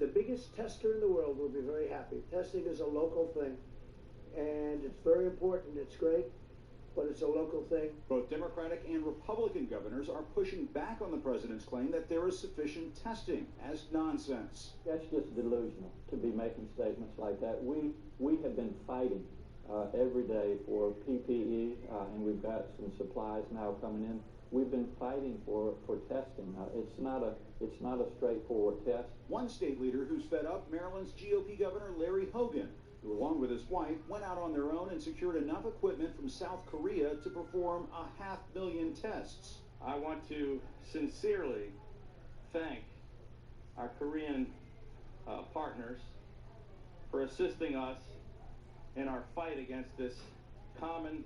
[SPEAKER 19] the biggest tester in the world will be very happy. Testing is a local thing, and it's very important, it's great, but it's a local thing.
[SPEAKER 18] Both Democratic and Republican governors are pushing back on the president's claim that there is sufficient testing as nonsense.
[SPEAKER 25] That's just delusional to be making statements like that. We have been fighting every day for PPE, and we've got some supplies now coming in. We've been fighting for testing. It's not a straightforward test.
[SPEAKER 18] One state leader who's fed up, Maryland's GOP Governor Larry Hogan, who along with his wife went out on their own and secured enough equipment from South Korea to perform 500,000 tests.
[SPEAKER 4] I want to sincerely thank our Korean partners for assisting us in our fight against this common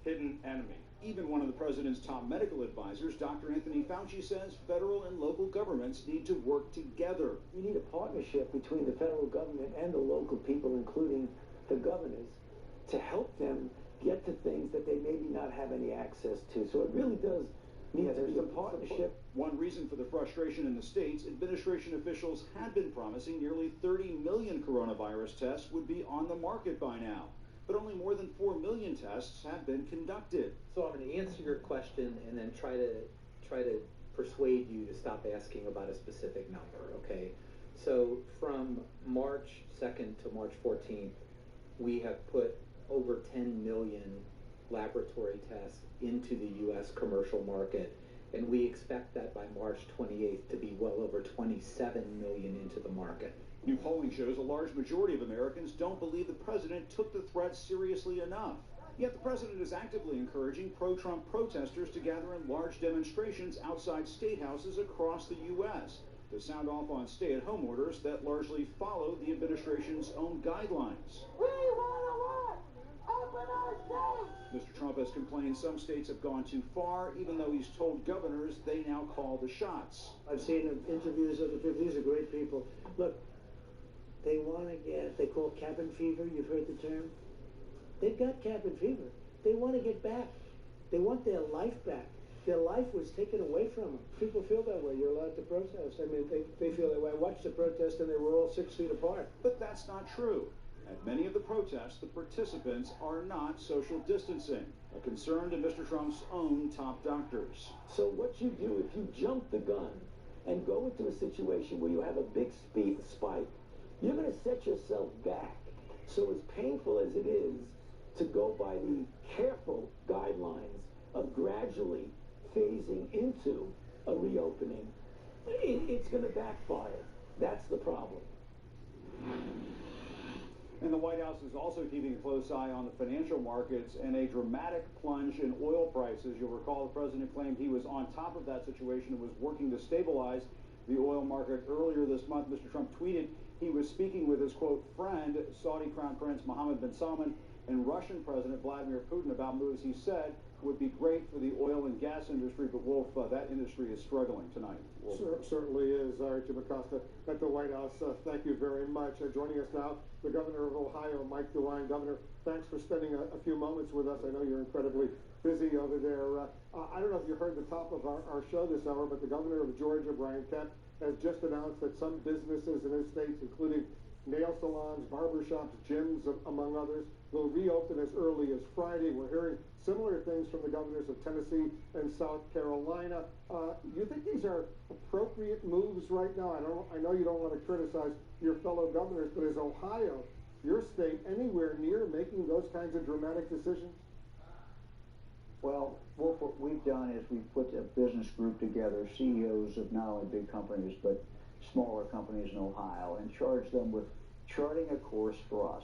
[SPEAKER 4] hidden enemy.
[SPEAKER 18] Even one of the president's top medical advisors, Dr. Anthony Fauci, says federal and local governments need to work together.
[SPEAKER 19] We need a partnership between the federal government and the local people, including the governors, to help them get to things that they maybe not have any access to. So it really does need to be a partnership.
[SPEAKER 18] One reason for the frustration in the states, administration officials had been promising nearly 30 million coronavirus tests would be on the market by now.
[SPEAKER 5] but only more than 4 million tests have been conducted.
[SPEAKER 6] So I'm going to answer your question and then try to persuade you to stop asking about a specific number, okay? So from March 2nd to March 14th, we have put over 10 million laboratory tests into the U.S. commercial market, and we expect that by March 28th to be well over 27 million into the market.
[SPEAKER 5] New polling shows a large majority of Americans don't believe the president took the threat seriously enough. Yet the president is actively encouraging pro-Trump protesters to gather in large demonstrations outside state houses across the U.S. to sound off on stay-at-home orders that largely follow the administration's own guidelines.
[SPEAKER 2] We want to open our state.
[SPEAKER 5] Mr. Trump has complained some states have gone too far, even though he's told governors they now call the shots.
[SPEAKER 19] I've seen interviews of the people. These are great people. Look, they want to get, they call cabin fever. You've heard the term? They've got cabin fever. They want to get back. They want their life back. Their life was taken away from them. People feel that way. You're allowed to protest. I mean, they feel that way. I watched the protest and they were all 6 feet apart.
[SPEAKER 5] But that's not true. At many of the protests, the participants are not social distancing, a concern to Mr. Trump's own top doctors.
[SPEAKER 15] So what you do, if you jump the gun and go into a situation where you have a big spike, you're going to set yourself back. So as painful as it is to go by the careful guidelines of gradually phasing into a reopening, it's going to backfire. That's the problem.
[SPEAKER 5] And the White House is also keeping a close eye on the financial markets and a dramatic plunge in oil prices. You'll recall the president claimed he was on top of that situation and was working to stabilize the oil market. Earlier this month, Mr. Trump tweeted he was speaking with his, quote, friend, Saudi Crown Prince Mohammed bin Salman, and Russian President Vladimir Putin about moves he said would be great for the oil and gas industry. But, Wolf, that industry is struggling tonight.
[SPEAKER 13] Certainly is. Jim Acosta at the White House. Thank you very much. Joining us now, the governor of Ohio, Mike DeWine. Governor, thanks for spending a few moments with us. I know you're incredibly busy over there. I don't know if you heard the top of our show this hour, but the governor of Georgia, Brian Kemp, has just announced that some businesses in his states, including nail salons, barbershops, gyms, among others, will reopen as early as Friday. We're hearing similar things from the governors of Tennessee and South Carolina. You think these are appropriate moves right now? I know you don't want to criticize your fellow governors, but is Ohio, your state, anywhere near making those kinds of dramatic decisions?
[SPEAKER 17] Well, Wolf, what we've done is we've put a business group together, CEOs of not only big companies, but smaller companies in Ohio, and charged them with charting a course for us.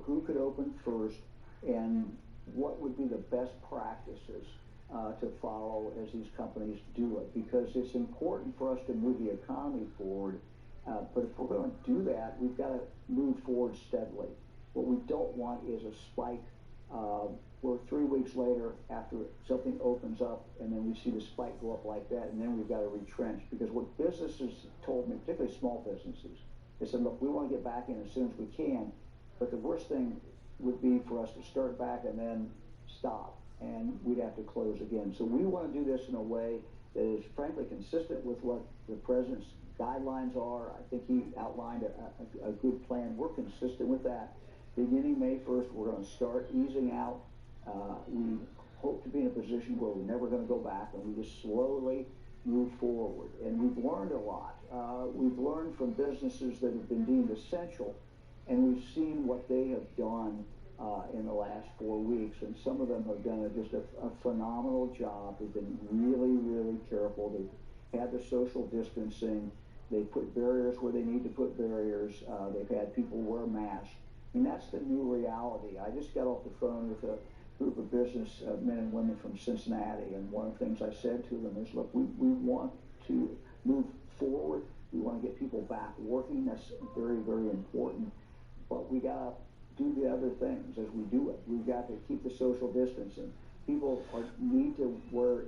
[SPEAKER 17] Who could open first and what would be the best practices to follow as these companies do it. Because it's important for us to move the economy forward, but if we're going to do that, we've got to move forward steadily. What we don't want is a spike where 3 weeks later, after something opens up, and then we see the spike go up like that, and then we've got to retrench. Because what businesses told me, particularly small businesses, they said, look, we want to get back in as soon as we can, but the worst thing would be for us to start back and then stop, and we'd have to close again. So we want to do this in a way that is frankly consistent with what the president's guidelines are. I think he outlined a good plan. We're consistent with that. Beginning May 1st, we're going to start easing out. We hope to be in a position where we're never going to go back, and we just slowly move forward. And we've learned a lot. We've learned from businesses that have been deemed essential, and we've seen what they have done in the last 4 weeks. And some of them have done just a phenomenal job. They've been really, really careful. They've had the social distancing. They put barriers where they need to put barriers. They've had people wear masks. And that's the new reality. I just got off the phone with a group of business men and women from Cincinnati, and one of the things I said to them is, look, we want to move forward. We want to get people back working. That's very, very important. But we got to do the other things as we do it. We've got to keep the social distancing. People need to wear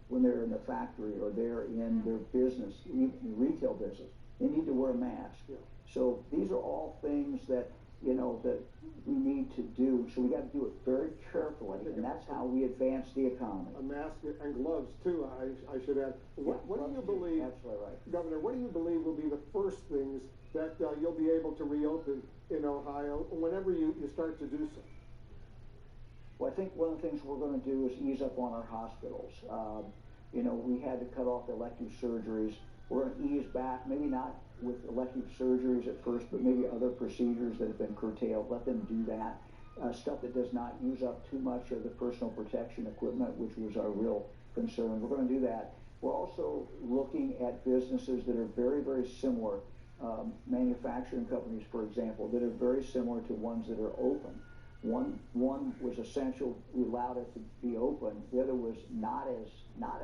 [SPEAKER 17] when they're in the factory or they're in their business, even retail business, they need to wear a mask. Yeah. So these are all things that you know, that we need to do. So we got to do it very carefully, and that's how we advance the economy.
[SPEAKER 13] A mask and gloves too, I should add. What do you believe,
[SPEAKER 17] absolutely right,
[SPEAKER 13] Governor, what do you believe will be the first things that you'll be able to reopen in Ohio whenever you start to do so?
[SPEAKER 17] Well, I think one of the things we're going to do is ease up on our hospitals. You know, we had to cut off elective surgeries. We're going to ease back, maybe not with elective surgeries at first, but maybe other procedures that have been curtailed. Let them do that. Stuff that does not use up too much of the personal protection equipment, which was our real concern. We're going to do that. We're also looking at businesses that are very, very similar, manufacturing companies, for example, that are very similar to ones that are open. One was essential, we allowed it to be open. The other was not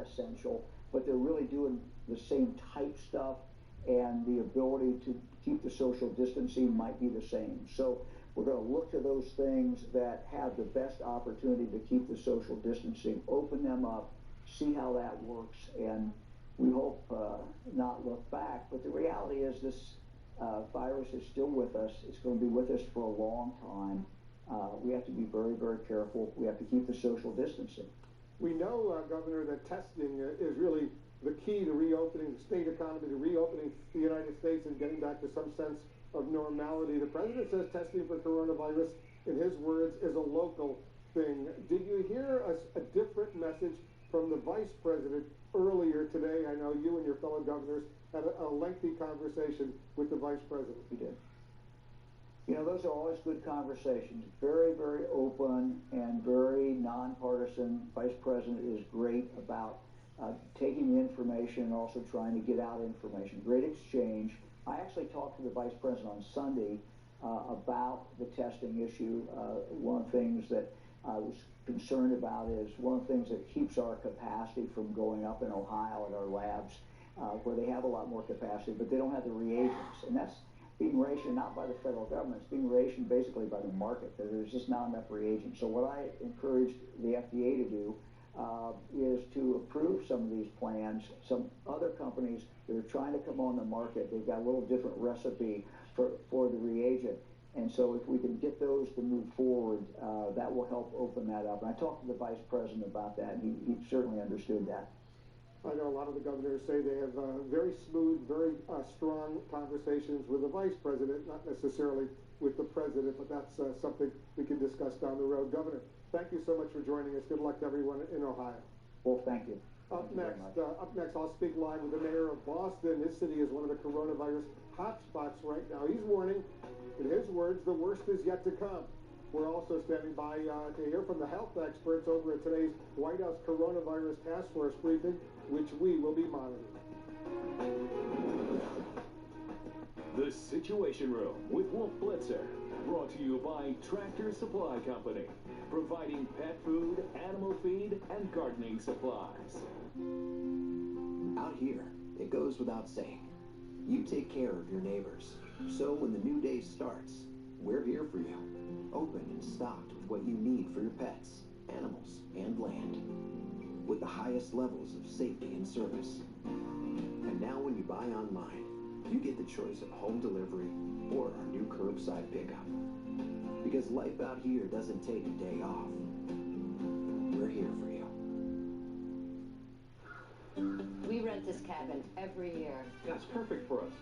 [SPEAKER 17] essential, but they're really doing the same type stuff, and the ability to keep the social distancing might be the same. So we're going to look to those things that have the best opportunity to keep the social distancing, open them up, see how that works, and we hope not look back. But the reality is this virus is still with us. It's going to be with us for a long time. We have to be very, very careful. We have to keep the social distancing.
[SPEAKER 13] We know, Governor, that testing is really the key to reopening the state economy, to reopening the United States and getting back to some sense of normality. The president says testing for coronavirus, in his words, is a local thing. Did you hear a different message from the vice president earlier today? I know you and your fellow governors had a lengthy conversation with the vice president.
[SPEAKER 17] We did. You know, those are always good conversations. Very, very open and very nonpartisan. Vice President is great about taking the information and also trying to get out information. Great exchange. I actually talked to the Vice President on Sunday about the testing issue. One of the things that I was concerned about is one of the things that keeps our capacity from going up in Ohio at our labs, where they have a lot more capacity, but they don't have the reagents. And that's being rationed not by the federal government, it's being rationed basically by the market. There's just not enough reagents. So what I encouraged the FDA to do is to approve some of these plans. Some other companies that are trying to come on the market, they've got a little different recipe for the reagent. And so if we can get those to move forward, that will help open that up. And I talked to the Vice President about that, and he certainly understood that.
[SPEAKER 13] I know a lot of the governors say they have very smooth, very strong conversations with the vice president, not necessarily with the president, but that's something we can discuss down the road. Governor, thank you so much for joining us. Good luck to everyone in Ohio.
[SPEAKER 17] Well, thank you.
[SPEAKER 13] Up next, I'll speak live with the mayor of Boston. This city is one of the coronavirus hotspots right now. He's warning, in his words, the worst is yet to come. We're also standing by to hear from the health experts over at today's White House Coronavirus Task Force briefing, which we will be monitoring.
[SPEAKER 3] The Situation Room with Wolf Blitzer, brought to you by Tractor Supply Company, providing pet food, animal feed, and gardening supplies.
[SPEAKER 7] Out here, it goes without saying, you take care of your neighbors. So when the new day starts, we're here for you. Open and stocked with what you need for your pets, animals, and land. With the highest levels of safety and service. And now when you buy online, you get the choice of home delivery or our new curbside pickup. Because life out here doesn't take a day off. We're here for you.
[SPEAKER 14] We rent this cabin every year.
[SPEAKER 10] That's perfect for us.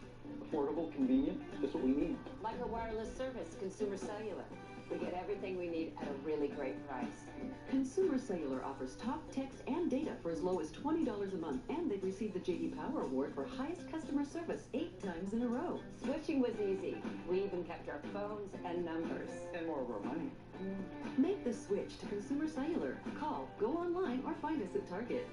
[SPEAKER 10] Affordable, convenient, just what we need.
[SPEAKER 14] Like our wireless service, Consumer Cellular. We get everything we need at a really great price.
[SPEAKER 20] Consumer Cellular offers talk, text, and data for as low as $20 a month, and they've received the J.D. Power Award for highest customer service 8 times in a row.
[SPEAKER 14] Switching was easy. We even kept our phones and numbers.
[SPEAKER 10] And more of our money.
[SPEAKER 20] Make the switch to Consumer Cellular. Call, go online, or find us at Target.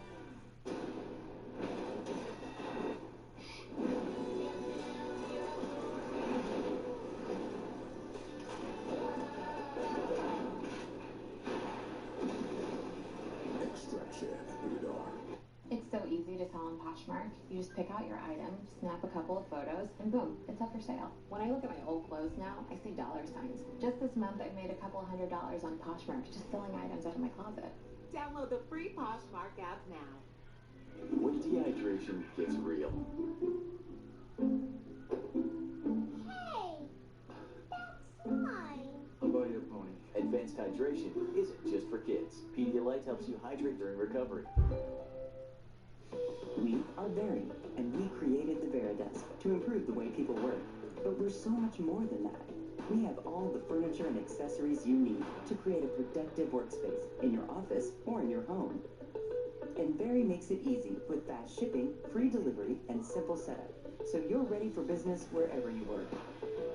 [SPEAKER 1] It's so easy to sell on Poshmark. You just pick out your item, snap a couple of photos, and boom, it's up for sale. When I look at my old clothes now, I see dollar signs. Just this month, I made a couple $100 on Poshmark just selling items out of my closet.
[SPEAKER 2] Download the free Poshmark app now.
[SPEAKER 3] When dehydration gets real.
[SPEAKER 2] Hey, that's not
[SPEAKER 7] Advanced hydration isn't just for kids. Pedialyte helps you hydrate during recovery.
[SPEAKER 8] We are Very, and we created the Veridesk to improve the way people work. But we're so much more than that. We have all the furniture and accessories you need to create a productive workspace in your office or in your home. And Very makes it easy with fast shipping, free delivery, and simple setup, so you're ready for business wherever you work.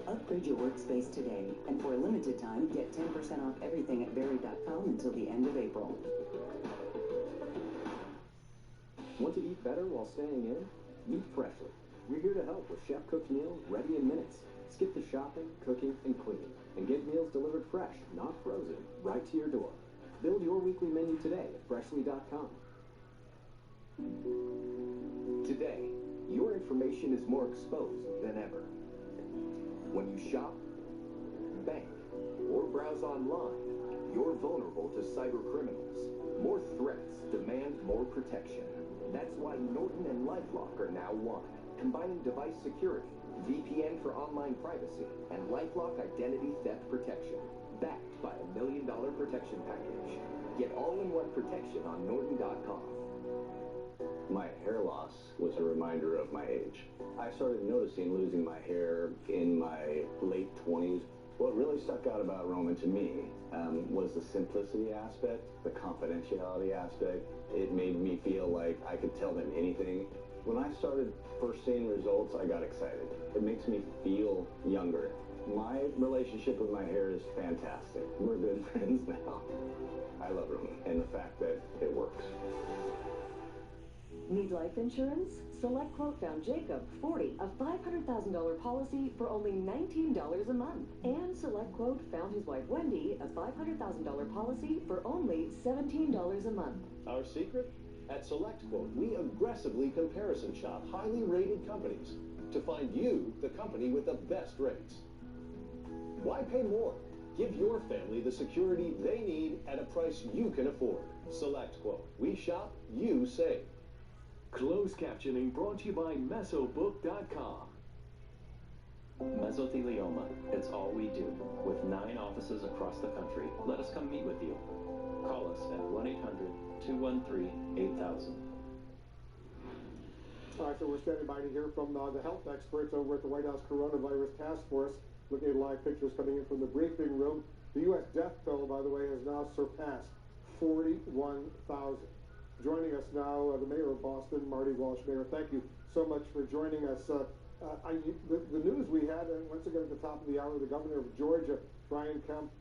[SPEAKER 8] Upgrade your workspace today, and for a limited time, get 10% off everything at Very.com until the end of April.
[SPEAKER 11] Want to eat better while staying in? Eat freshly. We're here to help with chef-cooked meals ready in minutes. Skip the shopping, cooking, and cleaning, and get meals delivered fresh, not frozen, right to your door. Build your weekly menu today at freshly.com.
[SPEAKER 7] Today, your information is more exposed than ever. When you shop, bank, or browse online, you're vulnerable to cyber criminals. More threats demand more protection. That's why Norton and LifeLock are now one, combining device security, VPN for online privacy, and LifeLock identity theft protection, backed by $1 million protection package. Get all-in-one protection on Norton.com.
[SPEAKER 4] My hair loss was a reminder of my age. I started noticing losing my hair in my late 20s. What really stuck out about Roman to me was the simplicity aspect, the confidentiality aspect. It made me feel like I could tell them anything. When I started first seeing results, I got excited. It makes me feel younger. My relationship with my hair is fantastic. We're good friends now. I love Roman and the fact that it works.
[SPEAKER 20] Need life insurance? Select Quote found Jacob, 40, a $500,000 policy for only $19 a month. And Select Quote found his wife Wendy, a $500,000 policy for only $17 a month.
[SPEAKER 12] Our secret? At Select Quote, we aggressively comparison shop highly rated companies to find you the company with the best rates. Why pay more? Give your family the security they need at a price you can afford. Select Quote. We shop, you save.
[SPEAKER 3] Closed captioning brought to you by Mesobook.com.
[SPEAKER 21] Mesothelioma. It's all we do. With 9 offices across the country, let us come meet with you. Call us at 1-800-213-8000.
[SPEAKER 13] All right, so we're standing by to hear from the health experts over at the White House Coronavirus Task Force, looking at live pictures coming in from the briefing room. The U.S. death toll, by the way, has now surpassed 41,000. Joining us now, the mayor of Boston, Marty Walsh. Mayor, thank you so much for joining us. The news we had, and once again at the top of the hour, the governor of Georgia, Brian Kemp,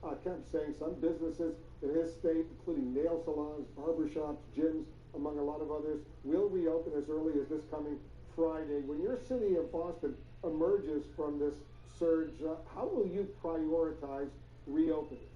[SPEAKER 13] saying some businesses in his state, including nail salons, barbershops, gyms, among a lot of others, will reopen as early as this coming Friday. When your city of Boston emerges from this surge, how will you prioritize reopening?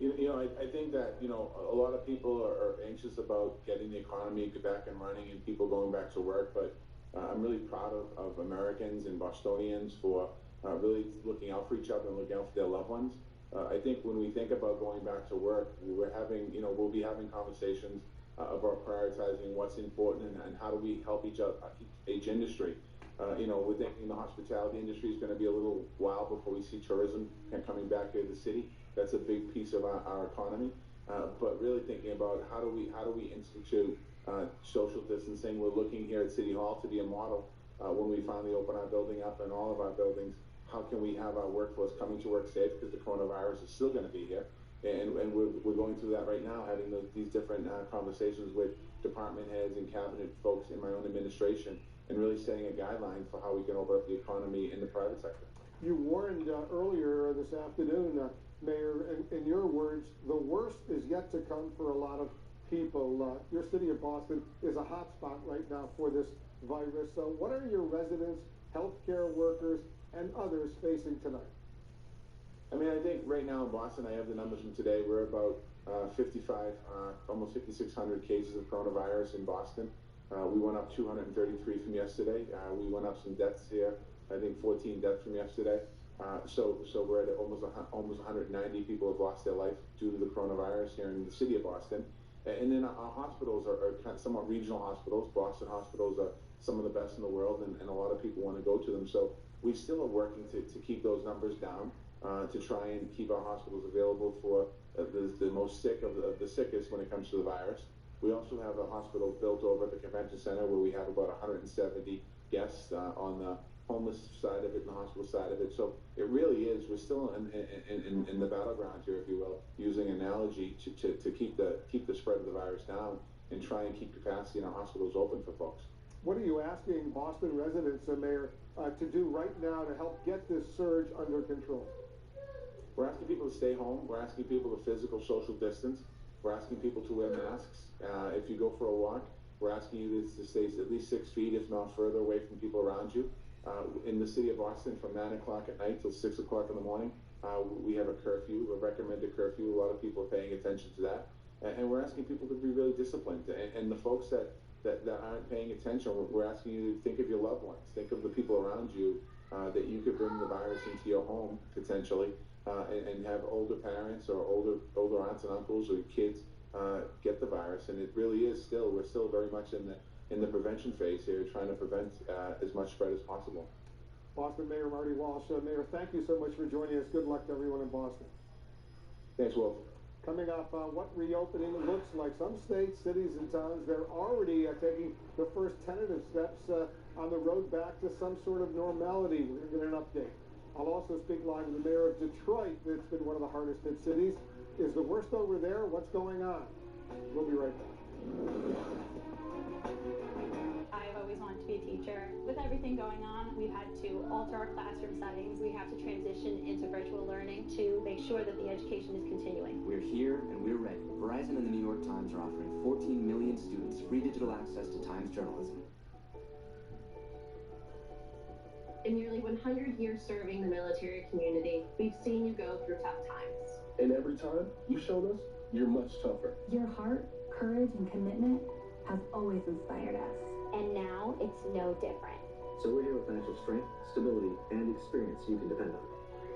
[SPEAKER 23] I think that, a lot of people are anxious about getting the economy back and running and people going back to work, but I'm really proud of Americans and Bostonians for really looking out for each other and looking out for their loved ones. I think when we think about going back to work, we'll be having conversations about prioritizing what's important and how do we help each industry. We're thinking the hospitality industry is going to be a little while before we see tourism coming back here to the city. That's a big piece of our economy. But really thinking about how do we institute social distancing. We're looking here at City Hall to be a model when we finally open our building up and all of our buildings. How can we have our workforce coming to work safe, because the coronavirus is still going to be here. And we're going through that right now, having these different conversations with department heads and cabinet folks in my own administration, and really setting a guideline for how we can open up the economy in the private sector.
[SPEAKER 13] You warned earlier this afternoon, Mayor, in your words, the worst is yet to come for a lot of people. Your city of Boston is a hot spot right now for this virus. So what are your residents, healthcare workers, and others facing tonight?
[SPEAKER 23] I think right now in Boston, I have the numbers from today. We're about 55, almost 5,600 cases of coronavirus in Boston. We went up 233 from yesterday. We went up some deaths here. I think 14 deaths from yesterday. So we're at almost 190 people have lost their life due to the coronavirus here in the city of Boston. And then our hospitals are kind of somewhat regional hospitals. Boston hospitals are some of the best in the world, and a lot of people want to go to them. So we still are working to keep those numbers down. to try and keep our hospitals available for the most sick of the sickest when it comes to the virus. We also have a hospital built over at the convention center where we have about 170 guests on the homeless side of it and the hospital side of it. So it really is, we're still in the battleground here, if you will, using analogy to keep the spread of the virus down and try and keep capacity in our hospitals open for folks.
[SPEAKER 13] What are you asking Boston residents, Mayor, to do right now to help get this surge under control?
[SPEAKER 23] We're asking people to stay home. We're asking people to physical social distance. We're asking people to wear masks. If you go for a walk, we're asking you to stay at least 6 feet, if not further, away from people around you. In the city of Boston, from 9 o'clock at night till 6 o'clock in the morning, we have a curfew, a recommended curfew. A lot of people are paying attention to that. And we're asking people to be really disciplined. And the folks that aren't paying attention, we're asking you to think of your loved ones. Think of the people around you that you could bring the virus into your home, potentially, and have older parents or older aunts and uncles or kids get the virus. And it really is we're still very much in the prevention phase here, trying to prevent as much spread as possible.
[SPEAKER 13] Boston Mayor Marty Walsh. Mayor, thank you so much for joining us. Good luck to everyone in Boston.
[SPEAKER 23] Thanks, Wolf.
[SPEAKER 13] Coming up, what reopening looks like. Some states, cities, and towns, they're already taking the first tentative steps on the road back to some sort of normality. We're going to get an update. I'll also speak live with the mayor of Detroit. That's been one of the hardest hit cities. Is the worst over there? What's going on? We'll be right back.
[SPEAKER 9] I've always wanted to be a teacher. With everything going on, we've had to alter our classroom settings. We have to transition into virtual learning to make sure that the education is continuing.
[SPEAKER 16] We're here and we're ready. Verizon and the New York Times are offering 14 million students free digital access to Times journalism.
[SPEAKER 22] In nearly 100 years serving the military community, we've seen you go through tough times.
[SPEAKER 3] And every time, you showed us you're much tougher.
[SPEAKER 24] Your heart, courage, and commitment has always inspired us.
[SPEAKER 25] And now it's no different.
[SPEAKER 11] So we're here with financial strength, stability, and experience you can depend on.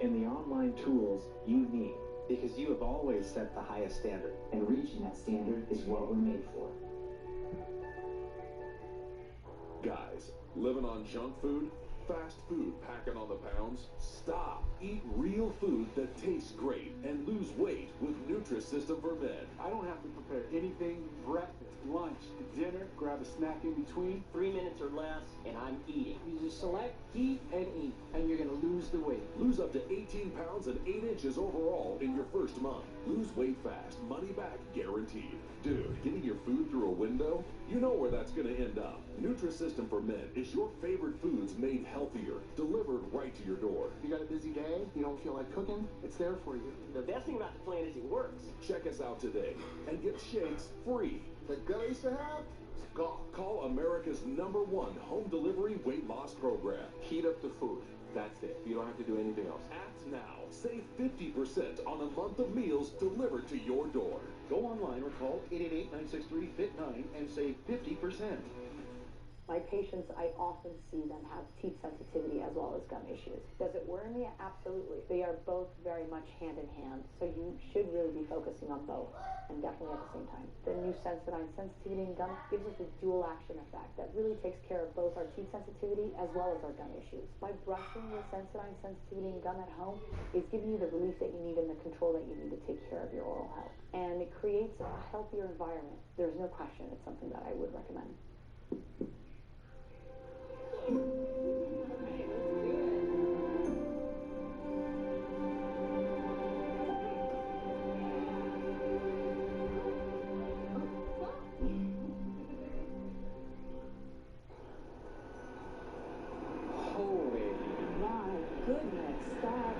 [SPEAKER 26] And the online tools you need, because you have always set the highest standard.
[SPEAKER 16] And reaching that standard is what we're made for.
[SPEAKER 3] Guys, living on junk food? Fast food packing on the pounds? Stop. Eat real food that tastes great and lose weight with Nutrisystem for Men.
[SPEAKER 5] I don't have to prepare anything, breakfast, lunch, dinner, grab a snack in between.
[SPEAKER 27] 3 minutes or less, and I'm eating.
[SPEAKER 28] You just select, heat, and eat, and you're going to lose the weight.
[SPEAKER 3] Lose up to 18 pounds and 8 inches overall in your first month. Lose weight fast, money back guaranteed. Dude, getting your food through a window? You know where that's going to end up. Nutrisystem for Men is your favorite foods made healthier, delivered right to your door.
[SPEAKER 28] You got a busy day? You don't feel like cooking? It's there for you.
[SPEAKER 27] The best thing about the plan is it works.
[SPEAKER 3] Check us out today and get shakes free.
[SPEAKER 13] The good I used to have?
[SPEAKER 3] Call America's #1 home delivery weight loss program.
[SPEAKER 26] Heat up the food. That's it. You don't have to do anything else.
[SPEAKER 3] Act now. Save 50% on a month of meals delivered to your door.
[SPEAKER 26] Go online or call 888-963-FIT9 and save 50%.
[SPEAKER 29] My patients, I often see them have teeth sensitivity as well as gum issues. Does it worry me? Absolutely. They are both very much hand in hand, so you should really be focusing on both, and definitely at the same time. The new Sensodyne sensitivity and gum gives us a dual action effect that really takes care of both our teeth sensitivity as well as our gum issues. By brushing with Sensodyne sensitivity and gum at home, it's giving you the relief that you need and the control that you need to take care of your oral health. And it creates a healthier environment. There's no question it's something that I would recommend.
[SPEAKER 28] Holy,
[SPEAKER 29] my goodness, that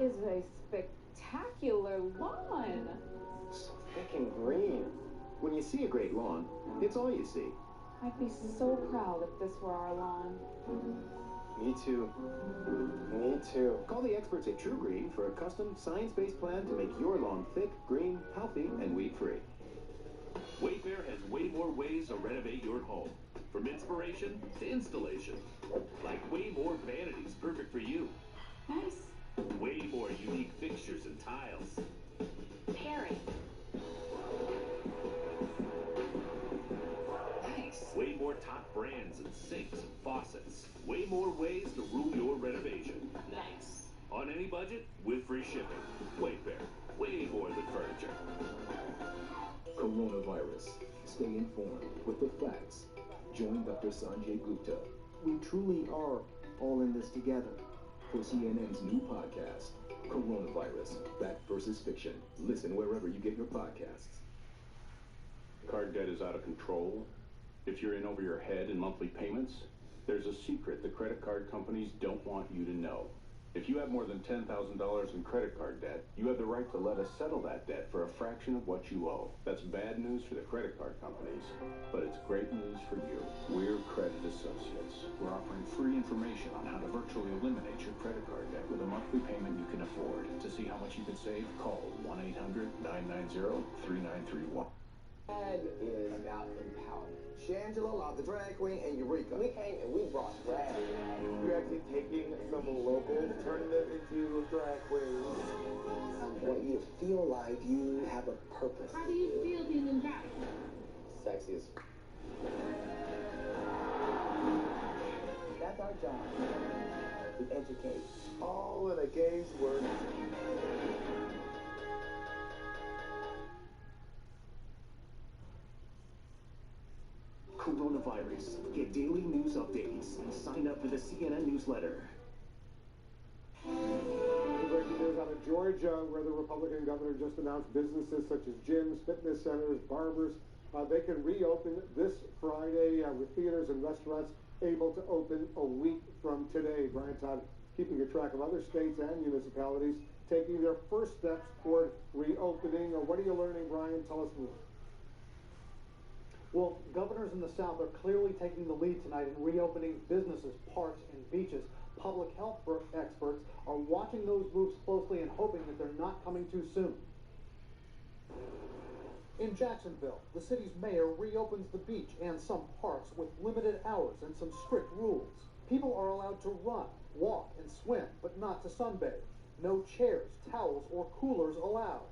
[SPEAKER 1] is a spectacular lawn.
[SPEAKER 11] So thick and green. When you see a great lawn, it's all you see.
[SPEAKER 1] I'd be so proud if this were our lawn.
[SPEAKER 11] Me too. Me too. Call the experts at True Green for a custom science-based plan to make your lawn thick, green, healthy, and weed-free.
[SPEAKER 3] Wayfair has way more ways to renovate your home. From inspiration to installation. Like way more vanities perfect for you.
[SPEAKER 1] Nice.
[SPEAKER 3] Way more unique fixtures and tiles.
[SPEAKER 1] Pairing.
[SPEAKER 3] Way more top brands and sinks and faucets. Way more ways to ruin your renovation.
[SPEAKER 25] Nice.
[SPEAKER 3] On any budget, with free shipping. Wayfair. Way more than furniture.
[SPEAKER 11] Coronavirus. Stay informed with the facts. Join Dr. Sanjay Gupta.
[SPEAKER 2] We truly are all in this together.
[SPEAKER 11] For CNN's new podcast, Coronavirus, Fact versus Fiction. Listen wherever you get your podcasts.
[SPEAKER 6] Card debt is out of control. If you're in over your head in monthly payments, there's a secret the credit card companies don't want you to know. If you have more than $10,000 in credit card debt, you have the right to let us settle that debt for a fraction of what you owe. That's bad news for the credit card companies, but it's great news for you. We're Credit Associates. We're offering free information on how to virtually eliminate your credit card debt with a monthly payment you can afford. To see how much you can save, call 1-800-990-3931.
[SPEAKER 7] Ad is about empowerment. Shangela, Love the Drag Queen, and Eureka. We came and we brought drag.
[SPEAKER 8] You're actually taking some locals, turning them into drag queens.
[SPEAKER 7] I want you to feel like you have a purpose.
[SPEAKER 22] How do you feel being in drag?
[SPEAKER 7] Sexy as That's our job. To educate.
[SPEAKER 8] All of the gays work.
[SPEAKER 11] Coronavirus. Get daily news updates and sign up for the CNN newsletter.
[SPEAKER 13] Breaking news out of Georgia, where the Republican governor just announced businesses such as gyms, fitness centers, barbers, they can reopen this Friday with theaters and restaurants able to open a week from today. Brian Todd keeping a track of other states and municipalities taking their first steps toward reopening. What are you learning, Brian? Tell us more.
[SPEAKER 10] Well, governors in the South are clearly taking the lead tonight in reopening businesses, parks, and beaches. Public health experts are watching those moves closely and hoping that they're not coming too soon. In Jacksonville, the city's mayor reopens the beach and some parks with limited hours and some strict rules. People are allowed to run, walk, and swim, but not to sunbathe. No chairs, towels, or coolers allowed.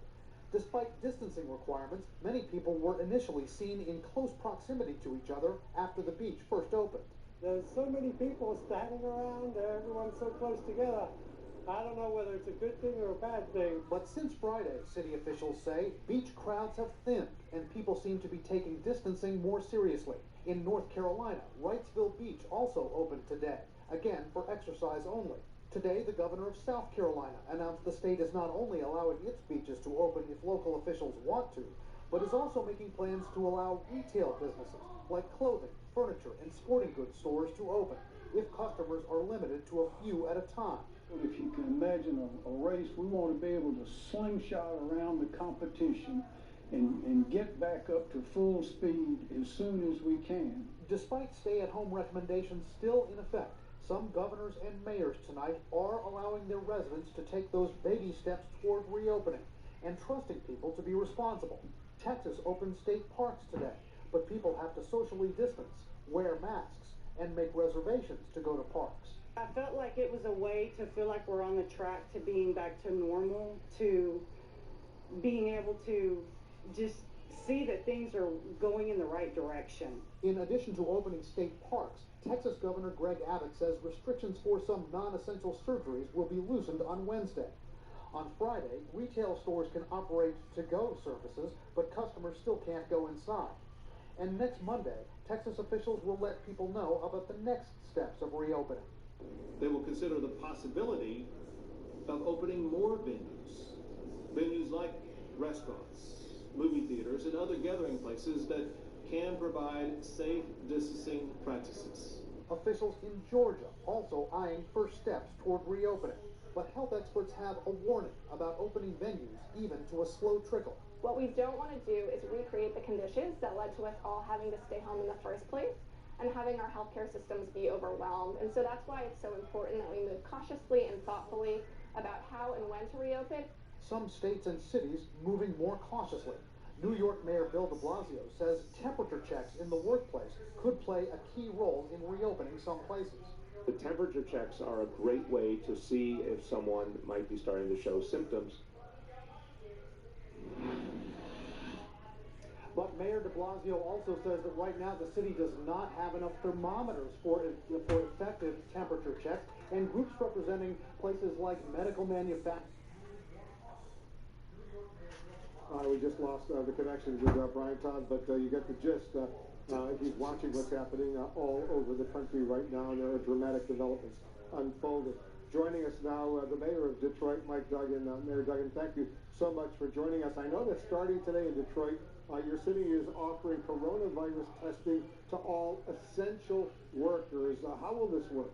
[SPEAKER 10] Despite distancing requirements, many people were initially seen in close proximity to each other after the beach first opened.
[SPEAKER 14] There's so many people standing around, everyone's so close together. I don't know whether it's a good thing or a bad thing.
[SPEAKER 10] But since Friday, city officials say, beach crowds have thinned and people seem to be taking distancing more seriously. In North Carolina, Wrightsville Beach also opened today, again for exercise only. Today, the governor of South Carolina announced the state is not only allowing its beaches to open if local officials want to, but is also making plans to allow retail businesses like clothing, furniture, and sporting goods stores to open if customers are limited to a few at a time.
[SPEAKER 14] If you can imagine a race, we want to be able to slingshot around the competition and get back up to full speed as soon as we can.
[SPEAKER 10] Despite stay-at-home recommendations still in effect, some governors and mayors tonight are allowing their residents to take those baby steps toward reopening and trusting people to be responsible. Texas opened state parks today, but people have to socially distance, wear masks, and make reservations to go to parks.
[SPEAKER 15] I felt like it was a way to feel like we're on the track to being back to normal, to being able to just see that things are going in the right direction.
[SPEAKER 10] In addition to opening state parks, Texas Governor Greg Abbott says restrictions for some non-essential surgeries will be loosened on Wednesday. On Friday, retail stores can operate to-go services, but customers still can't go inside. And next Monday, Texas officials will let people know about the next steps of reopening.
[SPEAKER 17] They will consider the possibility of opening more venues. Venues like restaurants, movie theaters, and other gathering places that can provide safe distancing practices.
[SPEAKER 10] Officials in Georgia also eyeing first steps toward reopening, but health experts have a warning about opening venues even to a slow trickle.
[SPEAKER 9] What we don't want to do is recreate the conditions that led to us all having to stay home in the first place and having our healthcare systems be overwhelmed. And so that's why it's so important that we move cautiously and thoughtfully about how and when to reopen.
[SPEAKER 10] Some states and cities moving more cautiously. New York Mayor Bill de Blasio says temperature checks in the workplace could play a key role in reopening some places.
[SPEAKER 18] The temperature checks are a great way to see if someone might be starting to show symptoms.
[SPEAKER 10] But Mayor de Blasio also says that right now the city does not have enough thermometers for effective temperature checks, and groups representing places like medical manufacturers.
[SPEAKER 13] We just lost the connection with Brian Todd, but you get the gist. He's watching what's happening all over the country right now, and there are dramatic developments unfolding. Joining us now, the mayor of Detroit, Mike Duggan. Mayor Duggan, thank you so much for joining us. I know that starting today in Detroit, your city is offering coronavirus testing to all essential workers. How will this work?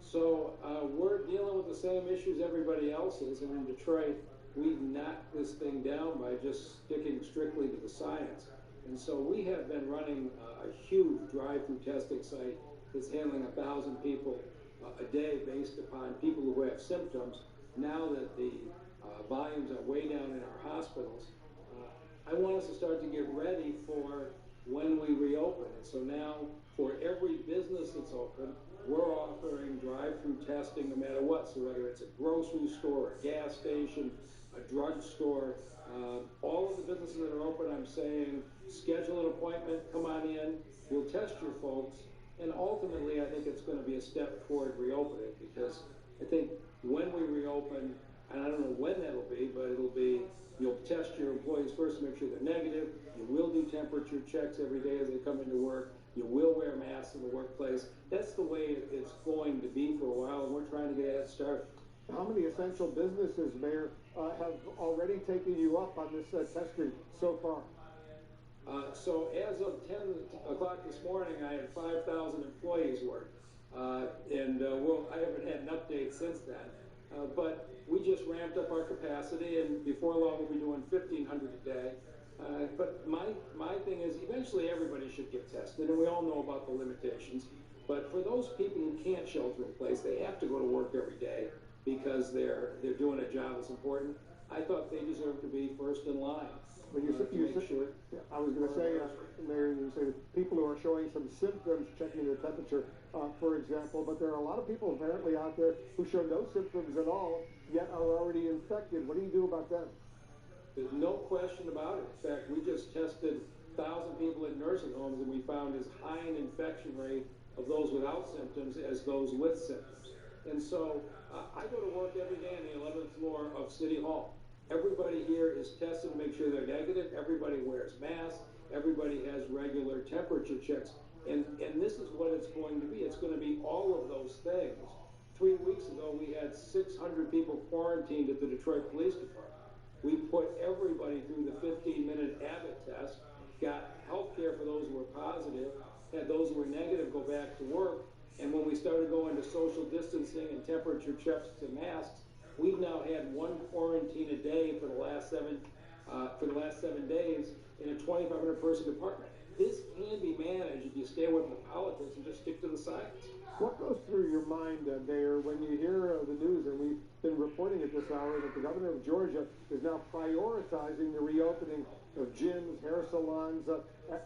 [SPEAKER 4] So we're dealing with the same issues everybody else is, and in Detroit, we've knocked this thing down by just sticking strictly to the science. And so we have been running a huge drive-through testing site that's handling 1,000 people a day based upon people who have symptoms. Now that the volumes are way down in our hospitals, I want us to start to get ready for when we reopen. And so now for every business that's open, we're offering drive-through testing no matter what. So whether it's a grocery store, a gas station, a drugstore, all of the businesses that are open, I'm saying schedule an appointment, come on in, we'll test your folks, and ultimately I think it's going to be a step toward reopening, because I think when we reopen, and I don't know when that'll be, but it'll be, you'll test your employees first to make sure they're negative, you will do temperature checks every day as they come into work, you will wear masks in the workplace. That's the way it's going to be for a while, and we're trying to get that started.
[SPEAKER 13] How many essential businesses, Mayor, have already taken you up on this testing so far?
[SPEAKER 4] So as of 10 o'clock this morning, I had 5,000 employees work. I haven't had an update since then. But we just ramped up our capacity, and before long we'll be doing 1,500 a day. But my thing is, eventually everybody should get tested, and we all know about the limitations. But for those people who can't shelter in place, they have to go to work every day because they're doing a job that's important. I thought they deserve to be first in line.
[SPEAKER 13] When you make sure. I was going to say, Mayor, you say people who are showing some symptoms, checking their temperature, for example, but there are a lot of people apparently out there who show no symptoms at all, yet are already infected. What do you do about that?
[SPEAKER 4] There's no question about it. In fact, we just tested 1,000 people in nursing homes, and we found as high an infection rate of those without symptoms as those with symptoms. And so I go to work every day on the 11th floor of City Hall. Everybody here is tested to make sure they're negative. Everybody wears masks. Everybody has regular temperature checks. And this is what it's going to be. It's going to be all of those things. 3 weeks ago, we had 600 people quarantined at the Detroit Police Department. We put everybody through the 15-minute Abbott test, got health care for those who were positive, had those who were negative go back to work. And when we started going to social distancing and temperature checks and masks, we've now had one quarantine a day for the last 7 days in a 2,500 person department. This can be managed if you stay away from the politics and just stick to the science.
[SPEAKER 13] What goes through your mind, Mayor, when you hear the news, and we've been reporting at this hour that the governor of Georgia is now prioritizing the reopening of gyms, hair salons,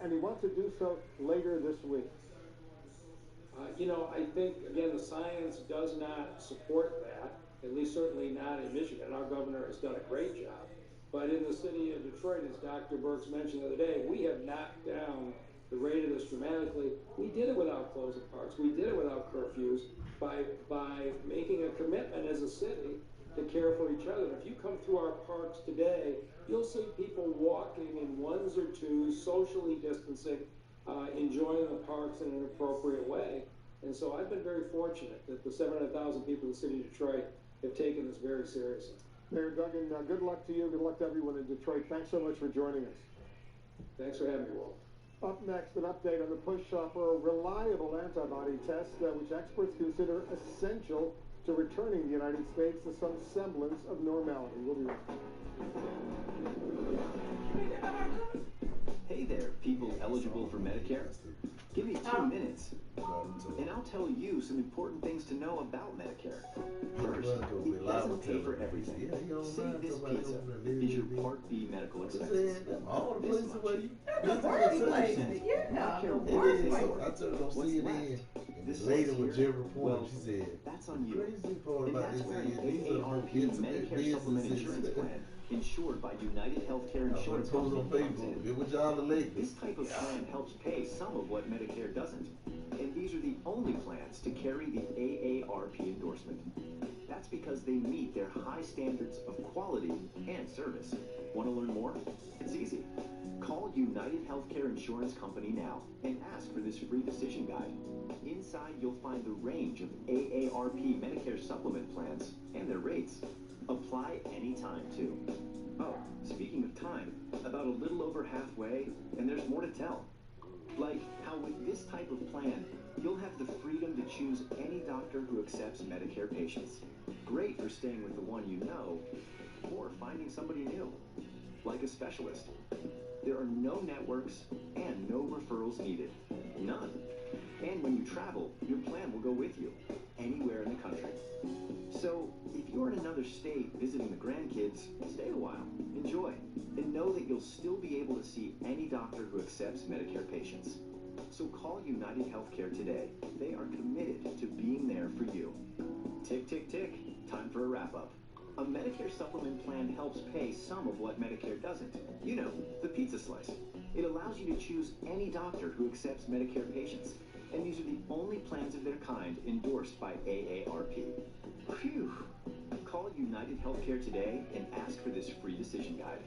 [SPEAKER 13] and he wants to do so later this week?
[SPEAKER 4] I think, again, the science does not support that, at least certainly not in Michigan. Our governor has done a great job. But in the city of Detroit, as Dr. Burks mentioned the other day, we have knocked down the rate of this dramatically. We did it without closing parks. We did it without curfews by making a commitment as a city to care for each other. If you come through our parks today, you'll see people walking in ones or twos, socially distancing, enjoying the parks in an appropriate way. And so I've been very fortunate that the 700,000 people in the city of Detroit have taken this very seriously.
[SPEAKER 13] Mayor Duggan, good luck to you. Good luck to everyone in Detroit. Thanks so much for joining us.
[SPEAKER 4] Thanks for having me, Walt.
[SPEAKER 13] Up next, an update on the push for a reliable antibody test, which experts consider essential to returning the United States to some semblance of normality. We'll be right back.
[SPEAKER 7] Hey there, people eligible for Medicare. Give me 2 minutes, and I'll tell you some important things to know about Medicare. First, it doesn't pay for everything. Say this pizza is your Part B medical expenses. This much. Medicare won't pay. What's left?
[SPEAKER 18] this
[SPEAKER 5] lady
[SPEAKER 18] says
[SPEAKER 5] with
[SPEAKER 18] here,
[SPEAKER 5] Jerry Report,
[SPEAKER 18] well,
[SPEAKER 5] she said,
[SPEAKER 18] that's on you.
[SPEAKER 5] crazy part
[SPEAKER 18] And
[SPEAKER 5] about
[SPEAKER 18] that's
[SPEAKER 5] this
[SPEAKER 18] where
[SPEAKER 5] is
[SPEAKER 18] an
[SPEAKER 5] these are
[SPEAKER 18] AARP
[SPEAKER 5] intimate
[SPEAKER 18] Medicare Supplement
[SPEAKER 5] businesses.
[SPEAKER 18] Insurance Plan, insured by United Healthcare
[SPEAKER 5] I
[SPEAKER 18] Insurance
[SPEAKER 5] post on
[SPEAKER 18] Company, comes
[SPEAKER 5] Facebook,
[SPEAKER 18] in.
[SPEAKER 5] get what y'all elected.
[SPEAKER 18] This type of plan helps pay some of what Medicare doesn't. And these are the only plans to carry the AARP endorsement. That's because they meet their high standards of quality and service. Want to learn more? It's easy. Call United Healthcare Insurance Company now and ask for this free decision guide. Inside, you'll find the range of AARP Medicare supplement plans and their rates. Apply anytime, too. Oh, speaking of time, about a little over halfway, and there's more to tell. Like how with this type of plan, you'll have the freedom to choose any doctor who accepts Medicare patients. Great for staying with the one you know, or finding somebody new, like a specialist. There are no networks and no referrals needed. None. And when you travel, your plan will go with you, anywhere in the country. So, if you're in another state visiting the grandkids, stay a while, enjoy, and know that you'll still be able to see any doctor who accepts Medicare patients. So call United Healthcare today. They are committed to being there for you. Tick, tick, tick. Time for a wrap-up. A Medicare supplement plan helps pay some of what Medicare doesn't. You know, the pizza slice. It allows you to choose any doctor who accepts Medicare patients. And these are the only plans of their kind endorsed by AARP. Phew. Call United Healthcare today and ask for this free decision guide.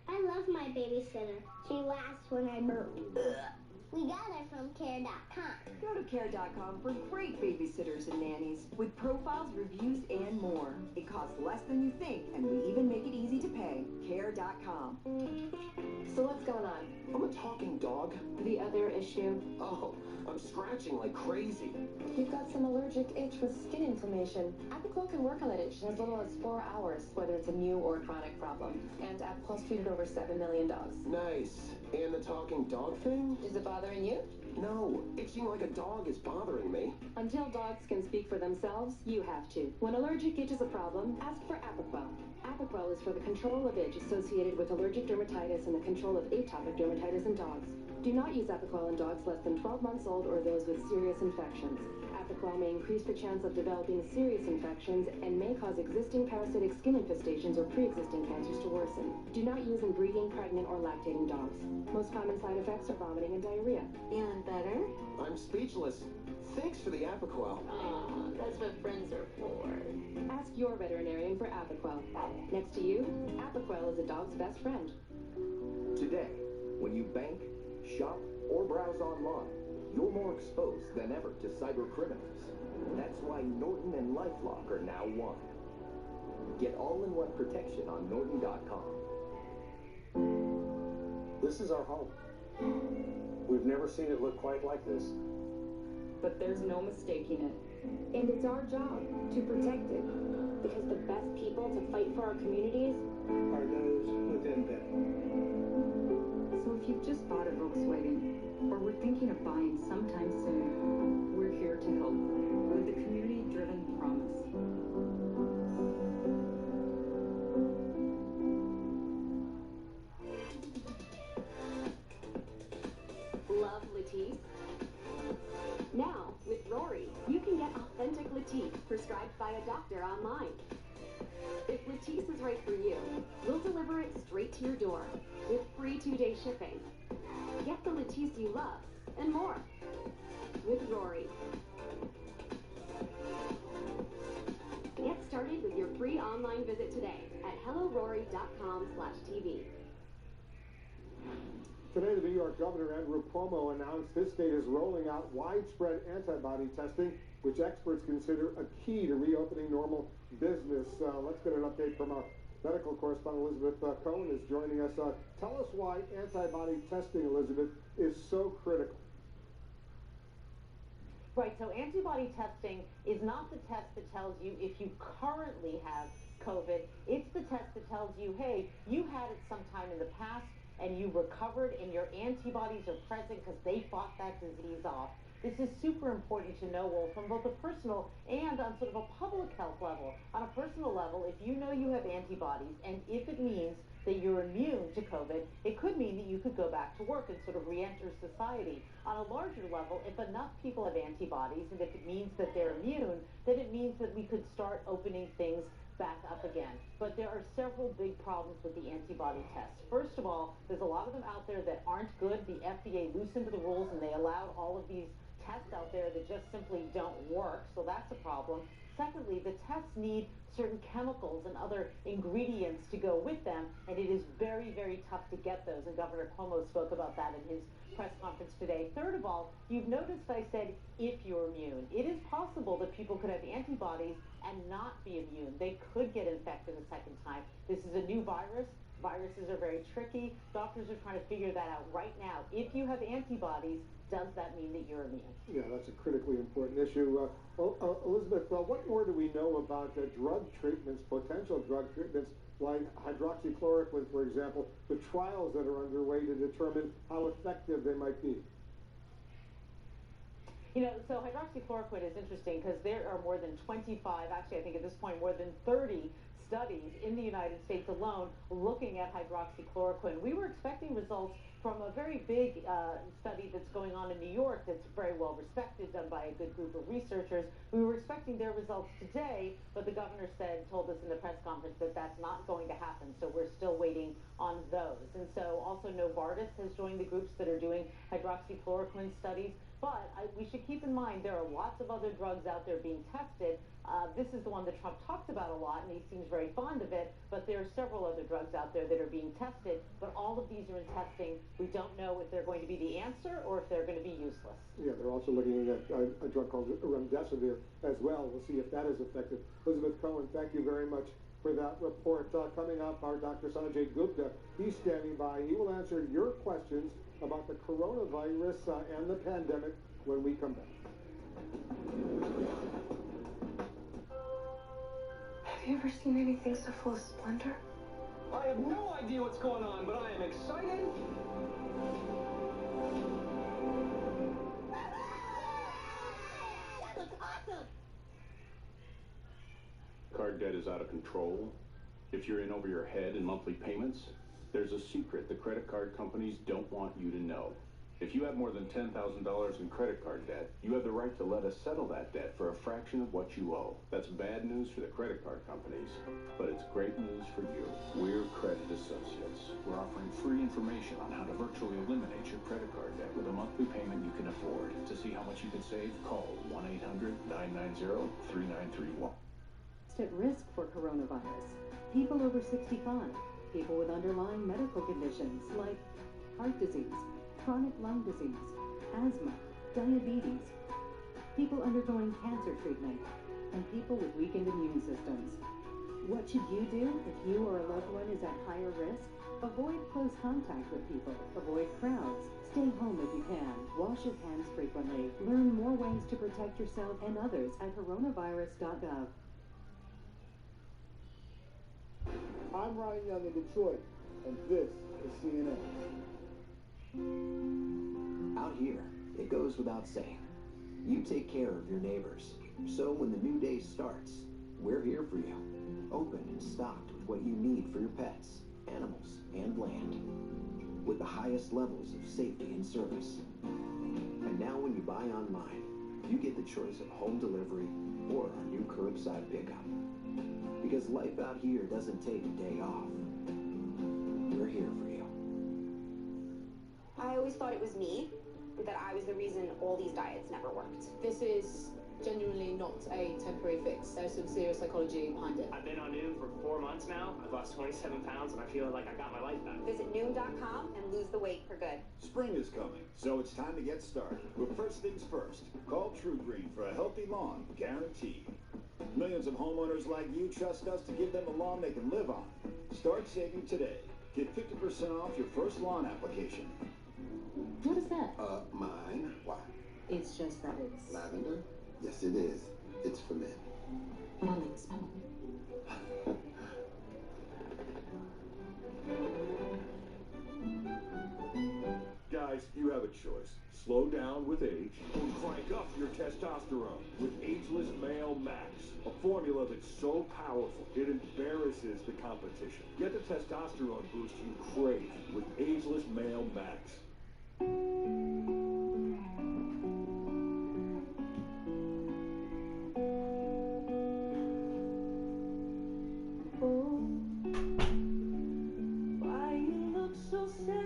[SPEAKER 12] I love my babysitter. She laughs when I burp. We got her from care.com.
[SPEAKER 16] Go to care.com for great babysitters and nannies with profiles, reviews, and more. It costs less than you think, and we even make it easy to pay. Care.com.
[SPEAKER 22] So what's going on?
[SPEAKER 19] I'm a talking dog.
[SPEAKER 22] The other issue?
[SPEAKER 19] Oh, I'm scratching like crazy.
[SPEAKER 22] You've got some allergic itch with skin inflammation. Apoquel can work on that itch in as little as 4 hours, whether it's a new or chronic problem. And Apoquel's treated over 7 million dogs.
[SPEAKER 19] Nice. And the talking dog thing?
[SPEAKER 22] Is it bothering you?
[SPEAKER 19] No, itching like a dog is bothering me.
[SPEAKER 22] Until dogs can speak for themselves, you have to. When allergic itch is a problem, ask for Apoquel. Apoquel is for the control of itch associated with allergic dermatitis and the control of atopic dermatitis in dogs. Do not use Apoquel in dogs less than 12 months old or those with serious infections. Apoquel may increase the chance of developing serious infections and may cause existing parasitic skin infestations or pre-existing cancers to worsen. Do not use in breeding, pregnant, or lactating dogs. Most common side effects are vomiting and diarrhea. Feeling better?
[SPEAKER 19] I'm speechless. Thanks for the Apoquel.
[SPEAKER 22] Aw, that's what friends are for. Ask your veterinarian for Apoquel. Next to you, Apoquel is a dog's best friend.
[SPEAKER 7] Today, when you bank, shop, or browse online, you're more exposed than ever to cyber criminals. That's why Norton and LifeLock are now one. Get all-in-one protection on Norton.com.
[SPEAKER 20] This is our home. We've never seen it look quite like this.
[SPEAKER 22] But there's no mistaking it. And it's our job to protect it. Because the best people to fight for our communities
[SPEAKER 20] are those within them.
[SPEAKER 21] So if you've just bought a Volkswagen, or we're thinking of buying sometime soon, we're here to help with a community-driven promise.
[SPEAKER 22] Love Latisse? Now, with Rory, you can get authentic Latisse prescribed by a doctor online. If Latisse is right for you, we'll deliver it straight to your door with free 2-day shipping. Get the Latisse you love and more with Rory. Get started with your free online visit today at hellorory.com/TV.
[SPEAKER 13] Today, the New York Governor, Andrew Cuomo, announced his state is rolling out widespread antibody testing, which experts consider a key to reopening normal business. Let's get an update from our medical correspondent, Elizabeth Cohen, is joining us. Tell us why antibody testing, Elizabeth, is so critical.
[SPEAKER 23] Right, so antibody testing is not the test that tells you if you currently have COVID. It's the test that tells you, hey, you had it sometime in the past and you recovered and your antibodies are present because they fought that disease off. This is super important to know, Wolf, from both a personal and on sort of a public health level. On a personal level, if you know you have antibodies, and if it means that you're immune to COVID, it could mean that you could go back to work and sort of re-enter society. On a larger level, if enough people have antibodies, and if it means that they're immune, then it means that we could start opening things back up again. But there are several big problems with the antibody tests. First of all, there's a lot of them out there that aren't good. The FDA loosened the rules and they allowed all of these tests out there that just simply don't work, so that's a problem. Secondly, the tests need certain chemicals and other ingredients to go with them, and it is very, very tough to get those, and Governor Cuomo spoke about that in his press conference today. Third of all, you've noticed I said if you're immune. It is possible that people could have antibodies and not be immune. They could get infected a second time. This is a new virus. Viruses are very tricky. Doctors are trying to figure that out right now. If you have antibodies, does that mean that you're immune?
[SPEAKER 13] Yeah, that's a critically important issue. Elizabeth, what more do we know about drug treatments, potential drug treatments, like hydroxychloroquine, for example, the trials that are underway to determine how effective they might be?
[SPEAKER 23] You know, so hydroxychloroquine is interesting because there are more than 25, actually I think at this point more than 30 studies in the United States alone looking at hydroxychloroquine. We were expecting results from a very big study that's going on in New York that's very well respected, done by a good group of researchers. We were expecting their results today, but the governor told us in the press conference that that's not going to happen, so we're still waiting on those. And so also Novartis has joined the groups that are doing hydroxychloroquine studies, but we should keep in mind there are lots of other drugs out there being tested. This is the one that Trump talks about a lot, and he seems very fond of it, but there are several other drugs out there that are being tested, but all of these are in testing. We don't know if they're going to be the answer or if they're going to be useless.
[SPEAKER 13] Yeah, they're also looking at a drug called remdesivir as well. We'll see if that is effective. Elizabeth Cohen, thank you very much for that report. Coming up, our Dr. Sanjay Gupta, he's standing by. He will answer your questions about the coronavirus and the pandemic when we come back.
[SPEAKER 1] Have you ever seen anything so full of splendor?
[SPEAKER 19] I have no idea what's going on, but I am excited.
[SPEAKER 12] That looks awesome!
[SPEAKER 6] Card debt is out of control. If you're in over your head in monthly payments, there's a secret the credit card companies don't want you to know. If you have more than $10,000 in credit card debt, you have the right to let us settle that debt for a fraction of what you owe. That's bad news for the credit card companies, but it's great news for you. We're Credit Associates. We're offering free information on how to virtually eliminate your credit card debt with a monthly payment you can afford. To see how much you can save, call 1-800-990-3931.
[SPEAKER 21] At risk for coronavirus. People over 65, people with underlying medical conditions like heart disease, chronic lung disease, asthma, diabetes, people undergoing cancer treatment, and people with weakened immune systems. What should you do if you or a loved one is at higher risk? Avoid close contact with people. Avoid crowds. Stay home if you can. Wash your hands frequently. Learn more ways to protect yourself and others at coronavirus.gov.
[SPEAKER 8] I'm Ryan Young in Detroit, and this is CNN.
[SPEAKER 7] Out here, it goes without saying. You take care of your neighbors. So when the new day starts, we're here for you. Open and stocked with what you need for your pets, animals, and land. With the highest levels of safety and service. And now when you buy online, you get the choice of home delivery or our new curbside pickup. Because life out here doesn't take a day off. We're here for you.
[SPEAKER 3] I always thought it was me, that I was the reason all these diets never worked.
[SPEAKER 5] This is genuinely not a temporary fix. There's some serious psychology behind it.
[SPEAKER 24] I've been on Noom for 4 months now. I've lost 27 pounds and I feel like I got my life back.
[SPEAKER 3] Visit Noom.com and lose the weight for good.
[SPEAKER 25] Spring is coming, so it's time to get started. But first things first, call True Green for a healthy lawn, guaranteed. Millions of homeowners like you trust us to give them a lawn they can live on. Start saving today. Get 50% off your first lawn application.
[SPEAKER 21] What is that?
[SPEAKER 26] Mine. Why?
[SPEAKER 21] It's just that it's...
[SPEAKER 26] Lavender? Yes, it is. It's for men.
[SPEAKER 21] But I like the smell of
[SPEAKER 25] Guys, you have a choice. Slow down with age or
[SPEAKER 2] crank up your testosterone with Ageless Male Max, a formula that's so powerful it embarrasses the competition. Get the testosterone boost you crave with Ageless Male Max.
[SPEAKER 9] Why you look so sad?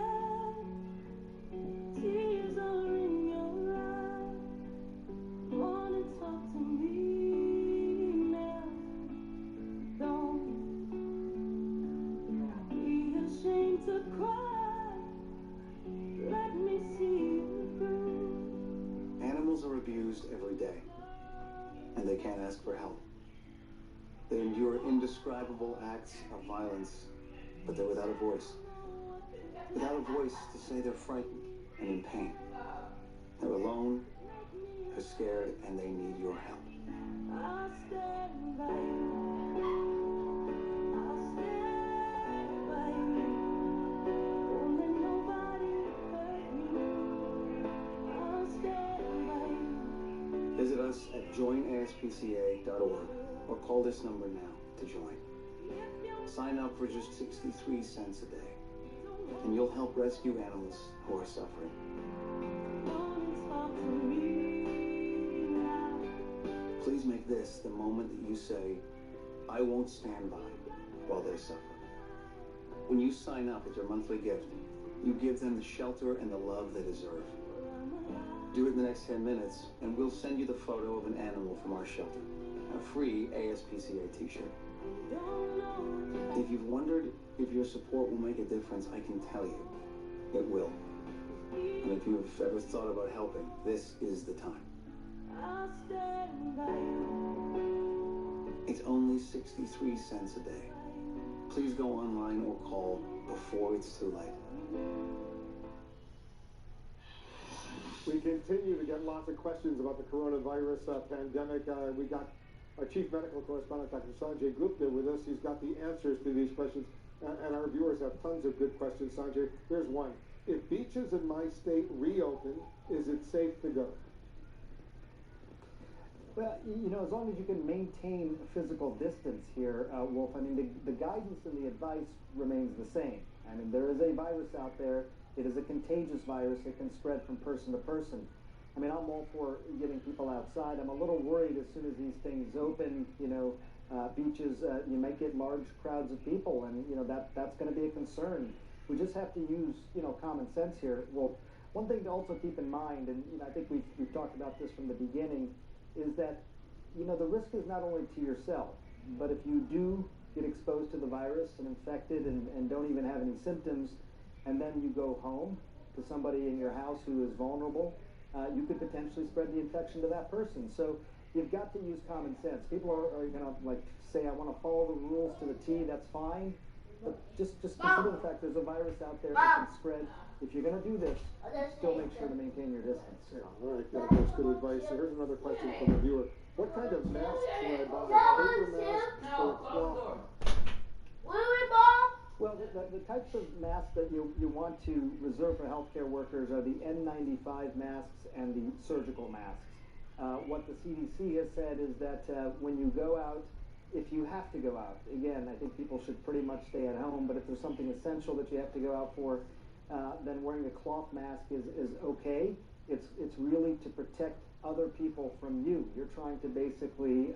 [SPEAKER 9] Tears are in your eyes. Wanna talk to me now? Don't be ashamed to cry. Let me see you through.
[SPEAKER 11] Animals are abused every day, and they can't ask for help. They endure indescribable acts of violence, but they're without a voice. Without a voice to say they're frightened and in pain. They're alone, they're scared, and they need your help.
[SPEAKER 9] I'll stand by you. I'll stand by you. Won't let nobody hurt you. I'll stand by you.
[SPEAKER 11] Visit us at joinaspca.org or call this number now to join. Sign up for just 63 cents a day, and you'll help rescue animals who are suffering. Please make this the moment that you say, I won't stand by while they suffer. When you sign up with your monthly gift, you give them the shelter and the love they deserve. Do it in the next 10 minutes, and we'll send you the photo of an animal from our shelter, a free ASPCA t-shirt. If you've wondered if your support will make a difference, I can tell you, it will. And if you've ever thought about helping, this is the time.
[SPEAKER 9] I'll stand by you.
[SPEAKER 11] It's only 63 cents a day. Please go online or call before it's too late.
[SPEAKER 13] We continue to get lots of questions about the coronavirus pandemic. We got our chief medical correspondent, Dr. Sanjay Gupta, with us. He's got the answers to these questions, and our viewers have tons of good questions. Sanjay, here's one. If beaches in my state reopen, is it safe to go?
[SPEAKER 10] Well, you know, as long as you can maintain physical distance here, Wolf, I mean, the guidance and the advice remains the same. I mean, there is a virus out there. It is a contagious virus. It can spread from person to person. I mean, I'm all for getting people outside. I'm a little worried as soon as these things open, you know, beaches, you might get large crowds of people, and, you know, that's going to be a concern. We just have to use, you know, common sense here. Well, one thing to also keep in mind, and, you know, I think we've talked about this from the beginning, is that, you know, the risk is not only to yourself, but if you do get exposed to the virus and infected and don't even have any symptoms, and then you go home to somebody in your house who is vulnerable, you could potentially spread the infection to that person. So you've got to use common sense. People are going to, like, say, I want to follow the rules to the T, that's fine. But just consider the fact there's a virus out there that can spread. If you're going to do this, still make sure to maintain your distance.
[SPEAKER 13] Yeah, all right, that's good advice. So here's another question from a viewer. What kind of mask should I buy? Paper mask or cloth mask?
[SPEAKER 10] Well, the types of masks that you want to reserve for healthcare workers are the N95 masks and the surgical masks. What the CDC has said is that when you go out, if you have to go out, again, I think people should pretty much stay at home, but if there's something essential that you have to go out for, then wearing a cloth mask is okay. It's really to protect other people from you. You're trying to basically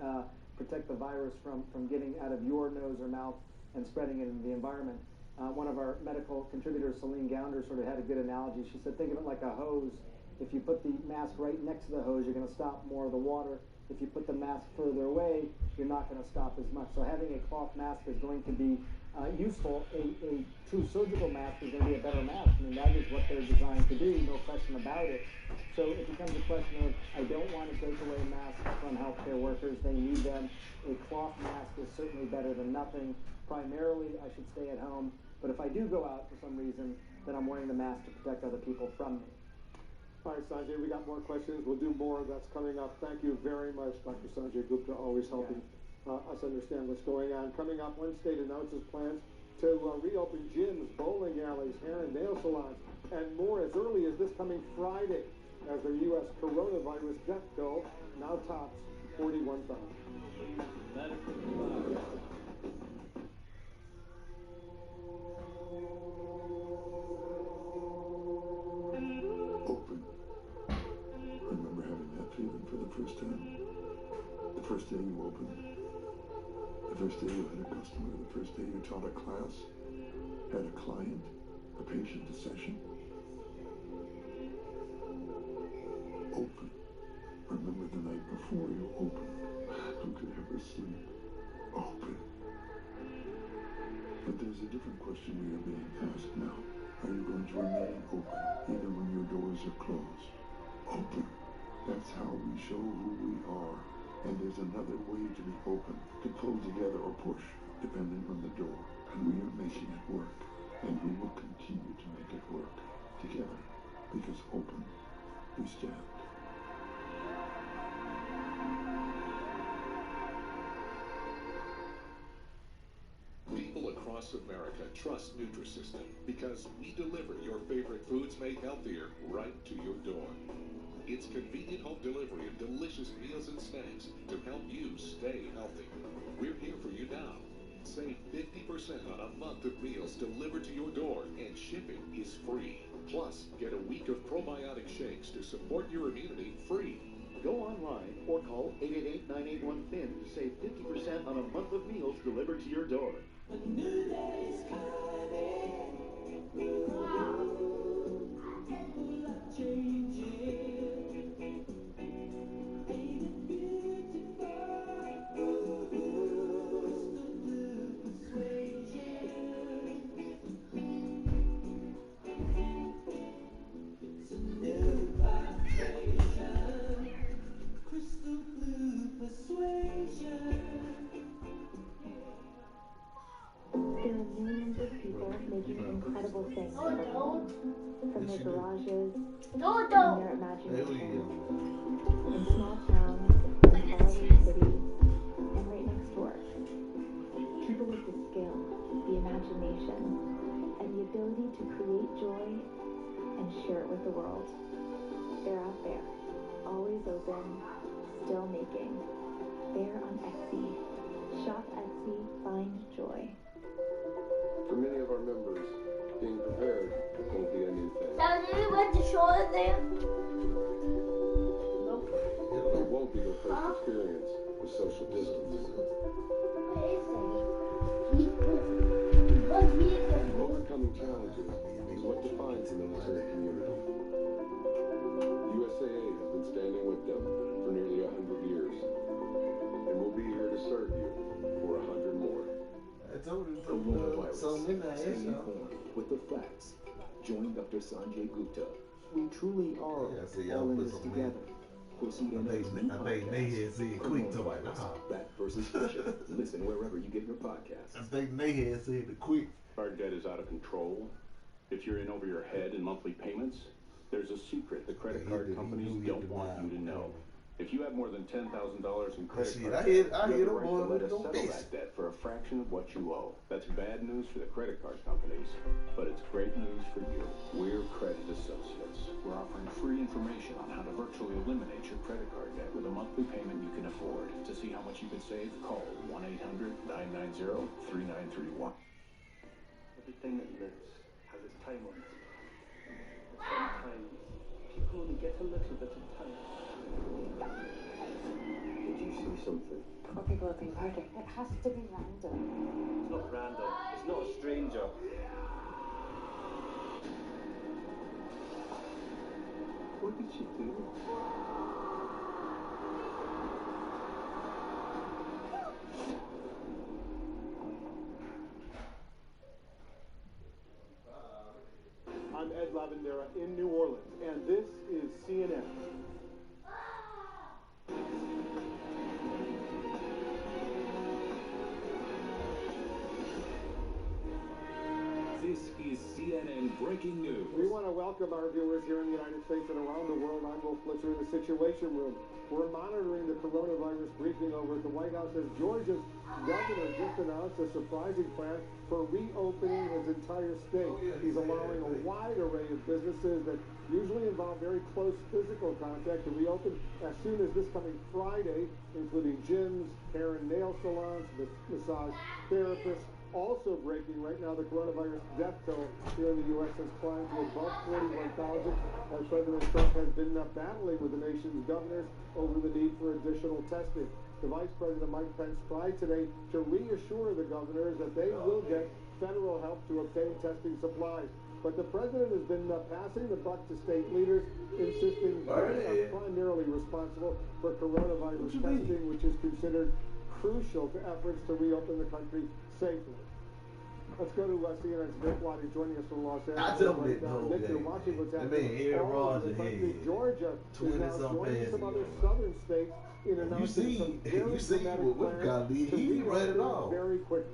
[SPEAKER 10] protect the virus from getting out of your nose or mouth and spreading it into the environment. One of our medical contributors, Celine Gounder, sort of had a good analogy. She said, think of it like a hose. If you put the mask right next to the hose, you're going to stop more of the water. If you put the mask further away, you're not going to stop as much. So having a cloth mask is going to be useful. A true surgical mask is going to be a better mask. I mean, that is what they're designed to do, no question about it. So it becomes a question of, I don't want to take away masks from healthcare workers. They need them. A cloth mask is certainly better than nothing. Primarily, I should stay at home. But if I do go out for some reason, then I'm wearing the mask to protect other people from me.
[SPEAKER 13] All right, Sanjay, we got more questions. We'll do more. That's coming up. Thank you very much, Dr. Sanjay Gupta, always helping us understand what's going on. Coming up, one state announces plans to reopen gyms, bowling alleys, hair and nail salons, and more as early as this coming Friday. as the U.S. coronavirus death toll now tops 41,000.
[SPEAKER 26] Open. Remember having that feeling for the first time? The first day you opened. The first day you had a customer. The first day you taught a class. Had a client. A patient, a session. Open. Remember the night before you opened. Who could ever sleep? Open. But there's a different question we are being asked now. Are you going to remain open, even when your doors are closed? Open. That's how we show who we are. And there's another way to be open, to pull together or push, depending on the door. And we are making it work. And we will continue to make it work together. Because open, we stand.
[SPEAKER 4] People across America trust Nutrisystem because we deliver your favorite foods made healthier right to your door. It's convenient home delivery of delicious meals and snacks to help you stay healthy. We're here for you now. Save 50% on a month of meals delivered to your door, and shipping is free. Plus, get a week of probiotic shakes to support your immunity free.
[SPEAKER 14] Go online or call 888-981-THIN to save 50% on a month of meals delivered to your door.
[SPEAKER 9] A new day is coming. People are changing. Ain't it beautiful? Crystal blue persuasion.
[SPEAKER 15] There are millions of people making incredible things for them. From their garages, in their imagination, in small towns, in faraway cities, and right next door. People with the skill, the imagination, and the ability to create joy and share it with the world. They're out there, always open, still making. They're on Etsy. Shop Etsy, find joy.
[SPEAKER 26] For many of our members, being prepared won't be a new thing.
[SPEAKER 12] So do we went to shore there?
[SPEAKER 26] It won't be their first experience with social distance. Overcoming challenges is what defines the military community. USAA has been standing with them for nearly 100 years, and we'll be here to serve you for 100 more.
[SPEAKER 7] Staying informed with the facts. Join Dr. Sanjay Gupta. We truly are all in this together.
[SPEAKER 16] I think they had said quick to like,
[SPEAKER 7] Back versus Fisher. Listen wherever you get your podcasts.
[SPEAKER 16] I think they had said the quick.
[SPEAKER 6] Our debt is out of control. If you're in over your head in monthly payments, there's a secret the credit card companies don't want you to know. If you have more than $10,000 in credit card debt, you have the right to let us settle that debt for a fraction of what you owe. That's bad news for the credit card companies, but it's great news for you. We're Credit Associates. We're offering free information on how to virtually eliminate your credit card debt with a monthly payment you can afford. To see how much you can save, call 1-800-990-3931.
[SPEAKER 8] Everything that lives has its time on it. Sometimes people only get a little bit of time.
[SPEAKER 26] Did you see something?
[SPEAKER 23] Poor people are being murdered. It has to be random.
[SPEAKER 8] It's not random. It's not a stranger.
[SPEAKER 26] What did she do?
[SPEAKER 13] I'm Ed Lavendera in New Orleans, and this is CNN.
[SPEAKER 2] This is CNN Breaking News.
[SPEAKER 13] We want to welcome our viewers here in the United States and around the world. I'm Wolf Blitzer in the Situation Room. We're monitoring the coronavirus briefing over at the White House as Georgia's governor just announced a surprising plan for reopening his entire state. He's allowing a wide array of businesses that usually involve very close physical contact to reopen as soon as this coming Friday, including gyms, hair and nail salons, massage therapists. Also breaking right now, the coronavirus death toll here in the U.S. has climbed to above 41,000 as President Trump has been battling with the nation's governors over the need for additional testing. The Vice President Mike Pence tried today to reassure the governors that they will get federal help to obtain testing supplies. But the president has been passing the buck to state leaders, insisting they are primarily responsible for coronavirus testing, which is considered crucial to efforts to reopen the country safely. Let's go to CNN's Nick Waddy joining us from Los Angeles.
[SPEAKER 16] I told
[SPEAKER 13] right now. Nick, you're watching what's happening all over the country. Georgia is now joining some other southern states in announcing some very dramatic plans to reopen very quickly.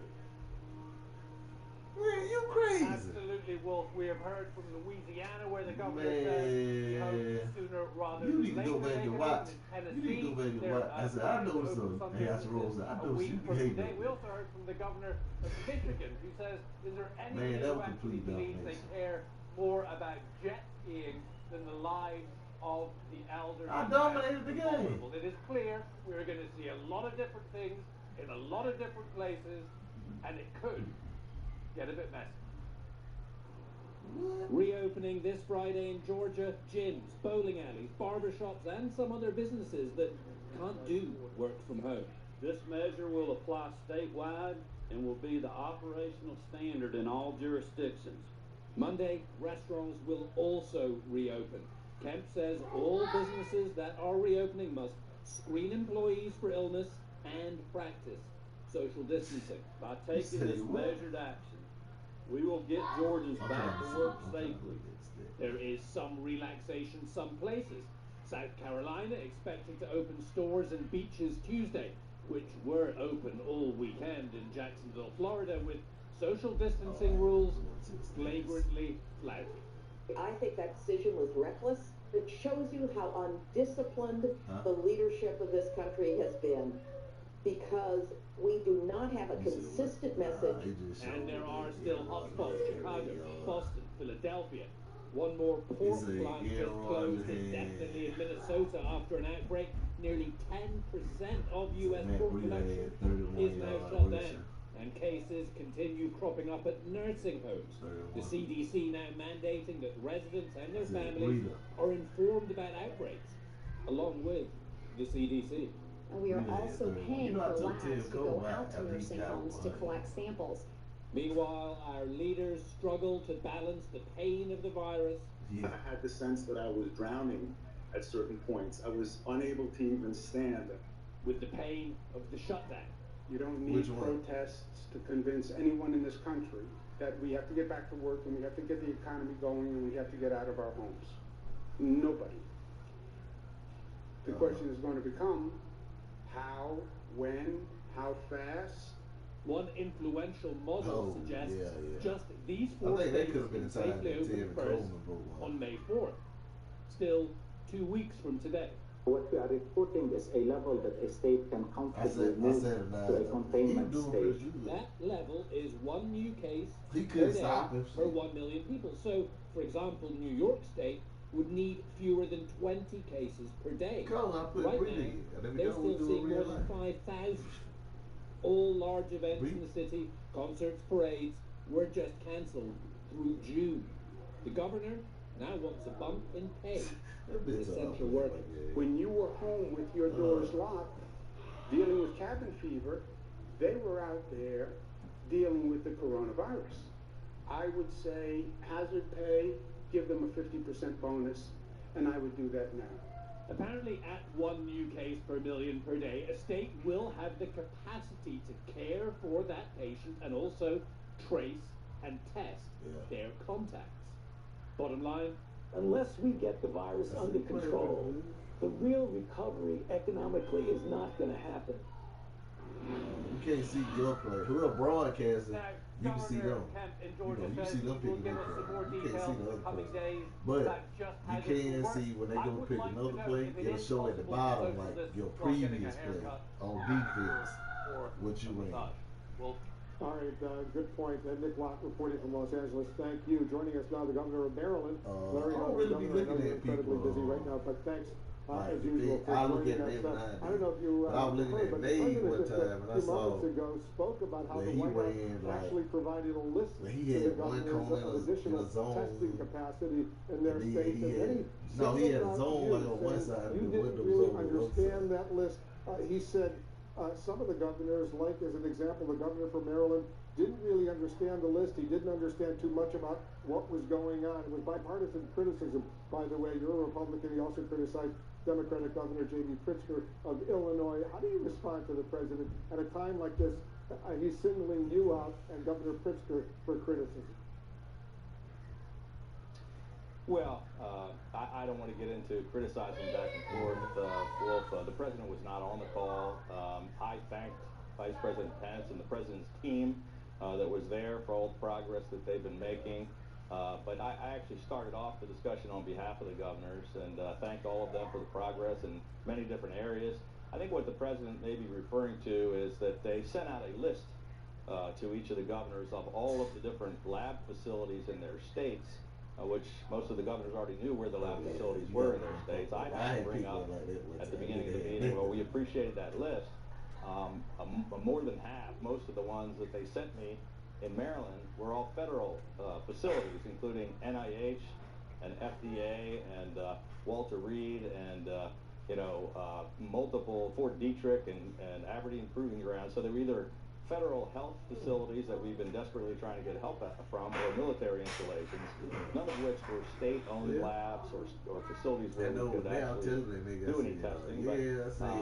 [SPEAKER 16] Man, you crazy.
[SPEAKER 1] Absolutely, Wolf. We have heard from Louisiana where the governor says sooner rather than later.
[SPEAKER 16] You need to go back and watch. You need to go back and watch. I said, I know something. Hey, I said, Rose, I know you hate
[SPEAKER 1] today. We also heard from the governor of Michigan, who says, is there anyone who actually believes they care more about jet skiing than the lives of the elderly?
[SPEAKER 16] I dominated the game.
[SPEAKER 1] It is clear we're going to see a lot of different things in a lot of different places, and it could get a bit messy.
[SPEAKER 17] Reopening this Friday in Georgia, gyms, bowling alleys, barbershops, and some other businesses that can't do work from home.
[SPEAKER 18] This measure will apply statewide and will be the operational standard in all jurisdictions.
[SPEAKER 17] Monday, restaurants will also reopen. Kemp says all businesses that are reopening must screen employees for illness and practice social distancing.
[SPEAKER 18] By taking this measured action, we will get Georgians back to work safely.
[SPEAKER 17] There is some relaxation some places. South Carolina expected to open stores and beaches Tuesday, which were open all weekend in Jacksonville, Florida, with social distancing rules flagrantly flouted.
[SPEAKER 19] I think that decision was reckless. It shows you how undisciplined the leadership of this country has been, because we do not have a consistent message.
[SPEAKER 17] And there are still hotspots: Chicago, Boston, Philadelphia. One more pork plant just closed indefinitely in Minnesota after an outbreak. Nearly 10% of U.S. pork production is now shut down, and cases continue cropping up at nursing homes. The CDC now mandating that residents and their families are informed about outbreaks, along with the CDC.
[SPEAKER 20] And we are also paying for labs to go out to nursing homes to collect samples.
[SPEAKER 17] Meanwhile, our leaders struggle to balance the pain of the virus.
[SPEAKER 22] I had the sense that I was drowning at certain points. I was unable to even stand.
[SPEAKER 17] With the pain of the shutdown.
[SPEAKER 27] You don't need protests to convince anyone in this country that we have to get back to work and we have to get the economy going and we have to get out of our homes. Nobody. The question is going to become how, when, how fast.
[SPEAKER 17] One influential model suggests just these 4 states can safely open first on May 4th. Still 2 weeks from today.
[SPEAKER 28] What we are reporting is a level that a state can comfortably move to a containment stage.
[SPEAKER 17] That level is 1 new case per day per 1 million people. So, for example, New York State would need fewer than 20 cases per day. Right now, they're still seeing more than 5,000. All large events in the city, concerts, parades, were just cancelled through June. The governor now wants a bump in pay for essential workers.
[SPEAKER 27] When you were home with your doors locked, dealing with cabin fever, they were out there dealing with the coronavirus. I would say hazard pay, give them a 50% bonus, and I would do that now.
[SPEAKER 17] Apparently, at 1 new case per million per day, a state will have the capacity to care for that patient and also trace and test their contacts. Bottom line,
[SPEAKER 29] unless we get the virus under control, the real recovery economically is not going to happen.
[SPEAKER 16] You can't see your player. Whoever broadcasting, you can see them. You see them picking their crowd. You can't see the other players. But you can see when they go pick another play, it'll show at the bottom like your previous play on defense.
[SPEAKER 1] for
[SPEAKER 16] what you ran.
[SPEAKER 1] massage. Well,
[SPEAKER 13] all right, good point. Nick Watt reporting from Los Angeles. Thank you. Joining us now, the governor of Maryland. Larry,
[SPEAKER 16] I don't really be looking at
[SPEAKER 13] incredibly
[SPEAKER 16] people.
[SPEAKER 13] busy right now, but thanks
[SPEAKER 16] Like
[SPEAKER 13] as usual for
[SPEAKER 16] I look
[SPEAKER 13] joining
[SPEAKER 16] at them
[SPEAKER 13] us. I don't know if you
[SPEAKER 16] but I was looking
[SPEAKER 13] heard,
[SPEAKER 16] at
[SPEAKER 13] but the
[SPEAKER 16] Nate
[SPEAKER 13] president
[SPEAKER 16] one
[SPEAKER 13] just
[SPEAKER 16] time and I
[SPEAKER 13] a few
[SPEAKER 16] saw
[SPEAKER 13] moments ago spoke about how the White House actually provided a list
[SPEAKER 16] he
[SPEAKER 13] to
[SPEAKER 16] had
[SPEAKER 13] the governors of additional testing capacity in their states.
[SPEAKER 16] He had a zone like on one side
[SPEAKER 13] you
[SPEAKER 16] and the
[SPEAKER 13] didn't
[SPEAKER 16] window
[SPEAKER 13] really
[SPEAKER 16] was over
[SPEAKER 13] understand that list. He said some of the governors, like as an example, the governor from Maryland, didn't really understand the list. He didn't understand too much about what was going on. It was bipartisan criticism, by the way. You're a Republican. He also criticized Democratic Governor J.B. Pritzker of Illinois. How do you respond to the president at a time like this? He's singling you out and Governor Pritzker for criticism.
[SPEAKER 6] Well, I don't want to get into criticizing back and forth, Wolf. The president was not on the call. I thanked Vice President Pence and the president's team that was there for all the progress that they've been making. But I actually started off the discussion on behalf of the governors and thanked all of them for the progress in many different areas. I think what the president may be referring to is that they sent out a list to each of the governors of all of the different lab facilities in their states, which most of the governors already knew where the lab facilities were in their states. I had to bring up at the beginning of the meeting, well, we appreciated that list. More than half, most of the ones that they sent me in Maryland were all federal facilities, including NIH and FDA and Walter Reed and multiple Fort Detrick and Aberdeen Proving Ground. So they were either federal health facilities that we've been desperately trying to get help from, or military installations, none of which were state-owned labs or facilities where we could actually do any testing.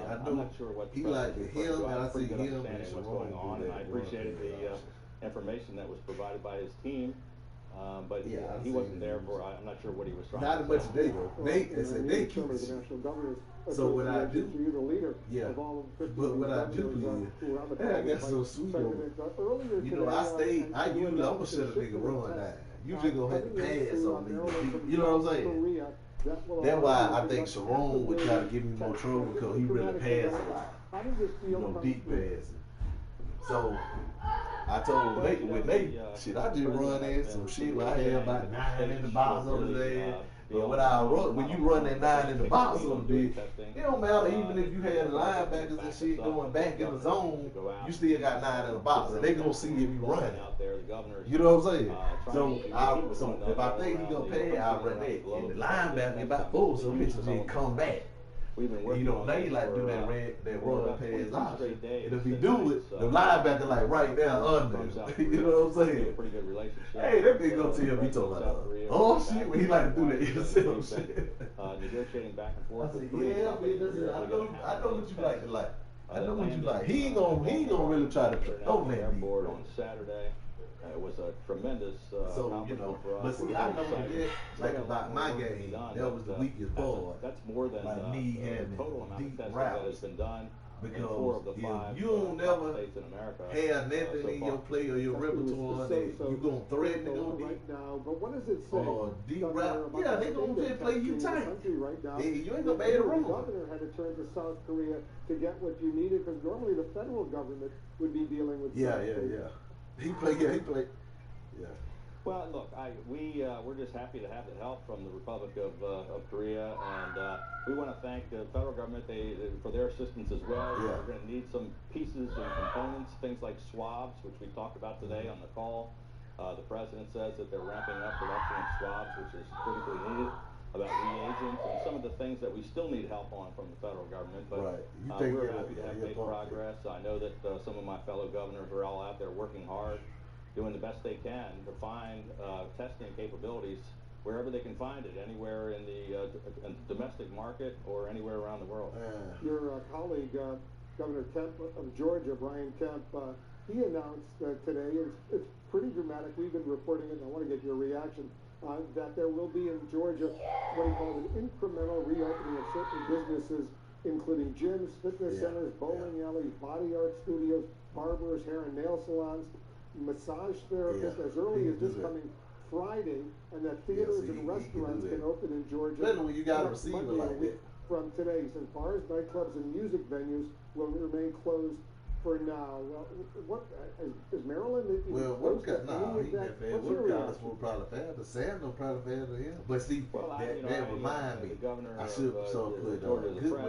[SPEAKER 6] I'm not sure what the president I have a pretty good understanding of what's going on, and I appreciated the information that was provided by his team. But he wasn't there for, I'm not sure what he was trying to say.
[SPEAKER 16] Not much today, though. Nate, they said Nate keeps it. So what I do, but what I do is, I guess so sweet though. You know, I usually, I'm gonna shut a nigga run down. You just gonna have to pass on me. You know what I'm saying? That's why I think Sharon would try to give me more trouble because he really passed a lot. Deep passing. So I told Nate, with Nate, shit, I just run in some shit where I had about 9 in the box on the day. But when you run that 9 in the box on the day, it don't matter even if you had linebackers and shit going back in the zone, you still got 9 in the box, and they gonna see if you running. You know what I'm saying? So if I think he gonna pay, I'll run that. And the linebacker about full, so bitches just come back. You know, they like do that run pass option. And if he do it, the linebacker like right there under. You know what I'm saying? Hey, that nigga gonna tell me talking about oh shit, when he like to do that himself shit.
[SPEAKER 6] Negotiating back and forth.
[SPEAKER 16] I said, yeah, I know what you like to like. I know what you like. He ain't gonna really try to throw that deep.
[SPEAKER 6] On Saturday. It was a tremendous accomplishment for us.
[SPEAKER 16] But see, I know like about my game, that was the weakest part.
[SPEAKER 6] That's more than
[SPEAKER 16] like me having
[SPEAKER 6] total amount
[SPEAKER 16] deep
[SPEAKER 6] of testing
[SPEAKER 16] routes.
[SPEAKER 6] that has been done.
[SPEAKER 16] Because
[SPEAKER 6] if
[SPEAKER 16] you don't never have nothing in your play or your repertoire that you gonna threaten to go deep.
[SPEAKER 13] But what does it say?
[SPEAKER 16] Or deep route. Yeah, they gonna just play you tight. You ain't gonna be able to run.
[SPEAKER 13] The governor had to turn to South Korea to get what you needed because normally the federal government would be dealing with South Korea.
[SPEAKER 16] He played. Yeah.
[SPEAKER 6] Well, look, we're just happy to have the help from the Republic of Korea, and we want to thank the federal government for their assistance as well.
[SPEAKER 16] Yeah.
[SPEAKER 6] We're going to need some pieces and components, things like swabs, which we talked about today on the call. The president says that they're ramping up production of swabs, which is critically needed, about reagents, and some of the things that we still need help on from the federal government. But we're happy to have made progress. I know that some of my fellow governors are all out there working hard, doing the best they can to find testing capabilities wherever they can find it, anywhere in the domestic market or anywhere around the world.
[SPEAKER 13] Your colleague, Governor Kemp of Georgia, Brian Kemp, he announced today, it's pretty dramatic, we've been reporting it, and I want to get your reaction, that there will be in Georgia what he called an incremental reopening of certain businesses, including gyms, fitness centers, bowling alleys, body art studios, barbers, hair and nail salons, massage therapists, as early as this coming Friday, and that theaters and restaurants can open in Georgia.
[SPEAKER 16] When you got a receiver like that.
[SPEAKER 13] From today, he says bars, nightclubs, and music venues will remain closed for now. What is Maryland?
[SPEAKER 16] Well, what kind? No, he not bad. What kind will probably fail? The Sam don't probably fail to him. But see, that remind me. I should put Goodwin in there.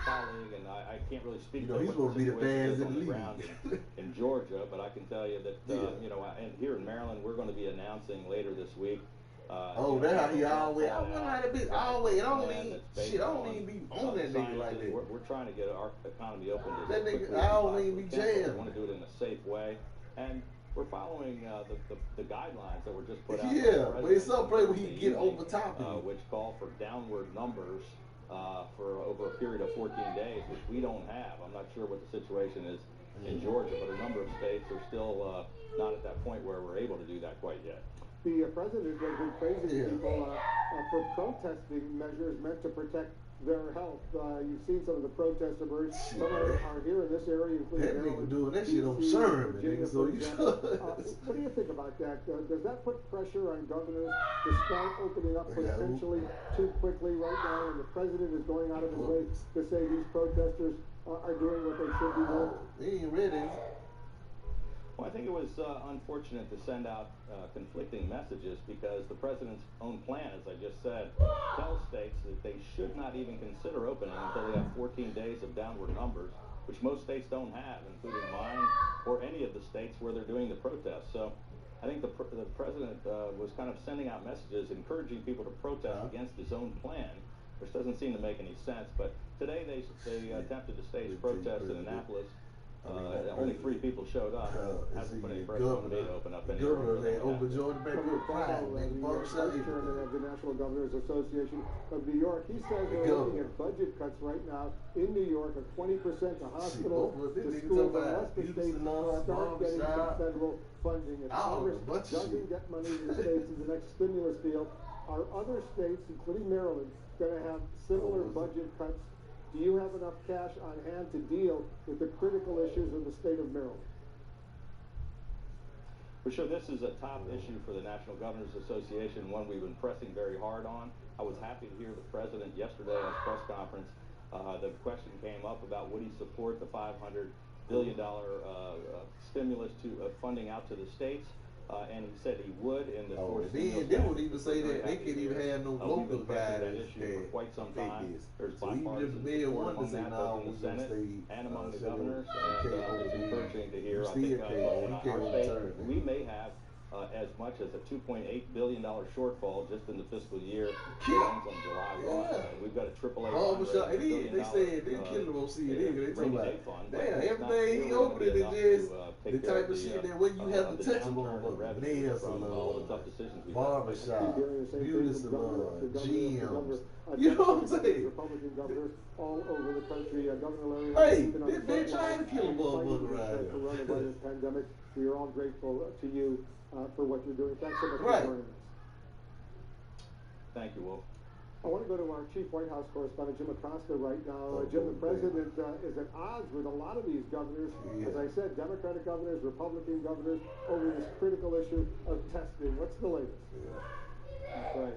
[SPEAKER 3] Colleague, and I can't really speak.
[SPEAKER 16] You know, he's supposed to be the fans in the league
[SPEAKER 3] in Georgia, but I can tell you that you know, and here in Maryland, we're going to be announcing later this week.
[SPEAKER 16] That's how he always. I wonder how to be always. I don't even be on that nigga like that.
[SPEAKER 3] We're trying to get our economy open.
[SPEAKER 16] That nigga, I don't even be jammed.
[SPEAKER 3] We want to do it in a safe way, and we're following the guidelines that were just put out.
[SPEAKER 16] Yeah, but it's so great when he get over top of it,
[SPEAKER 3] which call for downward numbers for over a period of 14 days, which we don't have. I'm not sure what the situation is in Georgia, but a number of states are still not at that point where we're able to do that quite yet.
[SPEAKER 13] The president has been praising people for protesting measures meant to protect their health. You've seen some of the protests emerge. Some are here in this area, including Maryland.
[SPEAKER 16] Doing that shit on Sherman, nigga, so you
[SPEAKER 13] what do you think about that? Does that put pressure on governors to start opening up potentially too quickly right now, and the president is going out of his way to say these protesters are doing what they should be doing?
[SPEAKER 16] They ain't ready.
[SPEAKER 3] Well, I think it was unfortunate to send out conflicting messages because the president's own plan, as I just said, tells states that they should not even consider opening until they have 14 days of downward numbers, which most states don't have, including mine or any of the states where they're doing the protests. So I think the president was kind of sending out messages encouraging people to protest against his own plan, which doesn't seem to make any sense. But today they attempted to stage protests in Annapolis. Only 3 people showed up. Hasn't put any pressure on me to open up any.
[SPEAKER 16] Governor, they overjoyed the
[SPEAKER 13] chairman of the National Governors Association of New York. He says they're looking at budget cuts right now in New York of 20% to hospitals, to schools, unless the states start getting some federal funding. If Congress doesn't get money to the states in the next stimulus deal, are other states, including Maryland, going to have similar budget cuts? Do you have enough cash on hand to deal with the critical issues of the state of Maryland?
[SPEAKER 3] For sure, this is a top issue for the National Governors Association, one we've been pressing very hard on. I was happy to hear the president yesterday at his press conference. The question came up about would he support the $500 billion stimulus to funding out to the states. And he said he would in the
[SPEAKER 16] they would even say that they can't even have no local guy
[SPEAKER 3] that issue for quite some time. There's bipartisan support among that, both in the Senate and among the governors. And it's encouraging to hear. I think in our state, we may have as much as a $2.8 billion shortfall just in the fiscal year. It ends on July 1. We've got a AAA
[SPEAKER 16] they said they killed him on CNN. They talking about, damn, everything he opened it is the type of shit that when you have to touch them on, nails salon, barbershop, beauty salon, gyms. You know what I'm saying?
[SPEAKER 13] Republican governors all over the country. Governor Larry,
[SPEAKER 16] hey, they're trying to kill a motherfucker right
[SPEAKER 13] now. Coronavirus pandemic. We are all grateful to you for what you're doing. Thanks so much for joining us.
[SPEAKER 3] Thank you, Wolf.
[SPEAKER 13] I want to go to our chief White House correspondent, Jim Acosta, right now. Jim, the president is at odds with a lot of these governors. As I said, Democratic governors, Republican governors, over this critical issue of testing. What's the latest?
[SPEAKER 4] That's right.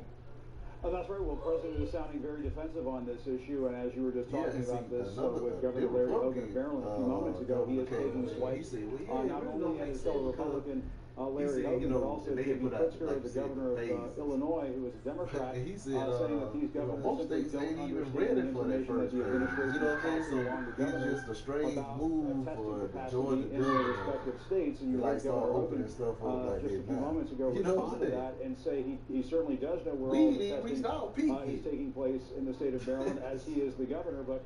[SPEAKER 4] That's right. Well, the president is sounding very defensive on this issue, and as you were just talking about this with Governor Larry Hogan of Maryland a few moments ago, he is taking swipes not only at his fellow Republican Larry Hogan, but also J.B. Pritzker, the governor of Illinois, who is a Democrat, saying that these governors simply don't understand the information that the administration passes along to governors about testing capacity in their respective states. And you heard Governor Hogan just a few moments ago respond to that and say he certainly does know where all the testing is taking place in the state of Maryland, as he is the governor, but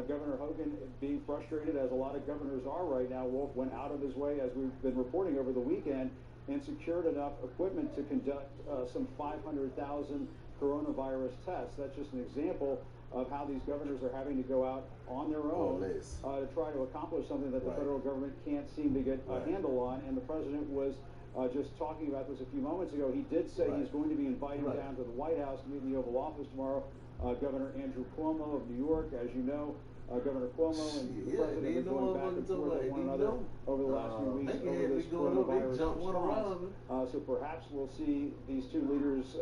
[SPEAKER 4] Governor Hogan, being frustrated, as a lot of governors are right now, Wolf, went out of his way, as we've been reporting over the weekend, and secured enough equipment to conduct some 500,000 coronavirus tests. That's just an example of how these governors are having to go out on their own to try to accomplish something that the federal government can't seem to get a handle on. And the president was just talking about this a few moments ago. He did say he's going to be invited down to the White House to meet in the Oval Office tomorrow. Governor Andrew Cuomo of New York, as you know, Governor Cuomo and the president have been going back and forth with one another over the last few weeks over this coronavirus coronavirus response. So perhaps we'll see these two leaders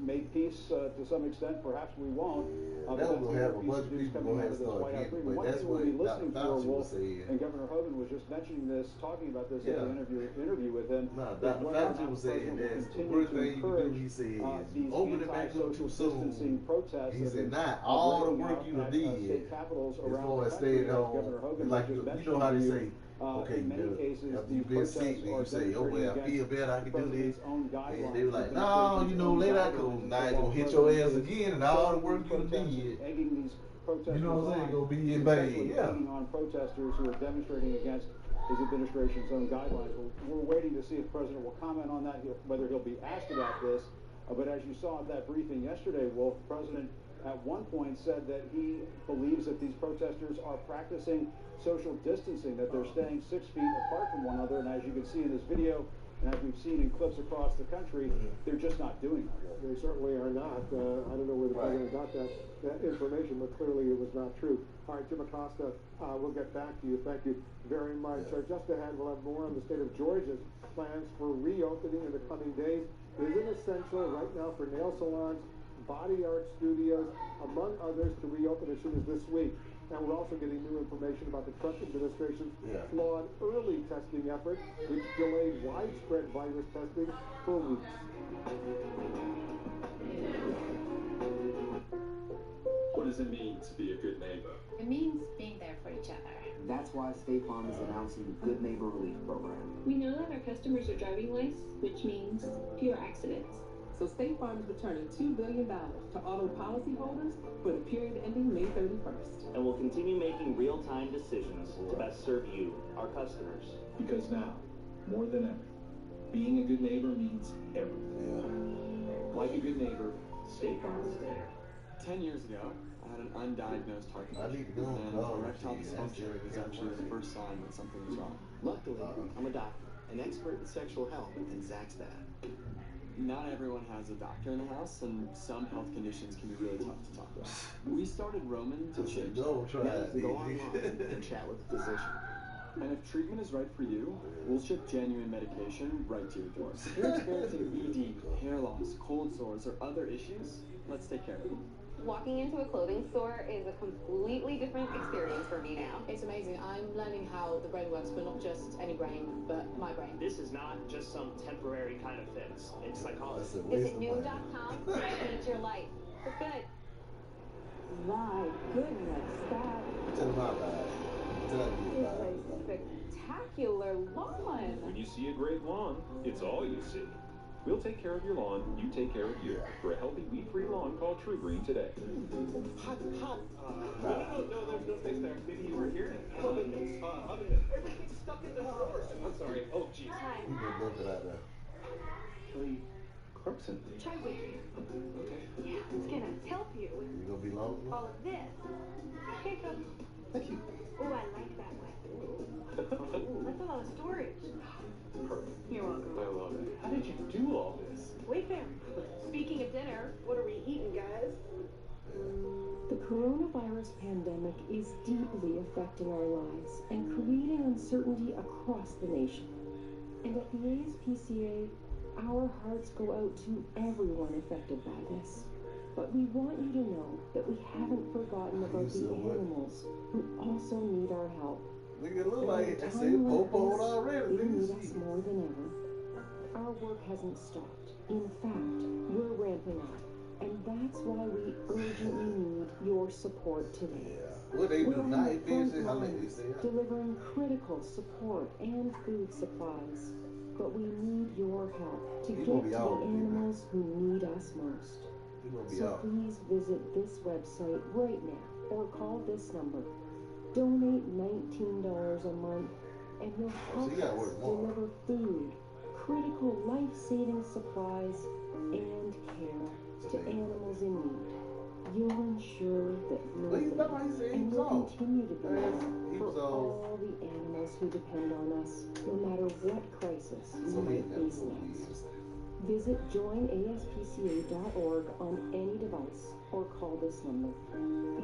[SPEAKER 4] make peace to some extent. Perhaps we won't.
[SPEAKER 16] That will have a bunch of people going to start getting, but that's what Dr. Fauci was saying.
[SPEAKER 4] And Governor Hogan was just mentioning this, talking about this in an interview with him.
[SPEAKER 16] No, Dr. Fauci was saying that's the worst thing you can do. He said, open it back up too soon. He said, not all the work you did as far as staying home. Like, you know how they say, okay, after you've been sick, then you say, oh, well, I feel better, I can do this. And they were like, no, you know, let that go. Now it's going to hit your ass again, and all the work you did, you know what I'm saying, going to be in vain. Yeah.
[SPEAKER 4] On protesters who are demonstrating against his administration's own guidelines. We're waiting to see if the president will comment on that, whether he'll be asked about this. But as you saw at that briefing yesterday, Wolf, the president at one point said that he believes that these protesters are practicing social distancing, that they're staying 6 feet apart from one another. And as you can see in this video, and as we've seen in clips across the country, they're just not doing that.
[SPEAKER 13] They certainly are not. I don't know where the president got that information, but clearly it was not true. All right, Jim Acosta, we'll get back to you. Thank you very much. Just ahead, we'll have more on the state of Georgia's plans for reopening in the coming days. Is it essential right now for nail salons, body art studios, among others, to reopen as soon as this week? And we're also getting new information about the Trump administration's flawed early testing effort, which delayed widespread virus testing for weeks.
[SPEAKER 2] What does it mean to be a good neighbor?
[SPEAKER 20] It means being there for each other.
[SPEAKER 7] That's why State Farm is announcing the Good Neighbor Relief Program.
[SPEAKER 5] We know that our customers are driving less, which means fewer accidents.
[SPEAKER 9] So State Farm is returning $2 billion to auto policyholders for the period ending May 31st.
[SPEAKER 10] And will continue making real-time decisions to best serve you, our customers.
[SPEAKER 11] Because now, more than ever, being a good neighbor means everything. Like a good neighbor, State Farm is there.
[SPEAKER 14] 10 years ago, I had an undiagnosed heart condition, and erectile dysfunction was actually the first sign that something was wrong.
[SPEAKER 7] Luckily, I'm a doctor, an expert in sexual health, and Zach's dad.
[SPEAKER 14] Not everyone has a doctor in the house, and some health conditions can be really tough to talk about. We started Roman to change.
[SPEAKER 7] Go online and chat with a physician.
[SPEAKER 14] And if treatment is right for you, we'll ship genuine medication right to your door. If you're experiencing ED, hair loss, cold sores, or other issues, let's take care of them.
[SPEAKER 15] Walking into a clothing store is a completely different experience for me now.
[SPEAKER 20] It's amazing. I'm learning how the brain works, but not just any brain, but my brain.
[SPEAKER 10] This is not just some temporary kind of fix. It's psychology.
[SPEAKER 15] Visit noom.com to change your life for good.
[SPEAKER 23] My goodness, that
[SPEAKER 16] Tell them about it.
[SPEAKER 23] is a spectacular lawn.
[SPEAKER 2] When you see a great lawn, it's all you see. We'll take care of your lawn, you take care of you. For a healthy, weed-free lawn, call True Green today.
[SPEAKER 8] Hot. No, there's no space there. Maybe you were here. Oven mitts. Everything's stuck in the drawers. I'm sorry. Oh, jeez.
[SPEAKER 15] Hi.
[SPEAKER 16] You can look it out there.
[SPEAKER 11] Kelly Clarkson.
[SPEAKER 15] Try with me.
[SPEAKER 11] Okay.
[SPEAKER 15] Yeah, it's gonna help you with
[SPEAKER 16] You gonna be long?
[SPEAKER 15] all of this. Here it comes.
[SPEAKER 11] Thank you.
[SPEAKER 15] Oh, I like that one. That's a lot of storage.
[SPEAKER 11] Perfect.
[SPEAKER 15] You're welcome.
[SPEAKER 11] I love it. How did you do all this?
[SPEAKER 15] Wait there. Speaking of dinner, what are we eating, guys?
[SPEAKER 21] The coronavirus pandemic is deeply affecting our lives and creating uncertainty across the nation. And at the ASPCA, our hearts go out to everyone affected by this. But we want you to know that we haven't forgotten about the animals who also need our help.
[SPEAKER 16] Look at look like it said Popo already.
[SPEAKER 21] They need us more than ever. Our work hasn't stopped. In fact, we're ramping up. And that's why we urgently need your support today.
[SPEAKER 16] What they do, night
[SPEAKER 21] visit, delivering critical support and food supplies. But we need your help to get to the animals who need us most. So please visit this website right now or call this number. Donate $19 a month and you'll help us deliver food, critical life-saving supplies, and care to animals in need. You'll ensure that you're there and will continue to be there for all the animals who depend on us, no matter what crisis we might face next. Visit joinaspca.org on any device or call this number.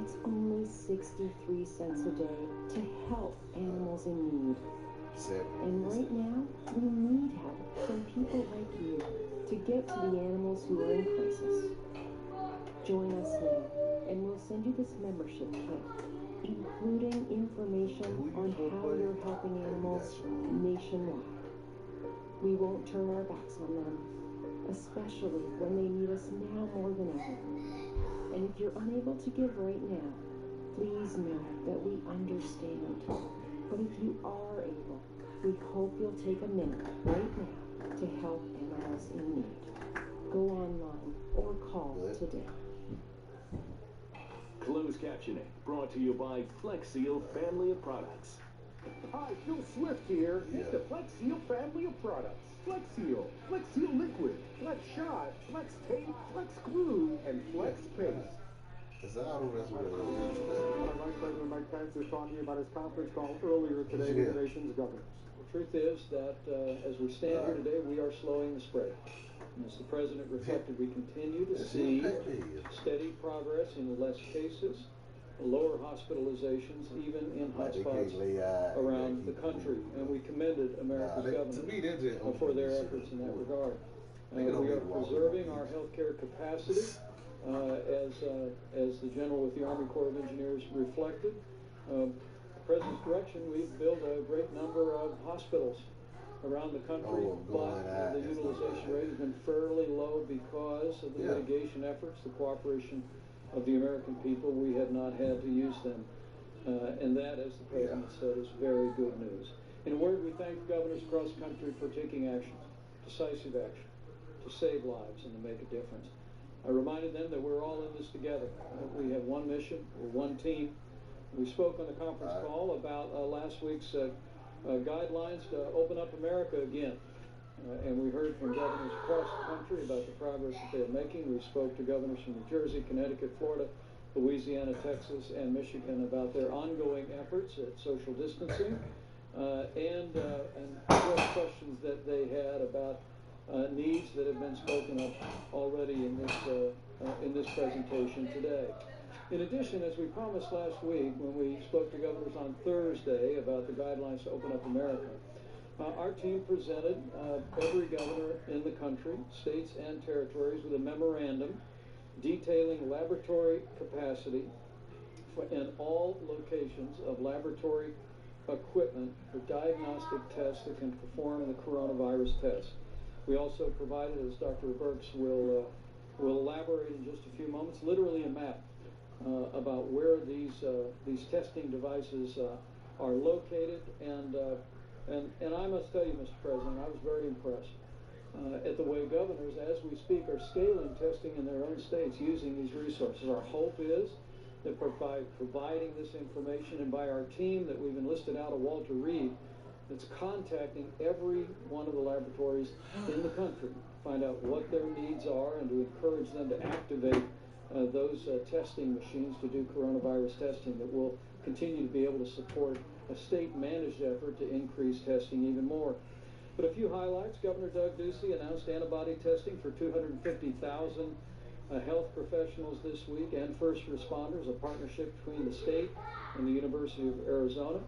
[SPEAKER 21] It's only 63 cents a day to help animals in need. And right now, we get to the animals who are in crisis. Join us now, and we'll send you this membership kit, including information on how you're helping animals nationwide. We won't turn our backs on them, especially when they need us now more than ever. And if you're unable to give right now, please know that we understand. But if you are able, we hope you'll take a minute right now to help animals in need. Go online or call today.
[SPEAKER 2] Closed captioning brought to you by Flex Seal family of products.
[SPEAKER 12] Hi, Phil Swift here. Meet the Flex Seal family of products. Flex Seal Liquid, Flex Shot, Flex Tape, Flex Glue, and Flex Paste.
[SPEAKER 16] Vice President Mike Pence is talking about his conference call earlier today with the nation's governors.
[SPEAKER 18] The truth is that as we stand here today, we are slowing the spread. And as the President reflected, we continue to see steady progress in less cases, lower hospitalizations, even in hotspots around the country. And we commended America's governors for their efforts in that regard. We are preserving our healthcare capacity, as the General with the Army Corps of Engineers reflected. The President's direction, we've built a great number of hospitals around the country, but the utilization rate has been fairly low because of the mitigation efforts, the cooperation of the American people. We have not had to use them. And that, as the President said, is very good news. In a word, we thank governors across the country for taking action, decisive action, to save lives and to make a difference. I reminded them that we're all in this together. We have one mission, we're one team. We spoke on the conference call about last week's guidelines to open up America again. And we heard from governors across the country about the progress that they're making. We spoke to governors from New Jersey, Connecticut, Florida, Louisiana, Texas, and Michigan about their ongoing efforts at social distancing and questions that they had about needs that have been spoken of already in this presentation today. In addition, as we promised last week when we spoke to governors on Thursday about the guidelines to open up America, our team presented every governor in the country, states and territories, with a memorandum detailing laboratory capacity in all locations of laboratory equipment for diagnostic tests that can perform the coronavirus test. We also provided, as Dr. Burks will elaborate in just a few moments, literally a map about where these testing devices are located, and I must tell you, Mr. President, I was very impressed at the way governors, as we speak, are scaling testing in their own states using these resources. Our hope is that by providing this information and by our team that we've enlisted out of Walter Reed, that's contacting every one of the laboratories in the country to find out what their needs are and to encourage them to activate those testing machines to do coronavirus testing that will continue to be able to support a state-managed effort to increase testing even more. But a few highlights. Governor Doug Ducey announced antibody testing for 250,000 health professionals this week and first responders, a partnership between the state and the University of Arizona.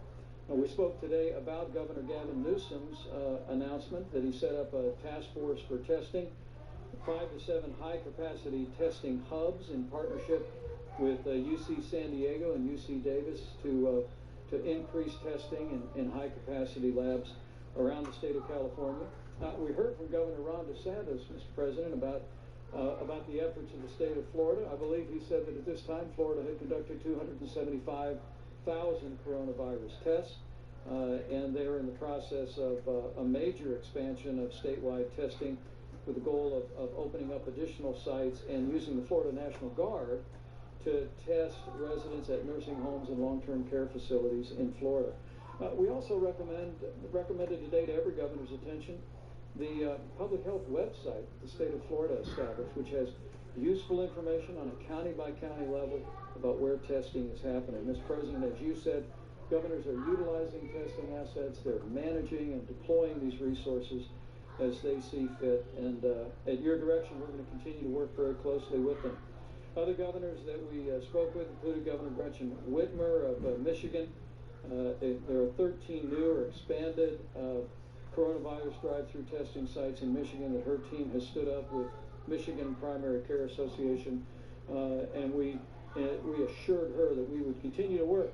[SPEAKER 18] We spoke today about Governor Gavin Newsom's announcement that he set up a task force for testing, 5 to 7 high-capacity testing hubs in partnership with UC San Diego and UC Davis to increase testing in high-capacity labs around the state of California. We heard from Governor Ron DeSantis, Mr. President, about the efforts of the state of Florida. I believe he said that at this time Florida had conducted 275,000 coronavirus tests, and they're in the process of a major expansion of statewide testing with the goal of opening up additional sites and using the Florida National Guard to test residents at nursing homes and long-term care facilities in Florida. We also recommended today to every governor's attention the public health website the state of Florida established, which has useful information on a county-by-county level about where testing is happening. Mr. President, as you said, governors are utilizing testing assets. They're managing and deploying these resources as they see fit. And at your direction, we're going to continue to work very closely with them. Other governors that we spoke with included Governor Gretchen Whitmer of Michigan. There are 13 new or expanded coronavirus drive-through testing sites in Michigan that her team has stood up with Michigan Primary Care Association, and we assured her that we would continue to work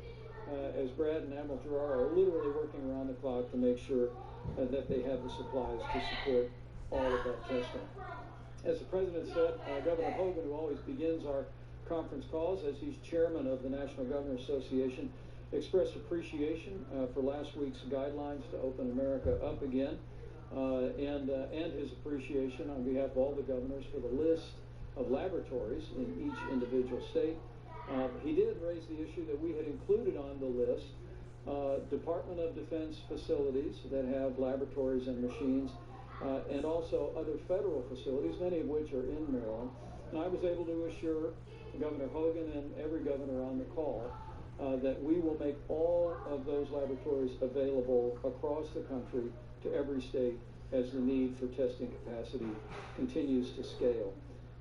[SPEAKER 18] as Brad and Admiral Gerard are literally working around the clock to make sure that they have the supplies to support all of that testing. As the President said, Governor Hogan, who always begins our conference calls as he's chairman of the National Governors Association, expressed appreciation for last week's guidelines to open America up again, and his appreciation on behalf of all the governors for the list of laboratories in each individual state. He did raise the issue that we had included on the list Department of Defense facilities that have laboratories and machines, and also other federal facilities, many of which are in Maryland. And I was able to assure Governor Hogan and every governor on the call that we will make all of those laboratories available across the country to every state as the need for testing capacity continues to scale.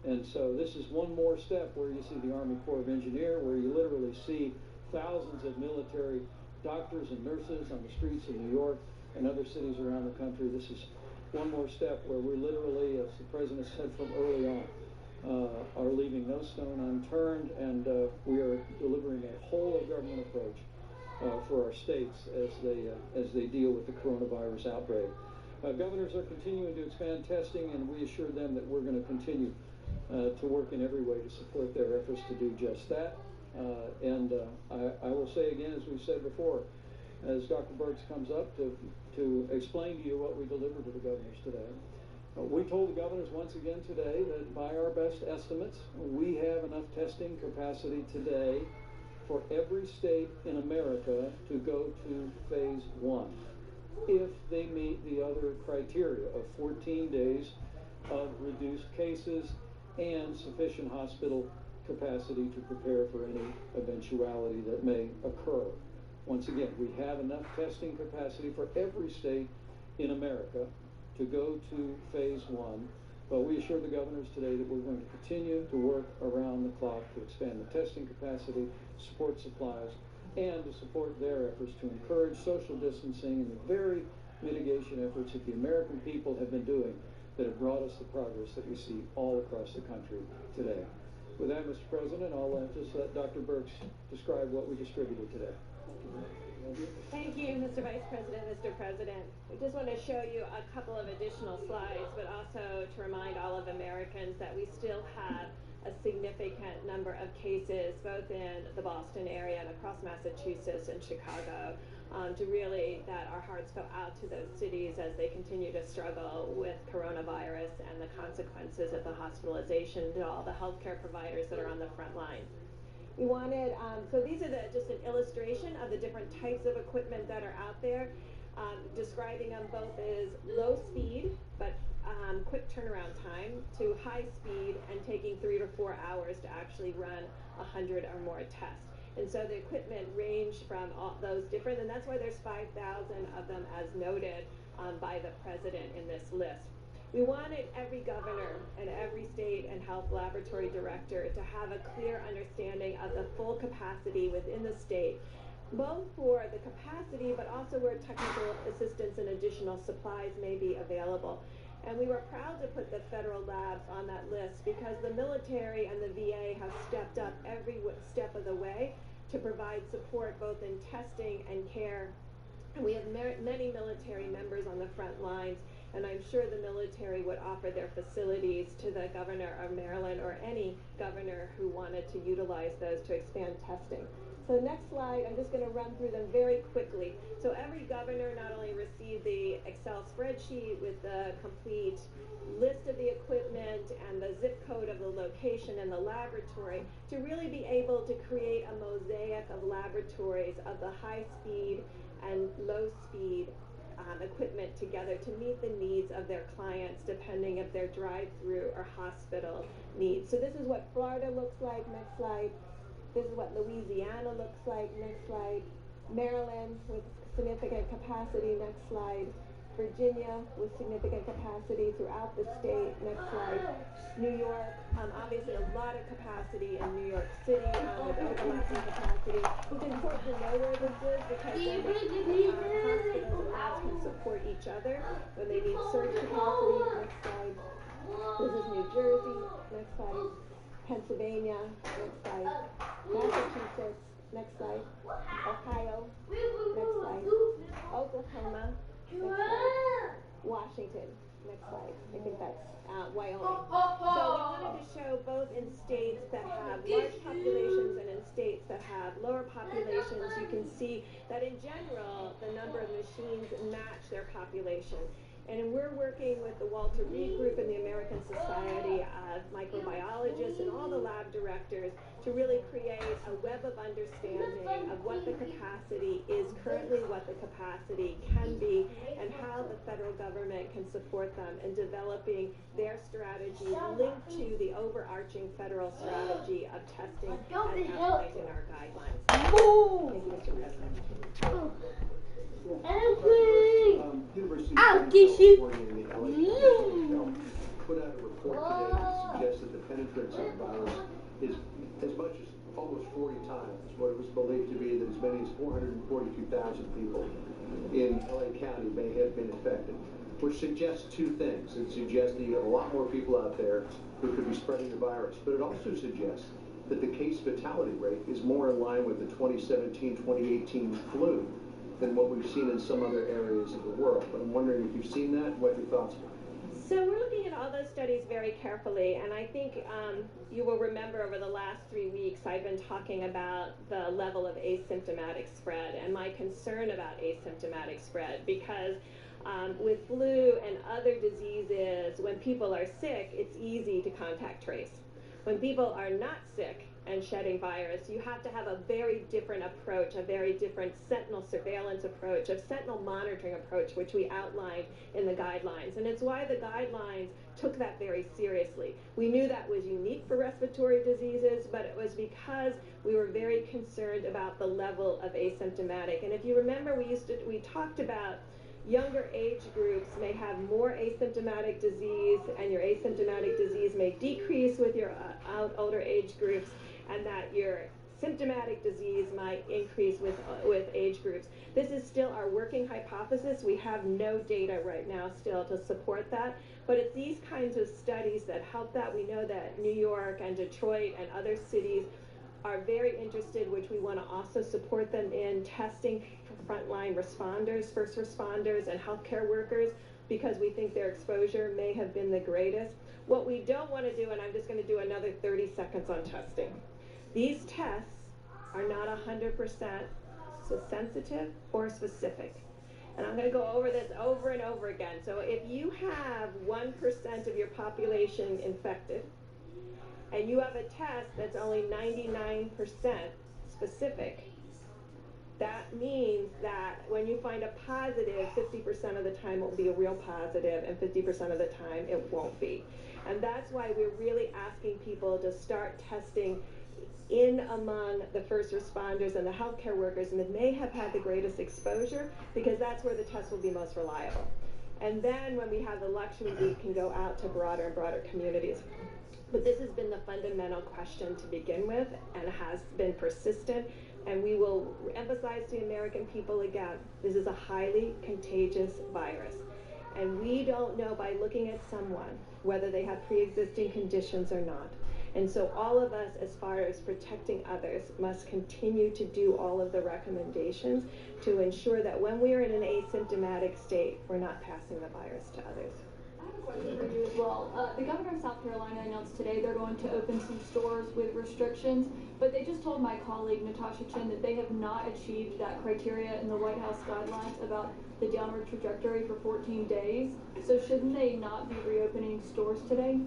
[SPEAKER 18] And so this is one more step where you see the Army Corps of Engineers, where you literally see thousands of military doctors and nurses on the streets of New York and other cities around the country. This is one more step where we literally, as the President said from early on, are leaving no stone unturned, and we are delivering a whole of government approach for our states as they deal with the coronavirus outbreak. Governors are continuing to expand testing, and we assure them that we're going to continue to work in every way to support their efforts to do just that. I will say again, as we've said before, as Dr. Birx comes up to explain to you what we delivered to the governors today, we told the governors once again today that by our best estimates, we have enough testing capacity today for every state in America to go to phase 1 if they meet the other criteria of 14 days of reduced cases and sufficient hospital capacity to prepare for any eventuality that may occur. Once again, we have enough testing capacity for every state in America to go to phase 1, but we assure the governors today that we're going to continue to work around the clock to expand the testing capacity, support supplies, and to support their efforts to encourage social distancing and the very mitigation efforts that the American people have been doing that have brought us the progress that we see all across the country today. With that, Mr. President, I'll just let Dr. Birx describe what we distributed today.
[SPEAKER 17] Thank you, Mr. Vice President, Mr. President. We just want to show you a couple of additional slides, but also to remind all of Americans that we still have a significant number of cases, both in the Boston area and across Massachusetts and Chicago, that our hearts go out to those cities as they continue to struggle with coronavirus and the consequences of the hospitalization to all the healthcare providers that are on the front line. We wanted, so these are just an illustration of the different types of equipment that are out there, describing them both as low speed, but quick turnaround time, to high speed and taking 3 to 4 hours to actually run 100 or more tests. And so the equipment ranged from all those different, and that's why there's 5,000 of them as noted by the President in this list. We wanted every governor and every state and health laboratory director to have a clear understanding of the full capacity within the state, both for the capacity but also where technical assistance and additional supplies may be available. And we were proud to put the federal labs on that list because the military and the VA have stepped up every step of the way to provide support both in testing and care. And we have many military members on the front lines, and I'm sure the military would offer their facilities to the governor of Maryland or any governor who wanted to utilize those to expand testing. So next slide, I'm just going to run through them very quickly. So every governor not only received the Excel spreadsheet with the complete list of the equipment and the zip code of the location and the laboratory, to really be able to create a mosaic of laboratories of the high speed and low speed equipment together to meet the needs of their clients, depending if they're drive-through or hospital needs. So this is what Florida looks like. Next slide. This is what Louisiana looks like. Next slide. Maryland with significant capacity. Next slide. Virginia with significant capacity throughout the state. Next slide. New York, obviously a lot of capacity in New York City with overlapping capacity. It's important to know where this is because then hospitals and labs can support each other when they need surge capacity. Next slide. This is New Jersey. Next slide. Pennsylvania. Next slide. Massachusetts. Next slide. Ohio. Next slide. Oklahoma. Next slide. Washington. Next slide. I think that's Wyoming. So we wanted to show both in states that have large populations and in states that have lower populations. You can see that in general, the number of machines match their population. And we're working with the Walter Reed Group and the American Society of Microbiologists and all the lab directors to really create a web of understanding of what the capacity is currently, what the capacity can be, and how the federal government can support them in developing their strategy linked to the overarching federal strategy of testing as outlined in our guidelines. Thank you, Mr. President.
[SPEAKER 1] University of California and the LA County Health put out a report today that suggests that the penetrance of the virus is as much as almost 40 times what it was believed to be, that as many as 442,000 people in LA County may have been infected, which suggests two things. It suggests that you have a lot more people out there who could be spreading the virus, but it also suggests that the case fatality rate is more in line with the 2017-2018 flu than what we've seen in some other areas of the world. But I'm wondering if you've seen that and what your thoughts are.
[SPEAKER 17] So we're looking at all those studies very carefully, and I think you will remember over the last 3 weeks I've been talking about the level of asymptomatic spread and my concern about asymptomatic spread because with flu and other diseases, when people are sick, it's easy to contact trace. When people are not sick and shedding virus, you have to have a very different approach, a very different sentinel surveillance approach, a sentinel monitoring approach, which we outlined in the guidelines. And it's why the guidelines took that very seriously. We knew that was unique for respiratory diseases, but it was because we were very concerned about the level of asymptomatic. And if you remember, we talked about younger age groups may have more asymptomatic disease, and your asymptomatic disease may decrease with your older age groups, and that your symptomatic disease might increase with age groups. This is still our working hypothesis. We have no data right now still to support that, but it's these kinds of studies that help that. We know that New York and Detroit and other cities are very interested, which we want to also support them in testing frontline responders, first responders, and healthcare workers, because we think their exposure may have been the greatest. What we don't want to do, and I'm just going to do another 30 seconds on testing. These tests are not 100% sensitive or specific. And I'm going to go over this over and over again. So if you have 1% of your population infected, and you have a test that's only 99% specific, that means that when you find a positive, 50% of the time it will be a real positive, and 50% of the time it won't be. And that's why we're really asking people to start testing in among the first responders and the healthcare workers, and that may have had the greatest exposure, because that's where the test will be most reliable. And then when we have the luxury, we can go out to broader and broader communities. But this has been the fundamental question to begin with, and has been persistent. And we will emphasize to the American people again, this is a highly contagious virus. And we don't know by looking at someone whether they have pre-existing conditions or not. And so all of us, as far as protecting others, must continue to do all of the recommendations to ensure that when we are in an asymptomatic state, we're not passing the virus to others.
[SPEAKER 19] I have a question for you as well. The governor of South Carolina announced today they're going to open some stores with restrictions, but they just told my colleague Natasha Chin that they have not achieved that criteria in the White House guidelines about the downward trajectory for 14 days. So shouldn't they not be reopening stores today?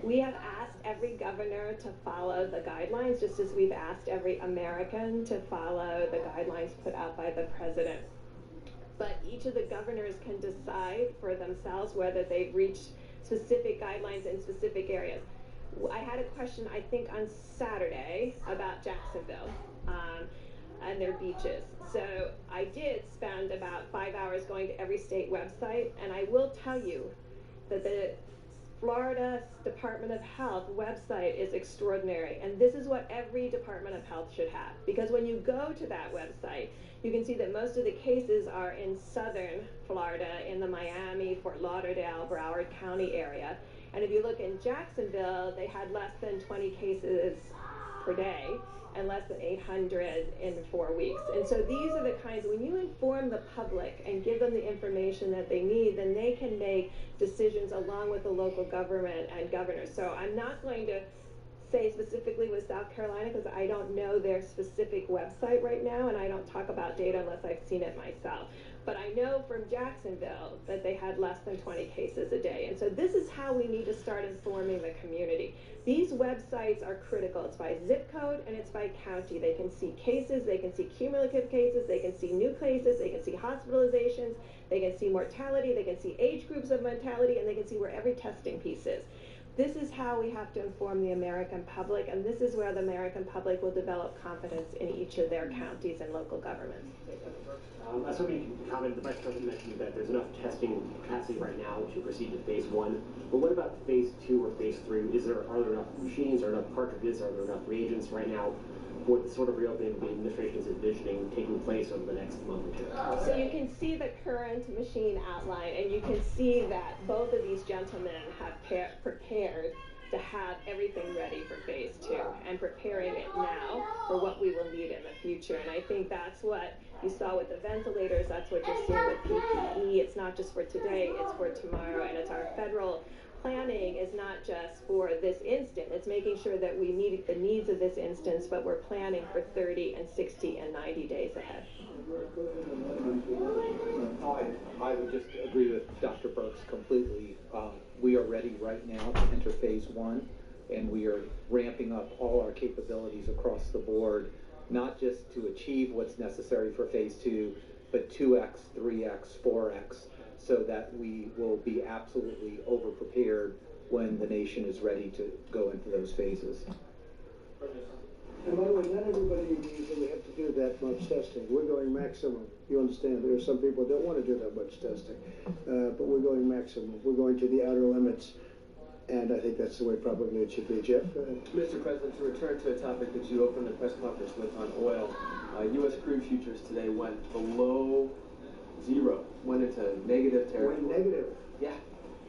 [SPEAKER 17] We have asked every governor to follow the guidelines, just as we've asked every American to follow the guidelines put out by the president. But each of the governors can decide for themselves whether they've reached specific guidelines in specific areas. I had a question, I think, on Saturday about Jacksonville. and their beaches. So I did spend about 5 hours going to every state website, and I will tell you that the Florida Department of Health website is extraordinary, and this is what every Department of Health should have, because when you go to that website, you can see that most of the cases are in southern Florida, in the Miami, Fort Lauderdale, Broward County area. And if you look in Jacksonville, they had less than 20 cases per day and less than 800 in 4 weeks. And so these are the kinds, when you inform the public and give them the information that they need, then they can make decisions along with the local government and governors. So I'm not going to say specifically with South Carolina because I don't know their specific website right now, and I don't talk about data unless I've seen it myself. But I know from Jacksonville that they had less than 20 cases a day. And so this is how we need to start informing the community. These websites are critical. It's by zip code and it's by county. They can see cases, they can see cumulative cases, they can see new cases, they can see hospitalizations, they can see mortality, they can see age groups of mortality, and they can see where every testing piece is. This is how we have to inform the American public, and this is where the American public will develop confidence in each of their counties and local governments.
[SPEAKER 3] I was hoping you can comment. The Vice President mentioned that there's enough testing capacity right now to proceed to phase 1. But what about phase 2 or phase 3? Are there enough machines, are there enough cartridges, are there enough reagents right now for the sort of reopening the administration is envisioning taking place over the next month or two?
[SPEAKER 17] So you can see the current machine outline, and you can see that both of these gentlemen have prepared to have everything ready for phase 2 and preparing it now for what we will need in the future. And I think that's what you saw with the ventilators, that's what you're seeing with PPE. It's not just for today, it's for tomorrow, and it's our federal planning is not just for this instant. It's making sure that we meet the needs of this instance, but we're planning for 30 and 60 and 90 days ahead.
[SPEAKER 6] I would just agree with Dr. Burks completely. We are ready right now to enter phase 1, and we are ramping up all our capabilities across the board, not just to achieve what's necessary for phase 2, but 2x, 3x, 4x, so that we will be absolutely over-prepared when the nation is ready to go into those phases.
[SPEAKER 22] And by the way, not everybody agrees that we have to do that much testing. We're going maximum. You understand, there are some people that don't want to do that much testing. But we're going maximum. We're going to the outer limits. And I think that's the way probably it should be. Jeff?
[SPEAKER 14] Mr. President, to return to a topic that you opened the press conference with on oil, U.S. crude futures today went below zero, went into negative territory.
[SPEAKER 22] Went negative?
[SPEAKER 14] Yeah.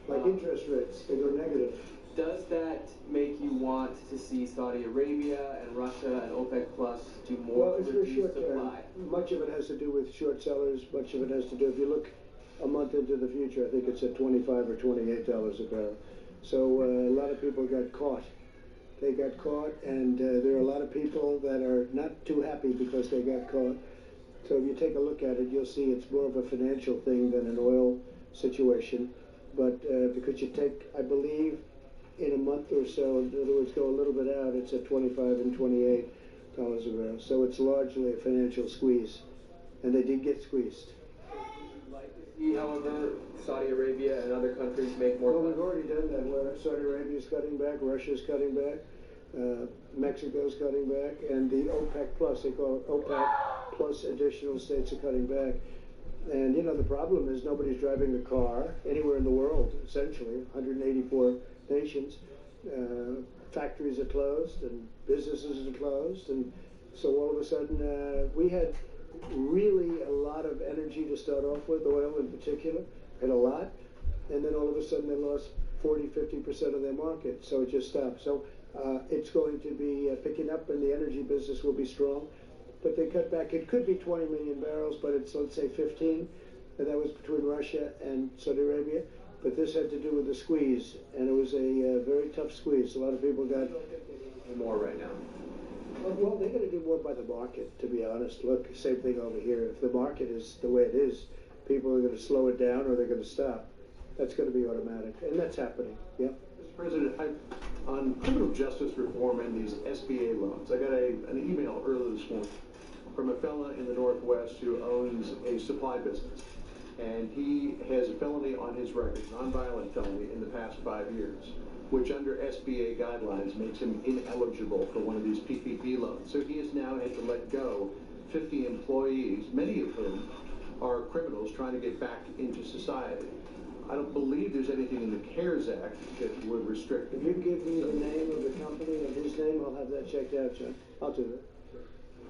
[SPEAKER 22] Like interest rates, they go negative.
[SPEAKER 14] Does that make you want to see Saudi Arabia and Russia and OPEC Plus do more to reduce supply?
[SPEAKER 22] Much of it has to do with short sellers. Much of it has to do, if you look a month into the future, I think it's at $25 or $28 a barrel. So a lot of people got caught. They got caught, and there are a lot of people that are not too happy because they got caught. So if you take a look at it, you'll see it's more of a financial thing than an oil situation. But because you take, I believe, in a month or so, in other words, go a little bit out, it's at $25 and $28 a barrel. So it's largely a financial squeeze, and they did get squeezed.
[SPEAKER 14] See, however, Saudi Arabia and other countries make more.
[SPEAKER 22] Well, we've already done that. Where Saudi Arabia's cutting back, Russia's cutting back, Mexico's cutting back, and the OPEC Plus, they call it OPEC Plus additional states are cutting back. And you know, the problem is nobody's driving a car anywhere in the world, essentially, 184 nations. Factories are closed and businesses are closed, and so all of a sudden we had really a lot of energy to start off with, oil in particular, and a lot, and then all of a sudden they lost 40-50% of their market, so it just stopped. So it's going to be picking up, and the energy business will be strong, but they cut back. It could be 20 million barrels, but it's, let's say, 15, and that was between Russia and Saudi Arabia. But this had to do with the squeeze, and it was a very tough squeeze. A lot of people got
[SPEAKER 14] more right now.
[SPEAKER 22] Well, they're going to do more by the market, to be honest. Look, same thing over here. If the market is the way it is, people are going to slow it down or they're going to stop. That's going to be automatic, and that's happening. Yeah.
[SPEAKER 1] Mr. President, on criminal justice reform and these SBA loans, I got an email earlier this morning from a fella in the Northwest who owns a supply business. And he has a felony on his record, nonviolent felony, in the past 5 years, which under SBA guidelines makes him ineligible for one of these PPP loans. So he has now had to let go 50 employees, many of whom are criminals trying to get back into society. I don't believe there's anything in the CARES Act that would restrict.
[SPEAKER 22] If you give me the name of the company and his name, I'll have that checked out, John. I'll do that.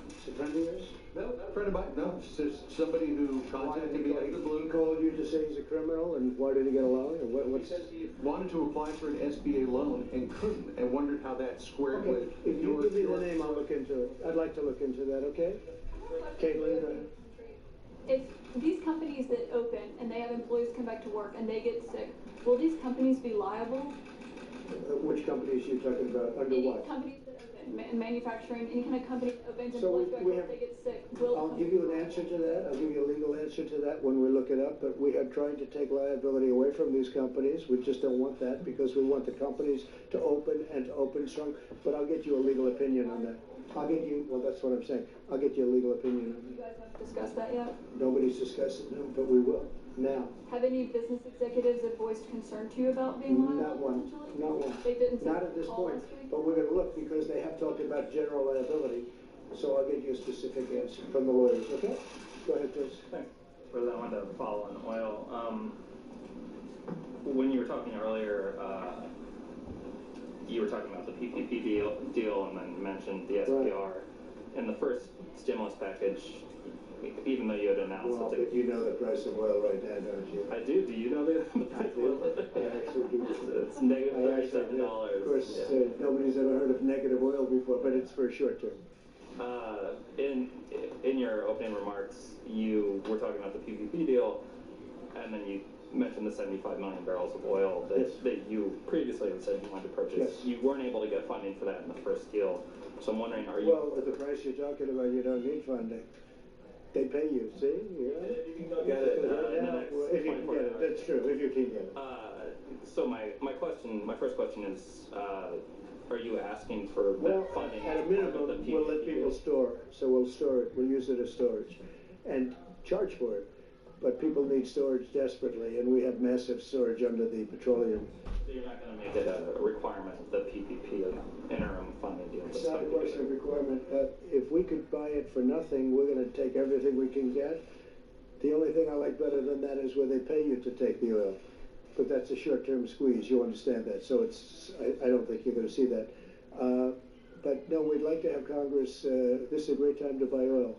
[SPEAKER 22] It's a friend of yours?
[SPEAKER 1] No, not a friend of mine. No, it's just somebody who contacted me out of the blue.
[SPEAKER 22] He called you to say he's a criminal, and why did he get a loan? And
[SPEAKER 1] He says he wanted to apply for an SBA loan and couldn't, and wondered how that squared
[SPEAKER 22] Okay,
[SPEAKER 1] with
[SPEAKER 22] if you give me the name, I'll look into it. I'd like to look into that, okay? Caitlin, go ahead.
[SPEAKER 19] If these companies that open and they have employees come back to work and they get sick, will these companies be liable?
[SPEAKER 22] Which companies are you talking about? Under
[SPEAKER 19] Any
[SPEAKER 22] what?
[SPEAKER 19] companies that open, manufacturing, any kind of company that opens
[SPEAKER 22] So
[SPEAKER 19] employees back to work, they get sick, will
[SPEAKER 22] I'll give you an answer to that. I'll give you a legal answer to that when we look it up. But we have tried to take liability away from these companies. We just don't want that because we want the companies to open and to open strong. But I'll get you a legal opinion on that. I'll get you, well, that's what I'm saying. I'll get you a legal opinion on
[SPEAKER 19] you
[SPEAKER 22] that.
[SPEAKER 19] guys have discussed that yet?
[SPEAKER 22] Nobody's discussed it, no, but we will. Now.
[SPEAKER 19] Have any business executives that voiced concern to you about being liable?
[SPEAKER 22] Not one.
[SPEAKER 19] potentially?
[SPEAKER 22] Not one.
[SPEAKER 19] They didn't.
[SPEAKER 22] Not at this point. But we're gonna look because they have talked about general liability. So I'll get you a specific answer from the lawyers, okay? Go ahead, please.
[SPEAKER 10] Thanks. Really, I wanted to follow on oil. When you were talking earlier, you were talking about the PPP deal and then mentioned the SPR. In the first stimulus package, even though you had announced
[SPEAKER 22] Well,
[SPEAKER 10] that
[SPEAKER 22] you know the price of oil right now, don't you?
[SPEAKER 10] I do. Do you know the price of oil?
[SPEAKER 22] I actually do.
[SPEAKER 10] It's negative $37.
[SPEAKER 22] Of course,
[SPEAKER 10] Yeah.
[SPEAKER 22] nobody's ever heard of negative oil before, but it's for a short term.
[SPEAKER 10] In your opening remarks, you were talking about the PPP deal, and then you mentioned the 75 million barrels of oil that you previously had said you wanted to purchase.
[SPEAKER 22] Yes.
[SPEAKER 10] You weren't able to get funding for that in the first deal. So I'm wondering, are you...
[SPEAKER 22] Well, at the price you're talking about, you don't need funding. They pay you, see? You know?
[SPEAKER 10] If you can go get it in the next
[SPEAKER 22] if you can get it, that's true, if you can get it.
[SPEAKER 10] So my first question is, are you asking for that funding?
[SPEAKER 22] At a minimum, we'll let people store, so we'll store it, we'll use it as storage, and charge for it. But people need storage desperately, and we have massive storage under the petroleum.
[SPEAKER 10] So you're not going to make it a requirement of the PPP interim funding deal?
[SPEAKER 22] It's not a question of requirement. If we could buy it for nothing, we're going to take everything we can get. The only thing I like better than that is where they pay you to take the oil. But that's a short-term squeeze, you understand that. So I don't think you're going to see that. But no, we'd like to have Congress, this is a great time to buy oil.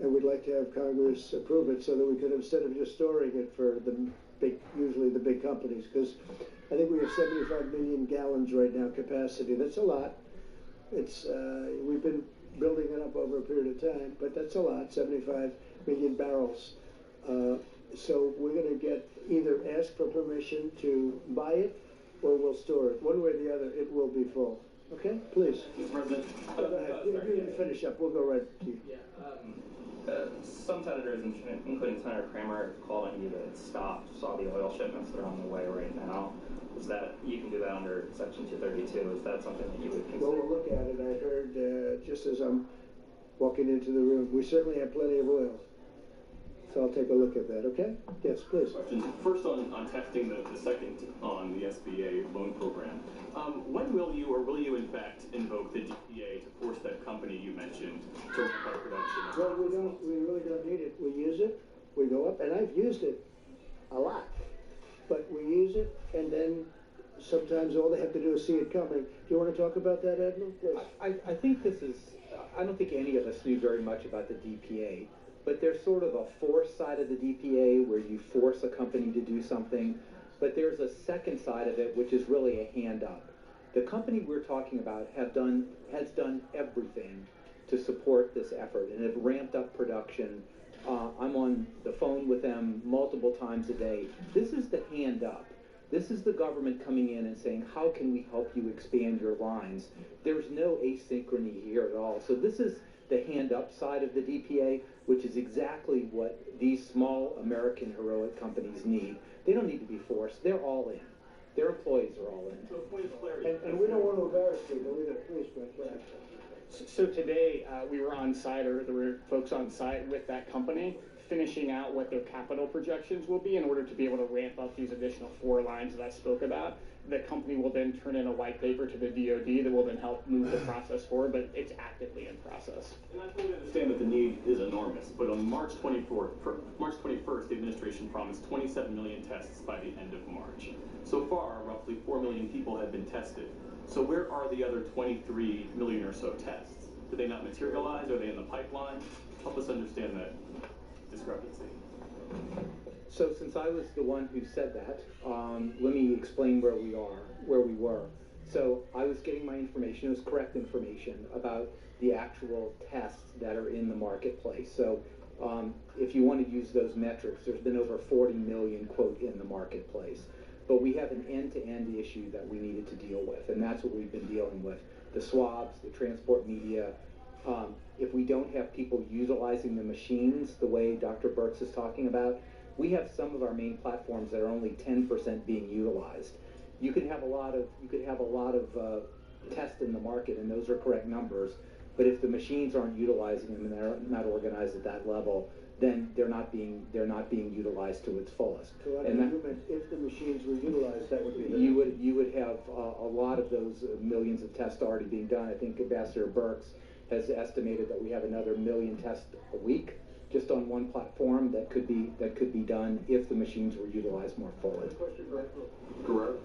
[SPEAKER 22] And we'd like to have Congress approve it so that we could, instead of just storing it for usually the big companies, because I think we have 75 million gallons right now capacity. That's a lot. We've been building it up over a period of time, but that's a lot, 75 million barrels. So we're going to either ask for permission to buy it or we'll store it. One way or the other, it will be full. Okay, please.
[SPEAKER 10] Mr. President.
[SPEAKER 22] Go ahead. You finish up. We'll go right to you.
[SPEAKER 10] Yeah. Some senators, including Senator Kramer, called on you to stop Saudi oil shipments that are on the way right now. Is that, you can do that under Section 232, is that something that you would consider?
[SPEAKER 22] Well, we'll look at it. I heard, just as I'm walking into the room, we certainly have plenty of oil. So I'll take a look at that, okay? Yes, please.
[SPEAKER 4] Questions. First on testing, the second on the SBA loan program. When will you in fact invoke the DPA to force that company you mentioned to ramp up production?
[SPEAKER 22] Well, we really don't need it. We use it, we go up, and I've used it a lot. But we use it, and then sometimes all they have to do is see it coming. Do you want to talk about that, Edmund? Yes.
[SPEAKER 6] I think this is, I don't think any of us knew very much about the DPA. But there's sort of a force side of the DPA where you force a company to do something. But there's a second side of it, which is really a hand up. The company we're talking about has done everything to support this effort and have ramped up production. I'm on the phone with them multiple times a day. This is the hand up. This is the government coming in and saying, how can we help you expand your lines? There's no asynchrony here at all. So this is the hand up side of the DPA, which is exactly what these small American heroic companies need. They don't need to be forced. They're all in. Their employees are all in.
[SPEAKER 4] So point of clarity.
[SPEAKER 22] And we don't want to embarrass people either. Please, Brett.
[SPEAKER 5] So today we were on site, or there were folks on site with that company. finishing out what their capital projections will be in order to be able to ramp up these additional 4 lines that I spoke about. The company will then turn in a white paper to the DoD that will then help move the process forward, but it's actively in process.
[SPEAKER 4] And I fully understand that the need is enormous, but on March 21st, the administration promised 27 million tests by the end of March. So far, roughly 4 million people have been tested. So where are the other 23 million or so tests? Did they not materialize? Are they in the pipeline? Help us understand that discrepancy.
[SPEAKER 6] So since I was the one who said that, let me explain where we were. So I was getting my information, it was correct information about the actual tests that are in the marketplace. So if you want to use those metrics, there's been over 40 million, quote, in the marketplace. But we have an end-to-end issue that we needed to deal with, and that's what we've been dealing with. The swabs, the transport media. If we don't have people utilizing the machines the way Dr. Birx is talking about, we have some of our main platforms that are only 10% being utilized. You could have a lot of tests in the market, and those are correct numbers. But if the machines aren't utilizing them and they're not organized at that level, then they're not being utilized to its fullest.
[SPEAKER 22] So
[SPEAKER 6] and
[SPEAKER 22] if the machines were utilized, that would be
[SPEAKER 6] you would have a lot of those millions of tests already being done. I think Ambassador Birx has estimated that we have another 1 million tests a week just on one platform that could be done if the machines were utilized more fully.
[SPEAKER 1] Guerrero?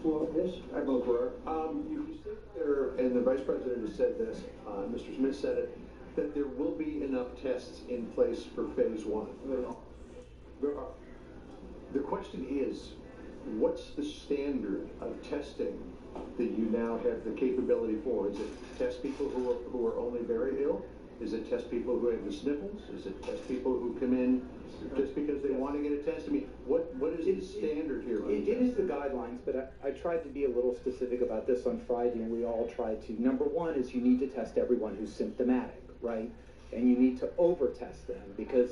[SPEAKER 22] Well, yes.
[SPEAKER 1] I vote Guerrero. You think there, and the Vice President has said this, Mr. Smith said it, that there will be enough tests in place for phase 1. There are. The question is, what's the standard of testing that you now have the capability for? Is it test people who are only very ill? Is it test people who have the sniffles? Is it test people who come in just because they want to get a test? I mean, what is the standard here?
[SPEAKER 6] It is the guidelines, but I tried to be a little specific about this on Friday, and we all tried to. Number one is you need to test everyone who's symptomatic, right? And you need to over-test them because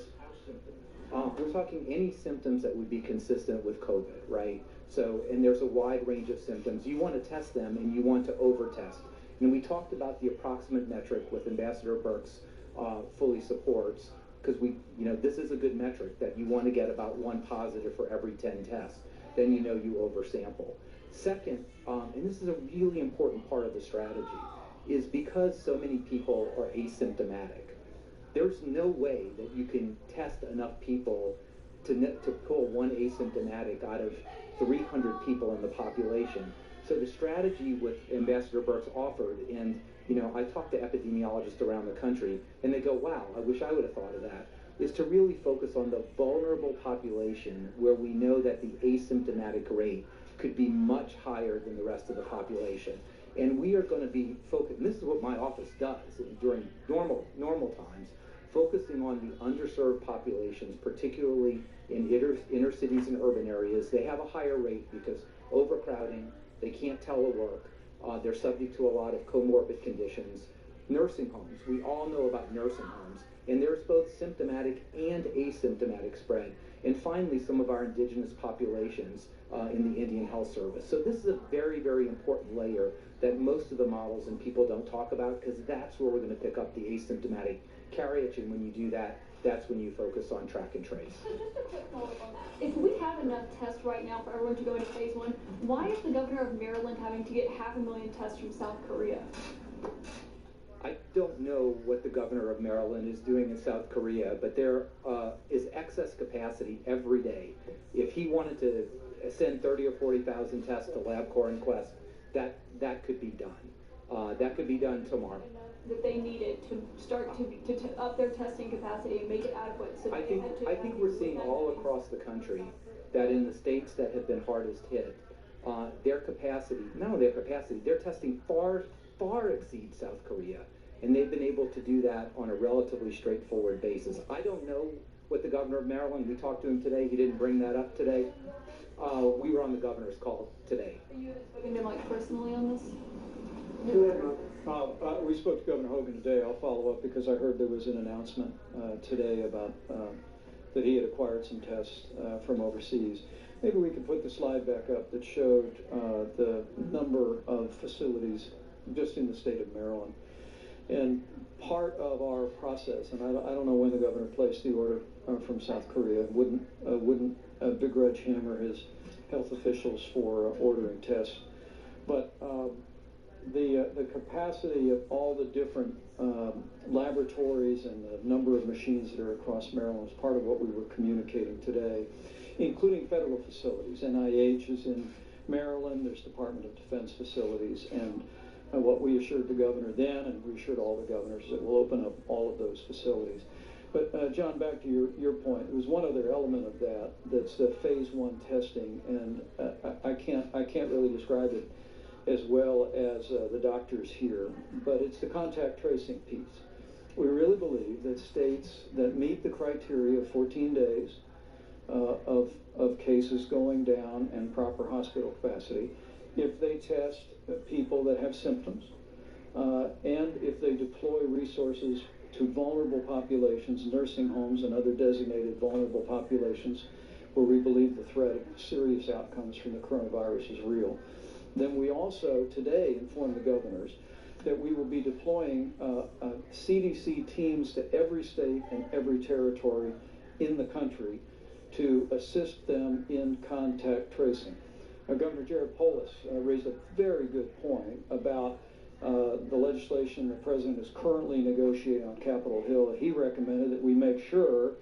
[SPEAKER 6] we're talking any symptoms that would be consistent with COVID, right? So, and there's a wide range of symptoms. You want to test them, and you want to over-test. And we talked about the approximate metric with Ambassador Birx fully supports, because this is a good metric that you want to get about 1 positive for every 10 tests. Then you know you oversample. Second, and this is a really important part of the strategy, is because so many people are asymptomatic, there's no way that you can test enough people to pull 1 asymptomatic out of 300 people in the population. So the strategy with Ambassador Birx offered, and I talk to epidemiologists around the country, and they go, wow, I wish I would have thought of that, is to really focus on the vulnerable population where we know that the asymptomatic rate could be much higher than the rest of the population. And we are going to be focused, and this is what my office does during normal times, focusing on the underserved populations, particularly in inner cities and urban areas. They have a higher rate because overcrowding, they can't telework, they're subject to a lot of comorbid conditions. Nursing homes, we all know about nursing homes, and there's both symptomatic and asymptomatic spread. And finally, some of our indigenous populations in the Indian Health Service. So this is a very, very important layer that most of the models and people don't talk about, because that's where we're going to pick up the asymptomatic carriage, and when you do that, that's when you focus on track and trace.
[SPEAKER 19] So just a quick follow-up on that. If we have enough tests right now for everyone to go into phase 1, why is the governor of Maryland having to get 500,000 tests from South Korea?
[SPEAKER 6] I don't know what the governor of Maryland is doing in South Korea, but there is excess capacity every day. If he wanted to send 30 or 40,000 tests to LabCorp and Quest, that could be done. That could be done tomorrow.
[SPEAKER 19] That they needed to start to up their testing capacity and make it adequate. So
[SPEAKER 6] I think we're seeing all across the country that in the states that have been hardest hit, their capacity, not only their capacity, their testing far exceeds South Korea, and they've been able to do that on a relatively straightforward basis. I don't know what the governor of Maryland, we talked to him today, he didn't bring that up today. We were on the governor's call today.
[SPEAKER 19] Are you spoken to him personally on this?
[SPEAKER 18] We spoke to Governor Hogan today. I'll follow up because I heard there was an announcement today about that he had acquired some tests from overseas. Maybe we could put the slide back up that showed the number of facilities just in the state of Maryland. And part of our process, and I don't know when the governor placed the order from South Korea. Wouldn't begrudge him or his health officials for ordering tests, but the capacity of all the different laboratories and the number of machines that are across Maryland is part of what we were communicating today, including federal facilities. NIH is in Maryland, there's Department of Defense facilities, and what we assured the governor then, and we assured all the governors, that we'll open up all of those facilities. But John, back to your point, it was one other element of that, that's the phase 1 testing, and I can't really describe it as well as the doctors here, but it's the contact tracing piece. We really believe that states that meet the criteria of 14 days of cases going down and proper hospital capacity, if they test people that have symptoms, and if they deploy resources to vulnerable populations, nursing homes and other designated vulnerable populations where we believe the threat of serious outcomes from the coronavirus is real, then we also today inform the governors that we will be deploying CDC teams to every state and every territory in the country to assist them in contact tracing. Governor Jared Polis raised a very good point about the legislation the president is currently negotiating on Capitol Hill. He recommended that we make sure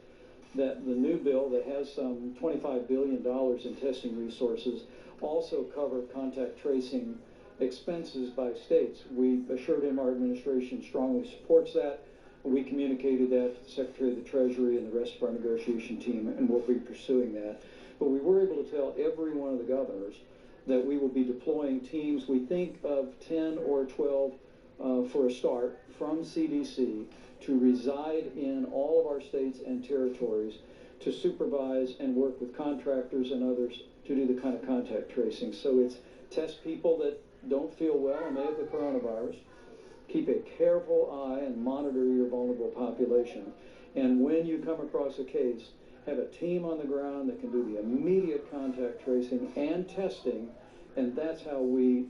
[SPEAKER 18] that the new bill that has some $25 billion in testing resources also cover contact tracing expenses by states. We assured him our administration strongly supports that. We communicated that to the Secretary of the Treasury and the rest of our negotiation team, and we'll be pursuing that. But we were able to tell every one of the governors that we will be deploying teams, we think of 10 or 12 for a start, from CDC to reside in all of our states and territories to supervise and work with contractors and others to do the kind of contact tracing. So it's test people that don't feel well and they have the coronavirus, keep a careful eye and monitor your vulnerable population, and when you come across a case, have a team on the ground that can do the immediate contact tracing and testing, and that's how we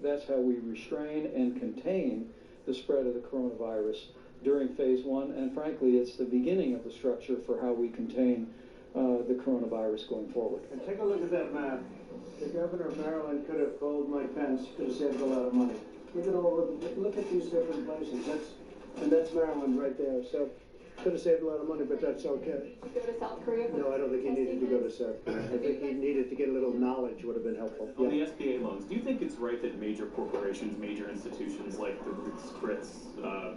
[SPEAKER 18] restrain and contain the spread of the coronavirus during phase 1, and frankly, it's the beginning of the structure for how we contain the coronavirus going forward.
[SPEAKER 22] And take a look at that map. The governor of Maryland could have called Mike Pence, could have saved a lot of money. Look at these different places. That's Maryland right there. So could have saved a lot of money, but that's okay.
[SPEAKER 19] Go to South Korea?
[SPEAKER 22] No, I don't think he needed to go to South Korea. I think he needed to get a little knowledge, would have been helpful.
[SPEAKER 4] On the SBA loans, do you think it's right that major corporations, major institutions like the Ritz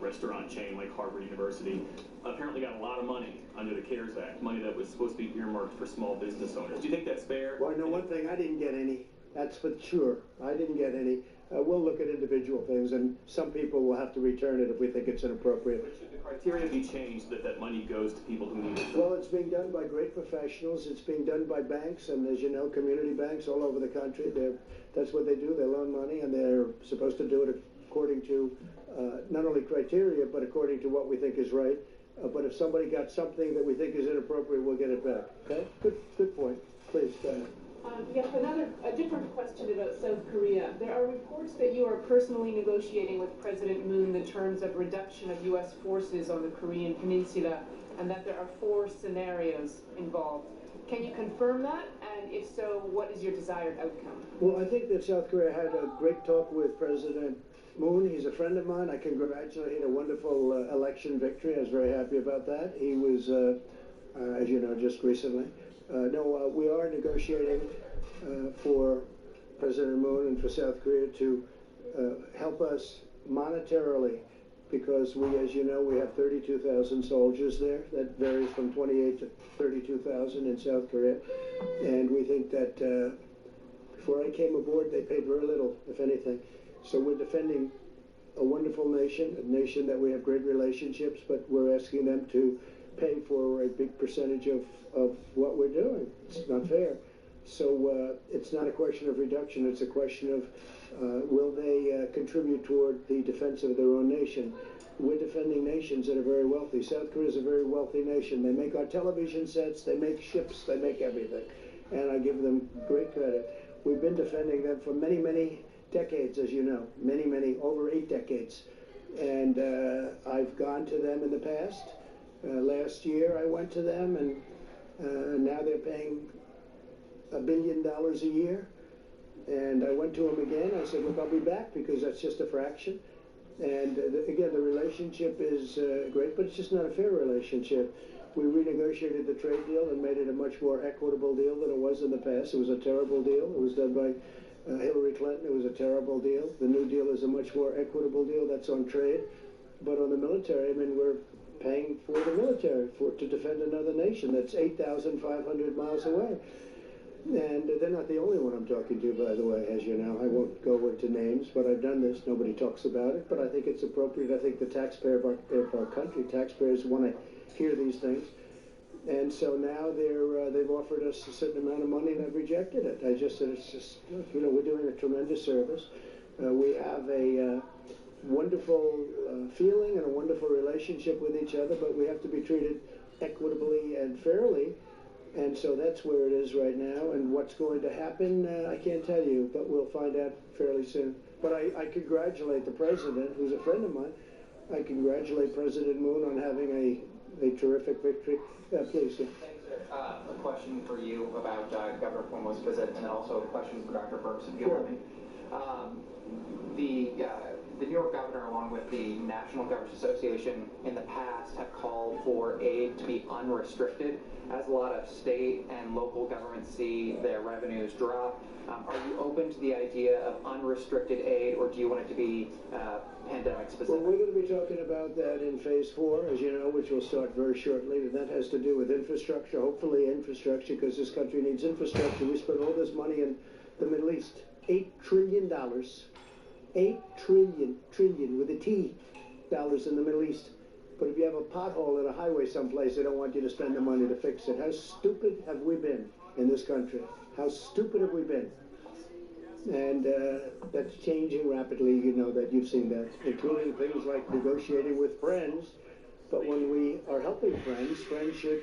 [SPEAKER 4] restaurant chain like Harvard University apparently got a lot of money under the CARES Act, money that was supposed to be earmarked for small business owners? Do you think that's fair?
[SPEAKER 22] Well, I know one thing, I didn't get any. That's for sure. I didn't get any. We'll look at individual things, and some people will have to return it if we think it's inappropriate.
[SPEAKER 4] But should the criteria be changed that money goes to people who need it?
[SPEAKER 22] Well, it's being done by great professionals. It's being done by banks, and as you know, community banks all over the country. That's what they do. They loan money, and they're supposed to do it according to not only criteria, but according to what we think is right. But if somebody got something that we think is inappropriate, we'll get it back. Okay? Good point. Please, go ahead.
[SPEAKER 7] Yes, a different question about South Korea. There are reports that you are personally negotiating with President Moon the terms of reduction of U.S. forces on the Korean Peninsula, and that there are 4 scenarios involved. Can you confirm that? And if so, what is your desired outcome?
[SPEAKER 22] Well, I think that South Korea had a great talk with President Moon. He's a friend of mine. I congratulate him. A wonderful election victory. I was very happy about that. He was, as you know, just recently. We are negotiating for President Moon and for South Korea to help us monetarily, because we, as you know, we have 32,000 soldiers there. That varies from 28 to 32,000 in South Korea. And we think that before I came aboard, they paid very little, if anything. So we're defending a wonderful nation, a nation that we have great relationships, but we're asking them to pay for a big percentage of what we're doing. It's not fair. So it's not a question of reduction. It's a question of will they contribute toward the defense of their own nation. We're defending nations that are very wealthy. South Korea is a very wealthy nation. They make our television sets, they make ships, they make everything. And I give them great credit. We've been defending them for many, many decades, as you know. Many, over 8 decades. And I've gone to them in the past. Last year I went to them, and now they're paying $1 billion a year. And I went to them again. I said, look, I'll be back because that's just a fraction. And again, the relationship is great, but it's just not a fair relationship. We renegotiated the trade deal and made it a much more equitable deal than it was in the past. It was a terrible deal. It was done by Hillary Clinton. It was a terrible deal. The new deal is a much more equitable deal. That's on trade. But on the military, I mean, we're paying for the military to defend another nation that's 8,500 miles away. And they're not the only one I'm talking to, by the way, as you know. I won't go into names, but I've done this. Nobody talks about it, but I think it's appropriate. I think the taxpayer of our country, taxpayers want to hear these things. And so now they've offered us a certain amount of money, and I've rejected it. I just said, it's just, you know, we're doing a tremendous service. We have a wonderful feeling and a wonderful relationship with each other, but we have to be treated equitably and fairly. And so that's where it is right now. And what's going to happen, I can't tell you, but we'll find out fairly soon. But I congratulate the president, who's a friend of mine. I congratulate President Moon on having a terrific victory. Please. Yeah.
[SPEAKER 9] Thanks, sir. A question for you about Governor Cuomo's visit, and then also a question for Dr. Burks, if you want me. The New York governor, along with the National Governors Association, in the past have called for aid to be unrestricted. As a lot of state and local governments see their revenues drop, are you open to the idea of unrestricted aid, or do you want it to be pandemic specific?
[SPEAKER 22] Well, we're going to be talking about that in Phase 4, as you know, which will start very shortly, and that has to do with infrastructure, hopefully infrastructure, because this country needs infrastructure. We spend all this money in the Middle East, $8 trillion. $8 trillion with a T dollars in the Middle East. But if you have a pothole in a highway someplace, they don't want you to spend the money to fix it. How stupid have we been in this country? How stupid have we been? And that's changing rapidly, you know that, you've seen that, including things like negotiating with friends. But when we are helping friends, friends should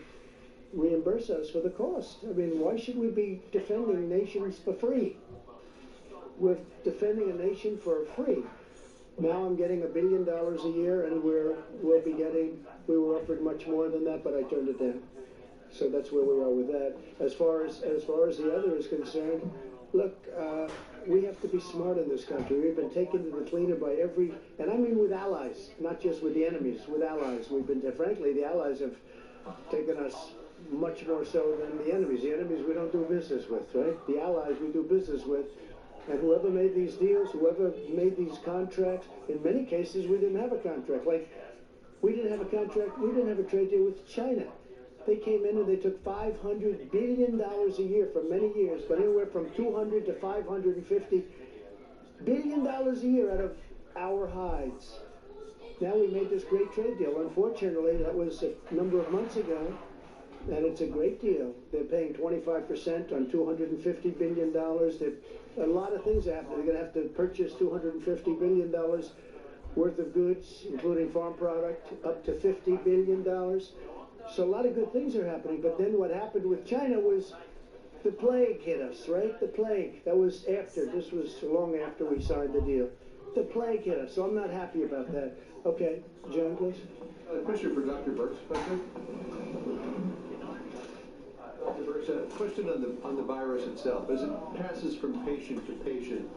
[SPEAKER 22] reimburse us for the cost. I mean, why should we be defending nations for free? We're defending a nation for free. Now I'm getting $1 billion a year, and we were offered much more than that, but I turned it down. So that's where we are with that. As far as the other is concerned, look, we have to be smart in this country. We've been taken to the cleaner by and I mean with allies, not just with the enemies, with allies. Frankly, the allies have taken us much more so than the enemies. The enemies we don't do business with, right? The allies we do business with. And whoever made these deals, whoever made these contracts, in many cases we didn't have a contract. Like, we didn't have a contract, we didn't have a trade deal with China. They came in and they took $500 billion a year for many years, but anywhere from $200 to $550 billion a year out of our hides. Now we made this great trade deal. Unfortunately, that was a number of months ago, and it's a great deal. They're paying 25% on $250 billion. A lot of things are happening. They're going to have to purchase $250 billion worth of goods, including farm product, up to $50 billion. So a lot of good things are happening. But then what happened with China was the plague hit us, right? The plague. That was after. This was long after we signed the deal. The plague hit us. So I'm not happy about that. Okay, John, please.
[SPEAKER 1] A question for Dr. Burks, if I could. Dr. Burks, a question on the virus itself. As it passes from patient to patient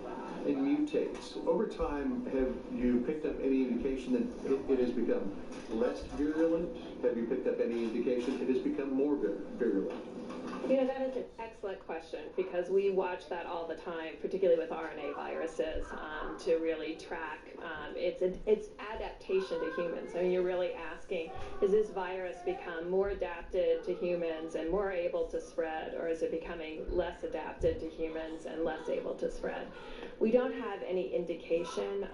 [SPEAKER 1] and mutates, over time, have you picked up any indication that it has become less virulent? Have you picked up any indication it has become more virulent?
[SPEAKER 17] You know, that is an excellent question, because we watch that all the time, particularly with RNA viruses, to really track its adaptation to humans. I mean, you're really asking, has this virus become more adapted to humans and more able to spread, or is it becoming less adapted to humans and less able to spread? We don't have any indication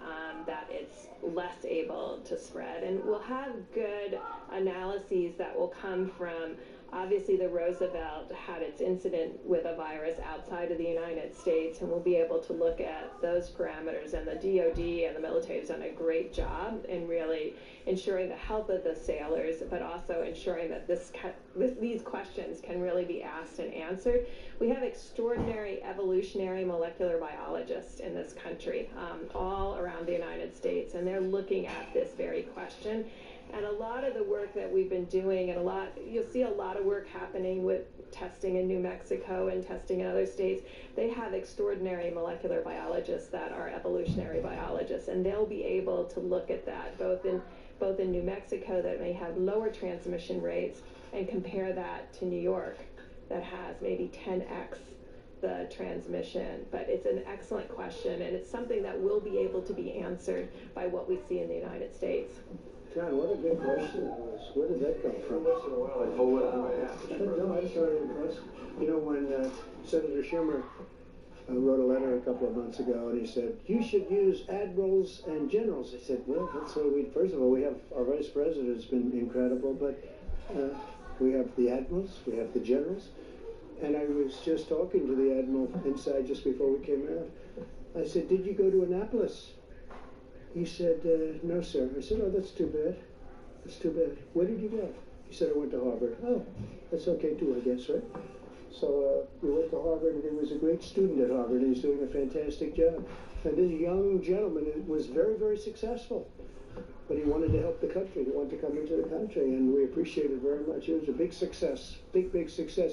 [SPEAKER 17] that it's less able to spread, and we'll have good analyses that will come from Obviously, the Roosevelt had its incident with a virus outside of the United States, and we'll be able to look at those parameters. And the DoD and the military has done a great job in really ensuring the health of the sailors, but also ensuring that these questions can really be asked and answered. We have extraordinary evolutionary molecular biologists in this country, all around the United States, and they're looking at this very question. And a lot of the work that we've been doing, and you'll see a lot of work happening with testing in New Mexico and testing in other states. They have extraordinary molecular biologists that are evolutionary biologists, and they'll be able to look at that both in New Mexico, that may have lower transmission rates, and compare that to New York that has maybe 10x the transmission. But it's an excellent question, and it's something that will be able to be answered by what we see in the United States.
[SPEAKER 22] John, what a good question that was. Where did that come from?
[SPEAKER 1] Once in a while, I pull what I ask.
[SPEAKER 22] No, I just started impressed. You know, when Senator Schumer wrote a letter a couple of months ago, and he said, you should use admirals and generals. I said, well, that's what first of all, we have our vice president has been incredible, but we have the admirals, we have the generals. And I was just talking to the admiral inside just before we came out. I said, did you go to Annapolis? He said, no, sir. I said, oh, that's too bad. That's too bad. Where did you go? He said, I went to Harvard. Oh, that's okay too, I guess, right? So we went to Harvard, and he was a great student at Harvard, and he's doing a fantastic job. And this young gentleman was very, very successful. But he wanted to help the country. He wanted to come into the country, and we appreciate it very much. It was a big success, big success.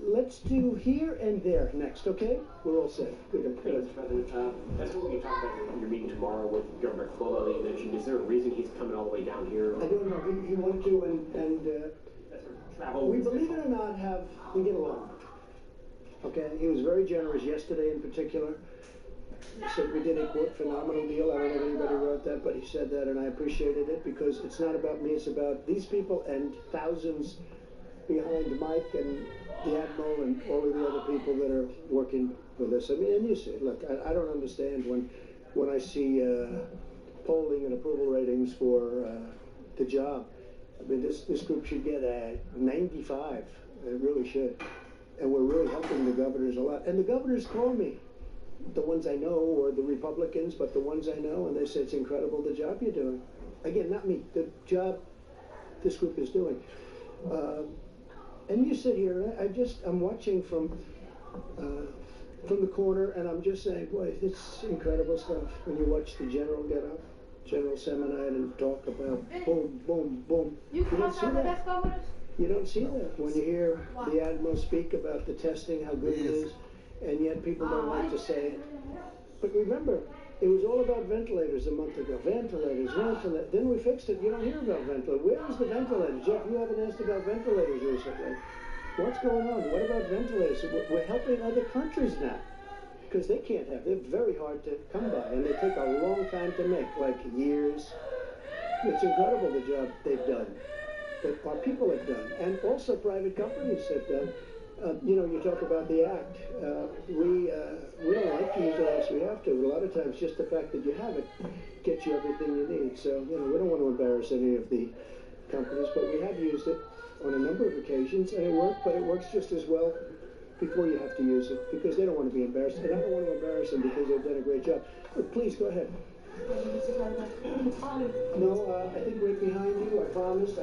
[SPEAKER 22] Let's do here and there next, okay? We're all set. Good.
[SPEAKER 3] Mr. President, that's what we can talk about your meeting tomorrow with Governor Cuomo that you mentioned. Is there a reason he's coming all the way down here?
[SPEAKER 22] I don't know. He wanted to, and
[SPEAKER 3] travel.
[SPEAKER 22] We, believe it or not, we get along. Okay? He was very generous yesterday in particular. He said we did a, quote, phenomenal deal. I don't know if anybody wrote that, but he said that, and I appreciated it, because it's not about me. It's about these people and thousands behind Mike and the Admiral and all of the other people that are working with us. I mean, and you see, look, I don't understand when I see polling and approval ratings for the job. I mean, this group should get a 95. It really should. And we're really helping the governors a lot. And the governors call me, the ones I know, or the Republicans, but the ones I know, and they say it's incredible the job you're doing. Again, not me, the job this group is doing. And you sit here, I'm watching from the corner, and I'm just saying, boy, it's incredible stuff. When you watch the general get up, General Seminite, and talk about boom, boom, boom. You don't see that. You don't see that when you hear the Admiral speak about the testing, how good it is, and yet people don't like to say it. But remember, it was all about ventilators a month ago. Ventilators. Then we fixed it. You don't hear about ventilators. Where is the ventilator? Jeff, you haven't asked about ventilators recently. What's going on? What about ventilators? We're helping other countries now, because they can't have. They're very hard to come by, and they take a long time to make, like years. It's incredible the job they've done, that our people have done, and also private companies have done. You know, you talk about the act. We don't like to use it unless we have to. But a lot of times, just the fact that you have it gets you everything you need. So, you know, we don't want to embarrass any of the companies, but we have used it on a number of occasions, and it worked. But it works just as well before you have to use it, because they don't want to be embarrassed, and I don't want to embarrass them because they've done a great job. But please go ahead. No, I think right behind you. I promised.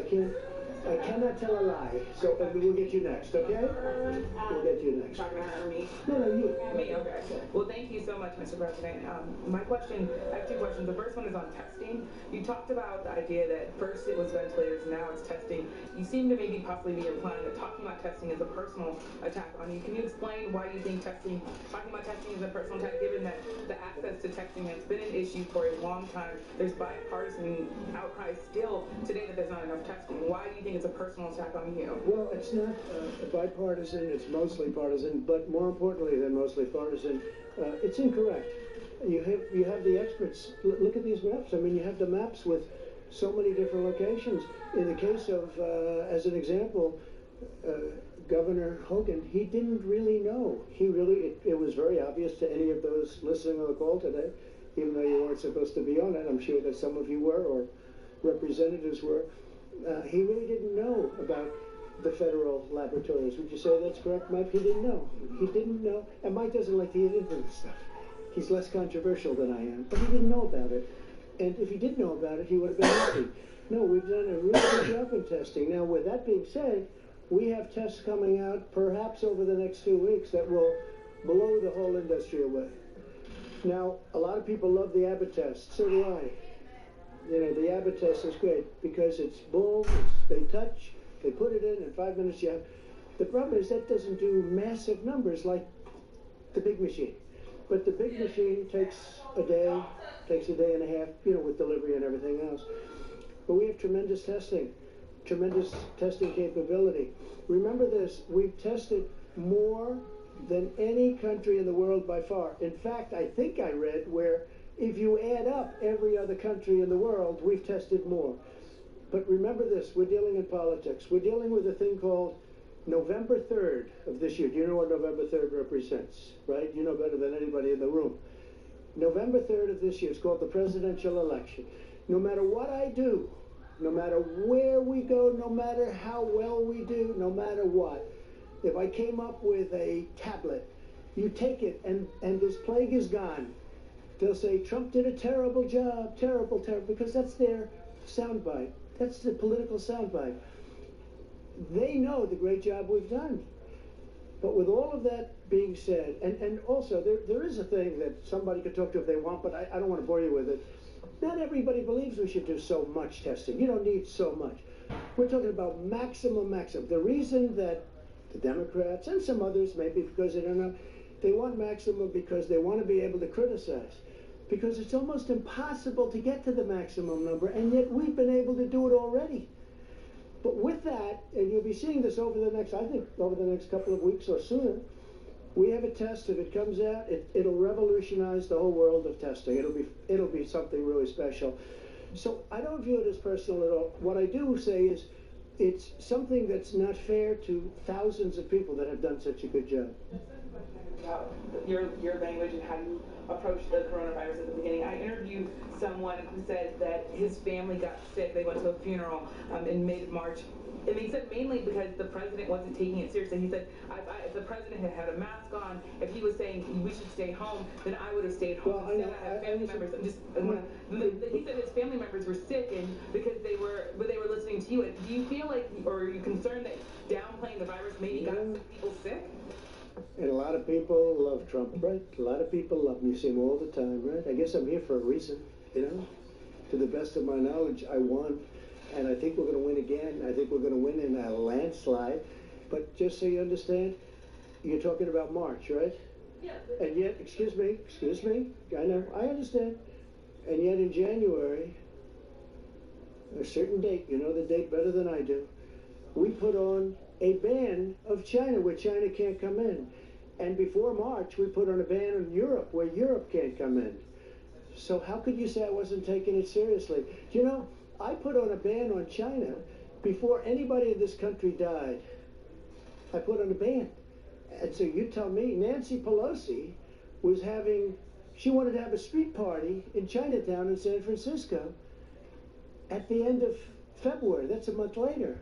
[SPEAKER 22] I cannot tell a lie, so we'll get you next, okay? We'll get you next.
[SPEAKER 13] Talking about me?
[SPEAKER 22] No, you.
[SPEAKER 13] Me, okay. Well, thank you so much, Mr. President. My question, I have two questions. The first one is on testing. You talked about the idea that first it was ventilators, now it's testing. You seem to maybe possibly be implying that talking about testing is a personal attack on you. Can you explain why you think talking about testing is a personal attack, given that the access to testing has been an issue for a long time? There's bipartisan outcry still today that there's not enough testing. Why do you think it's a personal attack on you?
[SPEAKER 22] Well, it's not bipartisan, it's mostly partisan, but more importantly than mostly partisan, it's incorrect. You have the experts. Look at these maps. I mean, you have the maps with so many different locations. In the case of, as an example, Governor Hogan, he didn't really know. It was very obvious to any of those listening on the call today, even though you weren't supposed to be on it. I'm sure that some of you were, or representatives were. He really didn't know about the federal laboratories. Would you say that's correct, Mike? He didn't know. He didn't know. And Mike doesn't like to get into this stuff. He's less controversial than I am, but he didn't know about it. And if he did know about it, he would have been happy. No, we've done a really good job in testing. Now, with that being said, we have tests coming out perhaps over the next 2 weeks that will blow the whole industry away. Now, a lot of people love the Abbott test. So do I. You know, the Abbott test is great because it's boom, they touch, they put it in 5 minutes you have. The problem is that doesn't do massive numbers like the big machine. But the big machine takes a day and a half, you know, with delivery and everything else. But we have tremendous testing capability. Remember this, we've tested more than any country in the world by far. In fact, I think I read where if you add up every other country in the world, we've tested more. But remember this, we're dealing in politics. We're dealing with a thing called November 3rd of this year. Do you know what November 3rd represents, right? You know better than anybody in the room. November 3rd of this year, it's called the presidential election. No matter what I do, no matter where we go, no matter how well we do, no matter what, if I came up with a tablet, you take it and this plague is gone. They'll say, Trump did a terrible job, terrible, because that's their soundbite. That's the political soundbite. They know the great job we've done. But with all of that being said, and also there is a thing that somebody could talk to if they want, but I don't want to bore you with it. Not everybody believes we should do so much testing. You don't need so much. We're talking about maximum. The reason that the Democrats and some others, maybe because they don't know, they want maximum because they want to be able to criticize. Because it's almost impossible to get to the maximum number, and yet we've been able to do it already. But with that, and you'll be seeing this over the next, I think, over the next couple of weeks or sooner, we have a test. If it comes out, it'll revolutionize the whole world of testing. It'll be something really special. So I don't view it as personal at all. What I do say is it's something that's not fair to thousands of people that have done such a good job.
[SPEAKER 13] About your language and how you approach the coronavirus at the beginning. I interviewed someone who said that his family got sick. They went to a funeral in mid-March. And he said mainly because the president wasn't taking it seriously. He said, if the president had had a mask on, if he was saying we should stay home, then I would have stayed home.
[SPEAKER 22] Well,
[SPEAKER 13] Instead, I have family members. He said his family members were sick, and because they were listening to you. And do you feel like, or are you concerned that downplaying the virus maybe got people sick?
[SPEAKER 22] And a lot of people love Trump, right? A lot of people love him. You see him all the time, right? I guess I'm here for a reason, you know? To the best of my knowledge, I won. And I think we're going to win again. I think we're going to win in a landslide. But just so you understand, you're talking about March, right?
[SPEAKER 13] Yeah.
[SPEAKER 22] And yet, excuse me, I know, I understand. And yet in January, a certain date, you know the date better than I do, we put on a ban of China, where China can't come in. And before March, we put on a ban on Europe, where Europe can't come in. So how could you say I wasn't taking it seriously? You know, I put on a ban on China before anybody in this country died. I put on a ban. And so you tell me, Nancy Pelosi was she wanted to have a street party in Chinatown in San Francisco at the end of February. That's a month later.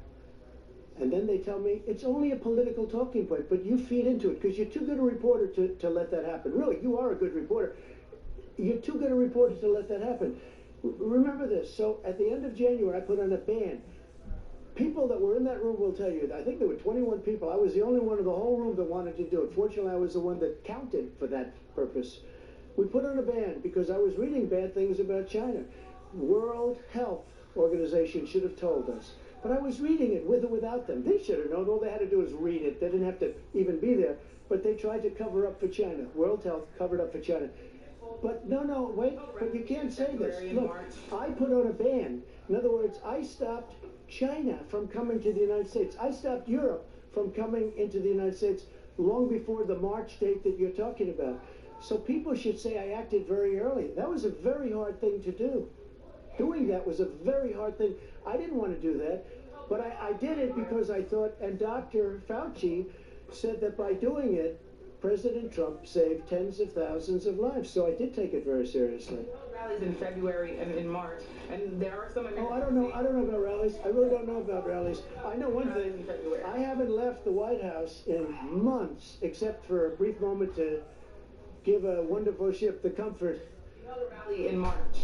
[SPEAKER 22] And then they tell me it's only a political talking point, but you feed into it because you're too good a reporter to let that happen. Really, you are a good reporter. You're too good a reporter to let that happen. Remember this. So at the end of January, I put on a ban. People that were in that room will tell you, I think there were 21 people. I was the only one in the whole room that wanted to do it. Fortunately, I was the one that counted for that purpose. We put on a ban because I was reading bad things about China. World Health Organization should have told us. But I was reading it with or without them. They should have known. All they had to do was read it. They didn't have to even be there. But they tried to cover up for China. World Health covered up for China. But no, wait. But you can't say this. Look, I put on a ban. In other words, I stopped China from coming to the United States. I stopped Europe from coming into the United States long before the March date that you're talking about. So people should say I acted very early. That was a very hard thing to do. Doing that was a very hard thing. I didn't want to do that, but I did it because I thought, and Dr. Fauci said that by doing it, President Trump saved tens of thousands of lives, so I did take it very seriously.
[SPEAKER 13] Rallies in February and in March, and there are some American
[SPEAKER 22] I don't know about rallies. I really don't know about rallies. I know one thing. I haven't left the White House in months, except for a brief moment to give a wonderful ship the comfort.
[SPEAKER 13] You held a rally in March.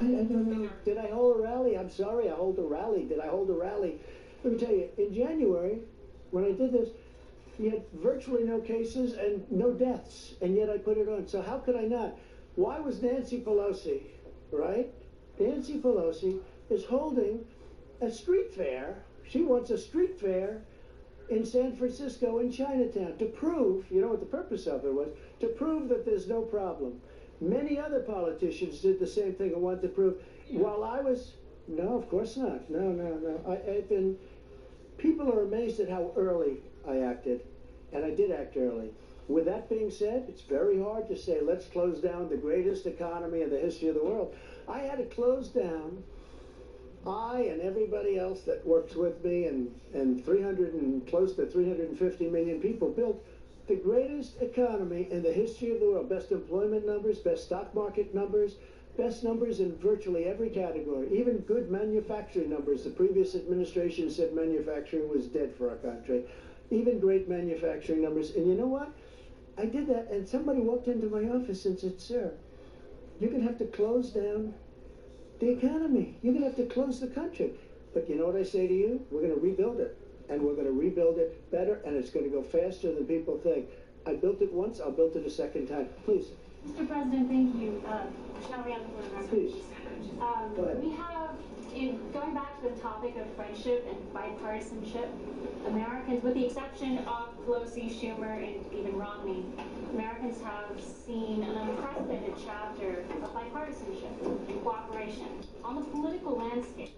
[SPEAKER 22] I don't know. Did I hold a rally? I'm sorry, I hold a rally. Did I hold a rally? Let me tell you, in January, when I did this, you had virtually no cases and no deaths, and yet I put it on. So how could I not? Why was Nancy Pelosi, right? Nancy Pelosi is holding a street fair. She wants a street fair in San Francisco in Chinatown to prove, you know what the purpose of it was? To prove that there's no problem. Many other politicians did the same thing and wanted to prove. While I was, no, of course not. No. I've been, people are amazed at how early I acted, and I did act early. With that being said, it's very hard to say, let's close down the greatest economy in the history of the world. I had to close down, I and everybody else that works with me, and 300 and close to 350 million people built the greatest economy in the history of the world. Best employment numbers, best stock market numbers, best numbers in virtually every category, even good manufacturing numbers. The previous administration said manufacturing was dead for our country. Even great manufacturing numbers. And you know what? I did that, and somebody walked into my office and said, sir, you're going to have to close down the economy. You're going to have to close the country. But you know what I say to you? We're going to rebuild it. And we're going to rebuild it better, and it's going to go faster than people think. I built it once, I'll build it a second time. Please.
[SPEAKER 8] Mr. President, thank you. Shall we have the floor?
[SPEAKER 22] Please. Go ahead.
[SPEAKER 8] We have, going back to the topic of friendship and bipartisanship, Americans, with the exception of Pelosi, Schumer, and even Romney, Americans have seen an unprecedented chapter of bipartisanship and cooperation on the political landscape.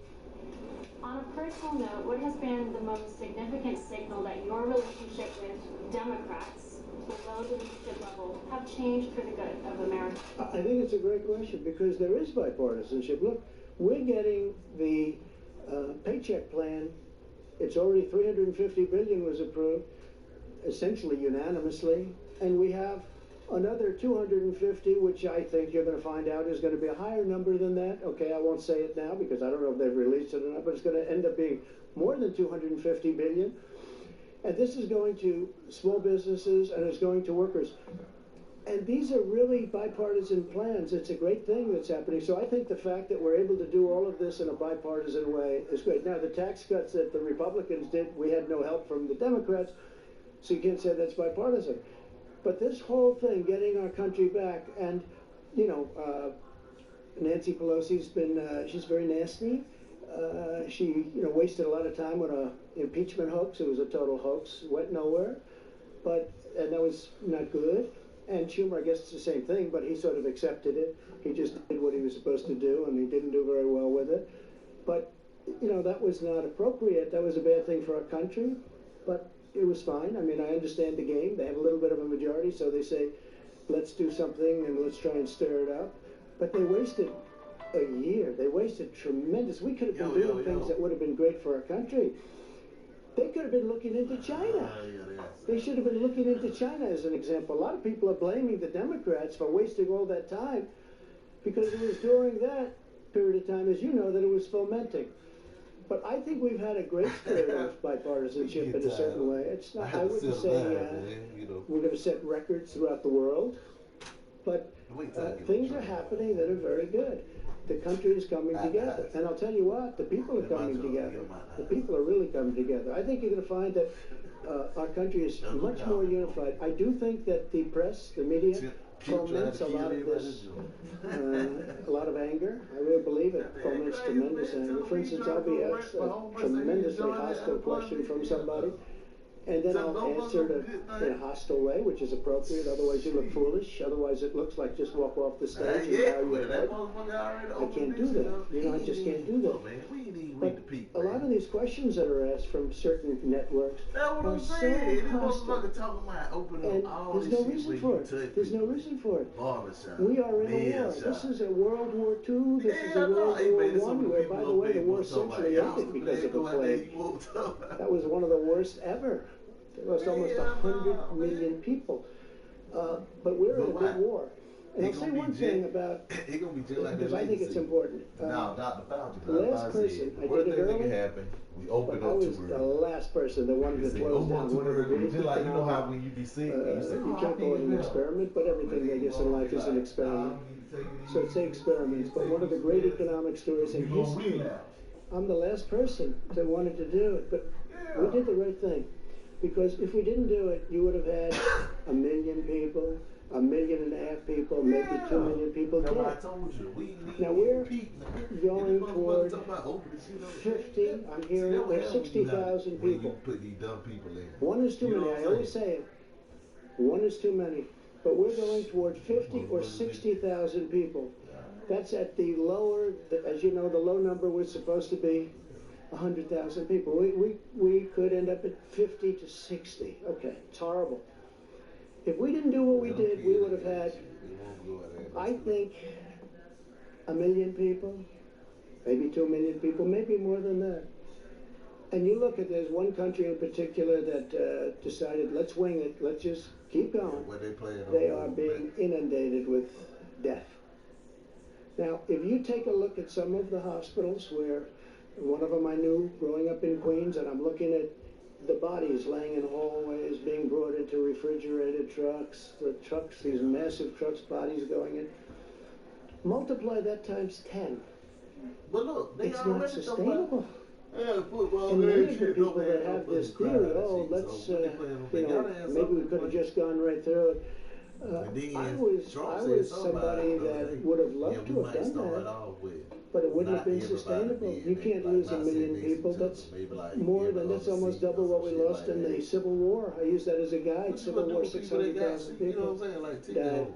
[SPEAKER 8] On a personal note, what has been the most significant signal that your relationship with Democrats below the leadership level have changed for the good of America?
[SPEAKER 22] I think it's a great question because there is bipartisanship. Look, we're getting the paycheck plan. It's already $350 billion was approved, essentially unanimously, and we have another 250, which I think you're going to find out is going to be a higher number than that. Okay, I won't say it now because I don't know if they've released it or not, but it's going to end up being more than 250 billion. And this is going to small businesses and it's going to workers. And these are really bipartisan plans. It's a great thing that's happening. So I think the fact that we're able to do all of this in a bipartisan way is great. Now, the tax cuts that the Republicans did, we had no help from the Democrats, so you can't say that's bipartisan. But this whole thing, getting our country back, and, you know, Nancy Pelosi's been, she's very nasty. She, you know, wasted a lot of time on an impeachment hoax. It was a total hoax, went nowhere. And that was not good. And Schumer, I guess it's the same thing, but he sort of accepted it. He just did what he was supposed to do, and he didn't do very well with it. But, you know, that was not appropriate. That was a bad thing for our country. But it was fine. I mean, I understand the game. They have a little bit of a majority, so they say, let's do something and let's try and stir it up. But they wasted a year. They wasted tremendous. We could have been doing things that would have been great for our country. They could have been looking into China. They should have been looking into China as an example. A lot of people are blaming the Democrats for wasting all that time because it was during that period of time, as you know, that it was fomenting. But I think we've had a great spirit of bipartisanship in a certain way. It's not, I wouldn't say we're going to set records throughout the world, but things are happening that are very good. The country is coming together. And I'll tell you what, the people are coming together. The people are really coming together. I think you're going to find that our country is much more unified. I do think that the press, the media, foments a lot of this, a lot of anger. I really believe it foments tremendous anger. For instance, I'll be asked a tremendously hostile question from somebody, and then I'll answer it in a hostile way, which is appropriate. Otherwise, you look foolish. Otherwise, it looks like just walk off the stage and bow your head. I can't do that. You know, I just can't do that. But a lot of these questions that are asked from certain networks are so hostile. And there's no reason for it. There's no reason for it. We are in a war. This is a World War II. This is a World War I, where, by the way, the war essentially ended because of a plague. That was one of the worst ever. There was almost 100 million people. But we're in a big war. And I'll say one thing about,
[SPEAKER 16] it's gonna be just like
[SPEAKER 22] because I think it's important.
[SPEAKER 16] Now, Dr. Fauci,
[SPEAKER 22] The last person, I did it early.
[SPEAKER 16] Happen, we opened
[SPEAKER 22] I
[SPEAKER 16] up
[SPEAKER 22] was
[SPEAKER 16] too
[SPEAKER 22] the
[SPEAKER 16] early.
[SPEAKER 22] last person that wanted to close down one of the great
[SPEAKER 16] just like, you know how when you be sick,
[SPEAKER 22] you can't call it an experiment, but everything I guess in life is an experiment. So say experiments, but one of the great economic stories in history. I'm the last person that wanted to do it, but we did the right thing. Because if we didn't do it, you would have had 1 million people, 1.5 million people, maybe 2 million people dead.
[SPEAKER 16] I told you,
[SPEAKER 22] Now we're going toward 50, I'm hearing, there's 60,000 people.
[SPEAKER 16] Put these dumb people in.
[SPEAKER 22] One is too many, I always say it. One is too many. But we're going toward 50 or 60,000 people. That's at the lower, as you know, the low number was supposed to be 100,000 people. We could end up at 50 to 60. Okay, it's horrible. If we didn't do what we did, we would have had, I think, 1 million people, maybe 2 million people, maybe more than that. And you look at, there's one country in particular that decided, let's wing it, let's just keep going. They are being inundated with death. Now, if you take a look at some of the hospitals where, one of them I knew growing up in Queens, and I'm looking at the bodies laying in hallways, being brought into refrigerated trucks, the trucks, these massive trucks, bodies going in. Multiply that times 10.
[SPEAKER 16] But look,
[SPEAKER 22] it's not sustainable.
[SPEAKER 16] Football,
[SPEAKER 22] and many of the people that have this theory, oh, let's, maybe we could have just gone right through it. I was somebody that would have loved to have done that, but it wouldn't have been sustainable. You can't lose 1 million people. That's more than, that's almost double what we lost in the Civil War. I use that as a guide. Civil War, 600,000 people died.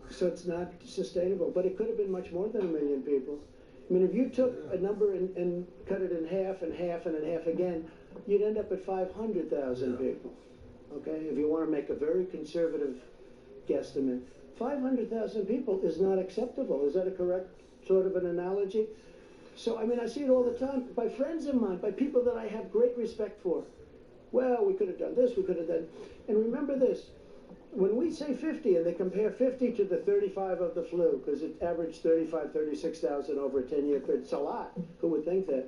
[SPEAKER 22] So it's not sustainable, but it could have been much more than 1 million people. I mean, if you took a number and cut it in half and half and in half again, you'd end up at 500,000 people. Okay, if you want to make a very conservative guesstimate, 500,000 people is not acceptable. Is that a correct sort of an analogy? So, I mean, I see it all the time by friends of mine, by people that I have great respect for. Well, we could have done this, we could have done... And remember this, when we say 50, and they compare 50 to the 35 of the flu, because it averaged 35, 36,000 over a 10-year period, it's a lot. Who would think that?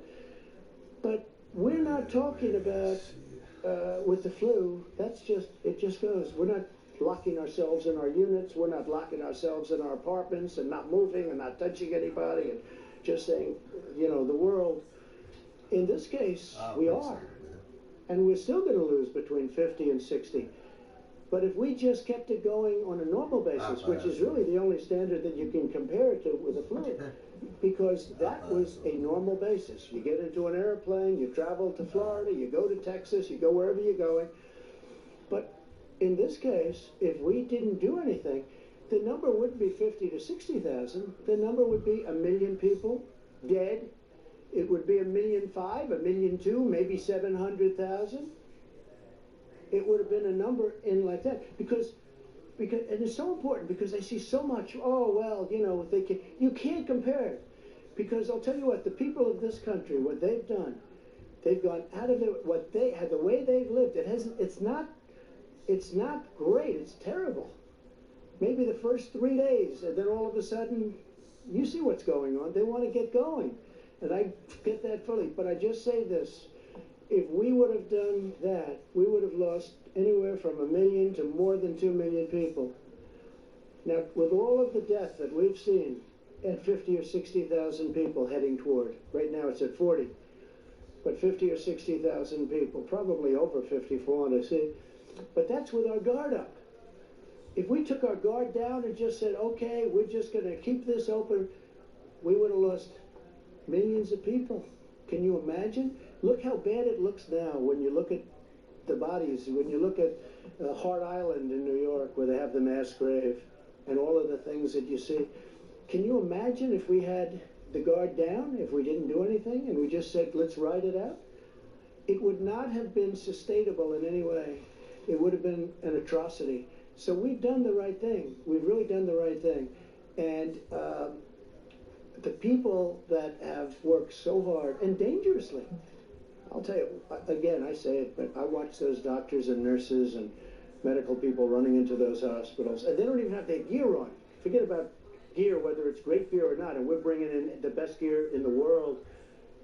[SPEAKER 22] But we're not talking about... with the flu, that's just, it just goes. We're not locking ourselves in our units, we're not locking ourselves in our apartments and not moving and not touching anybody and just saying, you know, the world. In this case, we are. And we're still going to lose between 50 and 60. But if we just kept it going on a normal basis, which is really the only standard that you can compare it to with the flu, because that was a normal basis. You get into an airplane, you travel to Florida, you go to Texas, you go wherever you're going. But in this case, if we didn't do anything, the number wouldn't be 50 to 60,000. The number would be 1 million people dead. It would be 1.5 million, 1.2 million, maybe 700,000. It would have been a number in like that because and it's so important because I see so much, oh, well, you know, you can't compare it. Because I'll tell you what, the people of this country, what they've done, they've gone out of what they had, the way they've lived, it's not great, it's terrible. Maybe the first 3 days, and then all of a sudden, you see what's going on, they want to get going. And I get that fully, but I just say this, if we would have done that, we would have lost anywhere from 1 million to more than 2 million people. Now, with all of the death that we've seen at 50 or 60,000 people heading toward, right now it's at 40, but 50 or 60,000 people, probably over 50 for what I see, but that's with our guard up. If we took our guard down and just said, okay, we're just going to keep this open, we would have lost millions of people. Can you imagine? Look how bad it looks now when you look at the bodies, when you look at Hart Island in New York where they have the mass grave and all of the things that you see. Can you imagine if we had the guard down, if we didn't do anything and we just said, let's ride it out? It would not have been sustainable in any way. It would have been an atrocity. So we've done the right thing. We've really done the right thing. And the people that have worked so hard and dangerously, I'll tell you, again, I say it, but I watch those doctors and nurses and medical people running into those hospitals, and they don't even have their gear on. Forget about gear, whether it's great gear or not, and we're bringing in the best gear in the world,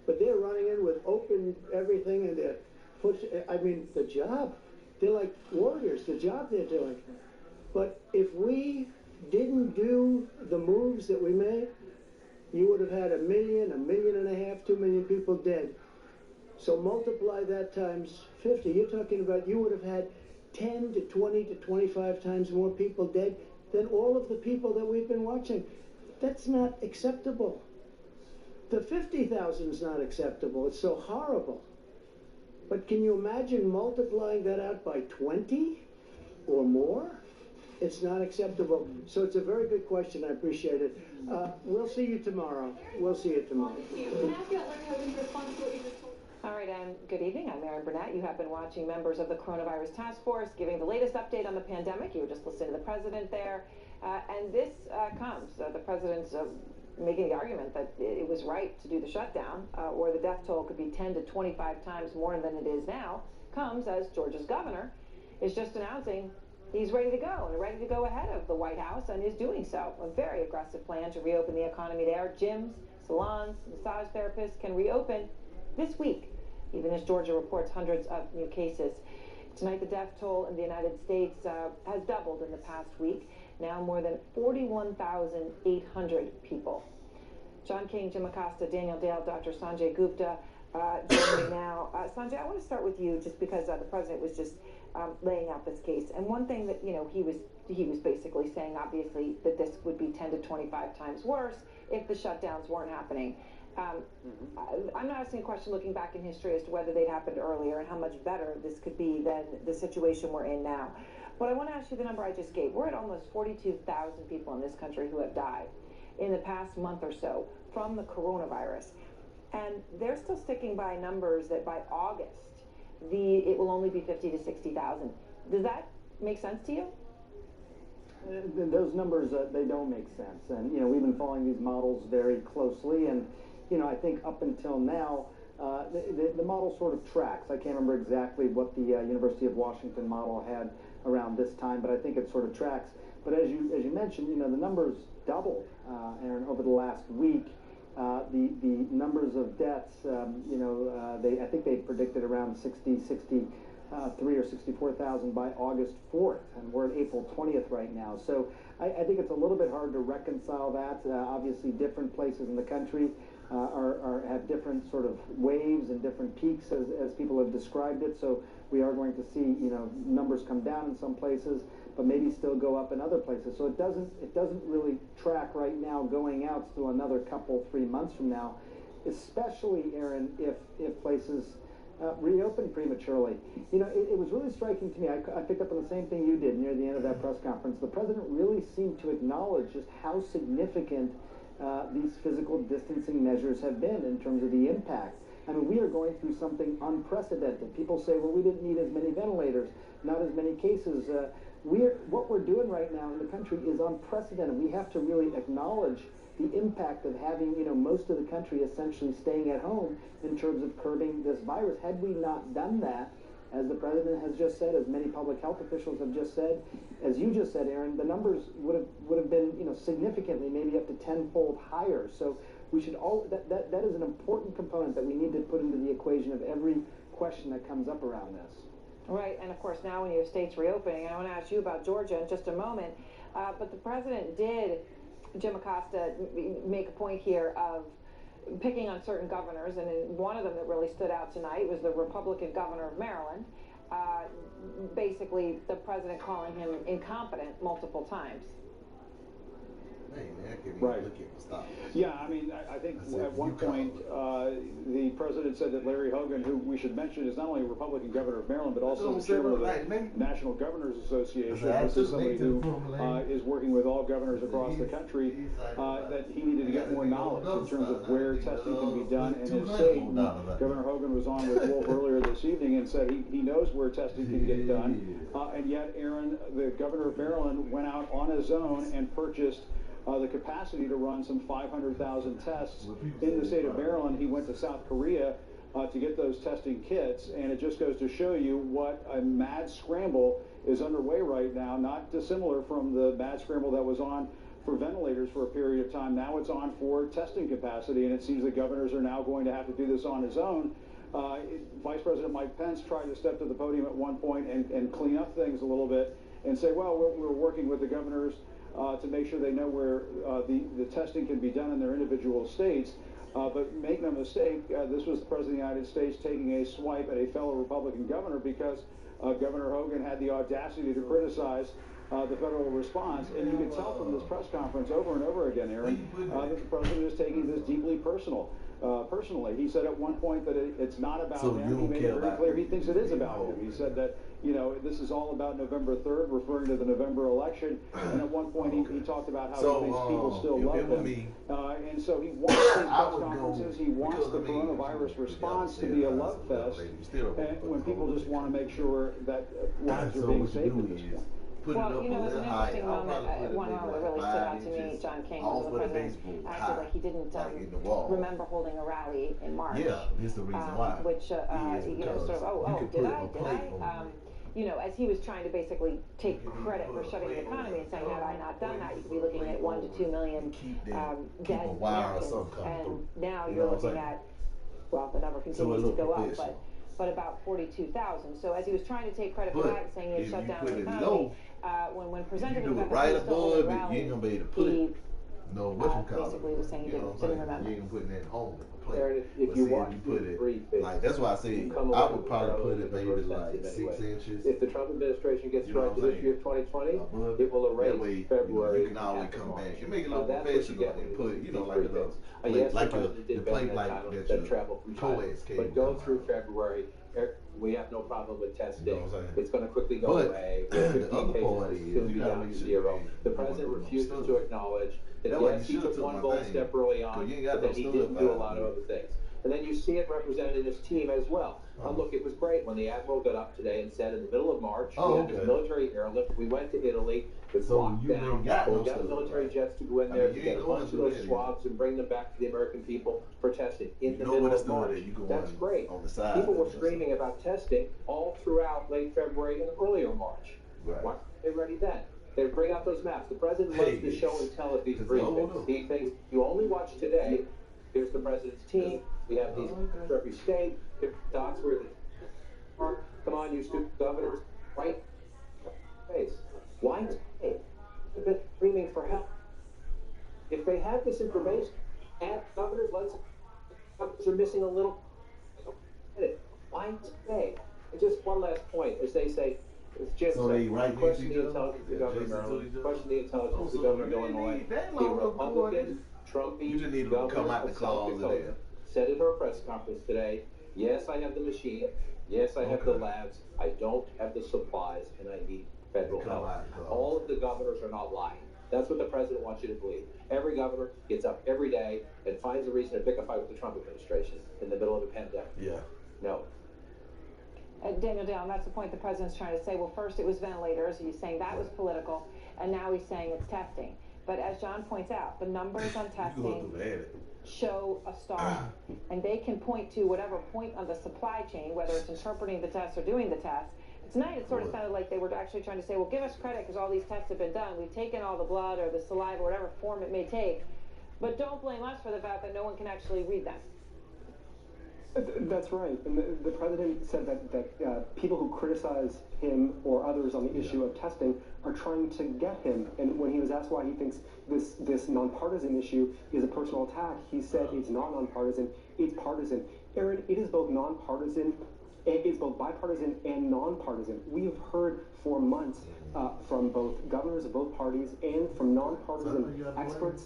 [SPEAKER 22] but they're running in with open everything, and their foot, I mean, the job, they're like warriors, the job they're doing. But if we didn't do the moves that we made, you would have had 1 million, 1.5 million, 2 million people dead. So multiply that times 50. You're talking about you would have had 10 to 20 to 25 times more people dead than all of the people that we've been watching. That's not acceptable. The 50,000 is not acceptable. It's so horrible. But can you imagine multiplying that out by 20 or more? It's not acceptable. So it's a very good question. I appreciate it. We'll see you tomorrow. We'll see you tomorrow.
[SPEAKER 11] All right, and good evening. I'm Erin Burnett. You have been watching members of the Coronavirus Task Force giving the latest update on the pandemic. You were just listening to the president there. And this comes, the president's making the argument that it was right to do the shutdown, or the death toll could be 10 to 25 times more than it is now, comes as Georgia's governor is just announcing he's ready to go, and ready to go ahead of the White House, and is doing so. A very aggressive plan to reopen the economy there. Gyms, salons, massage therapists can reopen this week, even as Georgia reports hundreds of new cases. Tonight, the death toll in the United States has doubled in the past week. Now more than 41,800 people. John King, Jim Acosta, Daniel Dale, Dr. Sanjay Gupta joining me now. Sanjay, I want to start with you just because the president was just laying out this case. And one thing that, he was basically saying, obviously, that this would be 10 to 25 times worse if the shutdowns weren't happening. I'm not asking a question looking back in history as to whether they'd happened earlier and how much better this could be than the situation we're in now. But I want to ask you the number I just gave. We're at almost 42,000 people in this country who have died in the past month or so from the coronavirus. And they're still sticking by numbers that by August, it will only be 50 to 60,000. Does that make sense to you?
[SPEAKER 20] Those numbers, they don't make sense. And, we've been following these models very closely. And, I think up until now, the model sort of tracks. I can't remember exactly what the University of Washington model had around this time, but I think it sort of tracks. But as you mentioned, the numbers doubled, Aaron, over the last week. The numbers of deaths, I think they predicted around 63 or 64,000 by August 4th, and we're at April 20th right now. So I think it's a little bit hard to reconcile that. Obviously, different places in the country have different sort of waves and different peaks as people have described it. So we are going to see, numbers come down in some places, but maybe still go up in other places. So it doesn't really track right now going out still another 3 months from now, especially, Aaron, if places reopen prematurely. It was really striking to me. I picked up on the same thing you did near the end of that press conference. The president really seemed to acknowledge just how significant these physical distancing measures have been in terms of the impact. I mean, we are going through something unprecedented. People say, well, we didn't need as many ventilators, not as many cases. What we're doing right now in the country is unprecedented. We have to really acknowledge the impact of having, most of the country essentially staying at home in terms of curbing this virus. Had we not done that, as the president has just said, as many public health officials have just said, as you just said, Aaron, the numbers would have been, significantly, maybe up to 10-fold higher. So we should that is an important component that we need to put into the equation of every question that comes up around this.
[SPEAKER 11] Right, and of course now when you have states reopening, and I want to ask you about Georgia in just a moment, but the president did, Jim Acosta, make a point here of picking on certain governors, and one of them that really stood out tonight was the Republican governor of Maryland. Basically, the president calling him incompetent multiple times.
[SPEAKER 16] Hey, man, I can't
[SPEAKER 23] Right.
[SPEAKER 16] even look at him. Stop.
[SPEAKER 23] Yeah, I mean, I think at one point the president said that Larry Hogan, who we should mention is not only a Republican governor of Maryland, but also the chairman of the National Governors Association. This is somebody who is working with all governors across the country, that he needed to get more knowledge in terms of where testing can be done in his state. Governor Hogan was on with Wolf earlier this evening and said he knows where testing can get done. And yet, Aaron, the governor of Maryland, went out on his own and purchased the capacity to run some 500,000 tests in the state of Maryland. He went to South Korea to get those testing kits, and it just goes to show you what a mad scramble is underway right now, not dissimilar from the mad scramble that was on for ventilators for a period of time. Now it's on for testing capacity, and it seems the governors are now going to have to do this on his own. Vice President Mike Pence tried to step to the podium at one point and clean up things a little bit and say, well, we're working with the governors to make sure they know where the testing can be done in their individual states. But make no mistake, this was the President of the United States taking a swipe at a fellow Republican governor because Governor Hogan had the audacity to criticize the federal response. And you can tell from this press conference over and over again, Aaron, that the President is taking this deeply personally. He said at one point that it's not about him. He made it very clear he thinks it is about him. He said that, you know, this is all about November 3rd, referring to the November election. And at one point he talked about how he thinks people still love him. And so he wants these press conferences. He wants the coronavirus response to be a love fest. And when people just want to make sure that lives are being saved at this point.
[SPEAKER 11] Well, you know, it was an interesting moment, one moment that really stood out to me, John King, when the president acted like he didn't remember holding a rally in March.
[SPEAKER 16] Yeah, here's the reason why.
[SPEAKER 11] Which, you know, sort of, did I? You know, as he was trying to basically take credit for shutting the economy and saying, had I not done that, you could be looking at 1 to 2 million dead Americans. And now you're looking at, well, the number continues to go up, but about 42,000. So as he was trying to take credit for that, saying he had shut down the economy, when presenting the fact that he was still holding a rally, he basically was saying he didn't remember.
[SPEAKER 16] You ain't putting that home.
[SPEAKER 6] Aaron, if you watch
[SPEAKER 16] put it, like, that's why I say I would probably put it maybe like 6 inches.
[SPEAKER 6] If the Trump administration gets right to this year of 2020, it will erase February.
[SPEAKER 16] You can always come back. You make it look professional and put, you know, like the plate like that
[SPEAKER 6] travel from China. But go through February. We have no problem with testing. It's going to quickly go away.
[SPEAKER 16] The other part is
[SPEAKER 6] soon be down to zero. The president refuses to acknowledge that yes, he took one bold step early on, but then he didn't do a lot of other things. And then you see it represented in his team as well. Look, it was great when the Admiral got up today and said in the middle of March, we had this military airlift, we went to Italy, it's locked down, we got military jets to go in there to get a bunch of those swabs and bring them back to the American people for testing in the middle of March. That's great. People were screaming about testing all throughout late February and earlier March. Why weren't they ready then? They bring out those maps. The president loves to show and tell at these briefings. He thinks you only watch today. Here's the president's team. We have these for every state. Dots where the come on, you stupid governors, right? Face. Why today? They've been screaming for help. If they have this information, and governors, governors are missing a little. Why today? And just one last point, as they say. It's just question the intelligence of the governor of Maryland, question the intelligence of the governor of Illinois, the Republican, Trumpy governor of South Dakota said at her press conference today, yes, I have the machine, yes, I have the labs, I don't have the supplies, and I need federal help. All of the governors are not lying. That's what the president wants you to believe. Every governor gets up every day and finds a reason to pick a fight with the Trump administration in the middle of a pandemic.
[SPEAKER 16] Yeah.
[SPEAKER 6] No.
[SPEAKER 11] Daniel Dale, that's the point the president's trying to say. Well, first it was ventilators. He's saying that was political, and now he's saying it's testing. But as John points out, the numbers on testing show a star, and they can point to whatever point on the supply chain, whether it's interpreting the tests or doing the tests. Tonight it sort of sounded like they were actually trying to say, well, give us credit because all these tests have been done. We've taken all the blood or the saliva, whatever form it may take, but don't blame us for the fact that no one can actually read them.
[SPEAKER 2] That's right. And the president said that people who criticize him or others on the issue of testing are trying to get him. And when he was asked why he thinks this nonpartisan issue is a personal attack, he said it's not nonpartisan, it's partisan. Aaron, it is both nonpartisan, it's both bipartisan and nonpartisan. We have heard for months from both governors of both parties and from nonpartisan experts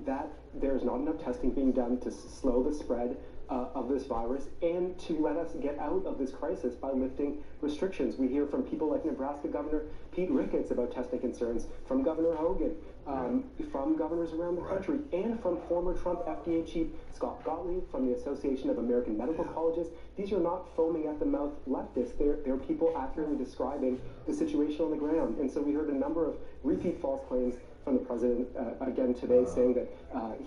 [SPEAKER 2] that there's not enough testing being done to slow the spread of this virus and to let us get out of this crisis by lifting restrictions. We hear from people like Nebraska Governor Pete Ricketts about testing concerns, from Governor Hogan, from governors around the country, and from former Trump FDA chief Scott Gottlieb from the Association of American Medical Colleges. These are not foaming at the mouth leftists. They're people accurately describing the situation on the ground. And so we heard a number of repeat false claims from the president again today, saying that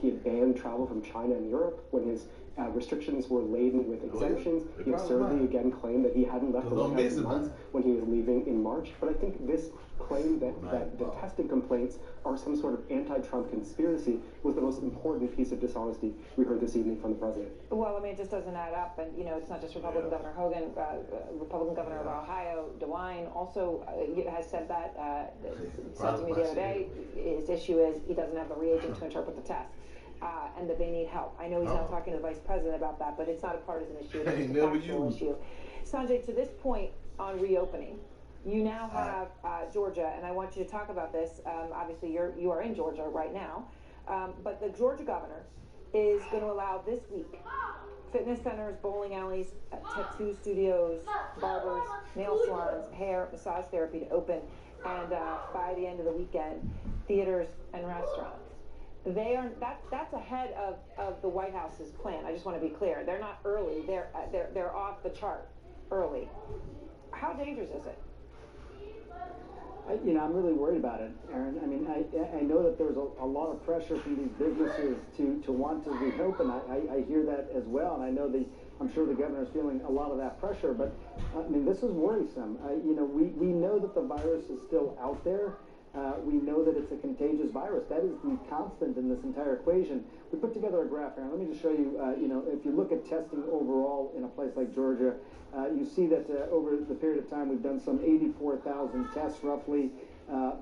[SPEAKER 2] he had banned travel from China and Europe when his restrictions were laden with exemptions. He absurdly again claimed that he hadn't left the White House in months when he was leaving in March. But I think this claim that the testing complaints are some sort of anti-Trump conspiracy was the most important piece of dishonesty we heard this evening from the president.
[SPEAKER 11] Well, I mean, it just doesn't add up. And, you know, it's not just Republican Governor Hogan. Republican Governor of Ohio, DeWine, also has said that, said to me the other day, his issue is he doesn't have the reagent to interpret the test. And that they need help. I know he's not talking to the vice president about that, but it's not a partisan issue. It's a factual issue. Sanjay, to this point on reopening, you now have Georgia, and I want you to talk about this. Obviously, you are in Georgia right now, but the Georgia governor is going to allow this week fitness centers, bowling alleys, tattoo studios, barbers, nail salons, hair, massage therapy to open, and by the end of the weekend, theaters and restaurants. They are that's ahead of the White House's plan. I just want to be clear. They're not early. They're off the chart early. How dangerous is it?
[SPEAKER 20] I'm really worried about it, Aaron. I mean, I know that there's a lot of pressure from these businesses to want to reopen. I hear that as well, and I know I'm sure the governor's feeling a lot of that pressure. But I mean, this is worrisome. We know that the virus is still out there. We know that it's a contagious virus. That is the constant in this entire equation. We put together a graph here. Let me just show you, if you look at testing overall in a place like Georgia, you see that over the period of time we've done some 84,000 tests roughly.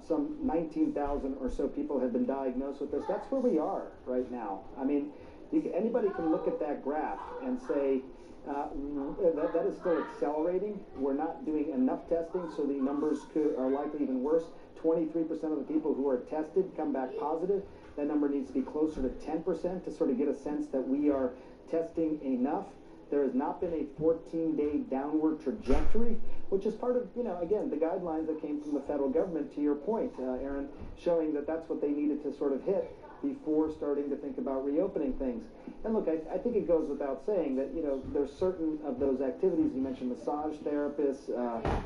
[SPEAKER 20] Some 19,000 or so people have been diagnosed with this. That's where we are right now. I mean, anybody can look at that graph and say, that is still accelerating. We're not doing enough testing, so the numbers are likely even worse. 23% of the people who are tested come back positive. That number needs to be closer to 10% to sort of get a sense that we are testing enough. There has not been a 14-day downward trajectory, which is part of, again, the guidelines that came from the federal government, to your point, Aaron, showing that that's what they needed to sort of hit before starting to think about reopening things. And look, I think it goes without saying that, there's certain of those activities, you mentioned massage therapists,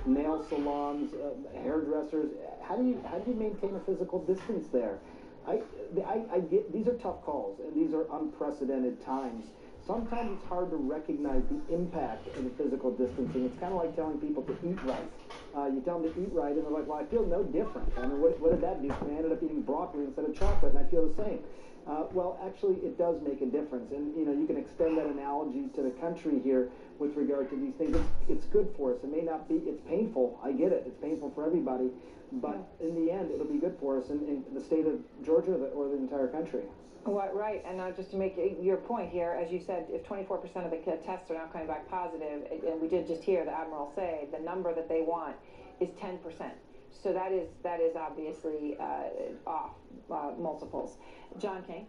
[SPEAKER 20] nail salons, hairdressers. How do you maintain a physical distance there? I get, these are tough calls, and these are unprecedented times. Sometimes it's hard to recognize the impact of the physical distancing. It's kind of like telling people to eat right. You tell them to eat right, and they're like, well, I feel no different. I mean, what did that do? And I ended up eating broccoli instead of chocolate, and I feel the same. Well, actually, it does make a difference. And, you can extend that analogy to the country here with regard to these things. It's good for us. It may not be, it's painful. I get it. It's painful for everybody. But in the end, it'll be good for us in the state of Georgia or the entire country.
[SPEAKER 11] Well, right, and just to make your point here, as you said, if 24% of the tests are now coming back positive, and we did just hear the Admiral say the number that they want is 10%. So that is obviously off multiples. John King.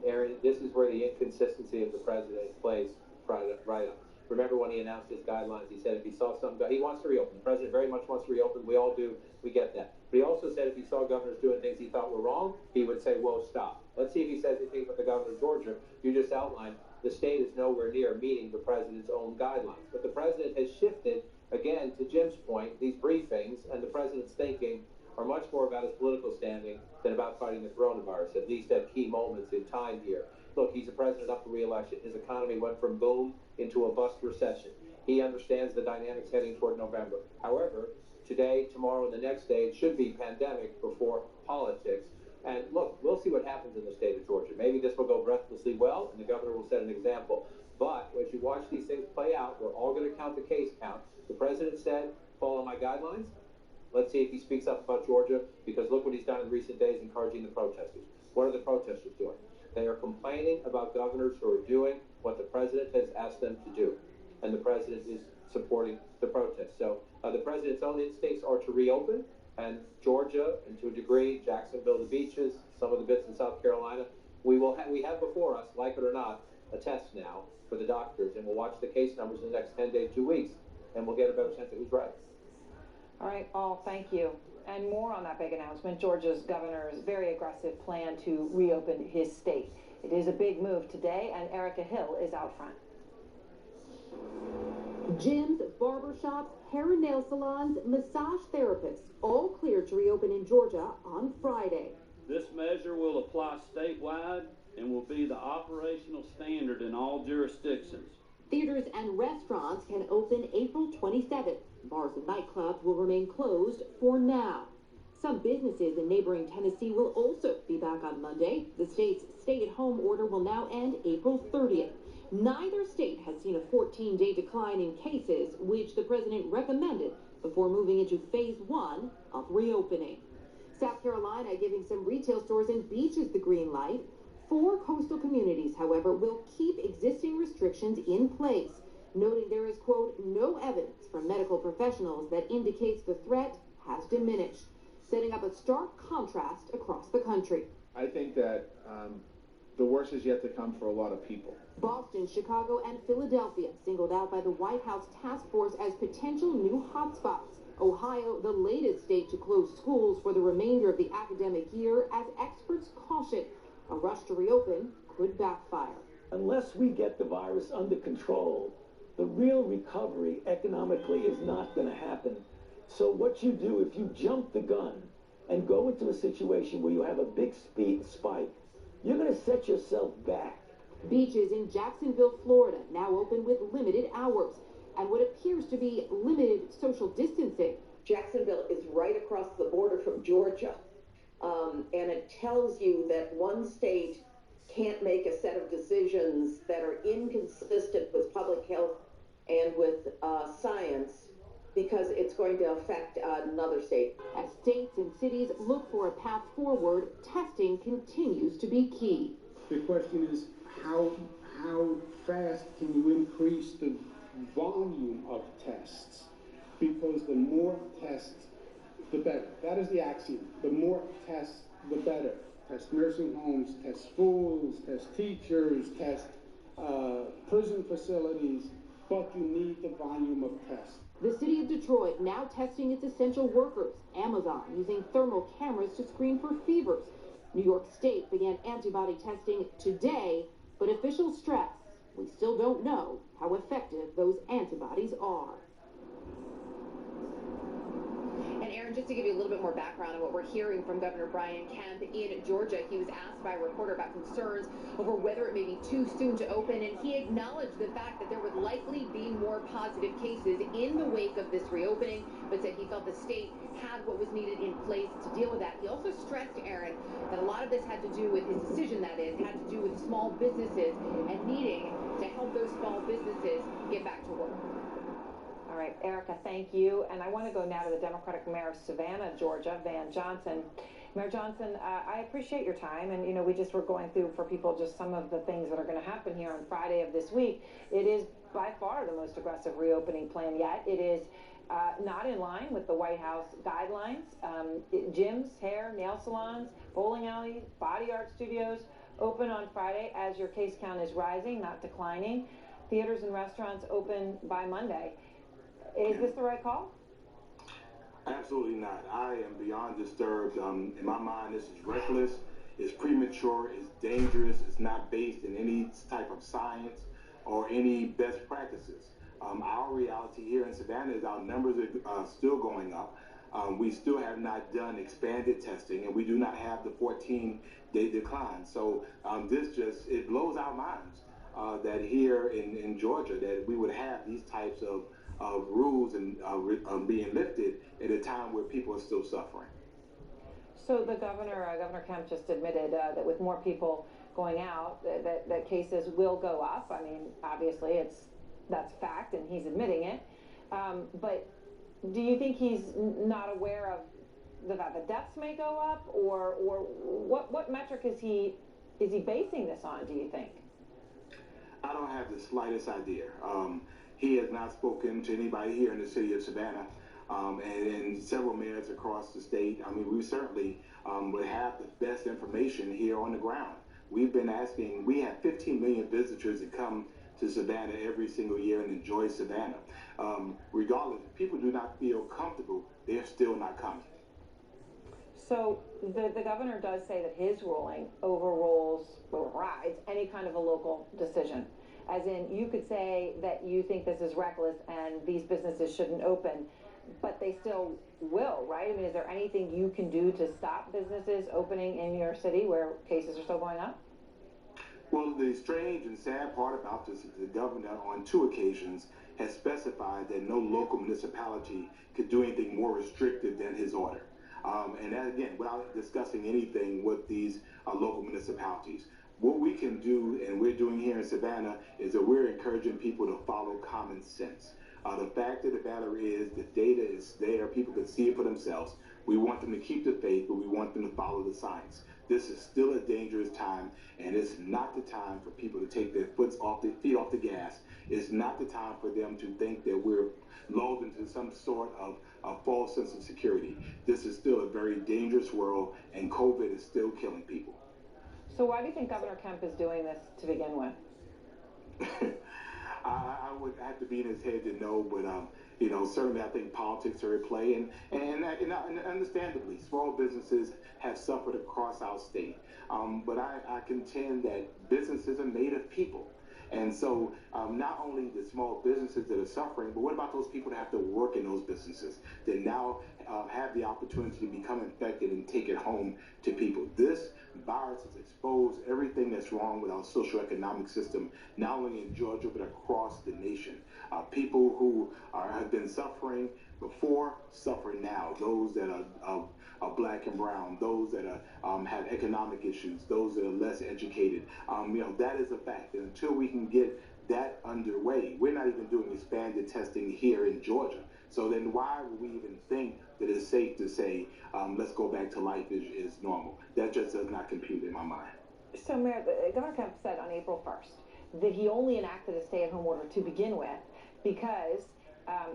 [SPEAKER 12] Aaron, this is where the inconsistency of the president plays right up. Remember when he announced his guidelines, he said if he saw some guy, he wants to reopen. The president very much wants to reopen. We all do. We get that. But he also said if he saw governors doing things he thought were wrong, he would say, whoa, stop. Let's see if he says anything about the governor of Georgia. You just outlined the state is nowhere near meeting the president's own guidelines. But the president has shifted, again, to Jim's point, these briefings and the president's thinking are much more about his political standing than about fighting the coronavirus, at least at key moments in time here. Look, he's a president up for re-election. His economy went from boom into a bust recession. He understands the dynamics heading toward November. However, today, tomorrow, and the next day, it should be pandemic before politics. And look, we'll see what happens in the state of Georgia. Maybe this will go breathlessly well, and the governor will set an example. But as you watch these things play out, we're all going to count the case count. The president said, follow my guidelines. Let's see if he speaks up about Georgia, because look what he's done in recent days, encouraging the protesters. What are the protesters doing? They are complaining about governors who are doing what the president has asked them to do. And the president is supporting the protest. So the president's own instincts are to reopen, and Georgia, and to a degree, Jacksonville, the beaches, some of the bits in South Carolina, we have before us, like it or not, a test now for the doctors, and we'll watch the case numbers in the next 10 days, 2 weeks, and we'll get a better sense of who's right.
[SPEAKER 11] All right, Paul, thank you. And more on that big announcement, Georgia's governor's very aggressive plan to reopen his state. It is a big move today, and Erica Hill is out front.
[SPEAKER 14] Gyms, barbershops, hair and nail salons, massage therapists, all cleared to reopen in Georgia on Friday.
[SPEAKER 15] This measure will apply statewide and will be the operational standard in all jurisdictions.
[SPEAKER 14] Theaters and restaurants can open April 27th. Bars and nightclubs will remain closed for now. Some businesses in neighboring Tennessee will also be back on Monday. The state's stay-at-home order will now end April 30th. Neither state has seen a 14-day decline in cases, which the president recommended before moving into phase 1 of reopening. South Carolina giving some retail stores and beaches the green light. 4 coastal communities, however, will keep existing restrictions in place, noting there is, quote, no evidence from medical professionals that indicates the threat has diminished, setting up a stark contrast across the country.
[SPEAKER 21] I think that the worst is yet to come for a lot of people.
[SPEAKER 14] Boston, Chicago, and Philadelphia singled out by the White House task force as potential new hotspots. Ohio, the latest state to close schools for the remainder of the academic year, as experts caution a rush to reopen could backfire.
[SPEAKER 24] Unless we get the virus under control, the real recovery economically is not going to happen. So what you do if you jump the gun and go into a situation where you have a big spike, you're going to set yourself back.
[SPEAKER 14] Beaches in Jacksonville, Florida, now open with limited hours and what appears to be limited social distancing.
[SPEAKER 25] Jacksonville is right across the border from Georgia, and it tells you that one state can't make a set of decisions that are inconsistent with public health and with science, because it's going to affect another state.
[SPEAKER 14] As states and cities look for a path forward, testing continues to be key.
[SPEAKER 26] The question is, how fast can you increase the volume of tests? Because the more tests, the better. That is the axiom. The more tests, the better. Test nursing homes, test schools, test teachers, test prison facilities, but you need the volume of tests.
[SPEAKER 14] The city of Detroit now testing its essential workers. Amazon using thermal cameras to screen for fevers. New York State began antibody testing today, but officials stress we still don't know how effective those antibodies are.
[SPEAKER 27] And Aaron, just to give you a little bit more background on what we're hearing from Governor Brian Kemp in Georgia, he was asked by a reporter about concerns over whether it may be too soon to open, and he acknowledged the fact that there would likely be more positive cases in the wake of this reopening, but said he felt the state had what was needed in place to deal with that. He also stressed, Aaron, that a lot of this had to do with his decision, that is, had to do with small businesses and needing to help those small businesses get back to work.
[SPEAKER 11] All right, Erica, thank you. And I want to go now to the Democratic Mayor of Savannah, Georgia, Van Johnson. Mayor Johnson, I appreciate your time. And, you know, we just were going through for people just some of the things that are going to happen here on Friday of this week. It is by far the most aggressive reopening plan yet. It is not in line with the White House guidelines. Gyms, hair, nail salons, bowling alleys, body art studios open on Friday as your case count is rising, not declining. Theaters and restaurants open by Monday. Is this the right call?
[SPEAKER 28] Absolutely not. I am beyond disturbed. In my mind, this is reckless, it's premature, it's dangerous, it's not based in any type of science or any best practices. Our reality here in Savannah is our numbers are still going up. We still have not done expanded testing, and we do not have the 14-day decline. So it blows our minds that here in Georgia that we would have these types of rules and being lifted at a time where people are still suffering.
[SPEAKER 11] So the governor, Governor Kemp, just admitted that with more people going out, that cases will go up. I mean, obviously, that's fact, and he's admitting it. But do you think he's not aware of the fact that deaths may go up, or what metric is he basing this on? Do you think?
[SPEAKER 28] I don't have the slightest idea. He has not spoken to anybody here in the city of Savannah, and several mayors across the state. I mean, we certainly would have the best information here on the ground. We've been asking, we have 15 million visitors that come to Savannah every single year and enjoy Savannah. Regardless, if people do not feel comfortable, they're still not coming.
[SPEAKER 11] So the governor does say that his ruling overrides any kind of a local decision. As in, you could say that you think this is reckless and these businesses shouldn't open, but they still will, right? I mean, is there anything you can do to stop businesses opening in your city where cases are still going up?
[SPEAKER 28] Well, the strange and sad part about this is the governor on 2 occasions has specified that no local municipality could do anything more restrictive than his order. And that, again, without discussing anything with these local municipalities. What we can do, and we're doing here in Savannah, is that we're encouraging people to follow common sense. The fact of the matter is the data is there. People can see it for themselves. We want them to keep the faith, but we want them to follow the science. This is still a dangerous time, and it's not the time for people to take their feet off the gas. It's not the time for them to think that we're lulled into some sort of a false sense of security. This is still a very dangerous world, and COVID is still killing people.
[SPEAKER 11] So why do you think Governor Kemp is doing this to begin with?
[SPEAKER 28] I would have to be in his head to know, but you know, certainly I think politics are at play, and understandably, small businesses have suffered across our state. But I contend that businesses are made of people. And so not only the small businesses that are suffering, but what about those people that have to work in those businesses that now have the opportunity to become infected and take it home to people? This virus has exposed everything that's wrong with our socioeconomic system, not only in Georgia, but across the nation. People who have been suffering before suffer now. Those that are black and brown, those that have economic issues, those that are less educated. You know, that is a fact. And until we can get that underway, we're not even doing expanded testing here in Georgia. So then why would we even think that it's safe to say, let's go back to life is normal? That just does not compute in my mind.
[SPEAKER 11] So, Mayor, Governor Kemp said on April 1st that he only enacted a stay-at-home order to begin with because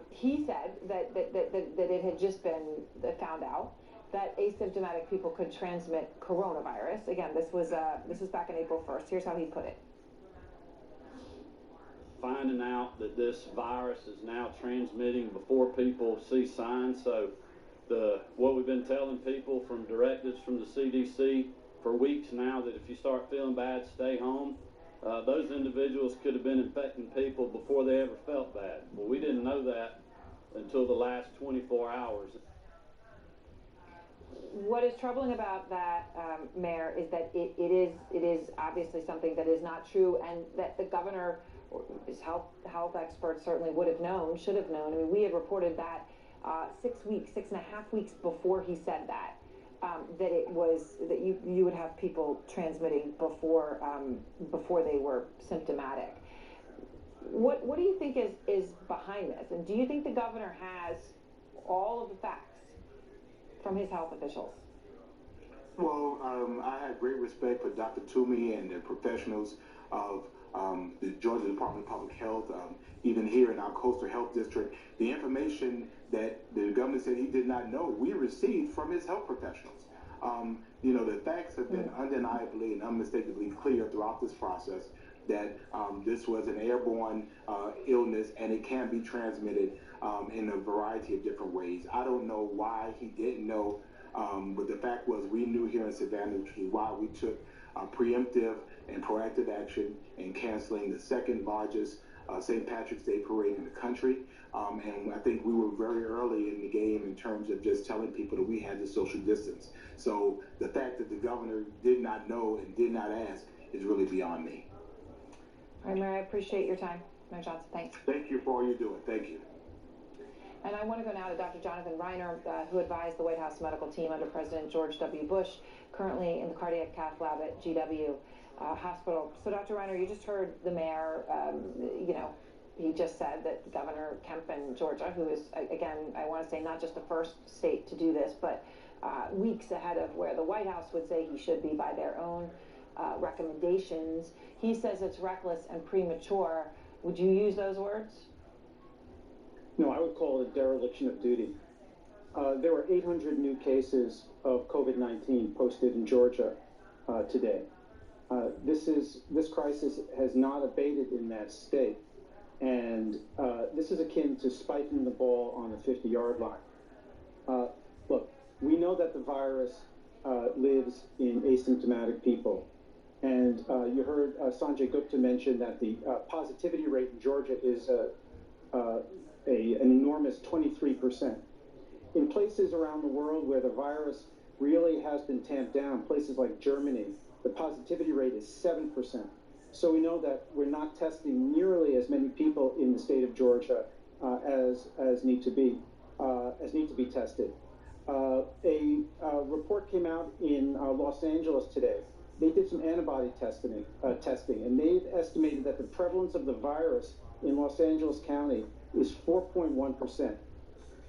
[SPEAKER 11] he said that it had just been found out that asymptomatic people could transmit coronavirus. Again, this was back on April 1st. Here's how he put it.
[SPEAKER 15] Finding out that this virus is now transmitting before people see signs. So what we've been telling people from directives from the CDC for weeks now, that if you start feeling bad, stay home. Those individuals could have been infecting people before they ever felt bad. Well, we didn't know that until the last 24 hours.
[SPEAKER 11] What is troubling about that, Mayor, is that it is obviously something that is not true, and that the governor, his health experts certainly would have known, should have known. I mean, we had reported that 6.5 weeks before he said that, that you would have people transmitting before they were symptomatic. What do you think is behind this? And do you think the governor has all of the facts from his health officials?
[SPEAKER 28] Well, I have great respect for Dr. Toomey and the professionals of the Georgia Department of Public Health. Even here in our coastal health district, the information that the governor said he did not know, we received from his health professionals. You know, the facts have been undeniably and unmistakably clear throughout this process that this was an airborne illness, and it can be transmitted in a variety of different ways. I don't know why he didn't know, but the fact was we knew here in Savannah, which is why we took preemptive and proactive action in canceling the second largest St. Patrick's Day parade in the country. And I think we were very early in the game in terms of just telling people that we had to social distance. So the fact that the governor did not know and did not ask is really beyond me.
[SPEAKER 11] All right, Mayor, I appreciate your time. Mayor Johnson, thanks.
[SPEAKER 28] Thank you for all you're doing. Thank you.
[SPEAKER 11] And I want to go now to Dr. Jonathan Reiner, who advised the White House medical team under President George W. Bush, currently in the cardiac cath lab at GW Hospital. So, Dr. Reiner, you just heard the mayor, you know, he just said that Governor Kemp in Georgia, who is, again, I want to say not just the first state to do this, but weeks ahead of where the White House would say he should be by their own recommendations. He says it's reckless and premature. Would you use those words?
[SPEAKER 2] No, I would call it a dereliction of duty. There were 800 new cases of COVID-19 posted in Georgia today. This crisis has not abated in that state, and this is akin to spiking the ball on the 50-yard line. Look, we know that the virus lives in asymptomatic people. And you heard Sanjay Gupta mention that the positivity rate in Georgia is an enormous 23%. In places around the world where the virus really has been tamped down, places like Germany, the positivity rate is 7%. So we know that we're not testing nearly as many people in the state of Georgia as need to be tested. A report came out in Los Angeles today. They did some antibody testing, and they've estimated that the prevalence of the virus in Los Angeles County is 4.1%.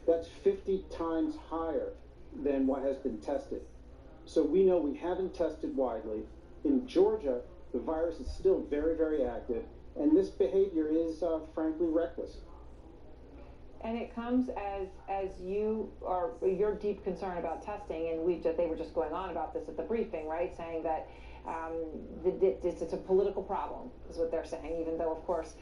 [SPEAKER 2] That's 50 times higher than what has been tested. So we know we haven't tested widely. In Georgia, the virus is still very, very active, and this behavior is frankly reckless.
[SPEAKER 11] And it comes as your deep concern about testing, and they were just going on about this at the briefing, right? Saying that it's a political problem, is what they're saying, even though, of course,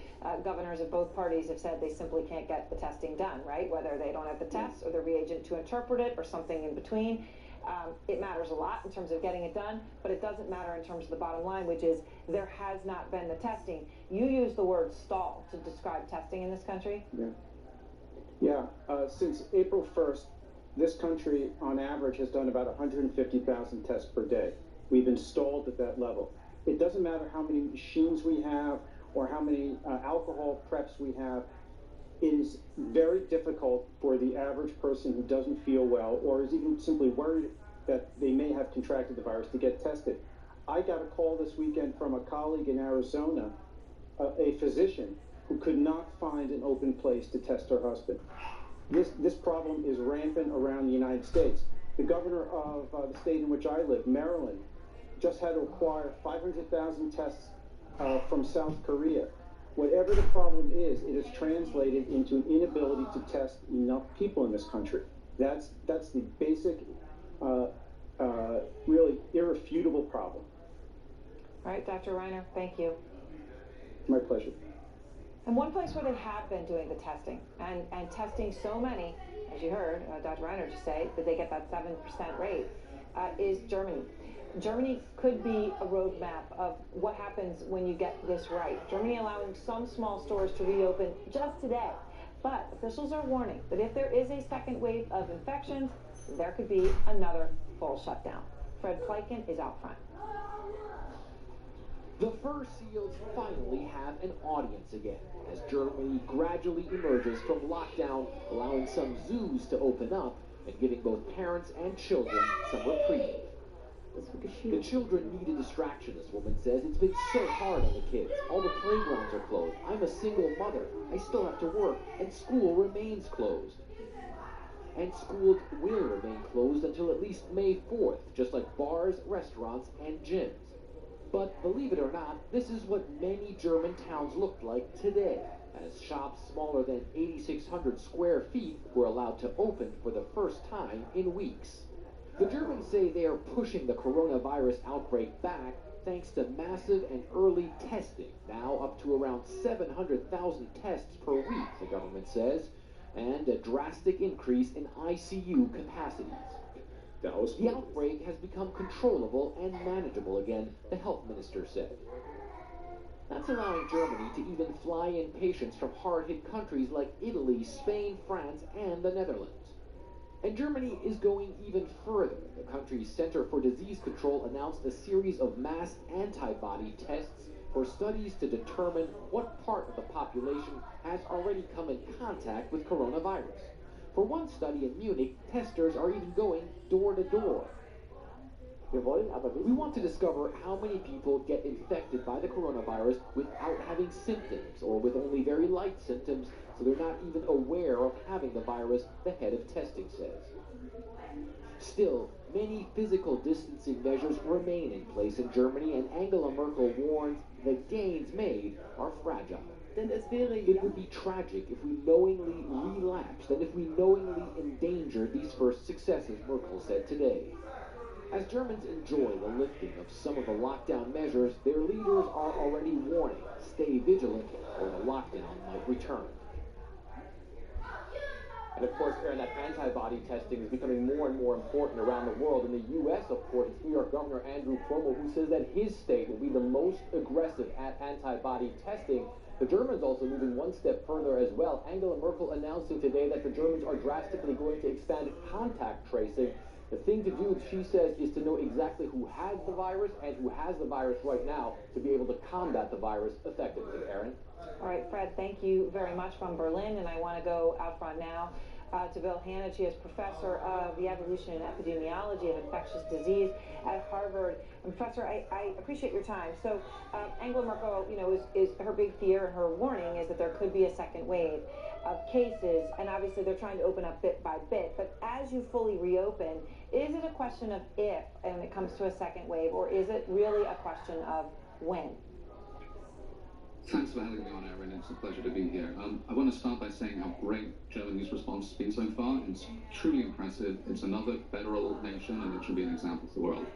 [SPEAKER 11] governors of both parties have said they simply can't get the testing done, right? Whether they don't have the tests or the reagent to interpret it or something in between. It matters a lot in terms of getting it done, but it doesn't matter in terms of the bottom line, which is there has not been the testing. You use the word stall to describe testing in this country.
[SPEAKER 2] Yeah, since April 1st, this country, on average, has done about 150,000 tests per day. We've installed at that level. It doesn't matter how many machines we have or how many alcohol preps we have. It is very difficult for the average person who doesn't feel well or is even simply worried that they may have contracted the virus to get tested. I got a call this weekend from a colleague in Arizona, a physician, who could not find an open place to test her husband. This problem is rampant around the United States. The governor of the state in which I live, Maryland, just had to acquire 500,000 tests from South Korea. Whatever the problem is, it is translated into an inability to test enough people in this country. That's the basic, really irrefutable problem.
[SPEAKER 11] All right, Dr. Reiner, thank you.
[SPEAKER 2] My pleasure.
[SPEAKER 11] And one place where they have been doing the testing and testing so many, as you heard Dr. Reiner just say, that they get that 7% rate, is Germany. Germany could be a roadmap of what happens when you get this right. Germany allowing some small stores to reopen just today. But officials are warning that if there is a second wave of infections, there could be another full shutdown. Fred Pleiken is out front.
[SPEAKER 4] The fur seals finally have an audience again, as Germany gradually emerges from lockdown, allowing some zoos to open up and giving both parents and children some reprieve. The children need a distraction, this woman says. It's been so hard on the kids. All the playgrounds are closed. I'm a single mother. I still have to work, and school remains closed. And schools will remain closed until at least May 4th, just like bars, restaurants, and gyms. But believe it or not, this is what many German towns looked like today, as shops smaller than 8,600 square feet were allowed to open for the first time in weeks. The Germans say they are pushing the coronavirus outbreak back thanks to massive and early testing, now up to around 700,000 tests per week, the government says, and a drastic increase in ICU capacities. The outbreak has become controllable and manageable again, the health minister said. That's allowing Germany to even fly in patients from hard-hit countries like Italy, Spain, France, and the Netherlands. And Germany is going even further. The country's Center for Disease Control announced a series of mass antibody tests for studies to determine what part of the population has already come in contact with coronavirus. For one study in Munich, testers are even going door to door. We want to discover how many people get infected by the coronavirus without having symptoms or with only very light symptoms, so they're not even aware of having the virus, the head of testing says. Still, many physical distancing measures remain in place in Germany, and Angela Merkel warns the gains made are fragile. It would be tragic if we knowingly relapsed and if we knowingly endangered these first successes, Merkel said today. As Germans enjoy the lifting of some of the lockdown measures, their leaders are already warning, stay vigilant or the lockdown might return. And of course, Aaron, that antibody testing is becoming more and more important around the world. In the U.S., of course, it's New York Governor Andrew Cuomo who says that his state will be the most aggressive at antibody testing. The Germans also moving one step further as well. Angela Merkel announcing today that the Germans are drastically going to expand contact tracing. The thing to do, she says, is to know exactly who has the virus and who has the virus right now to be able to combat the virus effectively. Aaron?
[SPEAKER 11] All right, Fred, thank you very much from Berlin, and I want to go out front now to Bill Hanich. He is professor of the evolution and epidemiology of infectious disease at Harvard. And Professor, I appreciate your time. So Angela Merkel, is her big fear and her warning is that there could be a second wave of cases, and obviously they're trying to open up bit by bit. But as you fully reopen, is it a question of if, when it comes to a second wave, or is it really a question of when?
[SPEAKER 1] Thanks for having me on, Aaron. It's a pleasure to be here. I want to start by saying how great Germany's response has been so far. It's truly impressive. It's another federal nation, and it should be an example to the world.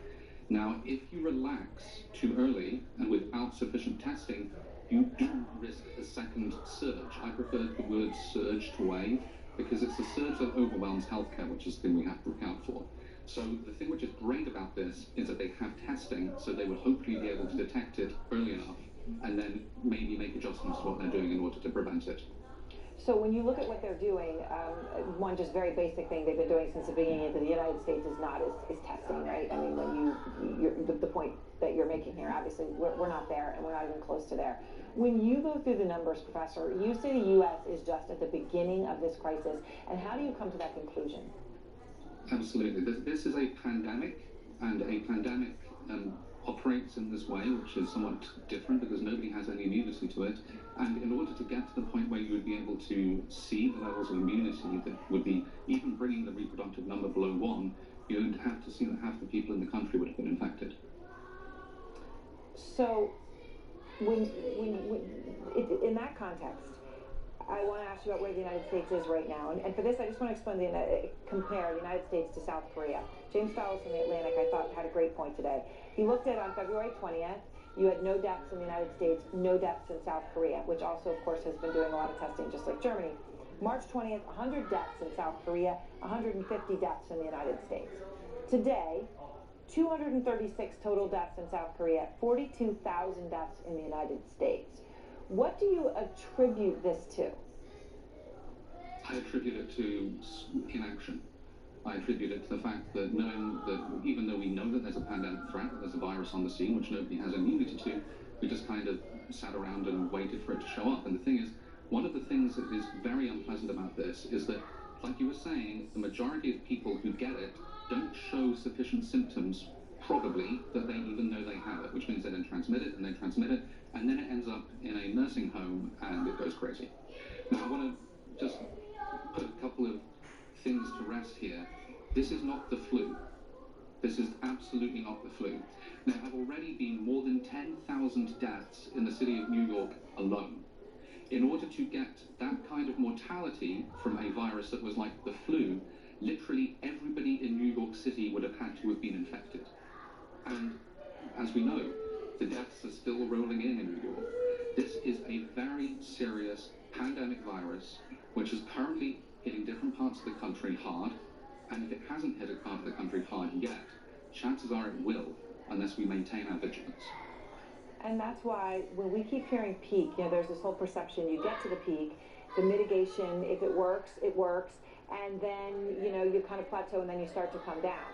[SPEAKER 1] Now, if you relax too early and without sufficient testing, you do risk a second surge. I prefer the word surge to wave because it's the surge that overwhelms healthcare, which is the thing we have to account for. So the thing which is great about this is that they have testing, so they would hopefully be able to detect it early enough and then maybe make adjustments to what they're doing in order to prevent it.
[SPEAKER 11] So when you look at what they're doing, one just very basic thing they've been doing since the beginning of the United States is testing, right? I mean, when the point that you're making here, obviously we're not there and we're not even close to there. When you go through the numbers, Professor, you say the U.S. is just at the beginning of this crisis, and how do you come to that conclusion?
[SPEAKER 1] Absolutely. This is a pandemic, and a pandemic operates in this way, which is somewhat different because nobody has any immunity to it. And in order to get to the point where you would be able to see the levels of immunity that would be even bringing the reproductive number below 1, you would have to see that half the people in the country would have been infected.
[SPEAKER 11] So, in that context, I want to ask you about where the United States is right now. And for this, I just want to compare the United States to South Korea. James Fallows from The Atlantic, I thought, had a great point today. He looked at, on February 20th, you had no deaths in the United States, no deaths in South Korea, which also, of course, has been doing a lot of testing, just like Germany. March 20th, 100 deaths in South Korea, 150 deaths in the United States. Today, 236 total deaths in South Korea, 42,000 deaths in the United States. What do you attribute this to?
[SPEAKER 1] I attribute it to inaction. I attribute it to the fact that knowing that even though we know that there's a pandemic threat, that there's a virus on the scene, which nobody has immunity to, we just kind of sat around and waited for it to show up. And the thing is, one of the things that is very unpleasant about this is that, like you were saying, the majority of people who get it don't show sufficient symptoms, probably, that they even know they have it, which means they then transmit it, and they transmit it, and then it ends up in a nursing home, and it goes crazy. Now, I want to just put a couple of things to rest here. This is not the flu. This is absolutely not the flu. There have already been more than 10,000 deaths in the city of New York alone. In order to get that kind of mortality from a virus that was like the flu, literally everybody in New York City would have had to have been infected. And as we know, the deaths are still rolling in New York. This is a very serious pandemic virus, which is currently hitting different parts of the country hard. And if it hasn't hit a part of the country hard yet, chances are it will, unless we maintain our vigilance.
[SPEAKER 11] And that's why when we keep hearing peak, there's this whole perception, you get to the peak, the mitigation, if it works, and then, you kind of plateau and then you start to come down.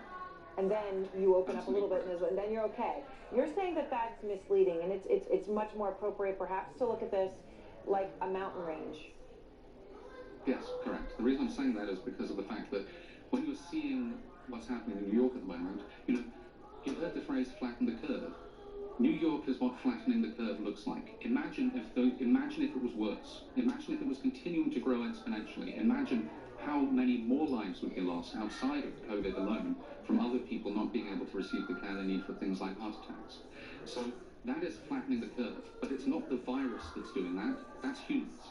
[SPEAKER 11] And then you open up a little bit and then you're okay. You're saying that that's misleading, and it's much more appropriate perhaps to look at this like a mountain range.
[SPEAKER 1] Yes, correct. The reason I'm saying that is because of the fact that when you're seeing what's happening in New York at the moment, you've heard the phrase flatten the curve. New York is what flattening the curve looks like. Imagine if it was worse. Imagine if it was continuing to grow exponentially. Imagine how many more lives would be lost outside of COVID alone from other people not being able to receive the care they need for things like heart attacks. So that is flattening the curve. But it's not the virus that's doing that. That's humans.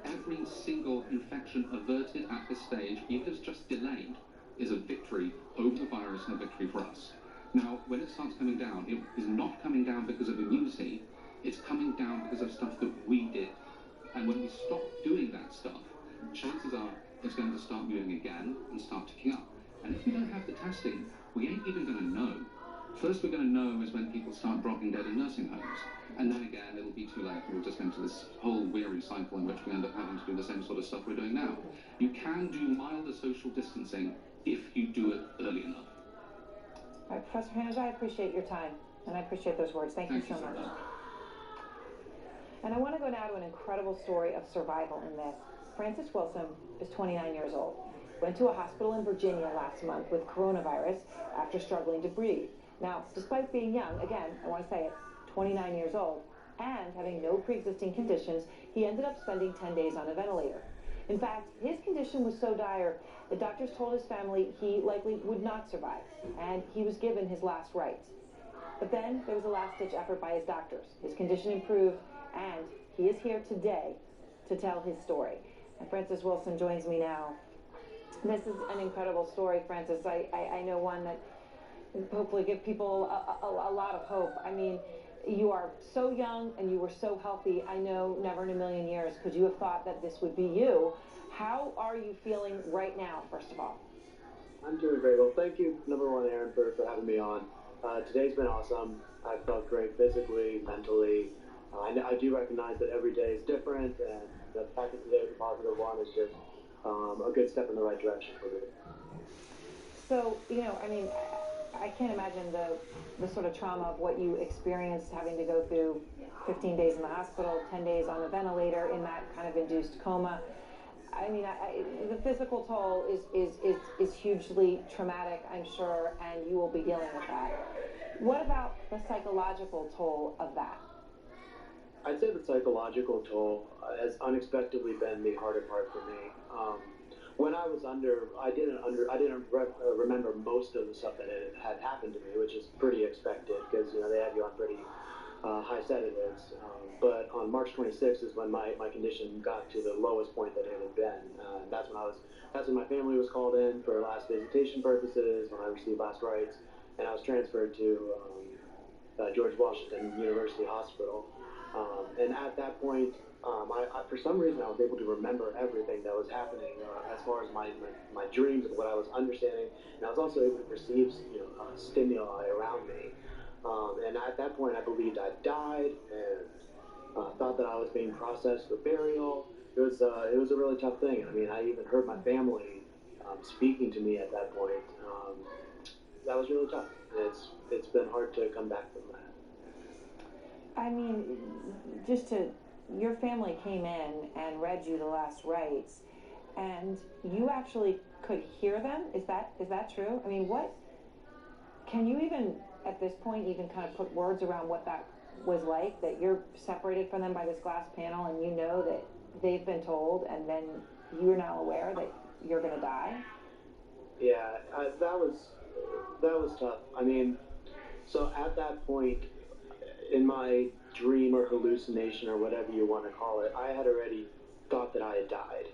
[SPEAKER 1] Every single infection averted at this stage, even if it's just delayed, is a victory over the virus and a victory for us. Now, when it starts coming down, it is not coming down because of immunity, it's coming down because of stuff that we did. And when we stop doing that stuff, chances are it's going to start moving again and start ticking up. And if we don't have the testing, we ain't even going to know. First we're going to know is when people start dropping dead in nursing homes. And then again, it'll be too late. We'll just go into this whole weary cycle in which we end up having to do the same sort of stuff we're doing now. You can do milder social distancing if you do it early enough.
[SPEAKER 11] All right, Professor Hanage, I appreciate your time, and I appreciate those words. Thank you so much. And I want to go now to an incredible story of survival in this. Francis Wilson is 29 years old. Went to a hospital in Virginia last month with coronavirus after struggling to breathe. Now, despite being young, again, I want to say it, 29 years old, and having no pre-existing conditions, he ended up spending 10 days on a ventilator. In fact, his condition was so dire, the doctors told his family he likely would not survive, and he was given his last rites. But then there was a last-ditch effort by his doctors. His condition improved, and he is here today to tell his story. And Francis Wilson joins me now. This is an incredible story, Francis. I know one that hopefully give people a lot of hope. I mean, you are so young and you were so healthy. I know never in a million years could you have thought that this would be you. How are you feeling right now, first of all?
[SPEAKER 3] I'm doing great. Well, thank you, number one, Aaron, for having me on. Today's been awesome. I felt great physically, mentally. I do recognize that every day is different, and the fact that today was a positive one is just a good step in the right direction for me.
[SPEAKER 11] So, you know, I mean, I can't imagine the sort of trauma of what you experienced having to go through 15 days in the hospital, 10 days on a ventilator in that kind of induced coma. I mean, the physical toll is hugely traumatic, I'm sure, and you will be dealing with that. What about the psychological toll of that?
[SPEAKER 3] I'd say the psychological toll has unexpectedly been the harder part for me. When I was I didn't remember most of the stuff that had happened to me, which is pretty expected because, you know, they have you on pretty high sedatives. But on March 26th is when my condition got to the lowest point that it had been. That's when my family was called in for last visitation purposes, when I received last rites, and I was transferred to George Washington University Hospital. And at that point, for some reason, I was able to remember everything that was happening as far as my dreams and what I was understanding, and I was also able to perceive, you know, stimuli around me. And at that point, I believed I died, and thought that I was being processed for burial. It was a really tough thing. I mean, I even heard my family speaking to me at that point. That was really tough. It's been hard to come back from that.
[SPEAKER 11] I mean, your family came in and read you the last rites, and you actually could hear them? Is that true? I mean, can you even, at this point, even kind of put words around what that was like, that you're separated from them by this glass panel and you know that they've been told and then you're now aware that you're going to die?
[SPEAKER 3] Yeah, that was tough. I mean, so at that point, in my dream or hallucination or whatever you want to call it, I had already thought that I had died.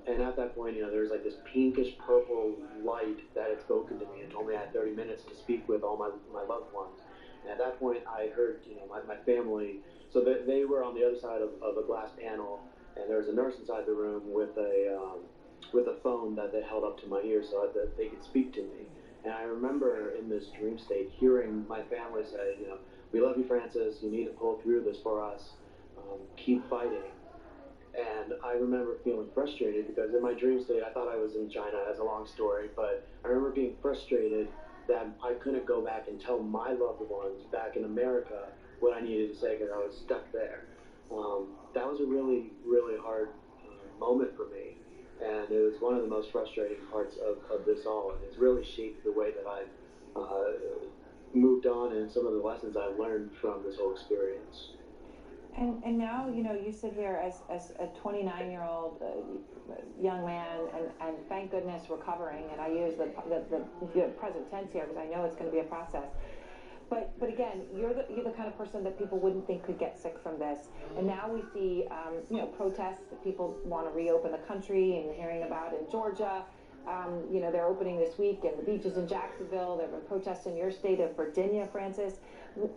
[SPEAKER 3] And at that point, you know, there was like this pinkish purple light that had spoken to me and told me I had 30 minutes to speak with all my loved ones. And at that point, I heard, you know, my family, so they were on the other side of a glass panel, and there was a nurse inside the room with a phone that they held up to my ear so that they could speak to me. And I remember in this dream state hearing my family say, you know, "We love you, Francis. You need to pull through this for us. Keep fighting." And I remember feeling frustrated because in my dream state, I thought I was in China, as a long story, but I remember being frustrated that I couldn't go back and tell my loved ones back in America what I needed to say because I was stuck there. That was a really, really hard moment for me. And it was one of the most frustrating parts of this all. And it's really shaped the way that I've moved on and some of the lessons I've learned from this whole experience.
[SPEAKER 11] And now, you know, you sit here as a 29-year-old young man and thank goodness recovering, and I use the present tense here because I know it's going to be a process. But again, you're the kind of person that people wouldn't think could get sick from this. And now we see, you know, protests that people want to reopen the country, and you're hearing about in Georgia. You know, they're opening this week, and the beaches in Jacksonville. There were protests in your state of Virginia, Francis.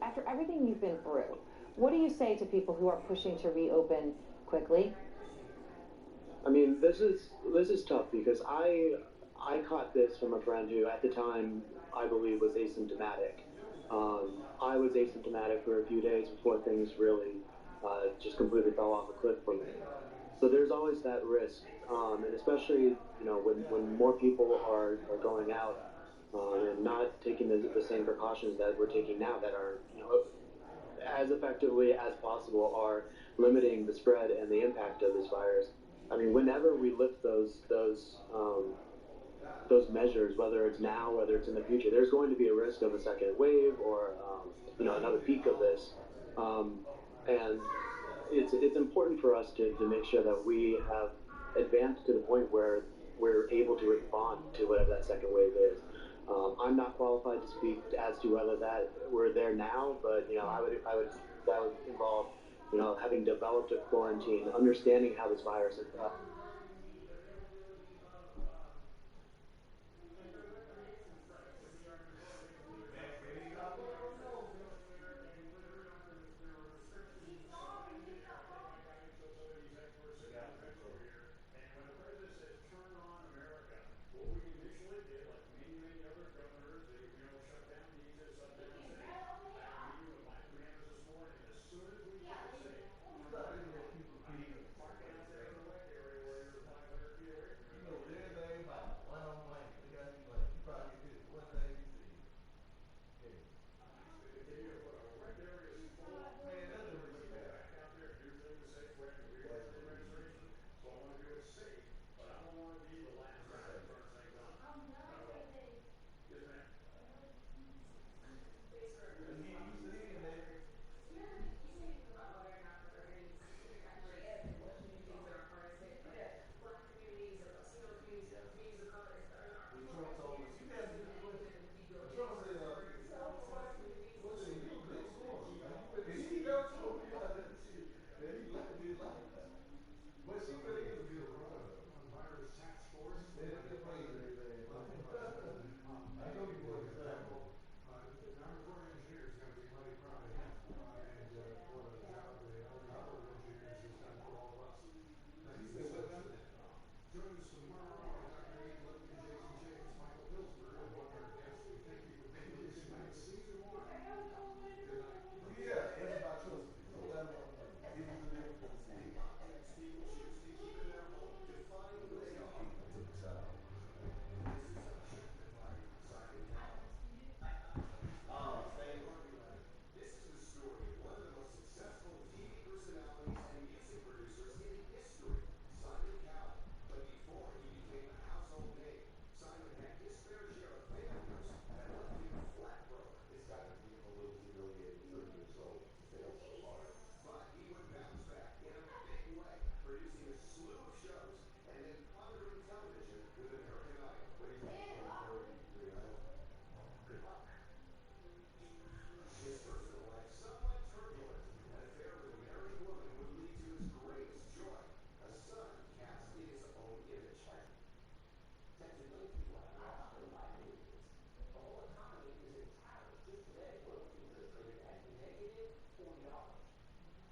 [SPEAKER 11] After everything you've been through, what do you say to people who are pushing to reopen quickly?
[SPEAKER 3] I mean, this is tough because I caught this from a friend who, at the time, I believe was asymptomatic. I was asymptomatic for a few days before things really just completely fell off a cliff for me. So there's always that risk, and especially when more people are going out and not taking the same precautions that we're taking now, that are as effectively as possible are limiting the spread and the impact of this virus. I mean, whenever we lift those measures, whether it's now, whether it's in the future, there's going to be a risk of a second wave or another peak of this, and it's important for us to make sure that we have advanced to the point where we're able to respond to whatever that second wave is. I'm not qualified to speak as to whether that we're there now, but that would involve having developed a quarantine, understanding how this virus is.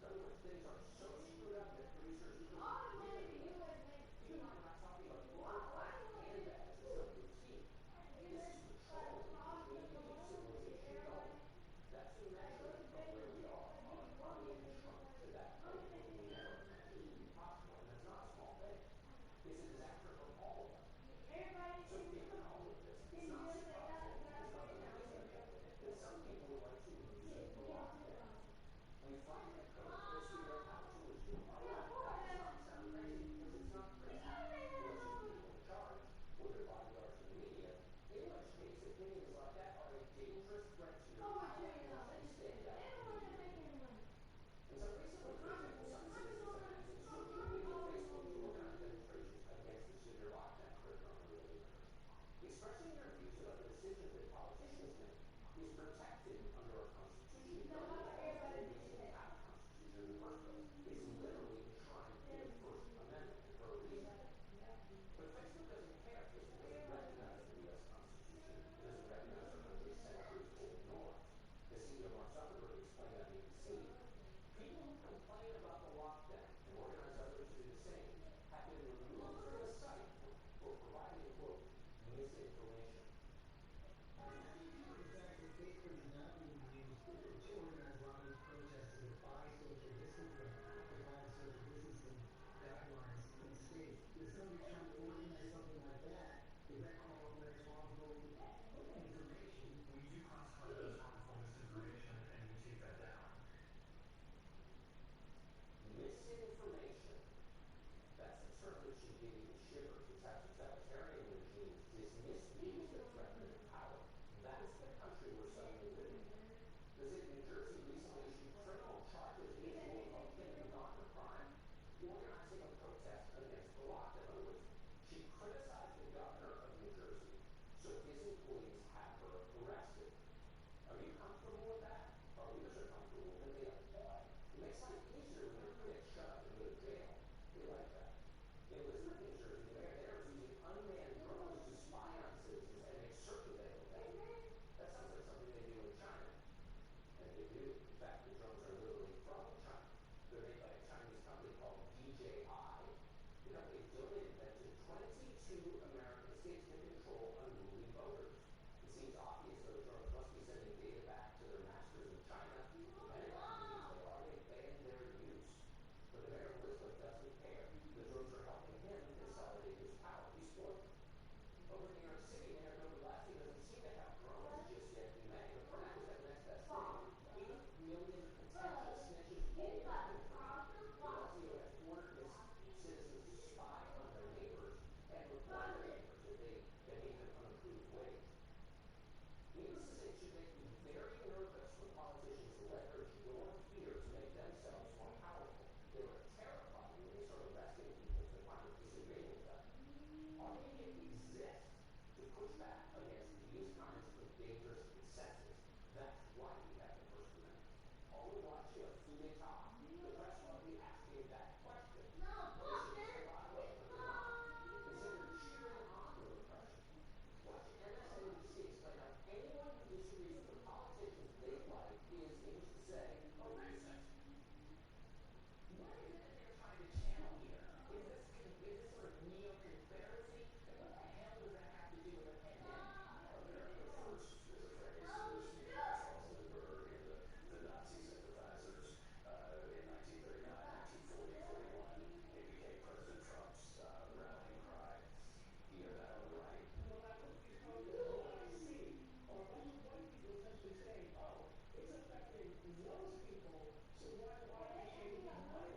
[SPEAKER 5] In other words, things are so screwed up that producers misinformation.
[SPEAKER 7] In fact, the paper is now being used to organize lobbying protests to defy social distancing guidelines in states. If somebody trying to organize something like that, is that qualified as harmful information?
[SPEAKER 5] We do classify that as harmful misinformation, and we take that down. Misinformation. That's a term that should give you the shivers. It's how totalitarian regimes dismiss views that threaten their power. That's the country we're suddenly living in. The city of New Jersey recently issued criminal charges against a Republican who got her crime organizing a protest against the lockdown. In other words, she criticized the governor of New Jersey, so his employees had her arrested. Are you comfortable with that? Our leaders are comfortable with it. It makes life easier when their critics shut up and go to jail. They like that. In Elizabeth, New Jersey, the mayor there is using unmanned drones to spy on citizens and make certain they obey. That sounds like something they do in China. And they do. In fact, the drones are literally from China. They're made by a Chinese company called ga2fla123's. The company donated them to 22 American states to control unruly voters. It seems obvious those drones must be sending data back to their masters in China. Depending on who they are, they ban their use. But the mayor of Elizabeth doesn't care. The drones are helping him consolidate his power. He's for them. Over in New York City, Mayor Bill de Blasio doesn't seem to have drones just yet in May, but for now he's got the next best thing. 8 million potential snitches all working for him. De Blasio has ordered his citizens to spy on their neighbors and report their neighbors if they behave in unapproved ways. Needless to say, it should make you very nervous when politicians leverage your fear to make themselves more powerful. They were terrified when they started arresting people if they finally disagree with them. Our media exists to push back against these kinds of dangerous excesses. That's why we have the First Amendment. All we're watching a coup d'etat. The press ought to be asking that question. They should be saying, by the way, but they're not. Instead, they're cheering on the repression. Watch MSNBC explain how anyone who disagrees with the politicians they like is, needless to say, a racist. What is it that they're trying to channel here? Is this sort of neo-Confederacy? And what the hell does that have to do with a pandemic? America first is a phrase that was used by Charles Lindbergh and the Nazi sympathizers in 1939, 1940, 41. It became President Trump's rallying cry. You hear that on the right? Well, that was because what I see are a bunch of white people essentially saying, oh, it's affecting those people, so why do I behave my way?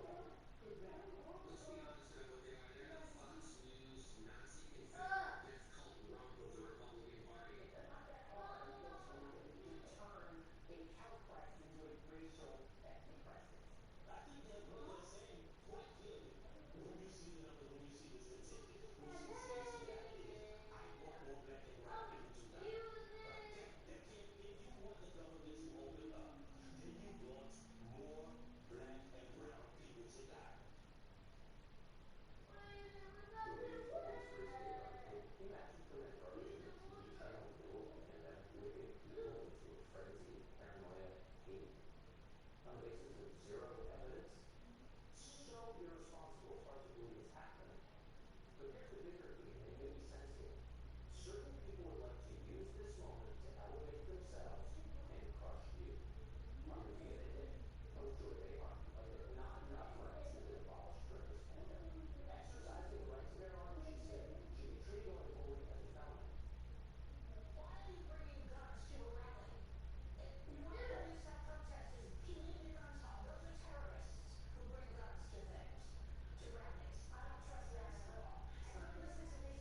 [SPEAKER 5] Good bad. Let's be honest about what they are. They're the Fox News Nazi Confederate death cult rump of the Republican Party. They're not that hard to turn a health crisis into a racial ethnic crisis.
[SPEAKER 9] I think that what they're saying quite clearly, when you see the numbers, when you see the statistics, when you see the CDC data is, I want more black and brown people to die. Right? If you want the government to open up, then you want more black and brown people to die.
[SPEAKER 5] Imagine putting a television or TV channel in the middle of a pandemic, whipping people into a frenzy of paranoia and hate on the basis of zero evidence. So irresponsible, it's hard to believe it's happening. But here's the bigger theme, and it made sense here. Certain people would like to use this moment to elevate themselves and crush you. On the view they did. Oh, sure, they argue. Not enough rights have been abolished during this pandemic. Exercising the right to bear arms, she said, should be treated going forward as a felony.
[SPEAKER 7] Why are you bringing guns to a rally? One of the police that protesters beating the guns home. Those are terrorists who bring guns to things, to rallies. I don't trust that at all. And you listen to this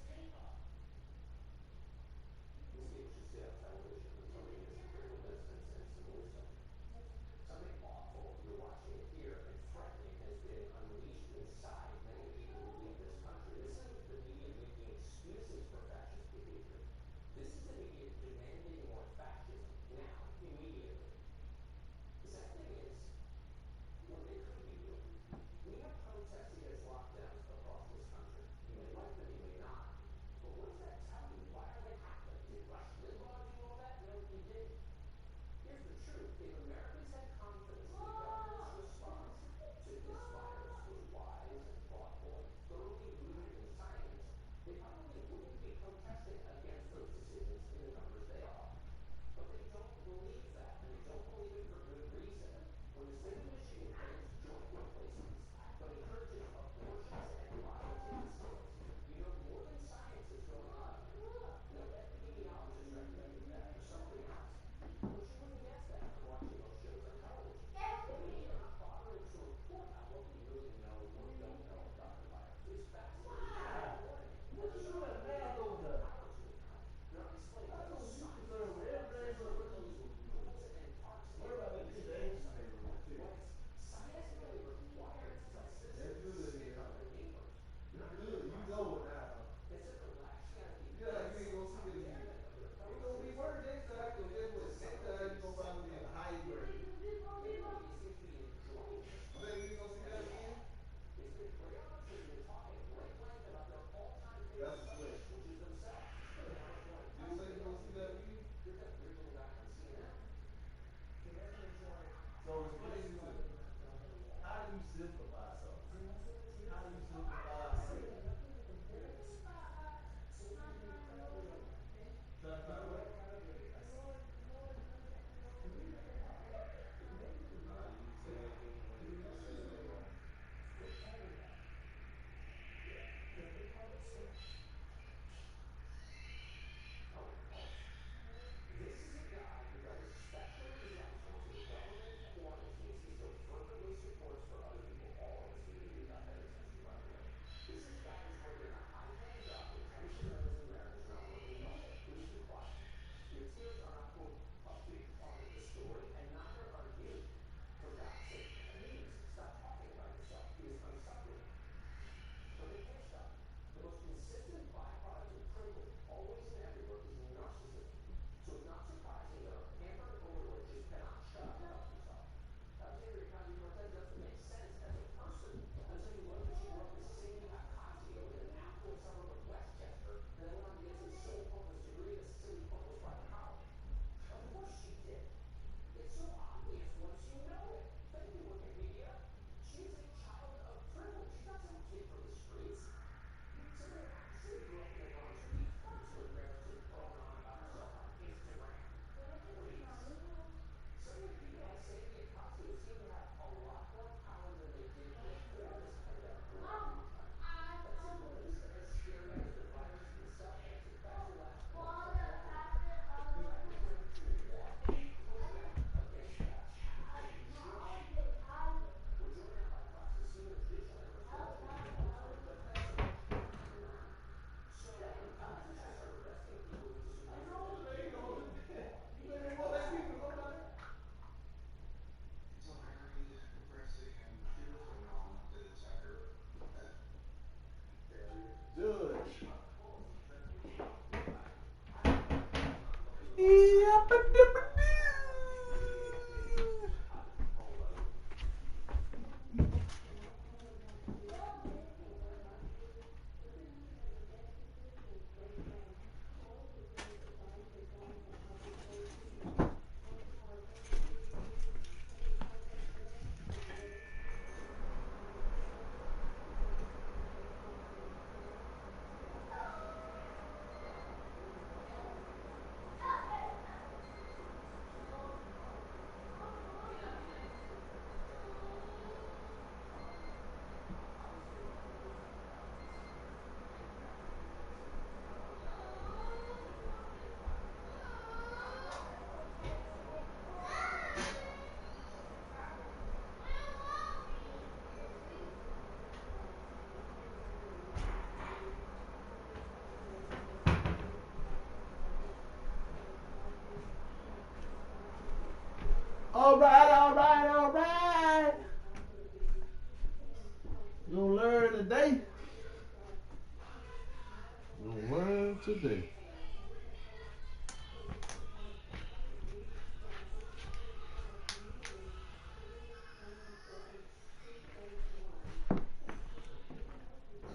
[SPEAKER 16] today.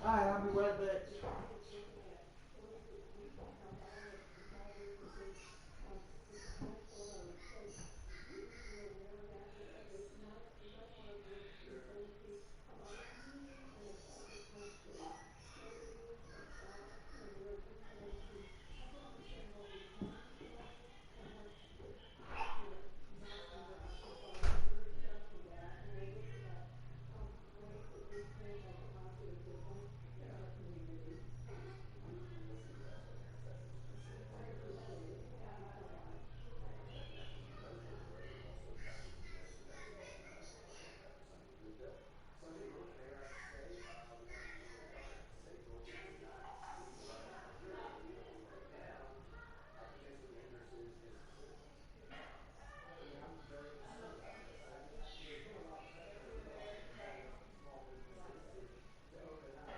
[SPEAKER 16] Alright, I'll be right back.
[SPEAKER 5] Sanjay, you're the mayor, I have to say. We have the lieutenant governor, I have to say. Georgia is not leading by a country. I believe right now, potentially dangerous is Mississippi. Yeah, I'm very concerned about this. There's been a lot of pressure across the board on small businesses to open up.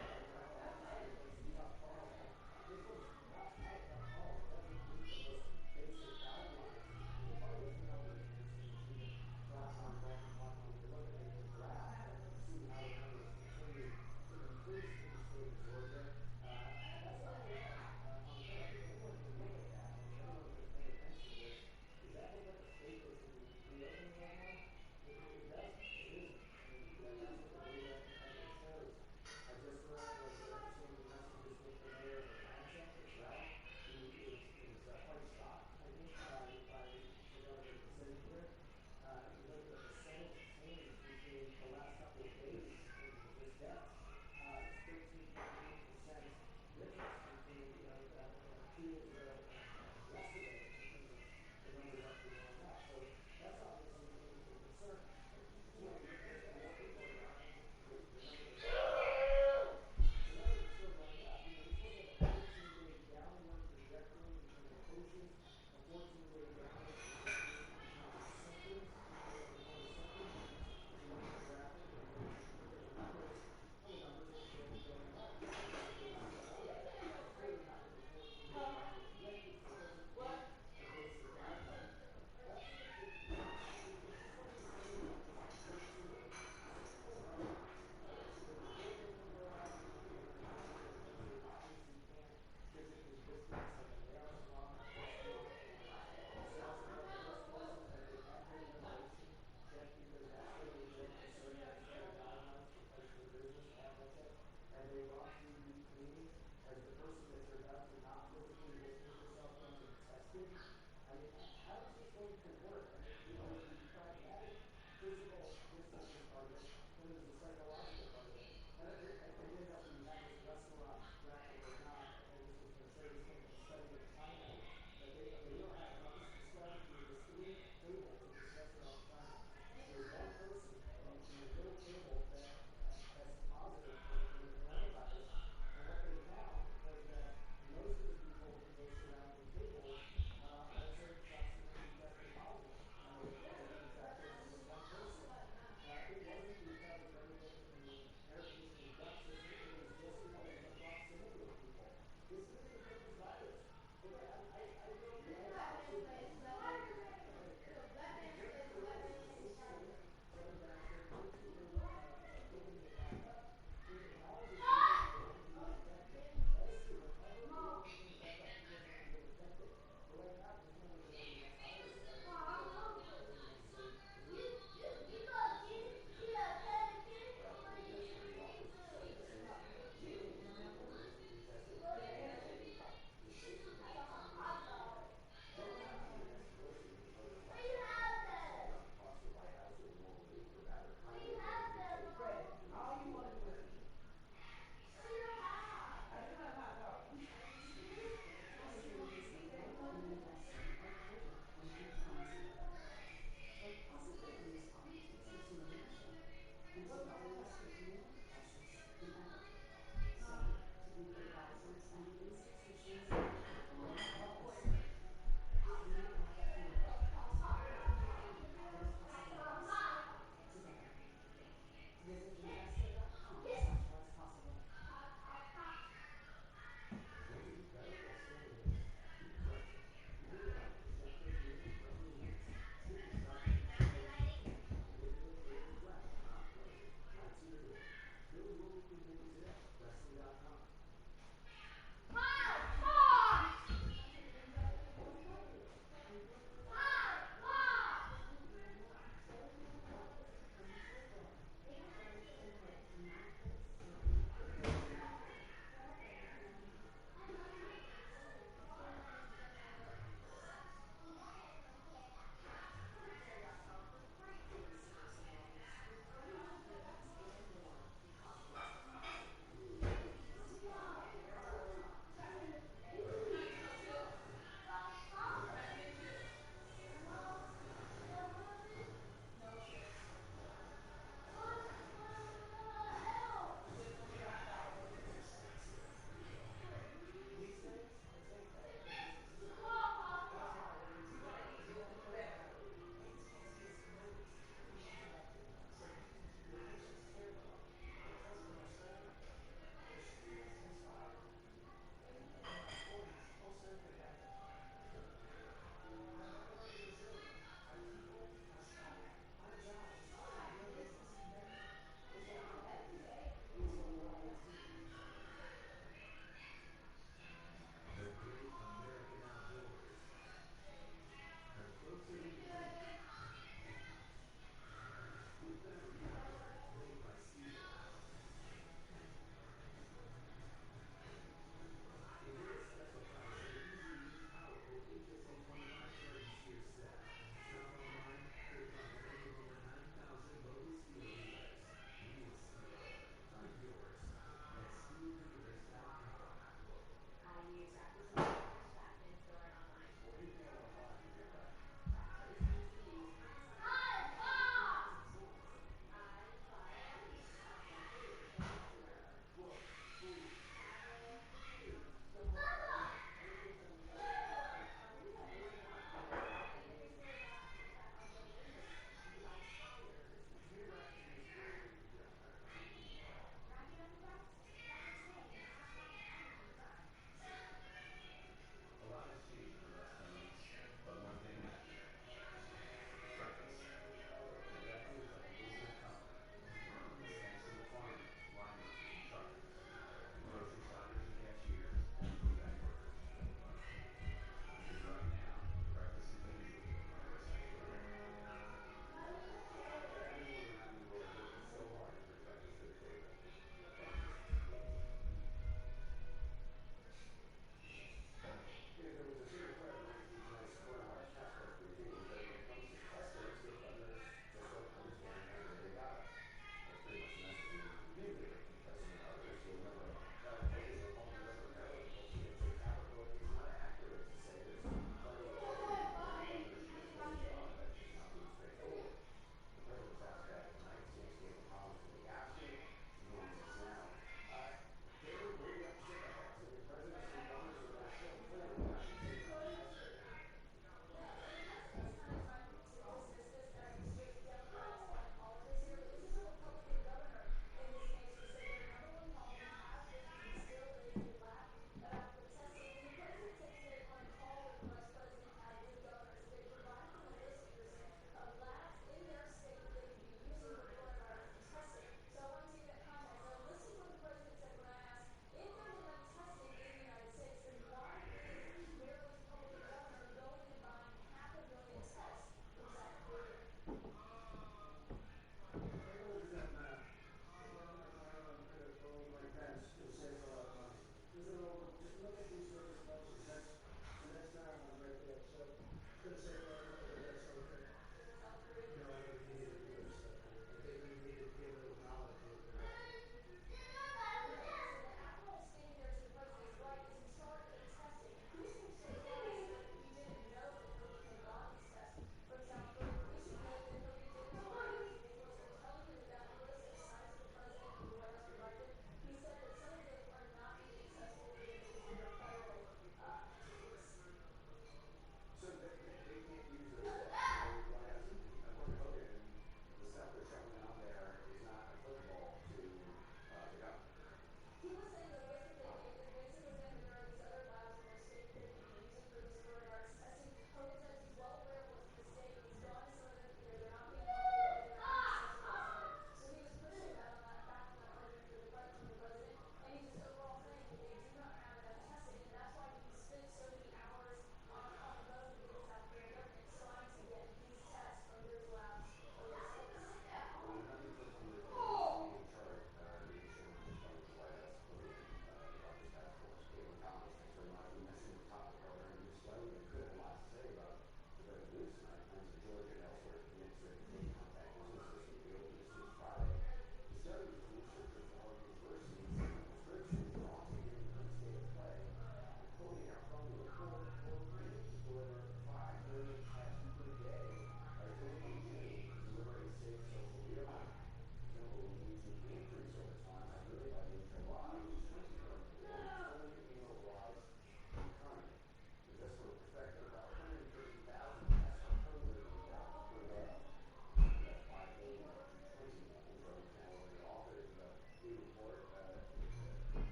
[SPEAKER 5] Obviously, it was a tough call, but this was not a tough call. It doesn't meet the most basic guidelines. As far as the numbers, and there's some even thoughts on Baldwin Park when we look at the draft and see how the numbers continue to increase in the state of Georgia. That's not a good thing on its own. I think anyone can look at that, and anyone can pay attention to this. Does that look like a state that should be reopening right now? It doesn't. It isn't. I mean, that's what the data evidence shows. I just was exchanging messages with the mayor of Atlanta as well, who is quite shocked, I think, by the governor's decision here. If you look at the percentage change between the last couple of days in just deaths, it's 13.8% difference between 2 days ago and yesterday in terms of the numbers actually going up. So that's obviously a concern. Jim, you mentioned the other part about the numbers are still going up. The numbers are still going up. You're supposed to have a 14-day downward trajectory in terms of cases, a 14-day downward trajectory in terms of symptoms, people that report symptoms. If you look at the graphic and you look at the numbers, well, the numbers are still going up. The cases are elevated. It's clearly not been a 14-day downward trajectory, so it doesn't meet the basic guidelines. That's it's sort of the same as like this emergency order, right? So there's a building in where I am, and there's a place you can't physically distance, like a nail salon, a restaurant, a salsa bar. Those places, like they've had their ventilation checked because that's the real concern when they set the guidelines for places of business to have that checked. Have they gone through deep cleaning? Has the person that you're about to not physically distance yourself from been tested? I mean, how is this going to work? I mean, there's the pragmatic physical distancing part of it, then there's the psychological part of it. And I didn't know if we had this restaurant graphic or not. I just was going to show this came from a study in China that we don't have it. Now, this was done through this 3 tables at this restaurant in China. There's one person in the middle table that tested positive for the coronavirus. And what they found was that most of the people in those surrounding tables also subsequently tested positive for the infection of this one person. It wasn't because of anything in the air conditioning duct system. It was just because of the proximity of people. This isn't a dangerous virus.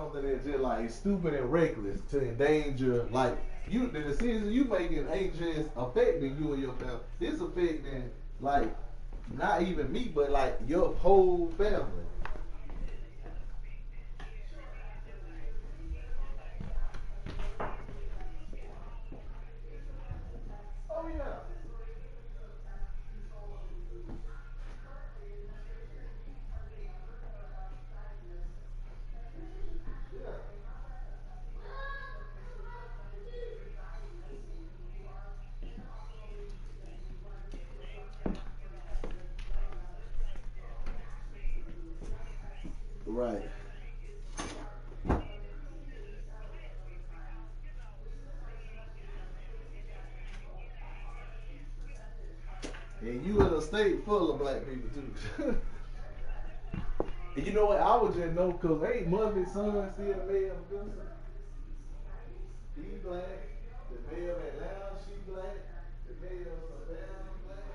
[SPEAKER 16] something that's just like stupid and reckless to endanger, like you, the decision you making ain't just affecting you and your family. This affecting like not even me, but like your whole family. Oh yeah. Right. And you in a state full of black people too. And you know what? I would just know because ain't Murphy's son still mayor of Augusta? He black. The mayor of Atlanta, she black. The mayor of Savannah, black.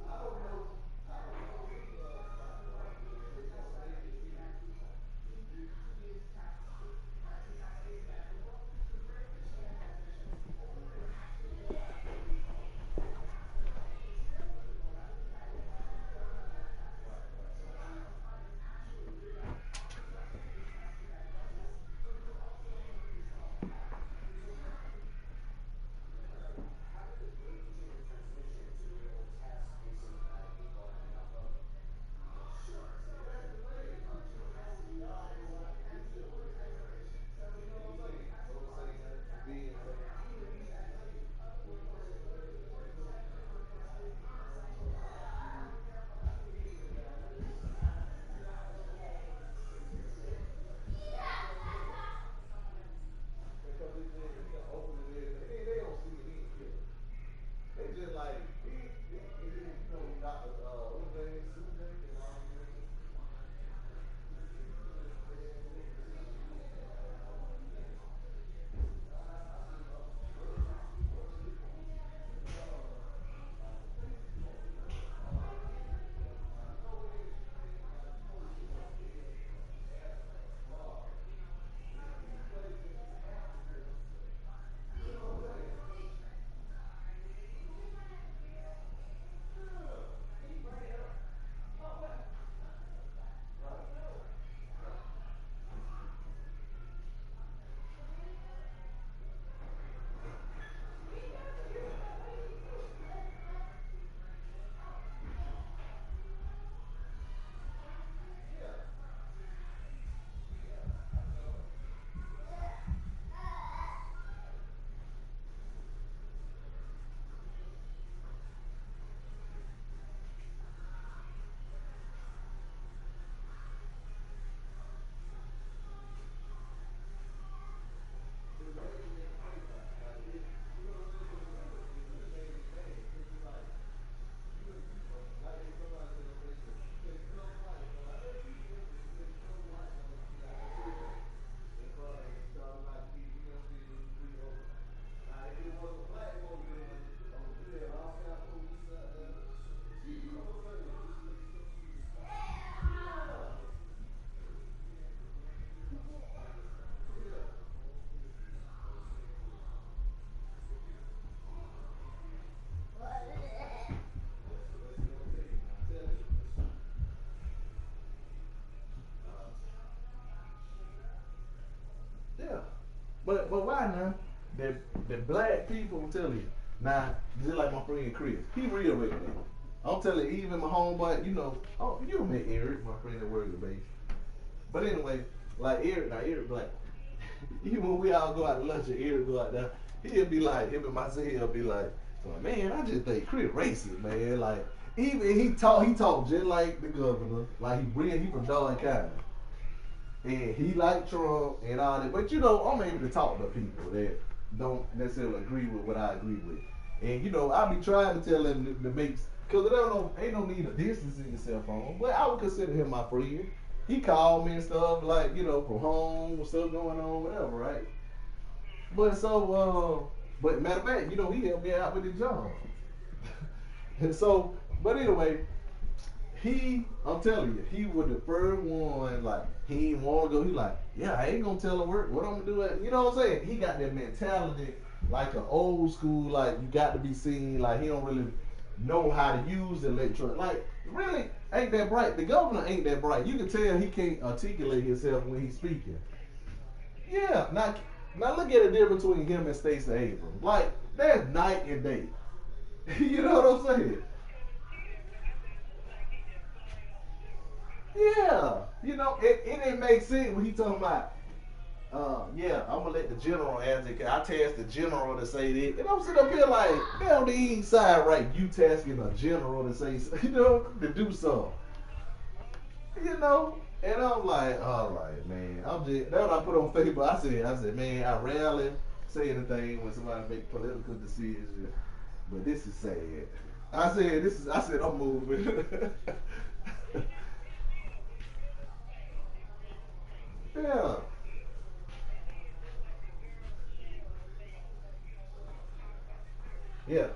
[SPEAKER 16] I don't know. I don't know who they just like, you know, Dr. What's his name? Susan and all them. Yeah. But why now? The black people, I'm telling you. Now, just like my friend Chris, he real with me. I'm telling you, even my homeboy, you know, oh, you met Eric, my friend that works at base. But anyway, like Eric black. Even when we all go out to lunch and Eric go out there, he'll be like, him and myself, he'll be like, man, I just think Chris racist, man. Like, even he talk just like the governor. Like, he from Don County. And he like Trump and all that. But, you know, I'm able to talk to people that don't necessarily agree with what I agree with. And, you know, I be trying to tell them to make, because ain't no need of distancing yourself on. But I would consider him my friend. He called me and stuff, like, you know, from home, stuff going on, whatever, right? But so, but matter of fact, you know, he helped me out with his job. And so, but anyway, I'm telling you, he was the first one, like, he didn't want to go. He like, yeah, I ain't gonna tell him what I'm gonna do. You know what I'm saying? He got that mentality, like an old school, like, you got to be seen, like, he don't really know how to use the electronic. Like, really ain't that bright. The governor ain't that bright. You can tell he can't articulate himself when he's speaking. Yeah, now look at the difference between him and Stacey Abrams. Like, that's night and day. You know what I'm saying? Yeah, you know, it didn't make sense when he talking about, yeah, I'm gonna let the general answer. I tasked the general to say this, and I'm sitting up here like, damn, they ain't side right. You tasking a general to say, you know, to do something, you know. And I'm like, all right, man. I'm just that's what I put on Facebook. I said, man, I rarely say anything when somebody make political decisions, but this is sad. I said I'm moving. Yeah. Yeah.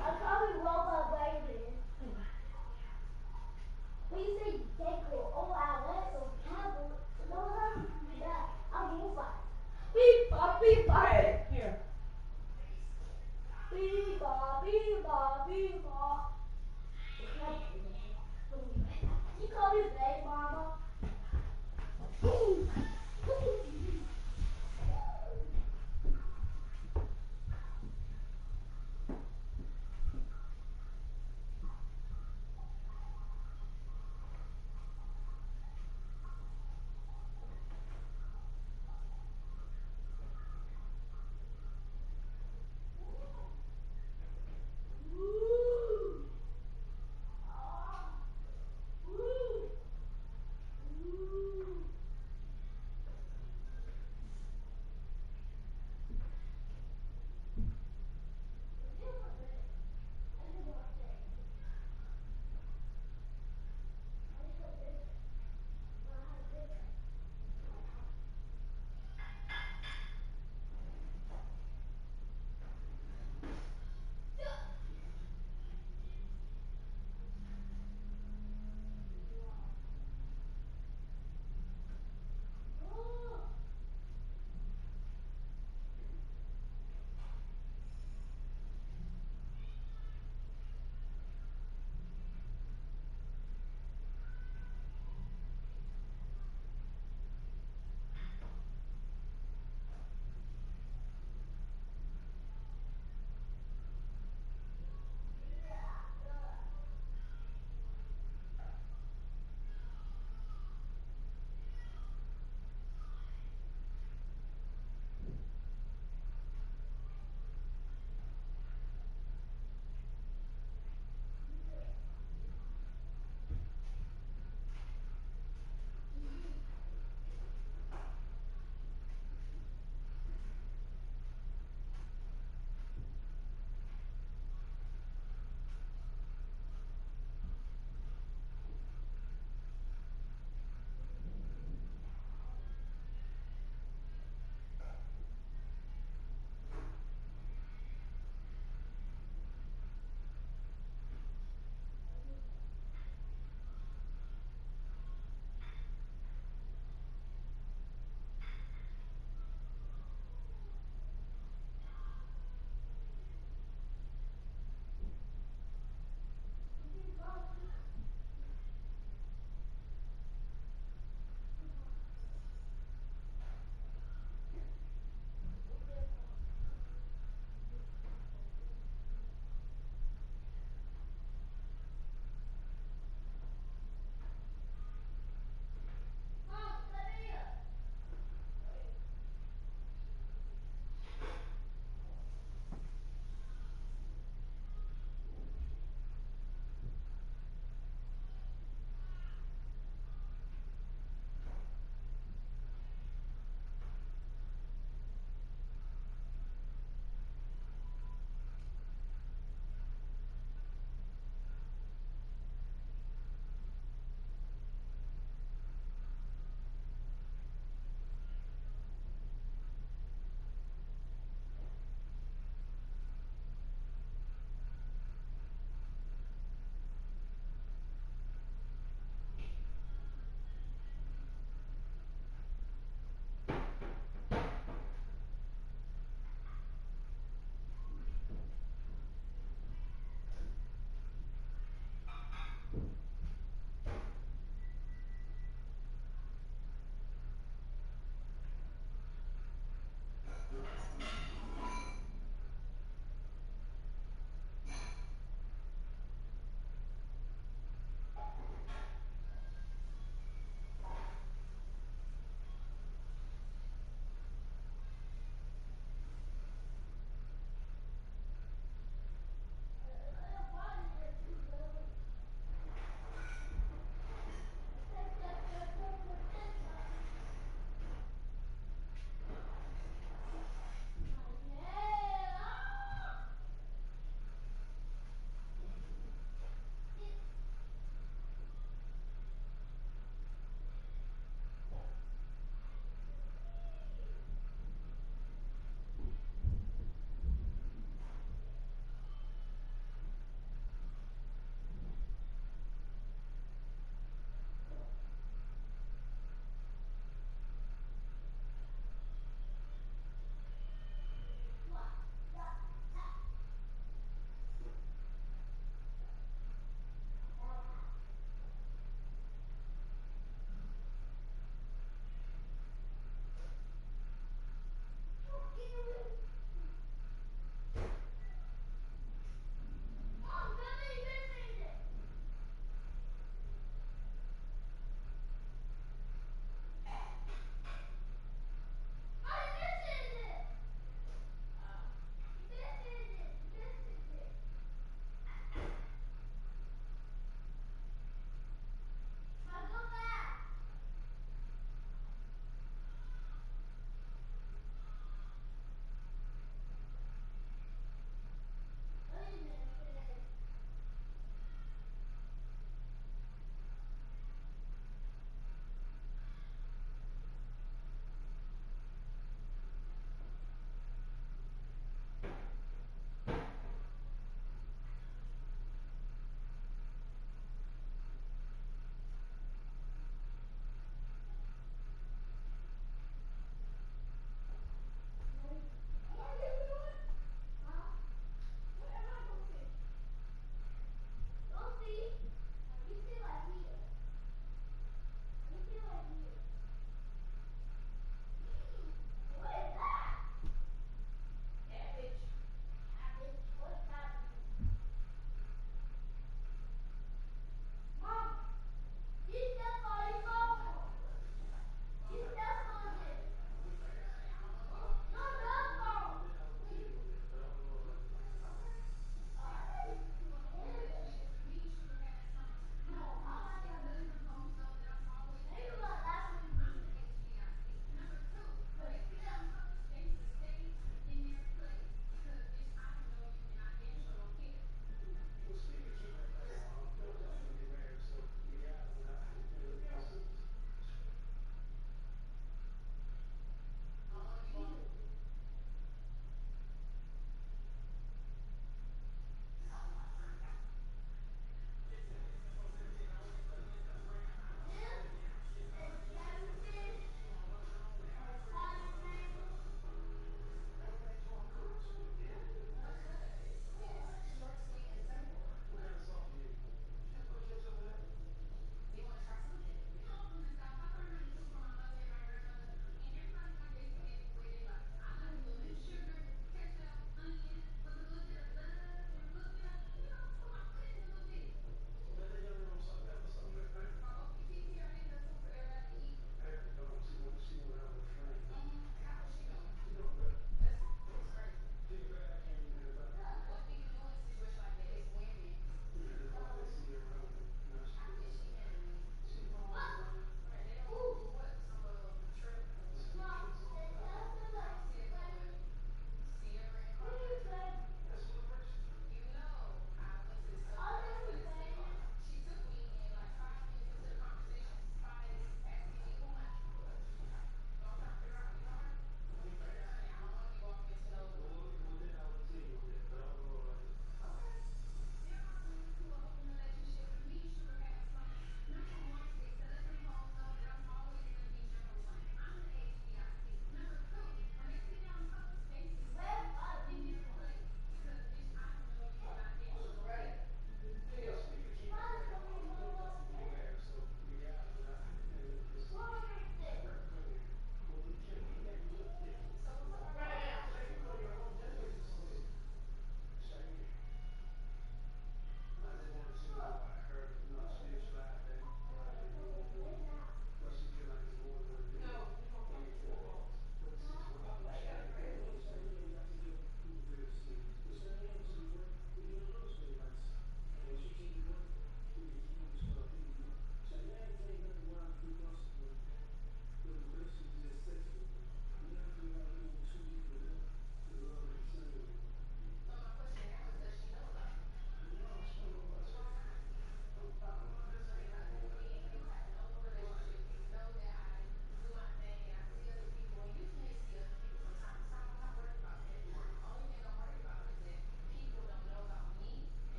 [SPEAKER 7] I probably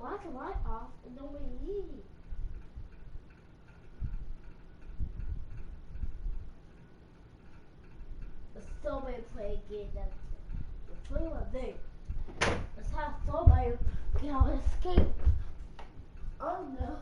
[SPEAKER 7] why is the light off and nobody eating? Somebody play a game that's the play one thing. Let's have somebody get out and escape. Oh no.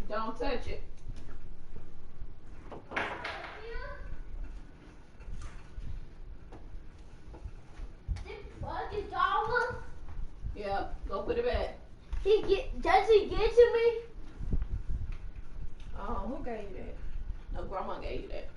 [SPEAKER 8] Don't touch it. Yep, go put it back.
[SPEAKER 7] Does he get to me?
[SPEAKER 8] Oh, who gave you that? No, grandma gave you that.